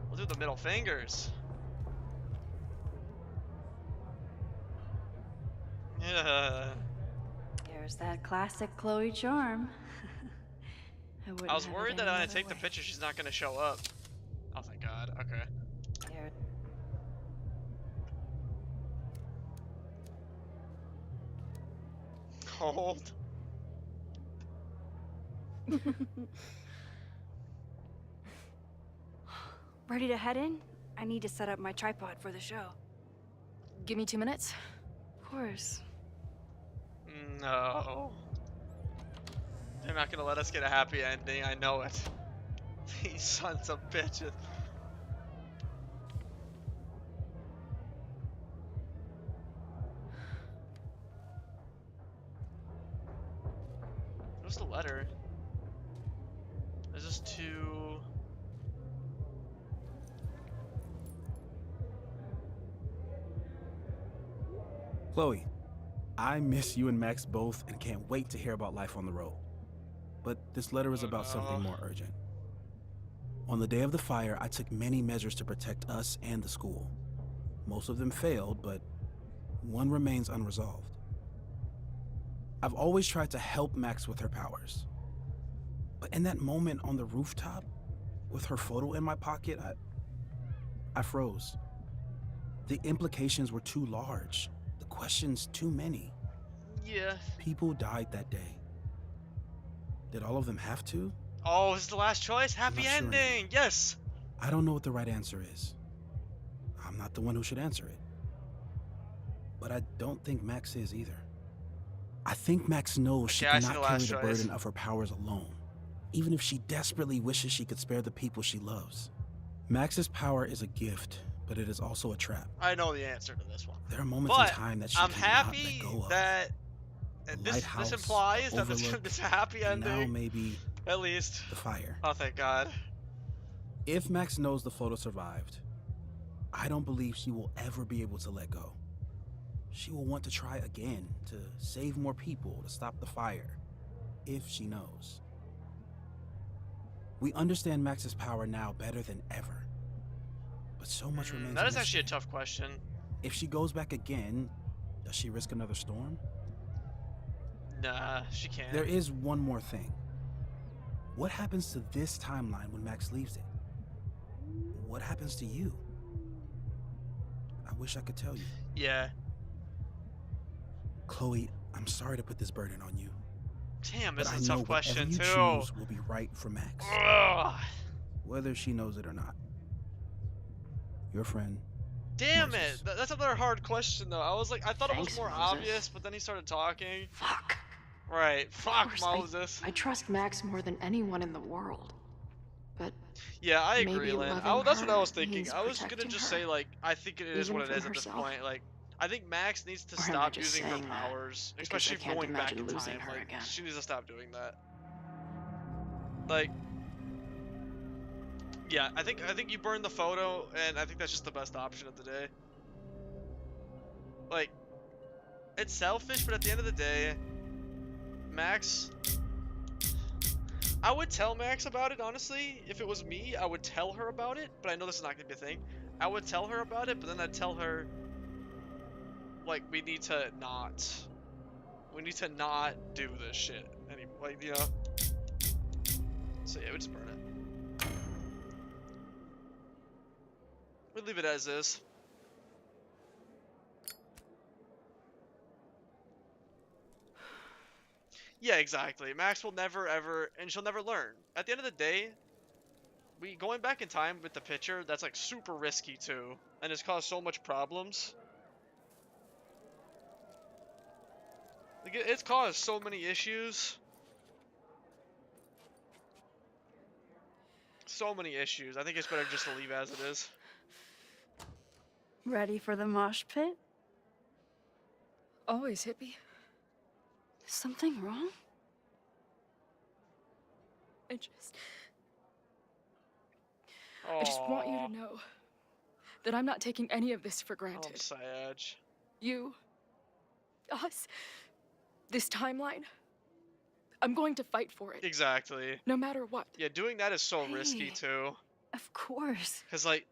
We'll do the middle fingers. Yeah. There's that classic Chloe charm. I was worried that when I take the the picture, she's not gonna show up. Oh, thank God. Okay. There. Hold. Ready to head in? I need to set up my tripod for the show. Give me 2 minutes. Of course. No. They're not gonna let us get a happy ending. I know it. These sons of bitches. What's the letter? Is this to... Chloe, I miss you and Max both and can't wait to hear about life on the road. But this letter is about something more urgent. On the day of the fire, I took many measures to protect us and the school. Most of them failed, but one remains unresolved. I've always tried to help Max with her powers. But in that moment on the rooftop, with her photo in my pocket, I froze. The implications were too large. The questions too many. Yeah. People died that day. Did all of them have to? Oh, this is the last choice? Happy sure ending! Yes! I don't know what the right answer is. I'm not the one who should answer it. But I don't think Max is either. I think Max knows she cannot carry the burden of her powers alone, even if she desperately wishes she could spare the people she loves. Max's power is a gift, but it is also a trap. I know the answer to this one. There are moments in time that she I'm cannot happy let go of. that this implies that it's a happy ending. Now maybe at least the fire. Oh, thank God. If Max knows the photo survived, I don't believe she will ever be able to let go. She will want to try again, to save more people, to stop the fire, if she knows. We understand Max's power now better than ever, but so much remains. That is actually a tough question. If she goes back again, does she risk another storm? Nah, she can't. There is one more thing. What happens to this timeline when Max leaves it? What happens to you? I wish I could tell you. Yeah. Chloe, I'm sorry to put this burden on you. Damn, this but is a I know tough question whatever too. You choose will be right for Max. Ugh. Whether she knows it or not. Your friend. Damn it! That's another hard question though. I was like, I thought it was more obvious, but then he started talking. Fuck. Right. Fuck, Moses. I trust Max more than anyone in the world. But yeah, I agree, maybe Lynn. loving That's what I her was thinking. means I was gonna protecting just her, say like, I think it is even what it from is at this herself. point. Like, I think Max needs to Or am I stop just using her saying that powers, because especially I can't going back in imagine losing time. her Like, again. she needs to stop doing that. Like, yeah, I think you burn the photo, and I think that's just the best option of the day. Like, it's selfish, but at the end of the day, Max. I would tell Max about it, honestly. If it was me, I would tell her about it, but I know this is not going to be a thing. I would tell her about it, but then I'd tell her, like, we need to not do this shit anymore. Like, you know? So yeah, we just burn it. We'd leave it as is. Yeah, exactly. Max will never ever, and she'll never learn. At the end of the day, going back in time with the picture, that's like super risky too, and it's caused so much problems. Like, it's caused so many issues. So many issues. I think it's better just to leave as it is. Ready for the mosh pit? Always, hippie. Something wrong? I just want you to know that I'm not taking any of this for granted. sad. You, us, this timeline. I'm going to fight for it. Exactly. No matter what. Yeah, doing that is so risky too. Of course. Cause like,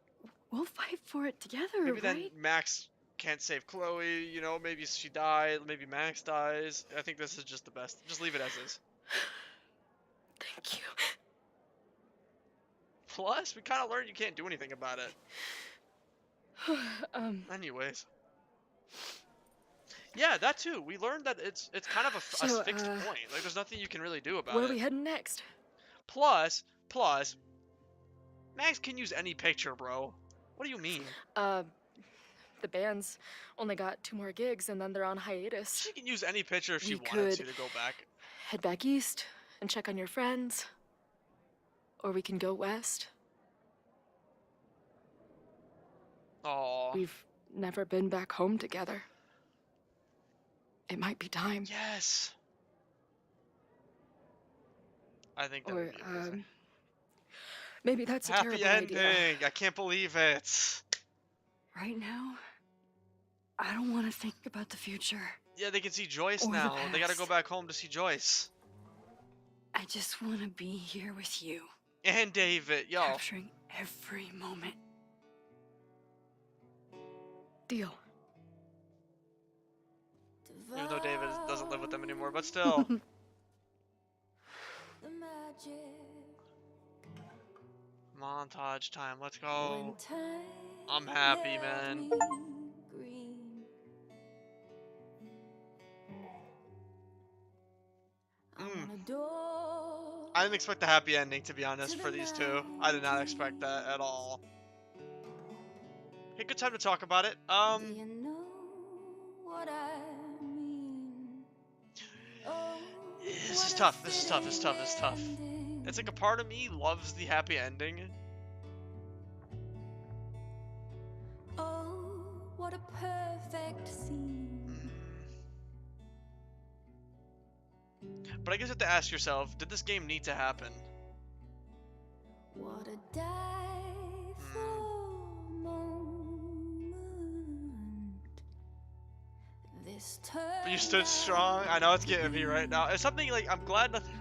we'll fight for it together, maybe right? then Max can't save Chloe, you know, maybe she died, maybe Max dies. I think this is just the best. Just leave it as is. Thank you. Plus, we kind of learned you can't do anything about it. Anyways. Yeah, that too. We learned that it's kind of a fixed point. Like, there's nothing you can really do about it. Where are we heading next? Plus, Max can use any picture, bro. What do you mean? The band's only got 2 more gigs and then they're on hiatus. She can use any picture if she wanted to go back. Head back east and check on your friends. Or we can go west. Aww. We've never been back home together. It might be time. Yes. I think that would be amazing. Maybe that's a terrible happy ending. idea. I can't believe it. Right now, I don't want to think about the future. Yeah, they can see Joyce Or the now. They gotta go past. back home to see Joyce. I just want to be here with you, And David, yo. capturing every moment. Deal. Even though David doesn't live with them anymore, but still. The magic Montage time, let's go. when time I'm happy, man. green. I didn't expect the happy ending, to be honest, for these two. I did not expect that at all. Hey, good time to talk about it. You know what I mean? Oh, This is tough. This is tough. This is tough. This is tough. It's like a part of me loves the happy ending. oh, what a perfect scene. But I guess you have to ask yourself, did this game need to happen? What a dive for moment. This turn. But you stood strong. I know it's getting me right now. It's something like, I'm glad nothing...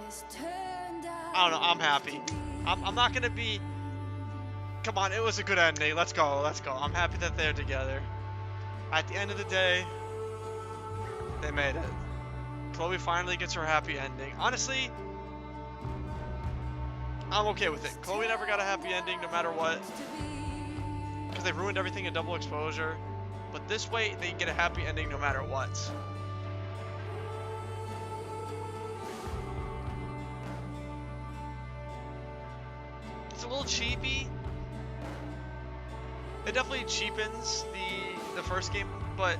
This turned out. I don't know, I'm happy. I'm not gonna be... Come on, it was a good ending. Let's go, let's go. I'm happy that they're together. At the end of the day, they made it. Chloe finally gets her happy ending. Honestly, I'm okay with it. Chloe never got a happy ending no matter what. Because they ruined everything in Double Exposure. But this way, they get a happy ending no matter what. It's a little cheapy. It definitely cheapens the first game, but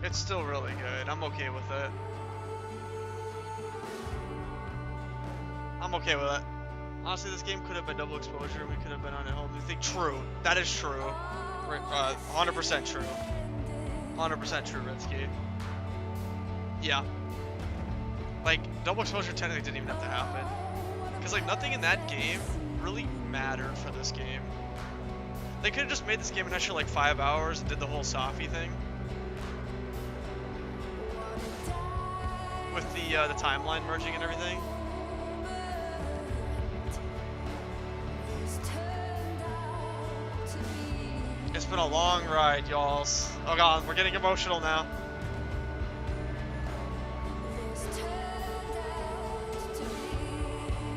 it's still really good. I'm okay with it. I'm okay with it. Honestly, this game could have been Double Exposure and we could have been on a whole new thing. True. That is true. 100% true. 100% true, Ridsky. Yeah. Like, Double Exposure technically didn't even have to happen. Because, like, nothing in that game really mattered for this game. They could have just made this game an extra, like, 5 hours and did the whole Safi thing. With the timeline merging and everything. It's been a long ride, y'all. Oh god, we're getting emotional now.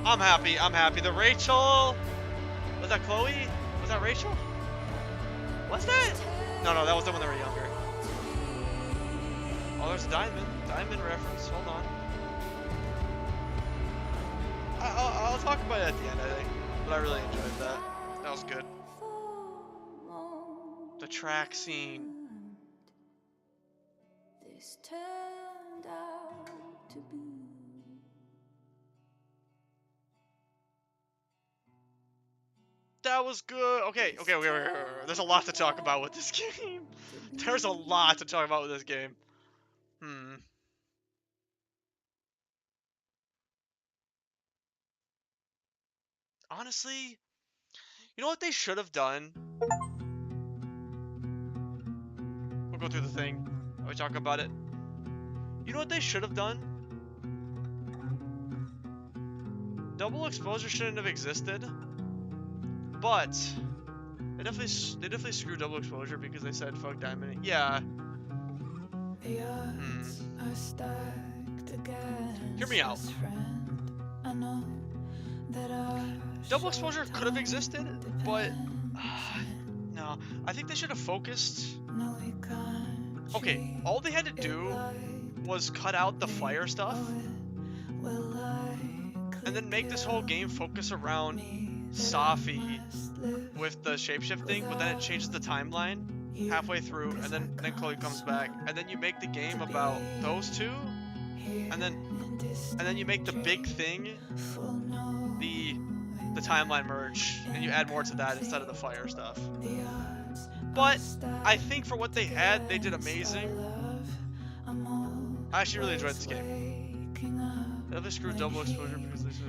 I'm happy, I'm happy. The Rachel... Was that Chloe? Was that Rachel? What's that? No, that was the when they were younger. Oh, there's a Diamond. Diamond reference. Hold on. I'll talk about it at the end, I think. But I really enjoyed that. That was good. The track scene. This turned out to be. That was good. Okay. There's a lot to talk about with this game. There's a lot to talk about with this game. Honestly, you know what they should have done? We'll go through the thing. We talk about it. You know what they should have done? Double Exposure shouldn't have existed. But they definitely screwed Double Exposure because they said fuck Diamond. Yeah. Hear me out. Double Exposure could have existed, but no. I think they should have focused. Okay, all they had to do was cut out the fire stuff, and then make this whole game focus around Safi with the shapeshifting, but then it changes the timeline halfway through, and then Chloe comes back, and then you make the game about those two, and then you make the big thing the timeline merge, and you add more to that instead of the fire stuff. But I think for what they had, they did amazing. I actually really enjoyed this game. Definitely screwed double exposure because they said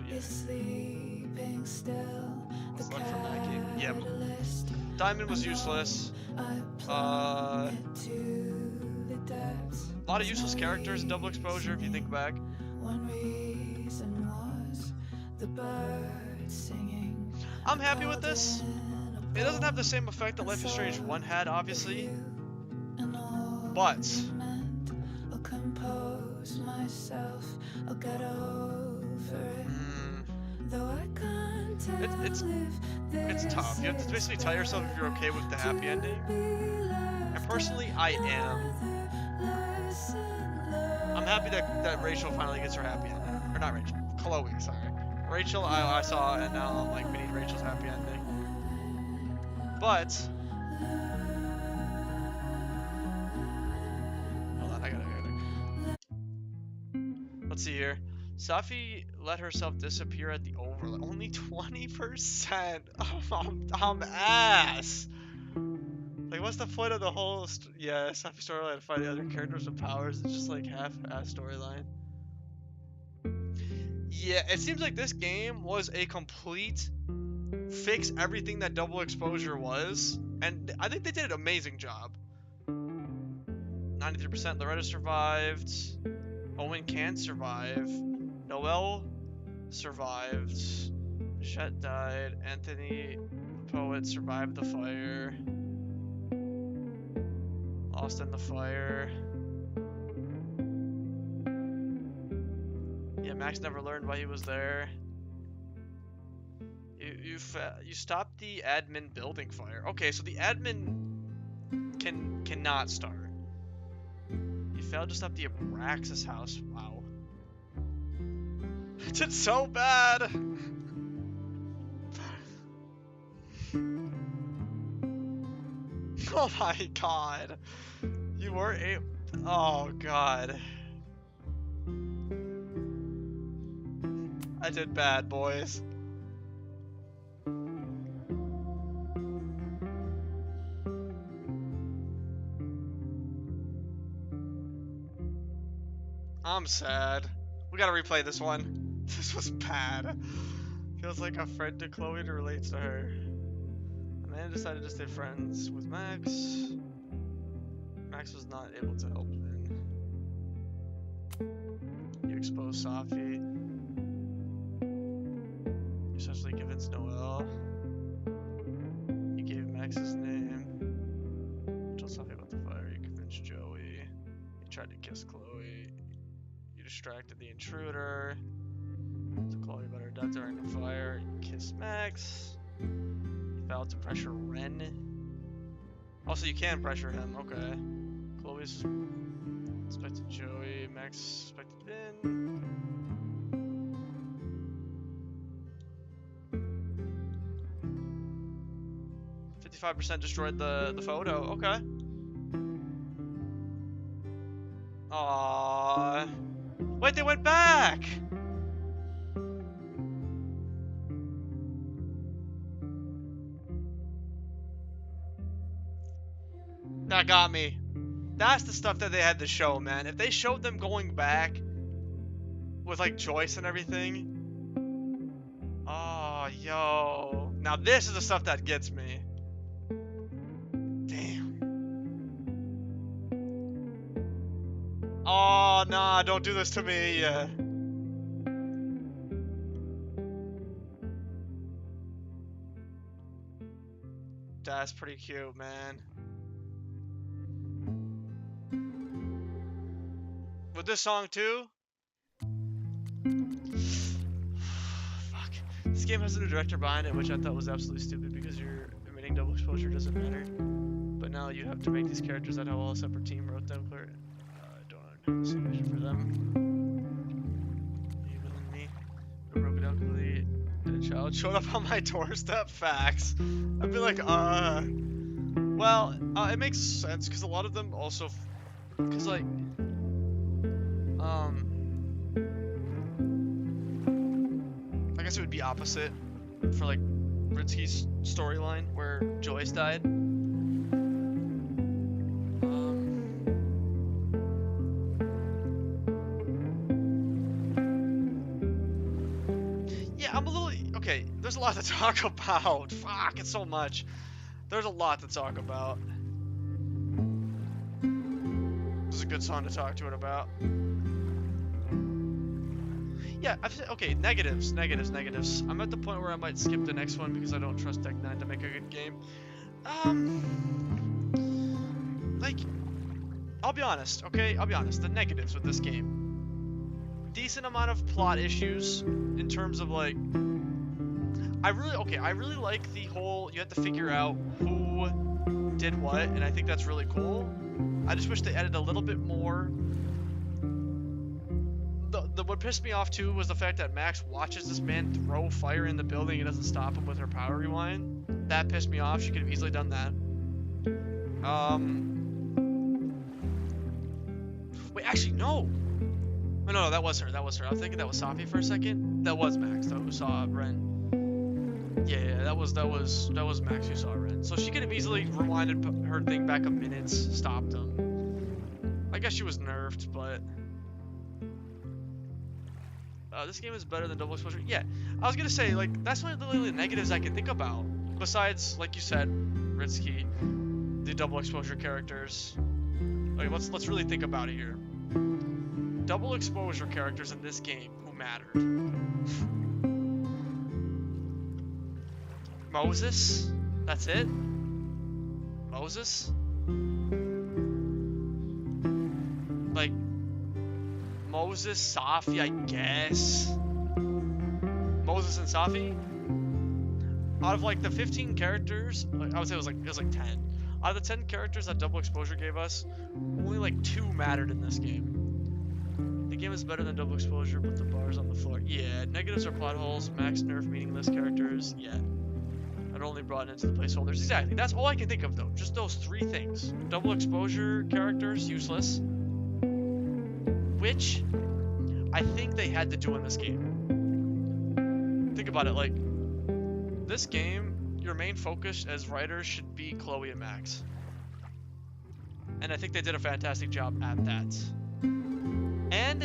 What's left from that game? Yeah. Diamond was useless. A lot of useless characters in double exposure if you think back. I'm happy with this. It doesn't have the same effect that Life is Strange 1 had, obviously. But it's tough. You have to basically tell yourself if you're okay with the happy ending. And personally, I am. I'm happy that Rachel finally gets her happy ending. Or not Rachel, Chloe, sorry. Rachel, I saw, and now I'm like, we need Rachel's happy ending. But hold on, I gotta. Let's see here. Safi let herself disappear at the overlay. Only 20%. I'm ass. Like, what's the point of the whole? Yeah, Safi storyline to find the other characters with powers. It's just like half-ass storyline. Yeah, it seems like this game was a complete fix everything that double exposure was, and I think they did an amazing job. 93% Loretta survived. Owen can't survive. Noel survived. Chet died. Anthony, the poet, survived the fire. Lost in the fire. Yeah, Max never learned why he was there. You stopped the admin building fire. Okay, so the admin cannot start. You failed to stop the Abraxas house. Wow. I did so bad. Oh my god. You were a. Oh god. I did bad, boys. I'm sad. We gotta replay this one. This was bad. Feels like a friend to Chloe to relate to her. Amanda decided to stay friends with Max. Max was not able to help then. You exposed Safi. You essentially convinced Noel. You gave Max his name. You told Safi about the fire. You convinced Joey. You tried to kiss Chloe. Distracted the intruder. To Chloe about her death during the fire. You kissed Max. You failed to pressure Ren. Also, you can pressure him. Okay. Chloe's suspected Joey. Max suspected Vin. %5 destroyed the photo. Okay. Aww. Wait, they went back! That got me. That's the stuff that they had to show, man. If they showed them going back with like Joyce and everything. Oh, yo. Now this is the stuff that gets me. Oh, nah, don't do this to me. That's pretty cute, man. With this song, too? Fuck. This game has a new director behind it, which I thought was absolutely stupid because your emitting double exposure doesn't matter. But now you have to make these characters that have all a separate team wrote them clear. Same vision for them. Even in me. I broke it out completely. And a child showed up on my doorstep. Facts. I'd be like, well, it makes sense because a lot of them also, because like, I guess it would be opposite for like Ritzky's storyline where Joyce died. Yeah, I'm a little... Okay, there's a lot to talk about. Fuck, it's so much. There's a lot to talk about. This is a good song to talk to it about. Yeah, okay, negatives. I'm at the point where I might skip the next one because I don't trust Deck 9 to make a good game. Like, I'll be honest, okay? I'll be honest. The negatives with this game. Decent amount of plot issues in terms of, like... I really like the whole, you have to figure out who did what, and I think that's really cool. I just wish they added a little bit more. What pissed me off too was the fact that Max watches this man throw fire in the building and doesn't stop him with her power rewind. That pissed me off. She could have easily done that. Wait, actually, no. No, that was her. I was thinking that was Safi for a second. That was Max, though, who saw Ren. Yeah, that was Max who saw Ren. So she could have easily rewinded her thing back a minute, stopped him. I guess she was nerfed, but... this game is better than Double Exposure. Yeah, I was gonna say, like, that's one of the only negatives I can think about. Besides, like you said, Ritsky, the Double Exposure characters. Like, let's really think about it here. Double Exposure characters in this game who mattered. Moses? That's it? Moses? Like, Moses, Safi, I guess. Moses and Safi? Out of like the 15 characters, I would say it was like 10. Out of the 10 characters that Double Exposure gave us, only like 2 mattered in this game. The game is better than Double Exposure, but the bar's on the floor. Yeah, negatives are plot holes, max nerf meaningless characters, yeah. I'd only brought into the placeholders. Exactly, that's all I can think of though. Just those 3 things. Double Exposure characters, useless. Which I think they had to do in this game. Think about it, like, this game, your main focus as writers should be Chloe and Max. And I think they did a fantastic job at that. And,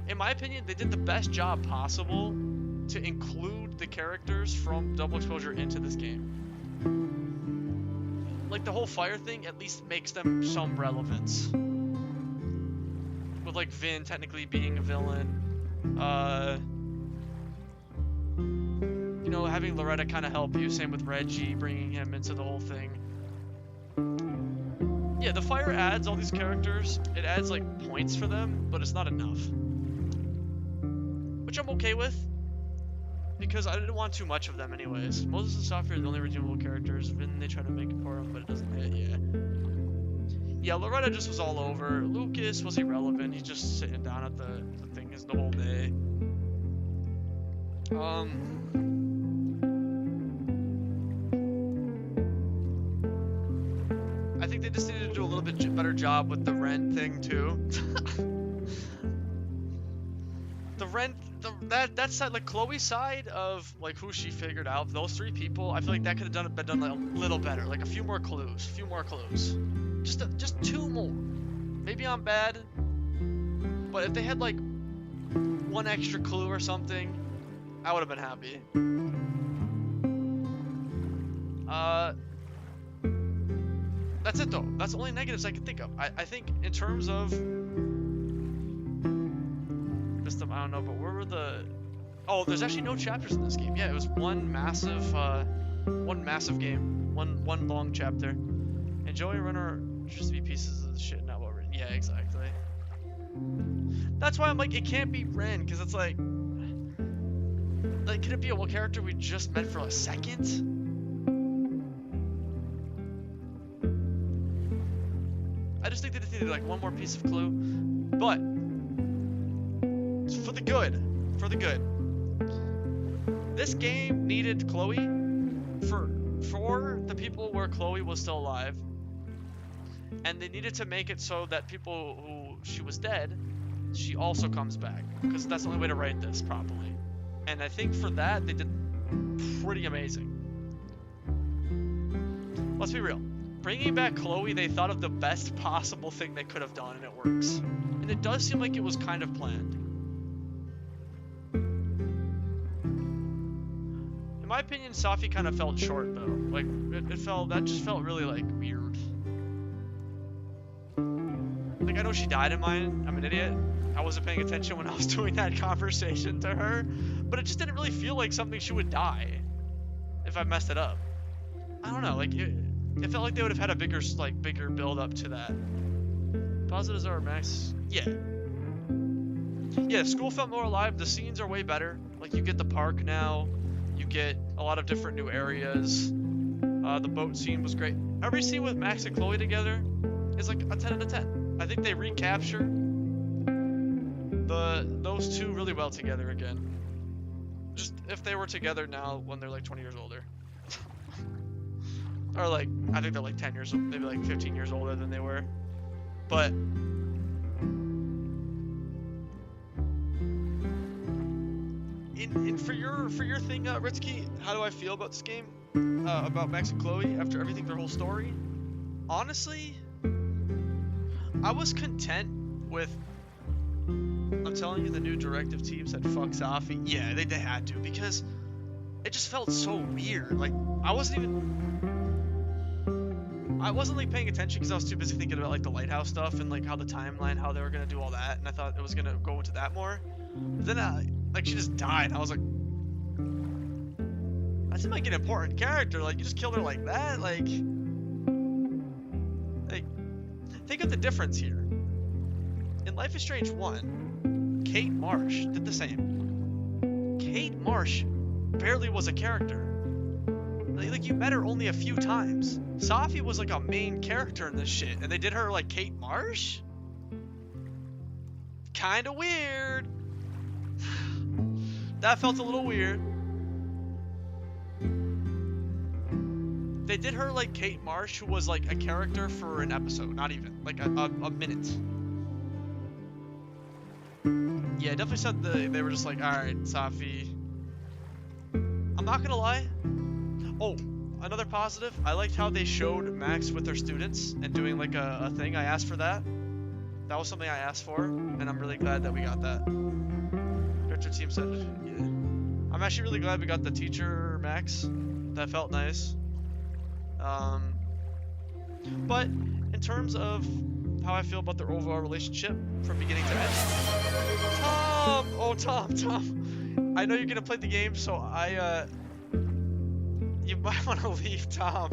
in my opinion, they did the best job possible to include the characters from Double Exposure into this game. Like, the whole fire thing at least makes them some relevance. With, like, Vin technically being a villain. You know, having Loretta kind of help you. Same with Reggie, bringing him into the whole thing. Yeah, the fire adds all these characters. It adds, like, points for them, but it's not enough. Which I'm okay with. Because I didn't want too much of them anyways. Moses and Safi are the only redeemable characters. Vin, they try to make it for him, but it doesn't hit, yeah. Yeah, Loretta just was all over. Lucas was irrelevant. He's just sitting down at the thing the whole day. I think they just needed to do a little bit better job with the Ren thing too. The Ren, that side, like Chloe's side of like who she figured out, those 3 people, I feel like that could have been done like, a little better, like a few more clues. Just 2 more. Maybe I'm bad, but if they had like 1 extra clue or something, I would have been happy. That's it though. That's the only negatives I can think of. I think in terms of system, I don't know, but where were the... Oh, there's actually no chapters in this game. Yeah, it was one massive game. One long chapter. And Joey and Runner just be pieces of the shit, not what written. Yeah, exactly. That's why I'm like, it can't be Ren, because it's like... Like, could it be a character we just met for a second? I just think they just needed like 1 more piece of clue. But, for the good. This game needed Chloe for the people where Chloe was still alive. And they needed to make it so that people who she was dead, she also comes back. Because that's the only way to write this properly. And I think for that, they did pretty amazing. Let's be real. Bringing back Chloe, they thought of the best possible thing they could have done, and it works. And it does seem like it was kind of planned. my opinion, Safi kind of felt short though. Like that just felt really like weird. Like I know she died in mine. I'm an idiot. I wasn't paying attention when I was doing that conversation to her, but it just didn't really feel like something she would die if I messed it up. I don't know. Like it felt like they would have had a bigger build up to that. Positives are Max. Yeah. Yeah, school felt more alive. The scenes are way better. Like you get the park now. You get a lot of different new areas. The boat scene was great. Every scene with Max and Chloe together is like a 10 out of 10. I think they recapture those two really well together again. Just if they were together now when they're like 20 years older. Or like, I think they're like 10 years, maybe like 15 years older than they were. But for your thing, Ritsky, how do I feel about this game? About Max and Chloe after everything, their whole story? Honestly, I was content with. I'm telling you, the new directive team said fuck Safi. Yeah, they had to, because it just felt so weird. Like I wasn't like paying attention because I was too busy thinking about like the lighthouse stuff and like how the timeline, how they were gonna do all that, and I thought it was gonna go into that more. But then like she just died. I was like, that seemed like an important character. Like you just killed her like that. Like think of the difference here. In Life is Strange 1, Kate Marsh did the same. Kate Marsh barely was a character. Like you met her only a few times. Safi was like a main character in this shit, and they did her like Kate Marsh? Kinda weird. That felt a little weird. They did her like Kate Marsh, who was like a character for an episode, not even, like a minute. Yeah, definitely said they were just like, alright, Safi. I'm not gonna lie. Oh, another positive. I liked how they showed Max with their students and doing like a thing. I asked for that. That was something I asked for, and I'm really glad that we got that. Director team said, yeah. I'm actually really glad we got the teacher Max. That felt nice. But in terms of how I feel about their overall relationship from beginning to end. Tom! Oh, Tom. I know you're gonna play the game, so you might want to leave, Tom.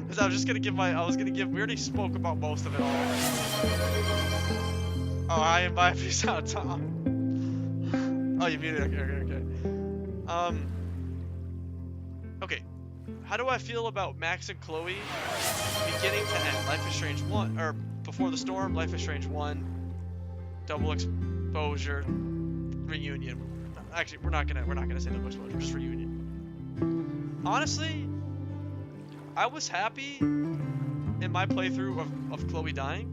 Because I was gonna give, we already spoke about most of it all. Oh, hi and bye, peace out, Tom. Oh, you muted, okay. Okay. How do I feel about Max and Chloe beginning to end? Life is Strange 1, or Before the Storm, Life is Strange 1, Double Exposure, Reunion. Actually, we're not gonna say Double Exposure, just Reunion. Honestly, I was happy in my playthrough of Chloe dying.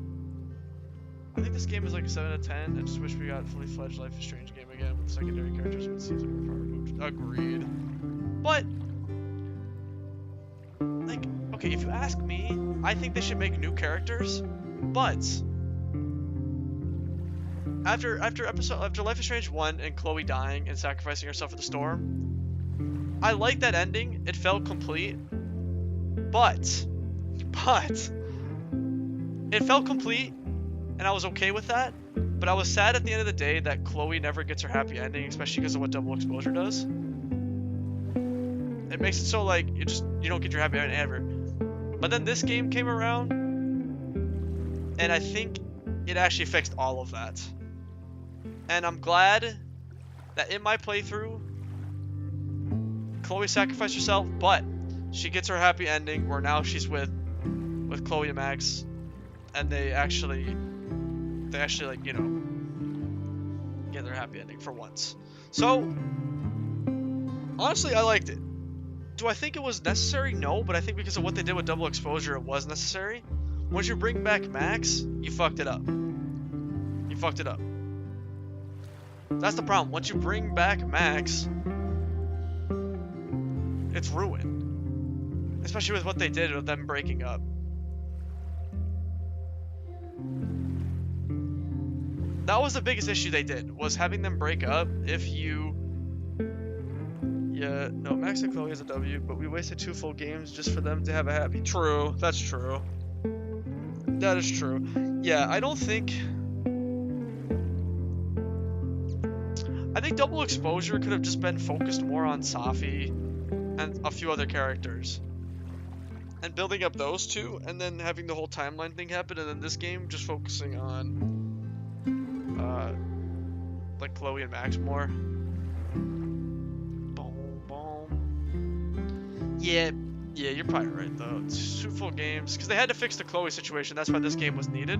I think this game is like a 7 out of 10. I just wish we got a fully fledged Life is Strange game again with secondary characters, but it seems like we're far removed. Agreed. But like, okay, if you ask me, I think they should make new characters, but after Life is Strange 1 and Chloe dying and sacrificing herself for the storm, I like that ending. It felt complete, but it felt complete, and I was okay with that. But I was sad at the end of the day that Chloe never gets her happy ending, especially because of what Double Exposure does. It makes it so like you don't get your happy ending ever. But then this game came around, and I think it actually fixed all of that. And I'm glad that in my playthrough, Chloe sacrificed herself, but she gets her happy ending where now she's with Chloe and Max, and they actually like, you know, get their happy ending for once. So honestly, I liked it. Do I think it was necessary? No, but I think because of what they did with Double Exposure, it was necessary. Once you bring back Max, you fucked it up. You fucked it up. That's the problem. Once you bring back Max, it's ruined. Especially with what they did with them breaking up. That was the biggest issue they did, was having them break up. If you Yeah, no, Max and Chloe is a W, but we wasted 2 full games just for them to have a happy. True, that's true. That is true. Yeah, I think Double Exposure could have just been focused more on Safi and a few other characters. And building up those two, and then having the whole timeline thing happen, and then this game just focusing on like Chloe and Max more. Boom, boom. Yeah, you're probably right though. It's 2 full games because they had to fix the Chloe situation. That's why this game was needed.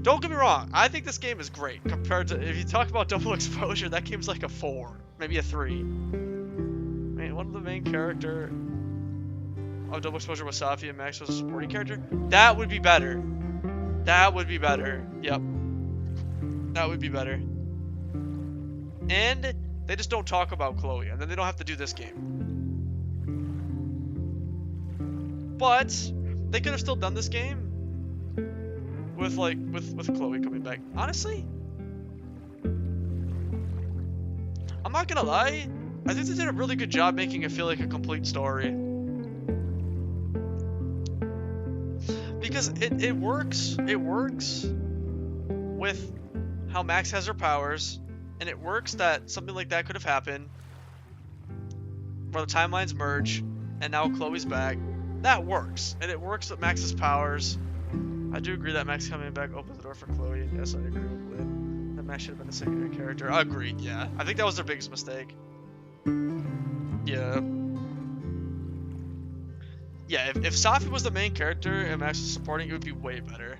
Don't get me wrong. I think this game is great compared to, if you talk about Double Exposure, that game's like a 4, maybe a 3. Man, one of the main character of Double Exposure was Safi and Max was a supporting character. That would be better. That would be better. Yep. That would be better. And they just don't talk about Chloe, and then they don't have to do this game. But they could have still done this game with with Chloe coming back. Honestly, I'm not gonna lie. I think they did a really good job making it feel like a complete story. Because it works. It works with how Max has her powers, and it works that something like that could have happened, where the timelines merge, and now Chloe's back. That works, and it works with Max's powers. I do agree that Max coming back opens the door for Chloe, and yes, I agree with Lynn. That Max should have been a secondary character. Agreed, yeah. I think that was their biggest mistake. Yeah. Yeah, if Safi was the main character and Max was supporting, it would be way better.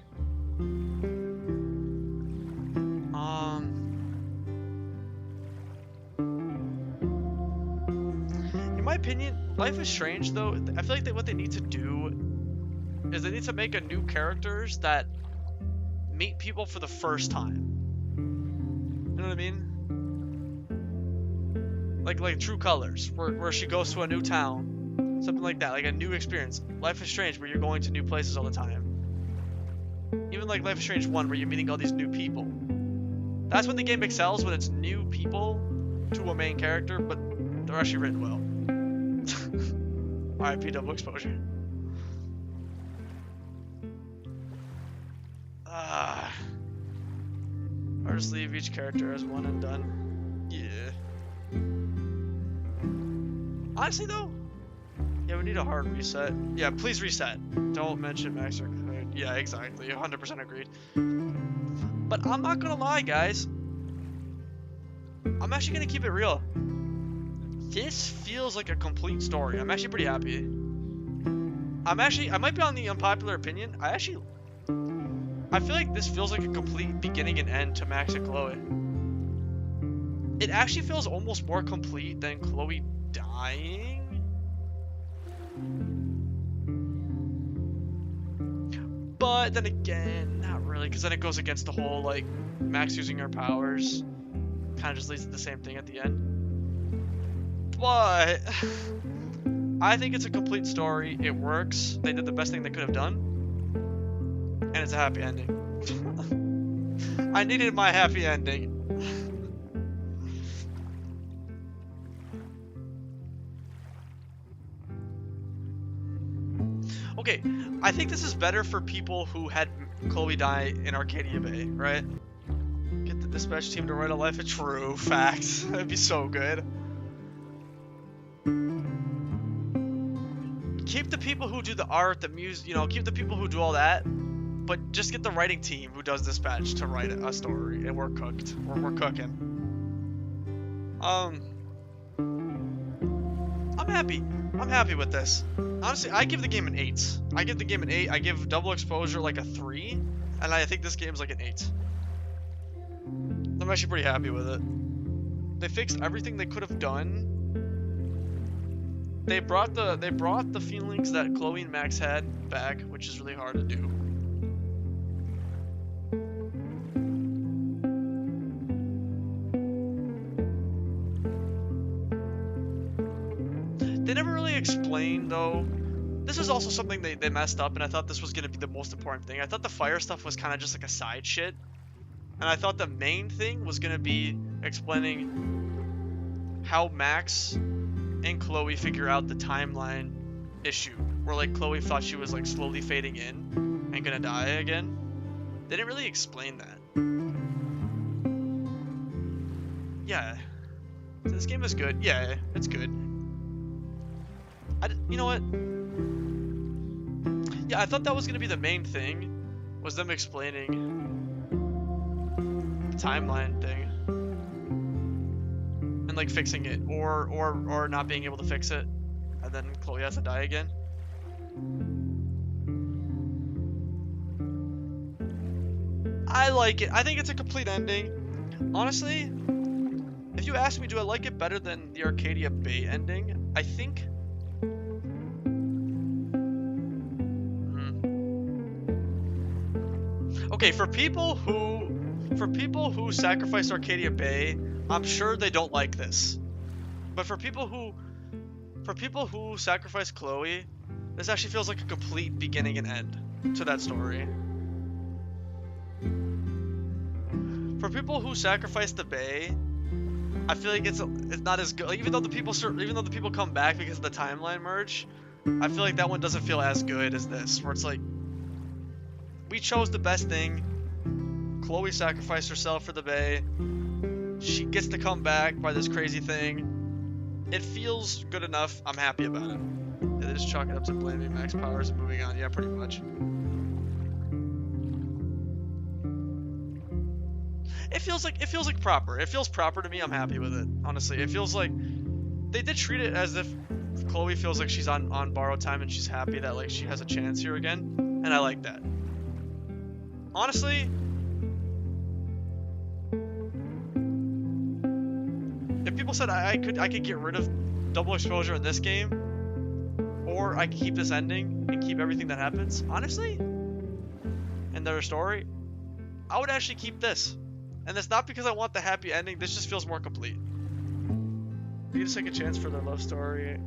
In my opinion, Life is Strange though, I feel like what they need to do is they need to make a new characters that meet people for the first time. You know what I mean? Like True Colors, where she goes to a new town. Something like that, like a new experience. Life is Strange, where you're going to new places all the time. Even like Life is Strange 1, where you're meeting all these new people. That's when the game excels, when it's new people to a main character, but they're actually written well. RIP Double Exposure. Or just leave each character as one and done. Yeah. Honestly though, yeah, we need a hard reset. Yeah, please reset. Don't mention Max or Chloe. Yeah, exactly. 100% agreed. But I'm not gonna lie, guys. I'm actually gonna keep it real. This feels like a complete story. I'm actually pretty happy. I might be on the unpopular opinion. I feel like this feels like a complete beginning and end to Max and Chloe. It actually feels almost more complete than Chloe dying. But then again, not really, because then it goes against the whole, like, Max using her powers. Kind of just leads to the same thing at the end. But I think it's a complete story. It works. They did the best thing they could have done. And it's a happy ending. I needed my happy ending. Okay, I think this is better for people who had Chloe die in Arcadia Bay, right? Get the dispatch team to write a Life is True. Facts. That'd be so good. Keep the people who do the art, the music, you know, keep the people who do all that, but just get the writing team who does dispatch to write a story, and we're cooked. We're cooking. I'm happy. I'm happy with this. Honestly, I give the game an 8. I give the game an 8. I give Double Exposure like a 3, and I think this game's like an 8. I'm actually pretty happy with it. They fixed everything they could have done. They brought the feelings that Chloe and Max had back, which is really hard to do. They never really explained, though. This is also something they messed up, and I thought this was going to be the most important thing. I thought the fire stuff was kind of just like a side shit. And I thought the main thing was going to be explaining how Max and Chloe figure out the timeline issue, where like Chloe thought she was like slowly fading in and gonna die again. They didn't really explain that. Yeah, so this game is good. Yeah, it's good. You know what? Yeah, I thought that was gonna be the main thing, was them explaining the timeline thing and like fixing it, or not being able to fix it, and then Chloe has to die again. I like it. I think it's a complete ending. Honestly, if you ask me, do I like it better than the Arcadia Bay ending? I think. Okay, for people who sacrificed Arcadia Bay, I'm sure they don't like this. But for people who sacrificed Chloe, this actually feels like a complete beginning and end to that story. For people who sacrificed the Bay, I feel like it's not as good. Like, even though the people come back because of the timeline merge, I feel like that one doesn't feel as good as this, where it's like, we chose the best thing. Chloe sacrificed herself for the Bay. She gets to come back by this crazy thing. It feels good enough. I'm happy about it. Yeah, they just chalk it up to blaming Max Powers and moving on. Yeah, pretty much. It feels like proper. It feels proper to me. I'm happy with it. Honestly, it feels like they did treat it as if Chloe feels like she's on borrowed time and she's happy that like she has a chance here again, and I like that. Honestly, if people said I could get rid of double exposure in this game, or I could keep this ending and keep everything that happens, honestly, in their story, I would actually keep this. And it's not because I want the happy ending, this just feels more complete. You get a second chance for their love story.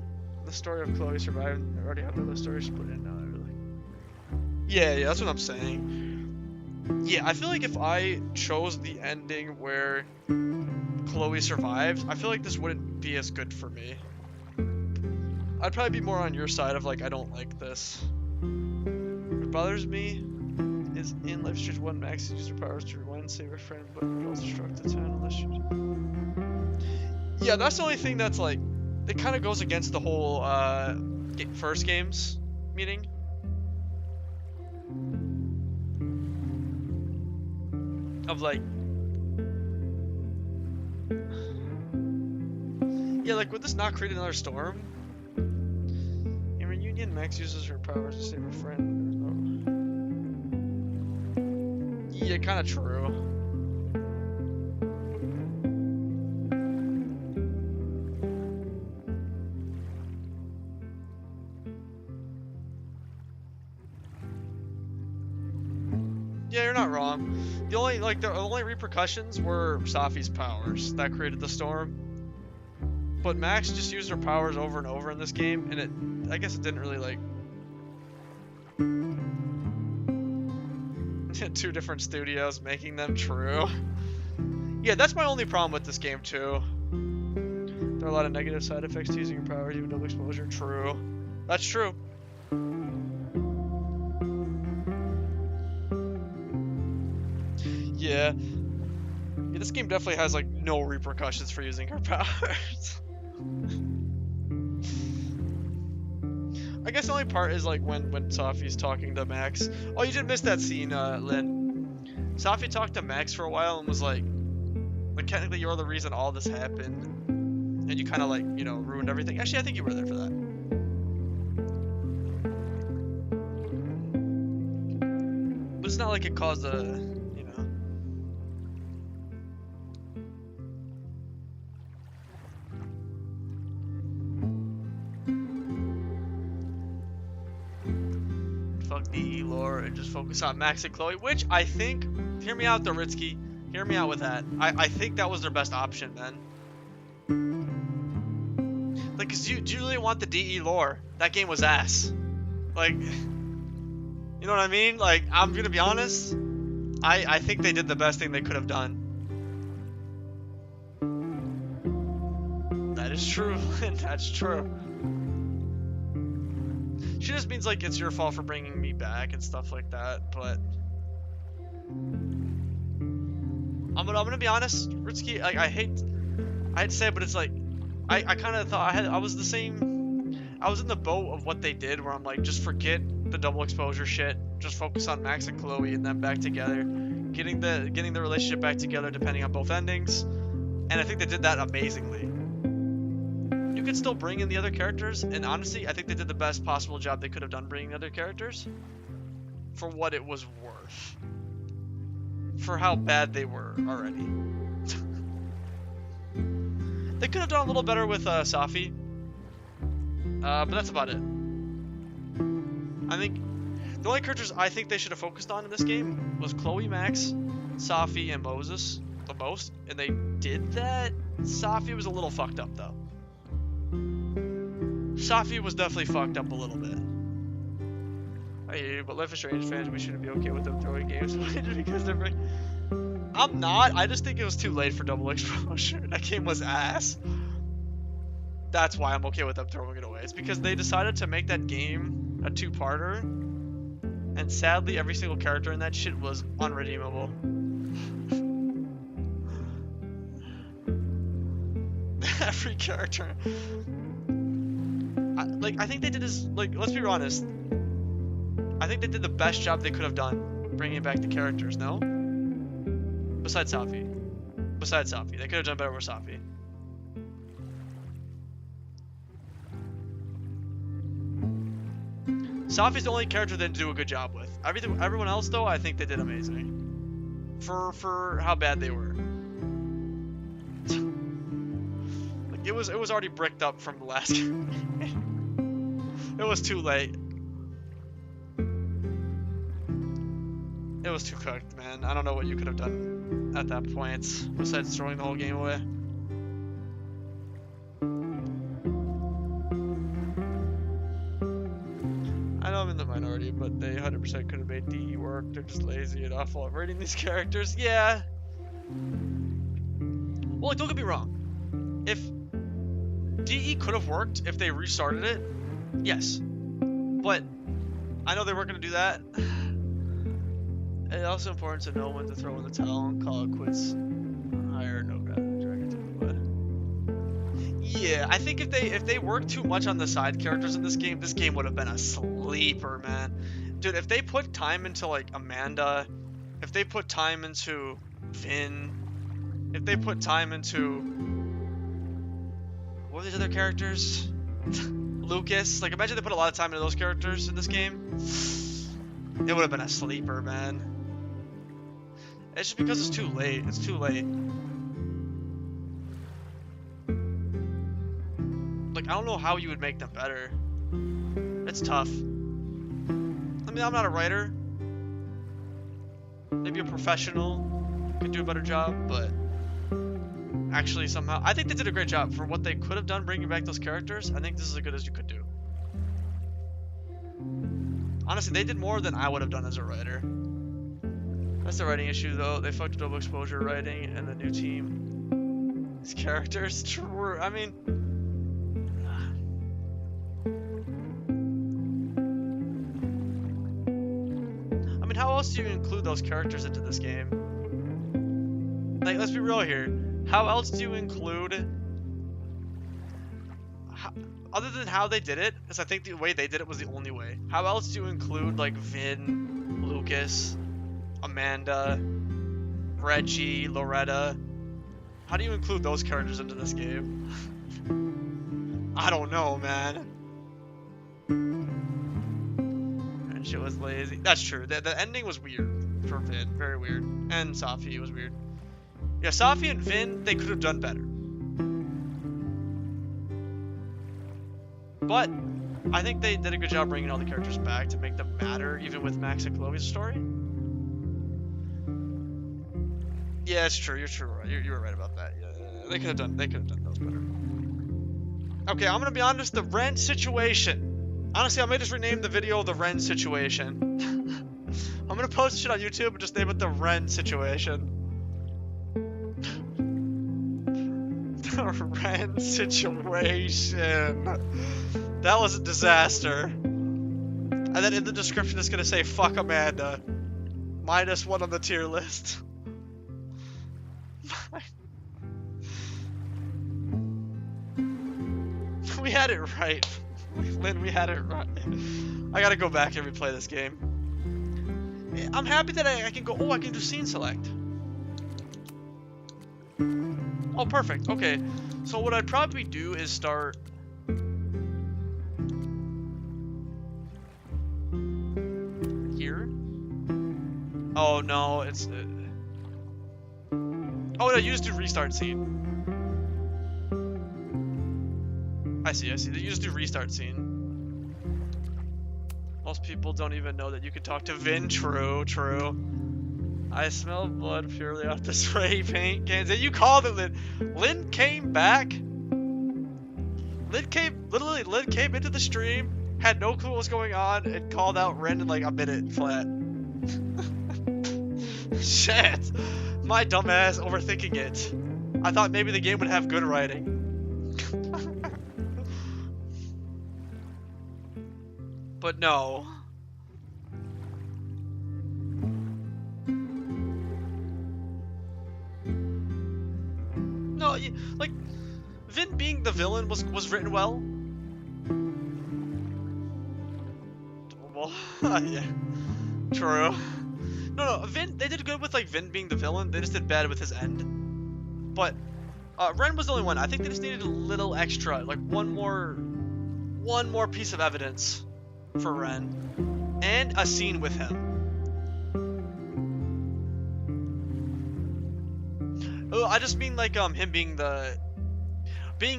The story of Chloe surviving. I already have their love story split in now, really. Yeah, that's what I'm saying. Yeah, I feel like if I chose the ending where Chloe survived, I feel like this wouldn't be as good for me. I'd probably be more on your side of like, I don't like this. What bothers me is in Life Strange 1, Max uses her powers to rewind and save her friend, but it also struck the town unless she... Yeah, that's the only thing that's like, it kind of goes against the whole first game's meaning. Of like... Yeah, like, would this not create another storm? In Reunion, Max uses her powers to save her friend. Yeah, kind of true. Yeah, you're not wrong. The only repercussions were Safi's powers that created the storm. But Max just used her powers over and over in this game, and I guess it didn't really like... Two different studios making them true. Yeah, that's my only problem with this game too. There are a lot of negative side effects to using your powers, even double exposure. True. That's true. Yeah. Yeah, this game definitely has like no repercussions for using her powers. I guess the only part is like when Safi's talking to Max. Oh, you didn't miss that scene, Lynn. Safi talked to Max for a while and was like technically you're the reason all this happened, and you kind of like, you know, ruined everything. Actually, I think you were there for that. But it's not like it caused a, you know. Fuck DE lore and just focus on Max and Chloe, which I think, hear me out, Doritsky. Hear me out with that. I think that was their best option, man. Like, cause do you really want the DE lore? That game was ass. Like, you know what I mean? Like, I'm gonna be honest. I think they did the best thing they could have done. is true, and that's true. She just means like it's your fault for bringing me back and stuff like that, but I'm gonna be honest, Ritsuki, like I hate to say it, but it's like I kind of thought I was the same. I was in the boat of what they did, where I'm like, just forget the double exposure shit, just focus on Max and Chloe and them back together, getting the relationship back together, depending on both endings, and I think they did that amazingly. You could still bring in the other characters, and honestly, I think they did the best possible job they could have done bringing the other characters for what it was worth. For how bad they were already. They could have done a little better with Safi, but that's about it. I think the only characters I think they should have focused on in this game was Chloe, Max, Safi, and Moses the most, and they did that. Safi was a little fucked up though. Safi was definitely fucked up a little bit. I hear you, but Life is Strange fans, we shouldn't be okay with them throwing games away just because they're big. I'm not. I just think it was too late for double exposure. That game was ass. That's why I'm okay with them throwing it away. It's because they decided to make that game a two-parter, and sadly, every single character in that shit was unredeemable. Every character. I think they did this, like, let's be honest. I think they did the best job they could have done bringing back the characters, no? Besides Safi. They could have done better with Safi. Safi's the only character they didn't do a good job with. Everyone else, though, I think they did amazing. For how bad they were. Like, it was already bricked up from the last game. It was too late. It was too cooked, man. I don't know what you could have done at that point, besides throwing the whole game away. I know I'm in the minority, but they 100% could have made DE work. They're just lazy and awful at writing these characters. Yeah. Well, like, don't get me wrong. If DE could have worked if they restarted it, yes. But I know they weren't going to do that. It's also important to know when to throw in the towel and call it quits. Hire no dragon to the wood. Yeah, I think if they worked too much on the side characters in this game would have been a sleeper, man. Dude, if they put time into like Amanda, if they put time into Finn, if they put time into what are these other characters? Lucas. Like, imagine they put a lot of time into those characters in this game. It would have been a sleeper, man. It's just because it's too late. It's too late. Like, I don't know how you would make them better. It's tough. I mean, I'm not a writer. Maybe a professional could do a better job, but actually somehow... I think they did a great job for what they could have done bringing back those characters. I think this is as good as you could do. Honestly, they did more than I would have done as a writer. That's the writing issue, though. They fucked double exposure writing and the new team. These characters, true. I mean... how else do you include those characters into this game? Like, let's be real here. How else do you include... other than how they did it, because I think the way they did it was the only way. How else do you include, like, Vin, Lucas, Amanda, Reggie, Loretta? How do you include those characters into this game? I don't know, man. And she was lazy. That's true. The ending was weird for Vin. Very weird. And Safi was weird. Yeah, Safi and Vin, they could have done better. But I think they did a good job bringing all the characters back to make them matter, even with Max and Chloe's story. Yeah, it's true. You're true. You were right about that. Yeah, they could have done those better. Okay, I'm gonna be honest. The Ren situation. Honestly, I may just rename the video the Ren situation. I'm gonna post shit on YouTube and just name it the Ren situation. Ren situation. That was a disaster. And then in the description it's gonna say fuck Amanda. -1 on the tier list. We had it right. Lynn, we had it right. I gotta go back and replay this game. I'm happy that I can go, oh, I can do scene select. Oh, perfect. Okay. So what I'd probably do is start... here? Oh, no, it's... Oh, no, you just do restart scene. I see. You just do restart scene. Most people don't even know that you can talk to Vin. True. I smell blood purely off the spray paint cans. And you called it, Lynn. Lynn came back. Lynn came into the stream, had no clue what was going on, and called out Ren in like a minute flat. Shit. My dumbass overthinking it. I thought maybe the game would have good writing. But no. No, like, Vin being the villain was written well. Well, yeah, true. No, Vin, they did good with like Vin being the villain. They just did bad with his end. But Ren was the only one. I think they just needed a little extra, like one more piece of evidence for Ren, and a scene with him. Oh, I just mean like him being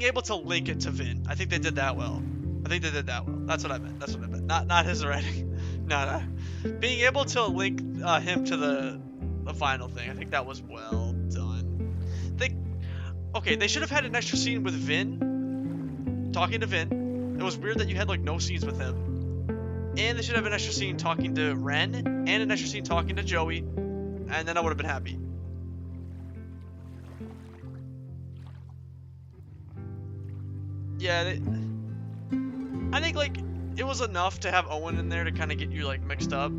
able to link it to Vin. I think they did that well. That's what I meant. Not his writing. No. Being able to link him to the final thing. I think that was well done. They should have had an extra scene with Vin talking to Vin. It was weird that you had like no scenes with him. And they should have an extra scene talking to Ren, and an extra scene talking to Joey, and then I would have been happy. Yeah, I think like it was enough to have Owen in there to kind of get you like mixed up.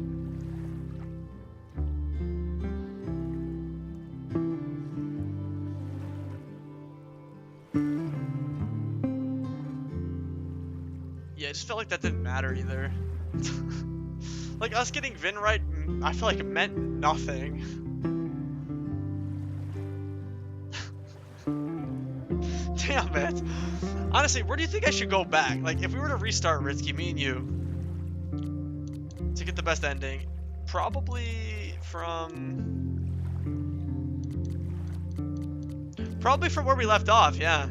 Yeah, it just felt like that didn't matter either. Like us getting Vin right, I feel like it meant nothing. Damn it. Honestly, where do you think I should go back? Like, if we were to restart Ritsky, me and you, to get the best ending, probably from where we left off, yeah.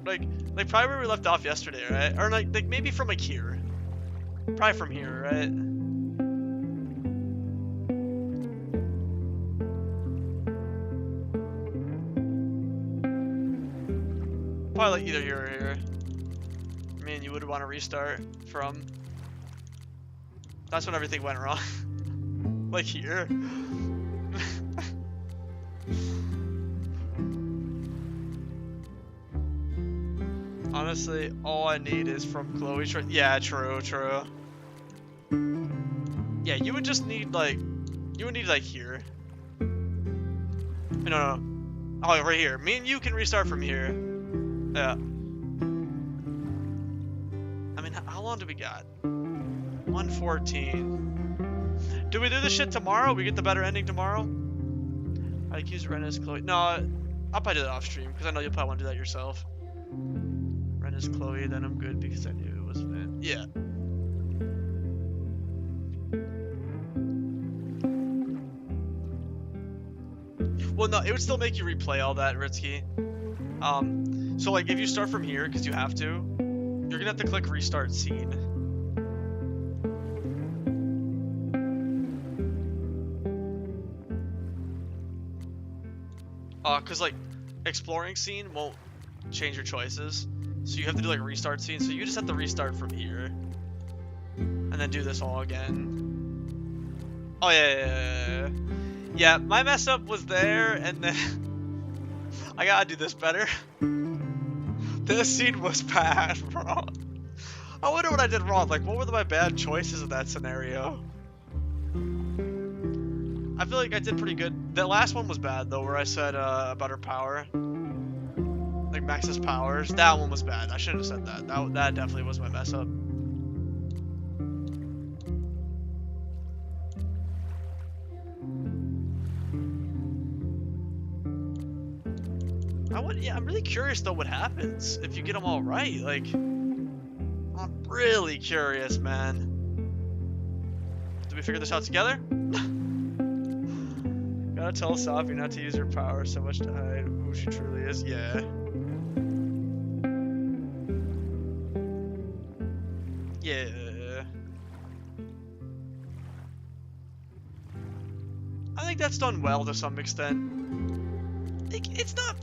Like probably where we left off yesterday, right? Or like maybe from like here. Probably from here, right? Probably like either here or here. I mean, you would want to restart from. That's when everything went wrong. Like here. Honestly, all I need is from Chloe. Yeah, true. Yeah, you would just need like, here. No. Oh, right here. Me and you can restart from here. Yeah. I mean, how long do we got? 1:14. Do we do this shit tomorrow? We get the better ending tomorrow? I accuse Ren as Chloe. No, I'll probably do that off stream because I know you'll probably want to do that yourself. Ren as Chloe, then I'm good because I knew it was Vin. Yeah. Well, no, it would still make you replay all that, Ritsky. So like if you start from here, because you have to, you're gonna have to click restart scene. Cause like exploring scene won't change your choices, so you have to do like restart scene. So you just have to restart from here, and then do this all again. Oh yeah. Yeah, my mess up was there, and then I gotta do this better. This scene was bad, bro. I wonder what I did wrong. Like, what were my bad choices in that scenario? I feel like I did pretty good. The last one was bad, though, where I said about her power. Like, Max's powers. That one was bad. I shouldn't have said that. That definitely was my mess up. I'm really curious, though, what happens if you get them all right. Like, I'm really curious, man. Did we figure this out together? Gotta tell Safi not to use her power so much to hide who she truly is. Yeah. Yeah. I think that's done well to some extent. It's not...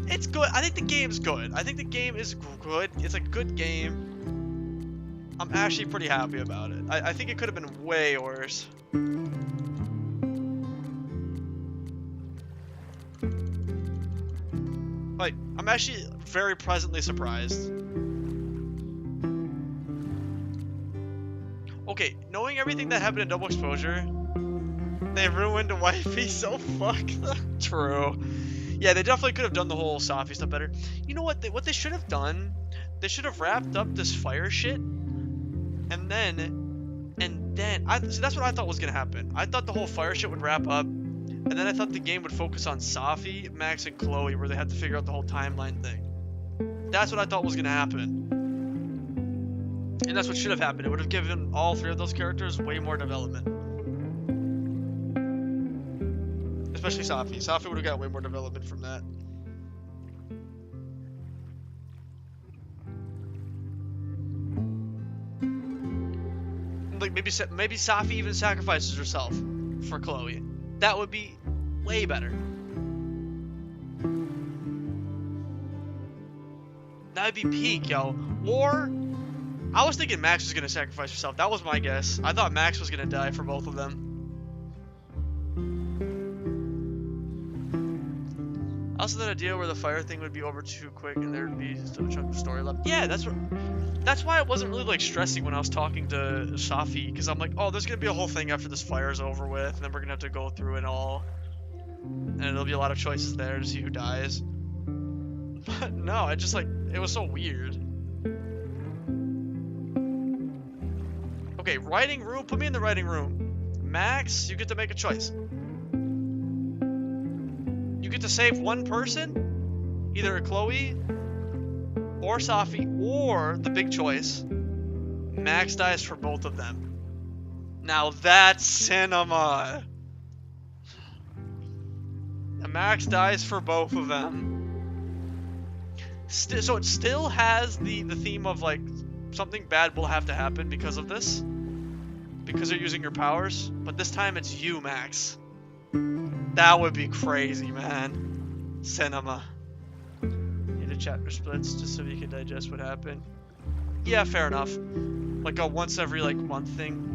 It's good. I think the game's good. I think the game is good. It's a good game. I'm actually pretty happy about it. I think it could have been way worse. Like, I'm actually very pleasantly surprised. Okay, knowing everything that happened in Double Exposure, they ruined Wifey, so fuck. True. Yeah, they definitely could have done the whole Safi stuff better. You know what? What they should have done? They should have wrapped up this fire shit, and then, see, that's what I thought was gonna happen. I thought the whole fire shit would wrap up, and then I thought the game would focus on Safi, Max, and Chloe, where they had to figure out the whole timeline thing. That's what I thought was gonna happen, and that's what should have happened. It would have given all three of those characters way more development. Especially Safi. Safi would have got way more development from that. Like maybe Safi even sacrifices herself for Chloe. That would be way better. That would be peak, yo. Or I was thinking Max was gonna sacrifice herself. That was my guess. I thought Max was gonna die for both of them. Also, that idea where the fire thing would be over too quick and there would be still a chunk of story left. Yeah, that's why it wasn't really like stressing when I was talking to Safi, because I'm like, oh, there's gonna be a whole thing after this fire is over with, and then we're gonna have to go through it all, and there'll be a lot of choices there to see who dies. But no, it just like it was so weird. Okay, writing room. Put me in the writing room. Max, you get to make a choice. You get to save one person, either Chloe or Safi, or the big choice, Max dies for both of them. Now that's cinema. And Max dies for both of them. So it still has the theme of like something bad will have to happen because of this, because you're using your powers, but this time it's you, Max. That would be crazy, man. Cinema. Need a chapter splits just so you can digest what happened. Yeah, fair enough. Like a once every like month thing.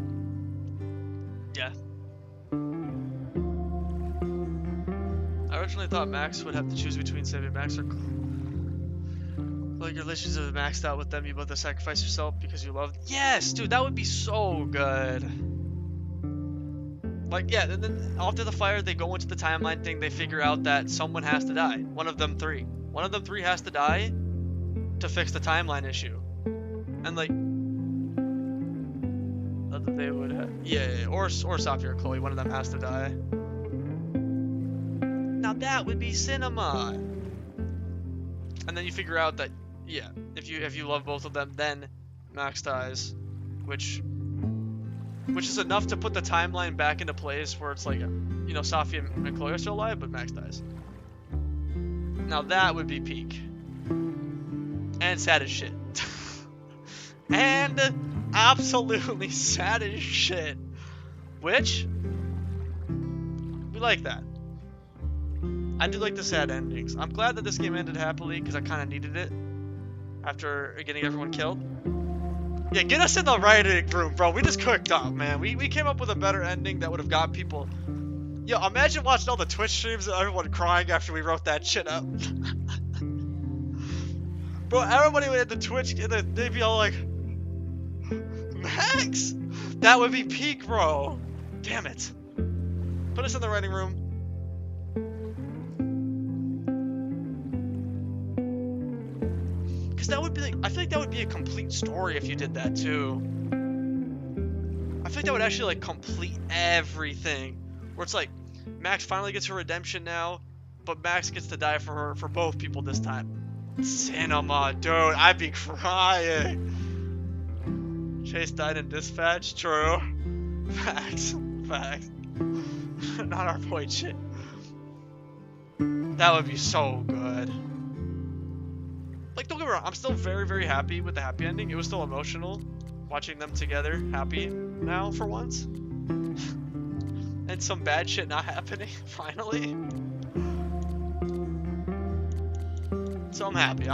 Yeah. I originally thought Max would have to choose between saving Max or like your relationship is maxed out with them. You both have to sacrifice yourself because you love. Yes, dude, that would be so good. Like, yeah, and then after the fire, they go into the timeline thing. They figure out that someone has to die. One of them three. One of them three has to die to fix the timeline issue. And like, they would have, yeah, or Safi or Chloe. One of them has to die. Now that would be cinema. And then you figure out that, yeah, if you love both of them, then Max dies, which is enough to put the timeline back into place where it's like, you know, Safi and Chloe are still alive, but Max dies. Now that would be peak. And sad as shit. And absolutely sad as shit. Which, we like that. I do like the sad endings. I'm glad that this game ended happily because I kind of needed it after getting everyone killed. Yeah, get us in the writing room, bro. We just cooked up, man. We came up with a better ending that would have got people. Yo, imagine watching all the Twitch streams and everyone crying after we wrote that shit up. Bro, everybody would hit the Twitch and they'd be all like, Max? That would be peak, bro. Damn it. Put us in the writing room. Because that would be like, I feel like that would be a complete story if you did that too. I feel like that would actually like complete everything. Where it's like, Max finally gets her redemption now, but Max gets to die for her, for both people this time. Cinema, dude, I'd be crying. Chase died in dispatch, true. Facts. Not our boy shit. That would be so good. Like, don't get me wrong, I'm still very, very happy with the happy ending. It was still emotional watching them together, happy now for once. And some bad shit not happening, finally. So I'm happy.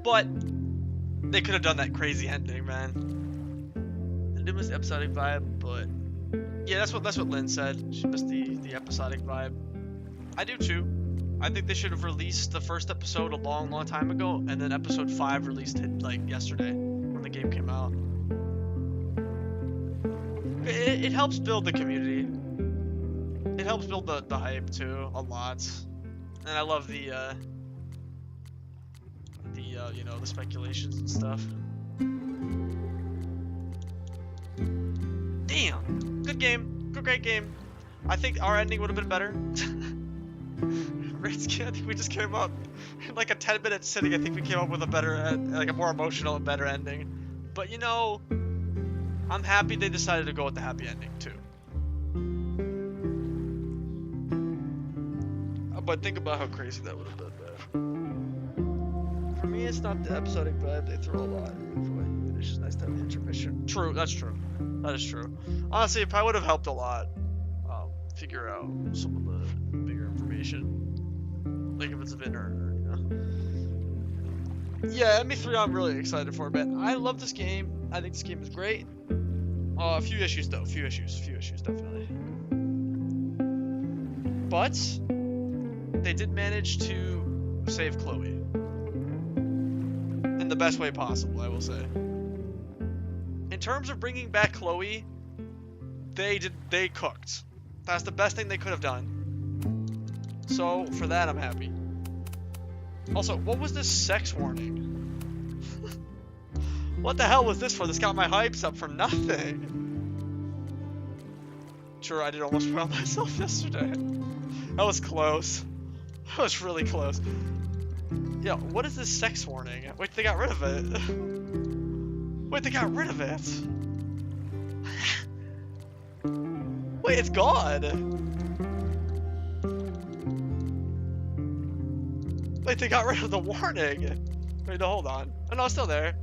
But they could have done that crazy ending, man. It was the episodic vibe, but yeah, that's what Lynn said. She missed the episodic vibe. I do too. I think they should have released the first episode a long time ago, and then episode 5 released it like yesterday when the game came out. It helps build the community. It helps build the hype too a lot, and I love the you know, the speculations and stuff. Damn, good game, great game. I think our ending would have been better. Rinsky, I think we just came up in like a 10-minute sitting. I think we came up with a better, like a more emotional and better ending. But you know, I'm happy they decided to go with the happy ending too. But think about how crazy that would have been, man. For me, it's not the episodic vibe. They throw a lot. It's just nice to have the intermission. True, that's true. That is true. Honestly, it probably would have helped a lot. Figure out some of the bigger information. Like if it's a Vinner, you know. Yeah, ME3 I'm really excited for, man. I love this game. I think this game is great. A few issues though. Few issues, definitely. But they did manage to save Chloe. In the best way possible, I will say. In terms of bringing back Chloe, they cooked. That's the best thing they could have done. So, for that, I'm happy. Also, what was this sex warning? What the hell was this for? This got my hypes up for nothing. Sure, I did almost spoil myself yesterday. That was close. That was really close. Yo, what is this sex warning? Wait, they got rid of it. Wait, they got rid of it. Wait, it's gone. Wait, they got rid of the warning. Wait, no, hold on. Oh, no, it's still there.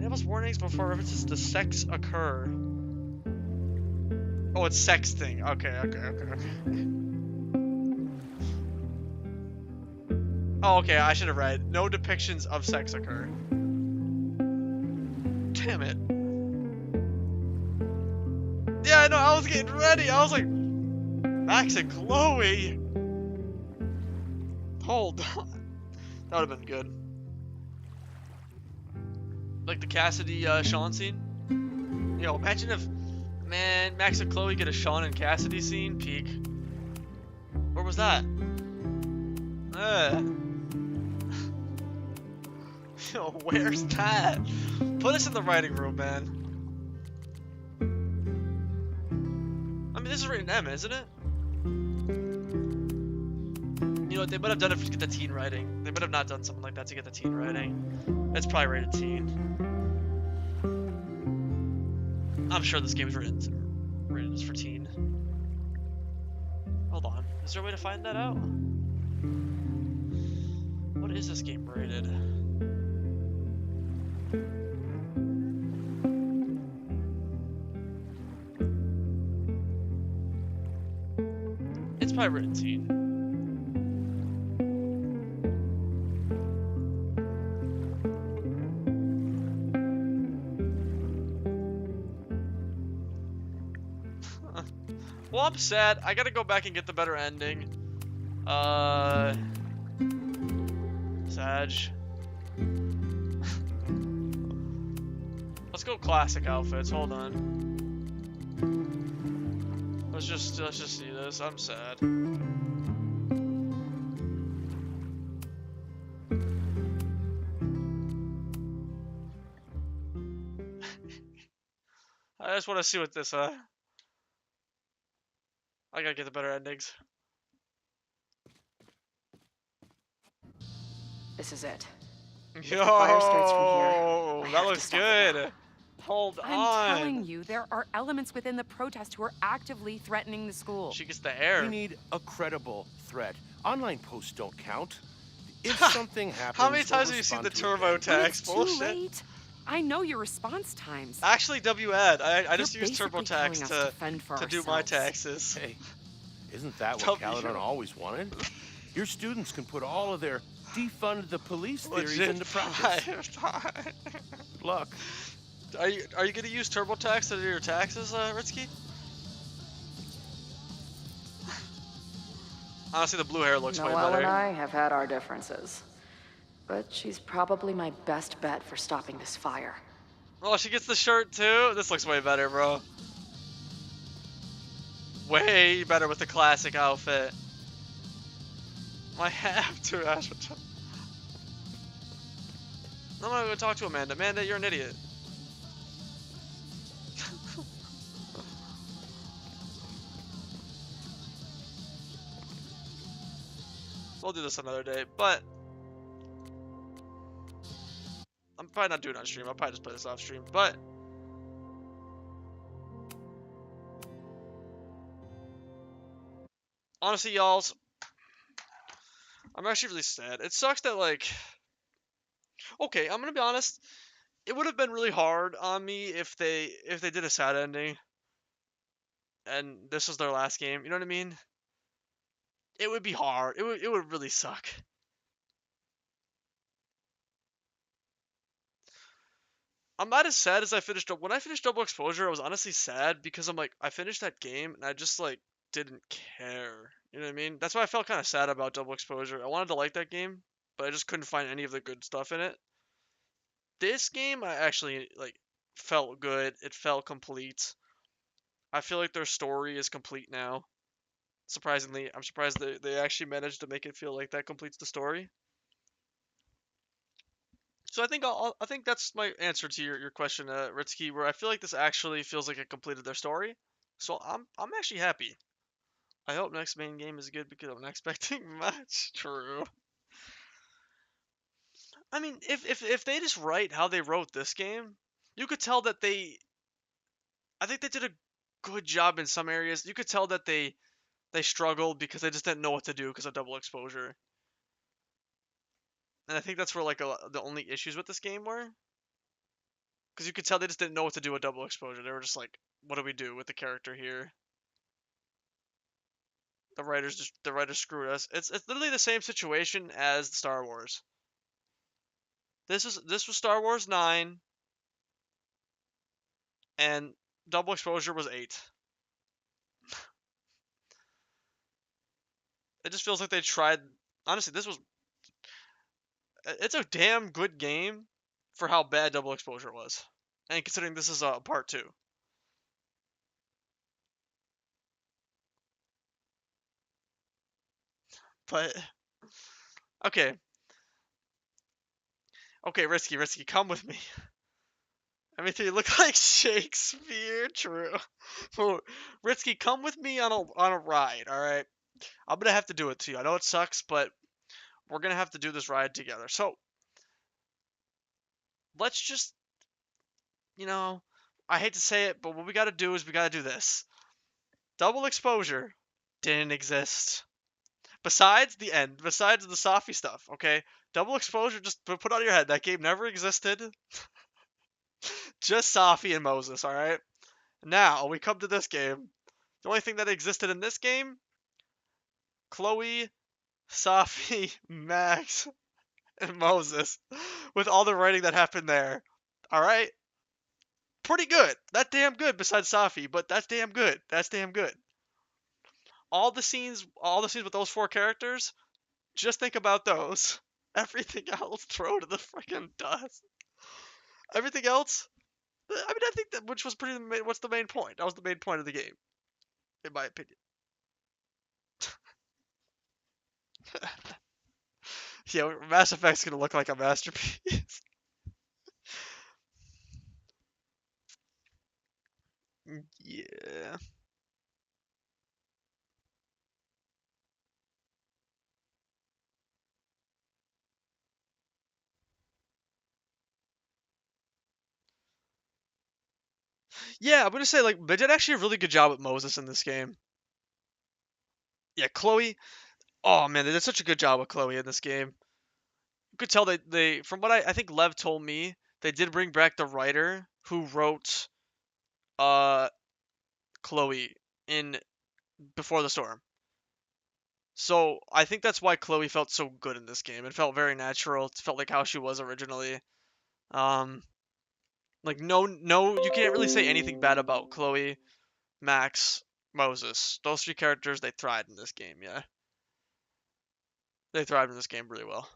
It was warnings before references to sex occur. Oh, it's sexting. Okay. Oh, okay, I should have read. No depictions of sex occur. Damn it. Yeah, I know, I was getting ready. I was like, Max and Chloe. Hold on. That would have been good. Like the Cassidy, Sean scene. Yo, imagine if, man, Max and Chloe get a Sean and Cassidy scene. Peak. Where was that? Yo, where's that? Put us in the writing room, man. I mean, this is rated M, isn't it? You know what, they might have done it to get the teen writing. They might have not done something like that to get the teen writing. It's probably rated teen. I'm sure this game's rated as for teen. Hold on, is there a way to find that out? What is this game rated? It's probably rated teen. Well, I'm sad. I gotta go back and get the better ending. Sag. Let's go classic outfits. Hold on. Let's just see this. I'm sad. I just want to see what this, I gotta get the better endings. This is it. If Yo, the fire starts from here, I that have looks to stop it now. good. Hold I'm on. telling you, there are elements within the protest who are actively threatening the school. She gets the air. We need a credible threat. Online posts don't count. If something happens, How many we'll times have you seen the respond to it. TurboTax Too bullshit? late. I know your response times. Actually, WAD. I just You're use basically TurboTax telling us to fend for to do my ourselves. taxes. Hey, isn't that what Caledon always wanted? Your students can put all of their defund the police theories Legit into practice. Good luck. Are you gonna use TurboTax to do your taxes, Ritsky? Honestly, the blue hair looks way Noelle better. and I have had our differences, but she's probably my best bet for stopping this fire. Oh, she gets the shirt too? This looks way better, bro. Way better with the classic outfit. I have to, Ash. I'm gonna go talk to Amanda. Amanda, you're an idiot. We'll do this another day, but I'm probably not doing it on stream. I'll probably just play this off stream, but honestly, y'alls, I'm actually really sad. It sucks that, like, okay, I'm gonna be honest. It would have been really hard on me if they did a sad ending, and this was their last game. You know what I mean? It would be hard. It would really suck. I'm not as sad as I finished up. When I finished Double Exposure, I was honestly sad because I'm like, I finished that game and I just like didn't care. You know what I mean? That's why I felt kind of sad about Double Exposure. I wanted to like that game, but I just couldn't find any of the good stuff in it. This game, I actually like felt good. It felt complete. I feel like their story is complete now. Surprisingly, I'm surprised they actually managed to make it feel like that completes the story. So I think that's my answer to your question, Ritsky, where I feel like this actually feels like it completed their story. So I'm actually happy. I hope next main game is good because I'm not expecting much. True. I mean, if they just write how they wrote this game, you could tell that I think they did a good job in some areas. You could tell that they struggled because they just didn't know what to do because of Double Exposure. And I think that's where like the only issues with this game were. Because you could tell they just didn't know what to do with Double Exposure. They were just like, what do we do with the character here? The writers screwed us. It's literally the same situation as Star Wars. This was Star Wars 9, and Double Exposure was 8. It just feels like they tried. Honestly, it's a damn good game for how bad Double Exposure was, and considering this is a part 2. But okay, Risky, come with me. I mean, you look like Shakespeare. True. Risky, come with me on a ride. All right. I'm gonna have to do it to you. I know it sucks, but we're gonna have to do this ride together. So let's just, I hate to say it, but what we gotta do is we gotta do this. Double Exposure didn't exist. Besides the end, besides the Safi stuff, okay? Double Exposure, just put out of your head, that game never existed. Just Safi and Moses, alright? Now, we come to this game. The only thing that existed in this game, Chloe, Safi, Max, and Moses. With all the writing that happened there. Alright? pretty good. That's damn good besides Safi, but that's damn good. That's damn good. All the scenes with those 4 characters, just think about those. Everything else, throw to the freaking dust. Everything else, I mean, I think that, which was what's the main point? That was the main point of the game, in my opinion. Yeah, Mass Effect's gonna look like a masterpiece. Yeah. Yeah, I'm gonna say, like, they did actually a really good job with Moses in this game. Yeah, Chloe. Oh man, they did such a good job with Chloe in this game. You could tell they from what I think Lev told me, they did bring back the writer who wrote Chloe in Before the Storm. So I think that's why Chloe felt so good in this game. It felt very natural. It felt like how she was originally. Like no, you can't really say anything bad about Chloe, Max, Moses. Those 3 characters, they thrived in this game. Yeah, they thrived in this game really well.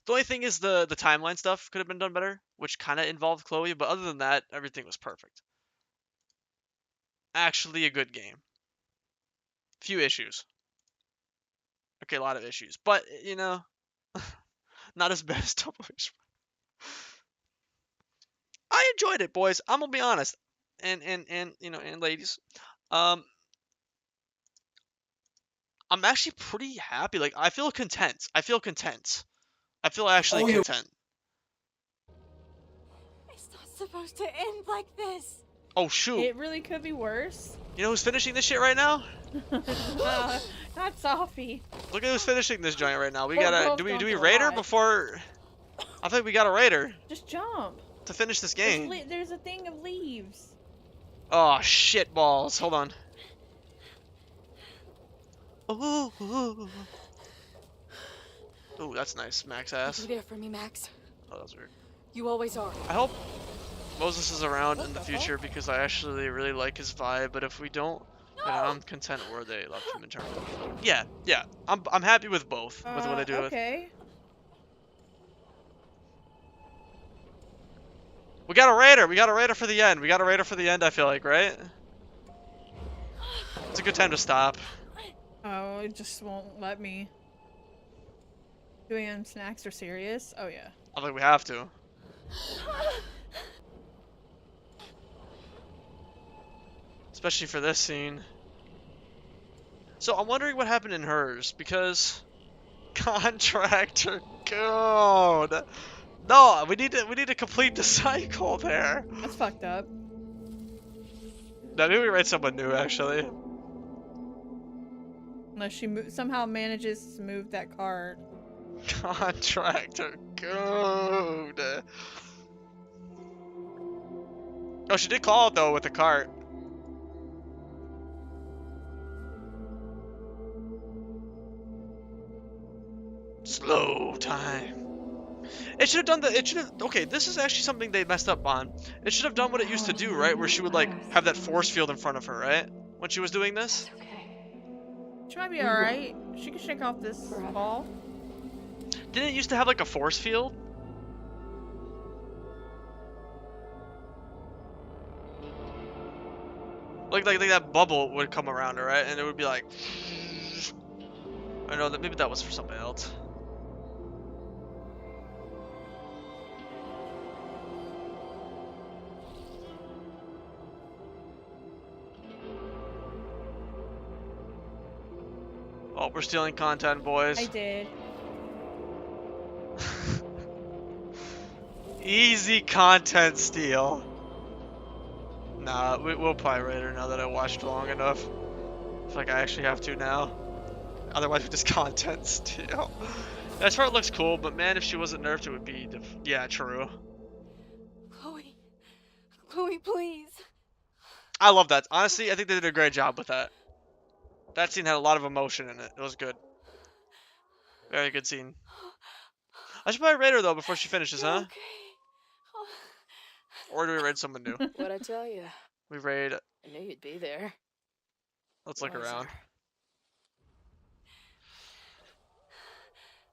The only thing is the timeline stuff could have been done better, which kind of involved Chloe. But other than that, everything was perfect. Actually, a good game. Few issues. Okay, a lot of issues, but you know, not as bad as Double H. I enjoyed it, boys. I'm gonna be honest, and you know, and ladies, I'm actually pretty happy. Like, I feel content. I feel actually content. It's not supposed to end like this. Oh shoot! It really could be worse. You know who's finishing this shit right now? Not Sophie. Look at who's finishing this joint right now. We gotta do we raid her before? I think we got a raider. Just jump. To finish this game. There's a thing of leaves. Oh shit balls! Hold on. Ooh, that's nice, Max ass. You there for me, Max? Oh, that was weird. You always are. I hope Moses is around in the future because I actually really like his vibe. But if we don't, then I'm content where they left him in terms of. Yeah. I'm happy with both with what they do. Okay. We got a raider. We got a raider for the end. I feel like, right? It's a good time to stop. Oh, it just won't let me. Doing snacks are serious? Oh yeah. I think we have to. Especially for this scene. So I'm wondering what happened in hers, because contractor code. No, we need to complete the cycle there. That's fucked up. No, maybe we write someone new actually. Unless she somehow manages to move that card. Contractor code. Oh, she did call it though with the cart. Slow time. It should have done okay, this is actually something they messed up on. It should have done what it used to do, right? Where she would like have that force field in front of her, right? When she was doing this? She might be alright. She can shake off this ball. Didn't it used to have like a force field? Like that bubble would come around her, right? And it would be like I know that maybe that was for something else. Oh, we're stealing content, boys. I did. Easy content steal. Nah, we'll probably raid her now that I watched long enough. I feel like I actually have to now. Otherwise, we just content steal. That part looks cool, but man, if she wasn't nerfed, it would be... Yeah, true. Chloe, please. I love that. Honestly, I think they did a great job with that. That scene had a lot of emotion in it. It was good. Very good scene. I should probably raid her though before she finishes, huh? Or do we raid someone new? What'd I tell you? We raid. I knew you'd be there. Let's look Wiser. around.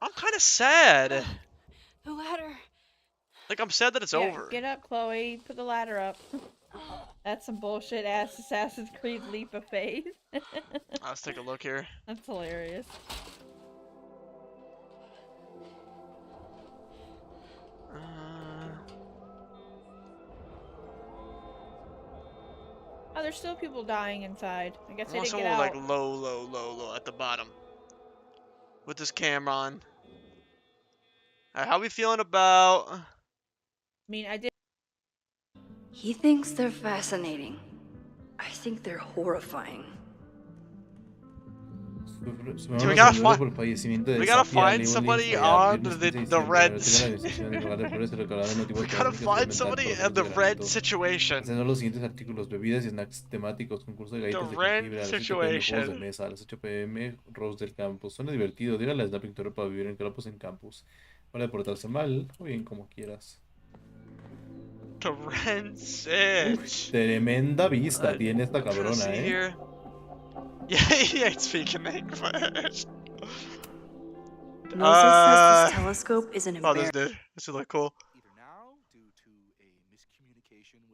I'm kind of sad. The ladder. Like, I'm sad that it's Yeah, over. Get up, Chloe. Put the ladder up. That's some bullshit ass Assassin's Creed leap of faith. Let's take a look here. That's hilarious. Oh, there's still people dying inside. I guess they didn't get out. Like low at the bottom. With this camera on. Alright, how we feeling about? I mean, I did. He thinks they're fascinating. I think they're horrifying. Dude, we gotta find somebody on the red. We gotta find somebody in the red situation. The red situation. A las 8 p.m. Rose del campus. Suena divertido. Dígale a Snap Victoria para vivir en campus en campus. Para portarse mal o bien como quieras. The red sitch. Tremenda vista tiene esta cabrona, Here. Yeah, he ain't speaking English. Moses says this telescope is an Oh, this embarrassment. dude. This would look cool.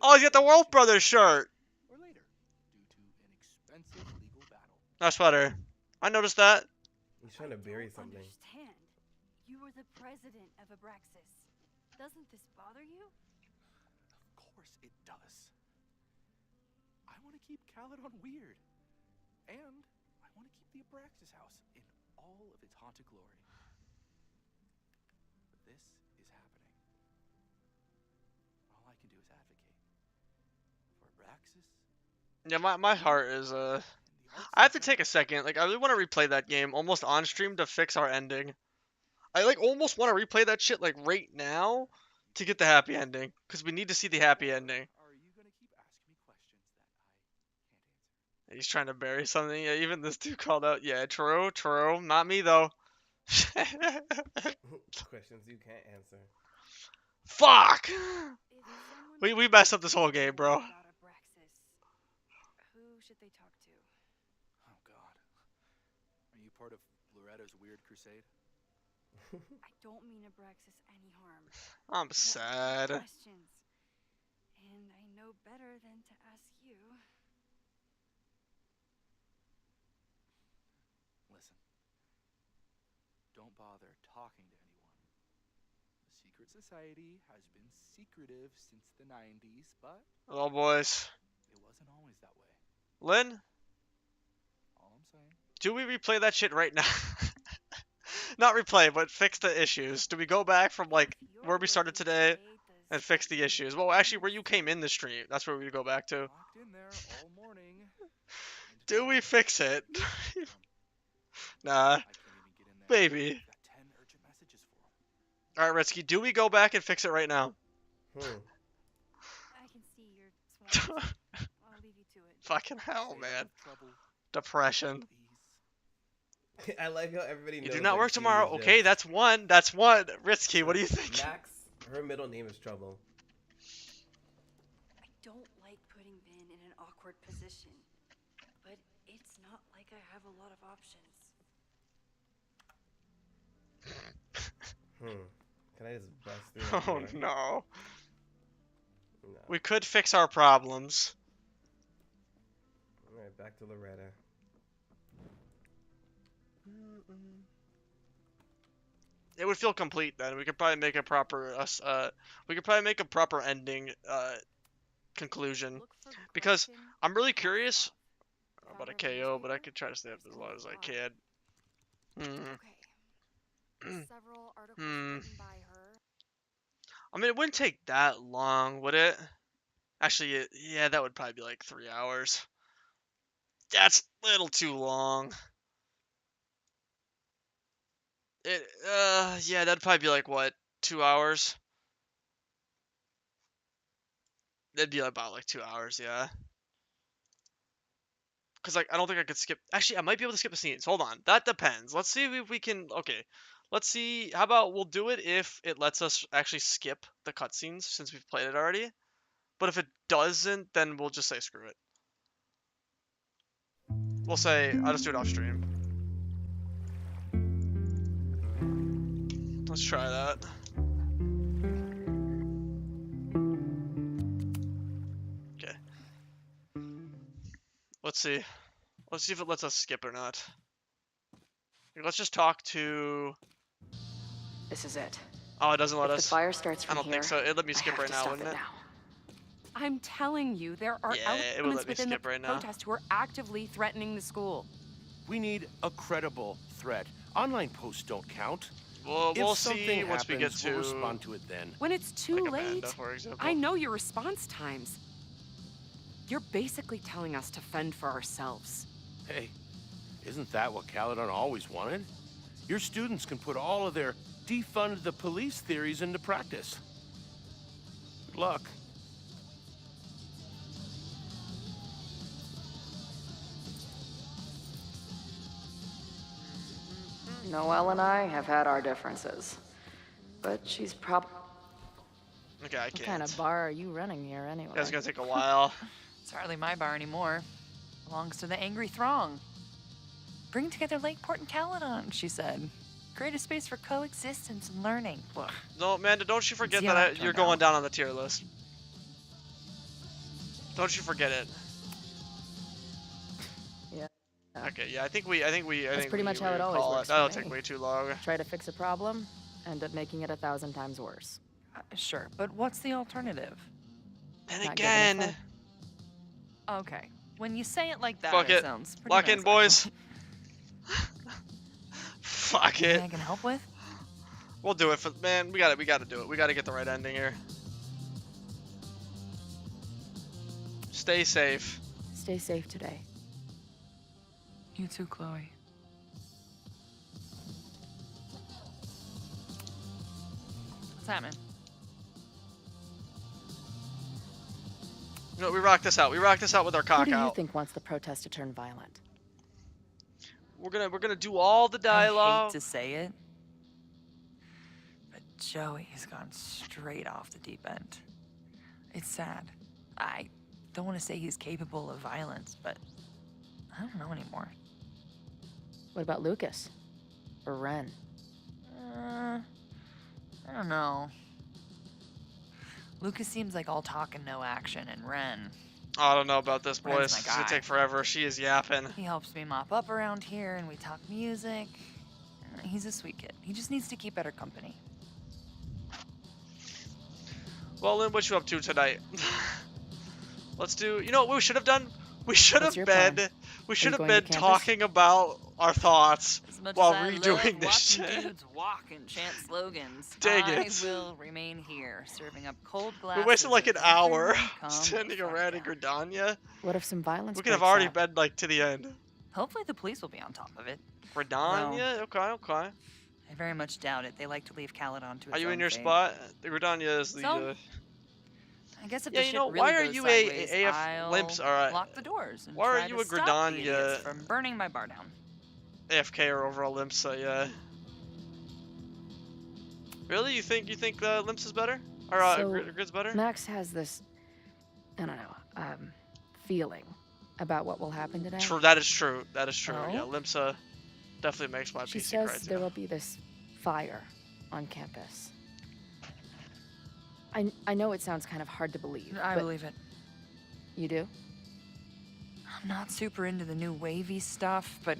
Oh, he's got the Wolf Brothers shirt. That's better. I noticed that. He's trying to bury something. Understand. You were the president of Abraxas. Doesn't this bother you? Of course it does. I want to keep Caledon weird. And I want to keep the Abraxas house in all of its haunted glory. But this is happening. All I can do is advocate for Abraxas. Yeah, my heart is I have to take a second. Like, I really want to replay that game almost on stream to fix our ending. I like almost want to replay that shit like right now to get the happy ending, because we need to see the happy ending. He's trying to bury something. Yeah, even this dude called out. Yeah, true. Not me though. Questions you can't answer. Fuck! We messed up this whole game, bro. Who should they talk to? Oh God. Are you part of Loretta's weird crusade? I don't mean Abraxas any harm. I'm sad. Questions. And I know better than to ask you. Listen. Don't bother talking to anyone. The secret society has been secretive since the 90s, but Hello, boys. it wasn't always that way. Lynn? All I'm saying. Do we replay that shit right now? Not replay, but fix the issues. Do we go back from, like, where we started today and fix the issues? Well, actually, where you came in the stream. That's where we go back to. Locked in there all morning. Do we fix it? Nah. Baby. Alright, Retsky, do we go back and fix it right now? I can see you're swamped. I'll leave you to it. Fucking hell, man. Depression. I like how everybody knows. You do not that work she tomorrow. is Okay, that's one. That's one. Ritsky, what do you think? Max, her middle name is Trouble. I don't like putting Ben in an awkward position, but it's not like I have a lot of options. Can I just bust through that Oh door? no. No. We could fix our problems. Alright, back to Loretta. It would feel complete then. We could probably make a proper ending conclusion, because I'm really curious about a KO, but I could try to stay up as long as I can. Several articles written by her. I mean, it wouldn't take that long, would it? Actually, yeah, that would probably be like 3 hours. That's a little too long. Yeah, that'd probably be like, what, 2 hours? That'd be about like 2 hours, yeah. Because, like, I don't think I could skip. Actually, I might be able to skip the scenes. Hold on. That depends. Let's see if we can. Okay. Let's see. How about we'll do it if it lets us actually skip the cutscenes since we've played it already. But if it doesn't, then we'll just say screw it. We'll say, I'll just do it off stream. Let's try that. Okay. Let's see. Let's see if it lets us skip or not. Let's just talk to... This is it. Oh, it doesn't let If us. the fire starts from I don't think so. here, It let me skip I have right to now, stop wouldn't it? now. I'm telling you, there are Yeah, it would elements let me within skip the right now. protest who are actively threatening the school. We need a credible threat. Online posts don't count. Well, If we'll see something once we get happens, to. we'll respond to it then. When it's too Like late, Amanda, for example. I know your response times. You're basically telling us to fend for ourselves. Hey, isn't that what Caledon always wanted? Your students can put all of their defund the police theories into practice. Good luck. Noelle and I have had our differences. But she's Okay, I What can't. kind of bar are you running here anyway? That's gonna take a while. It's hardly my bar anymore. Belongs to the angry throng. Bring together Lakeport and Caledon, she said. Create a space for coexistence and learning. Ugh. No, Amanda, don't you forget See that how that you're turned going out. down on the tier list. Don't you forget it. Yeah. Okay, yeah, I think we That's pretty much how it always call works That'll for take me. way too long. Try to fix a problem, end up making it 1,000 times worse. Sure, but what's the alternative? And Not giving a again. fuck. Okay, when you say it like that, Fuck it. sounds pretty Lock nice, in, boys. Fuck Anything it. I can help with? We'll do it for man. We gotta do it. We gotta get the right ending here. Stay safe. Stay safe today. You too, Chloe. What's happening? You know, we rock this out. We rock this out with our Who cock do you out. think wants the protest to turn violent? We're gonna do all the I dialogue. hate to say it, but Joey's gone straight off the deep end. It's sad. I don't want to say he's capable of violence, but I don't know anymore. What about Lucas? Or Ren? I don't know. Lucas seems like all talk and no action, and Ren, I don't know about this, Ren's boys. my It's gonna guy. take forever. She is yapping. he helps me mop up around here, and we talk music. He's a sweet kid. He just needs to keep better company. Well, Lynn, what you up to tonight? Let's do. You know what we should have done? We should have What's your been. plan? We should have going to been campus? talking about our thoughts As much while as I redoing love this watching shit. dudes walk and chant slogans, Dang I it. will remain here, serving up cold We glasses. wasted like an of hour Calm the standing fuck around in down. Gridania. What if some violence We could have breaks already out? been like to the end. Hopefully the police will be on top of it. Gridania? Okay, okay. I very much doubt it. They like to leave Caledon to its Are you own in your fate. spot? The Gridania is the. So, I guess if Yeah, the you shit know, really why are goes you sideways, AF I'll limps? Alright. lock the doors and Why are try you to a stop the Gridania? idiots from burning my bar down. AFK or overall Limsa, yeah. Really? You think Limps is better? Or So, Grid's better? Max has this, I don't know, feeling about what will happen today. True. That is true. That is true. Oh? Yeah, Limsa definitely makes my She PC says cry there too. will be this fire on campus. I know it sounds kind of hard to believe. I but believe it. You do? I'm not super into the new wavy stuff, but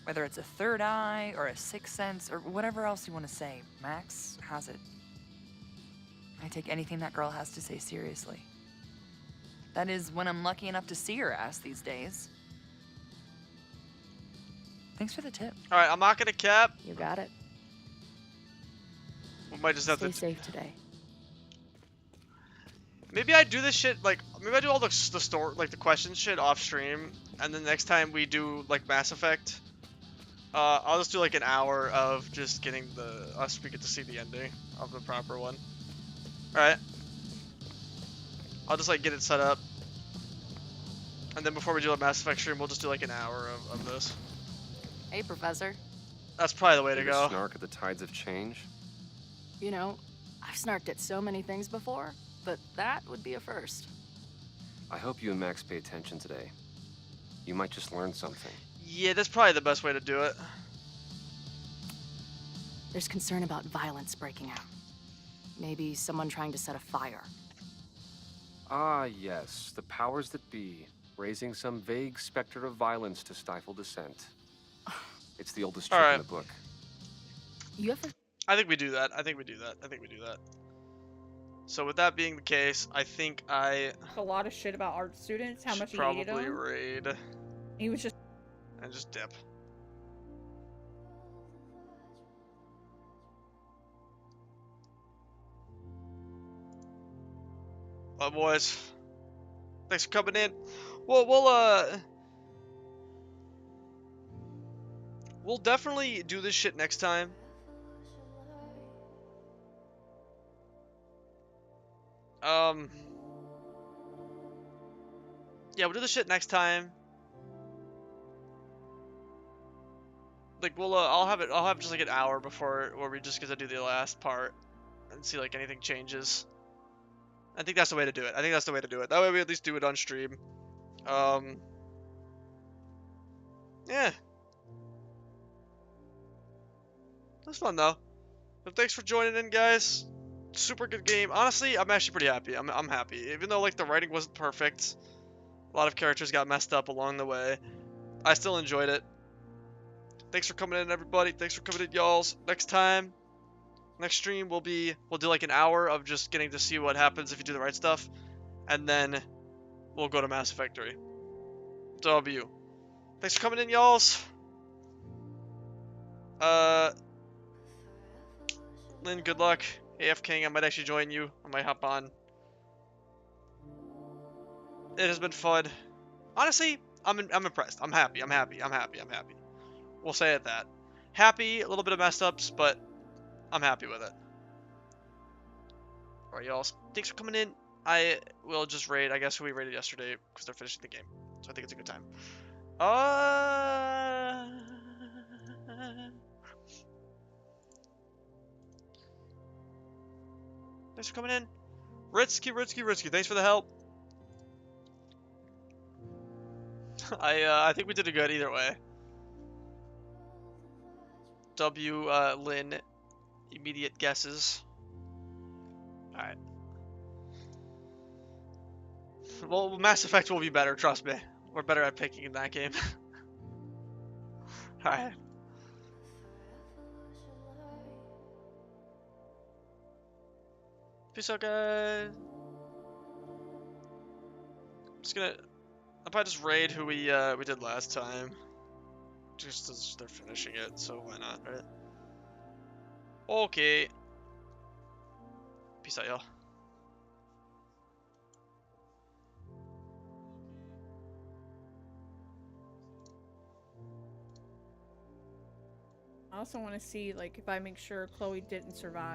whether it's a third eye or a sixth sense or whatever else you want to say, Max has it. I take anything that girl has to say seriously. That is when I'm lucky enough to see her ass these days. Thanks for the tip. All right, I'm not gonna cap. You got it. We might just have Stay to. safe today. Maybe I do this shit like maybe I do all the store like the questions shit off stream, and then next time we do like Mass Effect, I'll just do like an hour of just getting we get to see the ending of the proper one. All right. I'll just like get it set up, and then before we do a Mass Effect stream, we'll just do like an hour of this. Hey, Professor. That's probably the way to You go. snark at the tides of change? You know, I've snarked at so many things before. but that would be a first. I hope you and Max pay attention today. You might just learn something. Yeah, that's probably the best way to do it. There's concern about violence breaking out. Maybe someone trying to set a fire. Ah, yes, the powers that be, raising some vague specter of violence to stifle dissent. It's the oldest trick in the book. You ever? I think we do that. I think we do that. So with that being the case, I think I A lot of shit about art students. How should much he hated probably them. raid He was just. and just dip. Well, boys, thanks for coming in. We'll definitely do this shit next time. Yeah, we'll do this shit next time. Like I'll have just like an hour before where we just get to do the last part and see like anything changes. I think that's the way to do it. That way we at least do it on stream. Yeah. That's fun though. But thanks for joining in, guys. Super good game. Honestly, I'm actually pretty happy. I'm happy. Even though like the writing wasn't perfect, a lot of characters got messed up along the way, I still enjoyed it. Thanks for coming in, everybody. Thanks for coming in, y'alls. Next stream we'll do like an hour of just getting to see what happens if you do the right stuff, and then we'll go to Mass Effect 3. W. Thanks for coming in, y'alls. Lynn, good luck. AF King, I might actually join you. I might hop on. It has been fun. Honestly, I'm impressed. I'm happy. We'll say it that. Happy, a little bit of messed ups, but I'm happy with it. Alright, y'all. Thanks for coming in. I will just raid, I guess, who we raided yesterday because they're finishing the game. So I think it's a good time. Thanks for coming in. Ritsky, thanks for the help. I think we did it good either way. W, Lynn, immediate guesses. Alright. Well, Mass Effect will be better, trust me. We're better at picking in that game. Alright. Peace out, guys. I'll probably just raid who we did last time. Just as they're finishing it, so why not, right? Okay. Peace out, y'all. I also want to see, like, if I make sure Chloe didn't survive.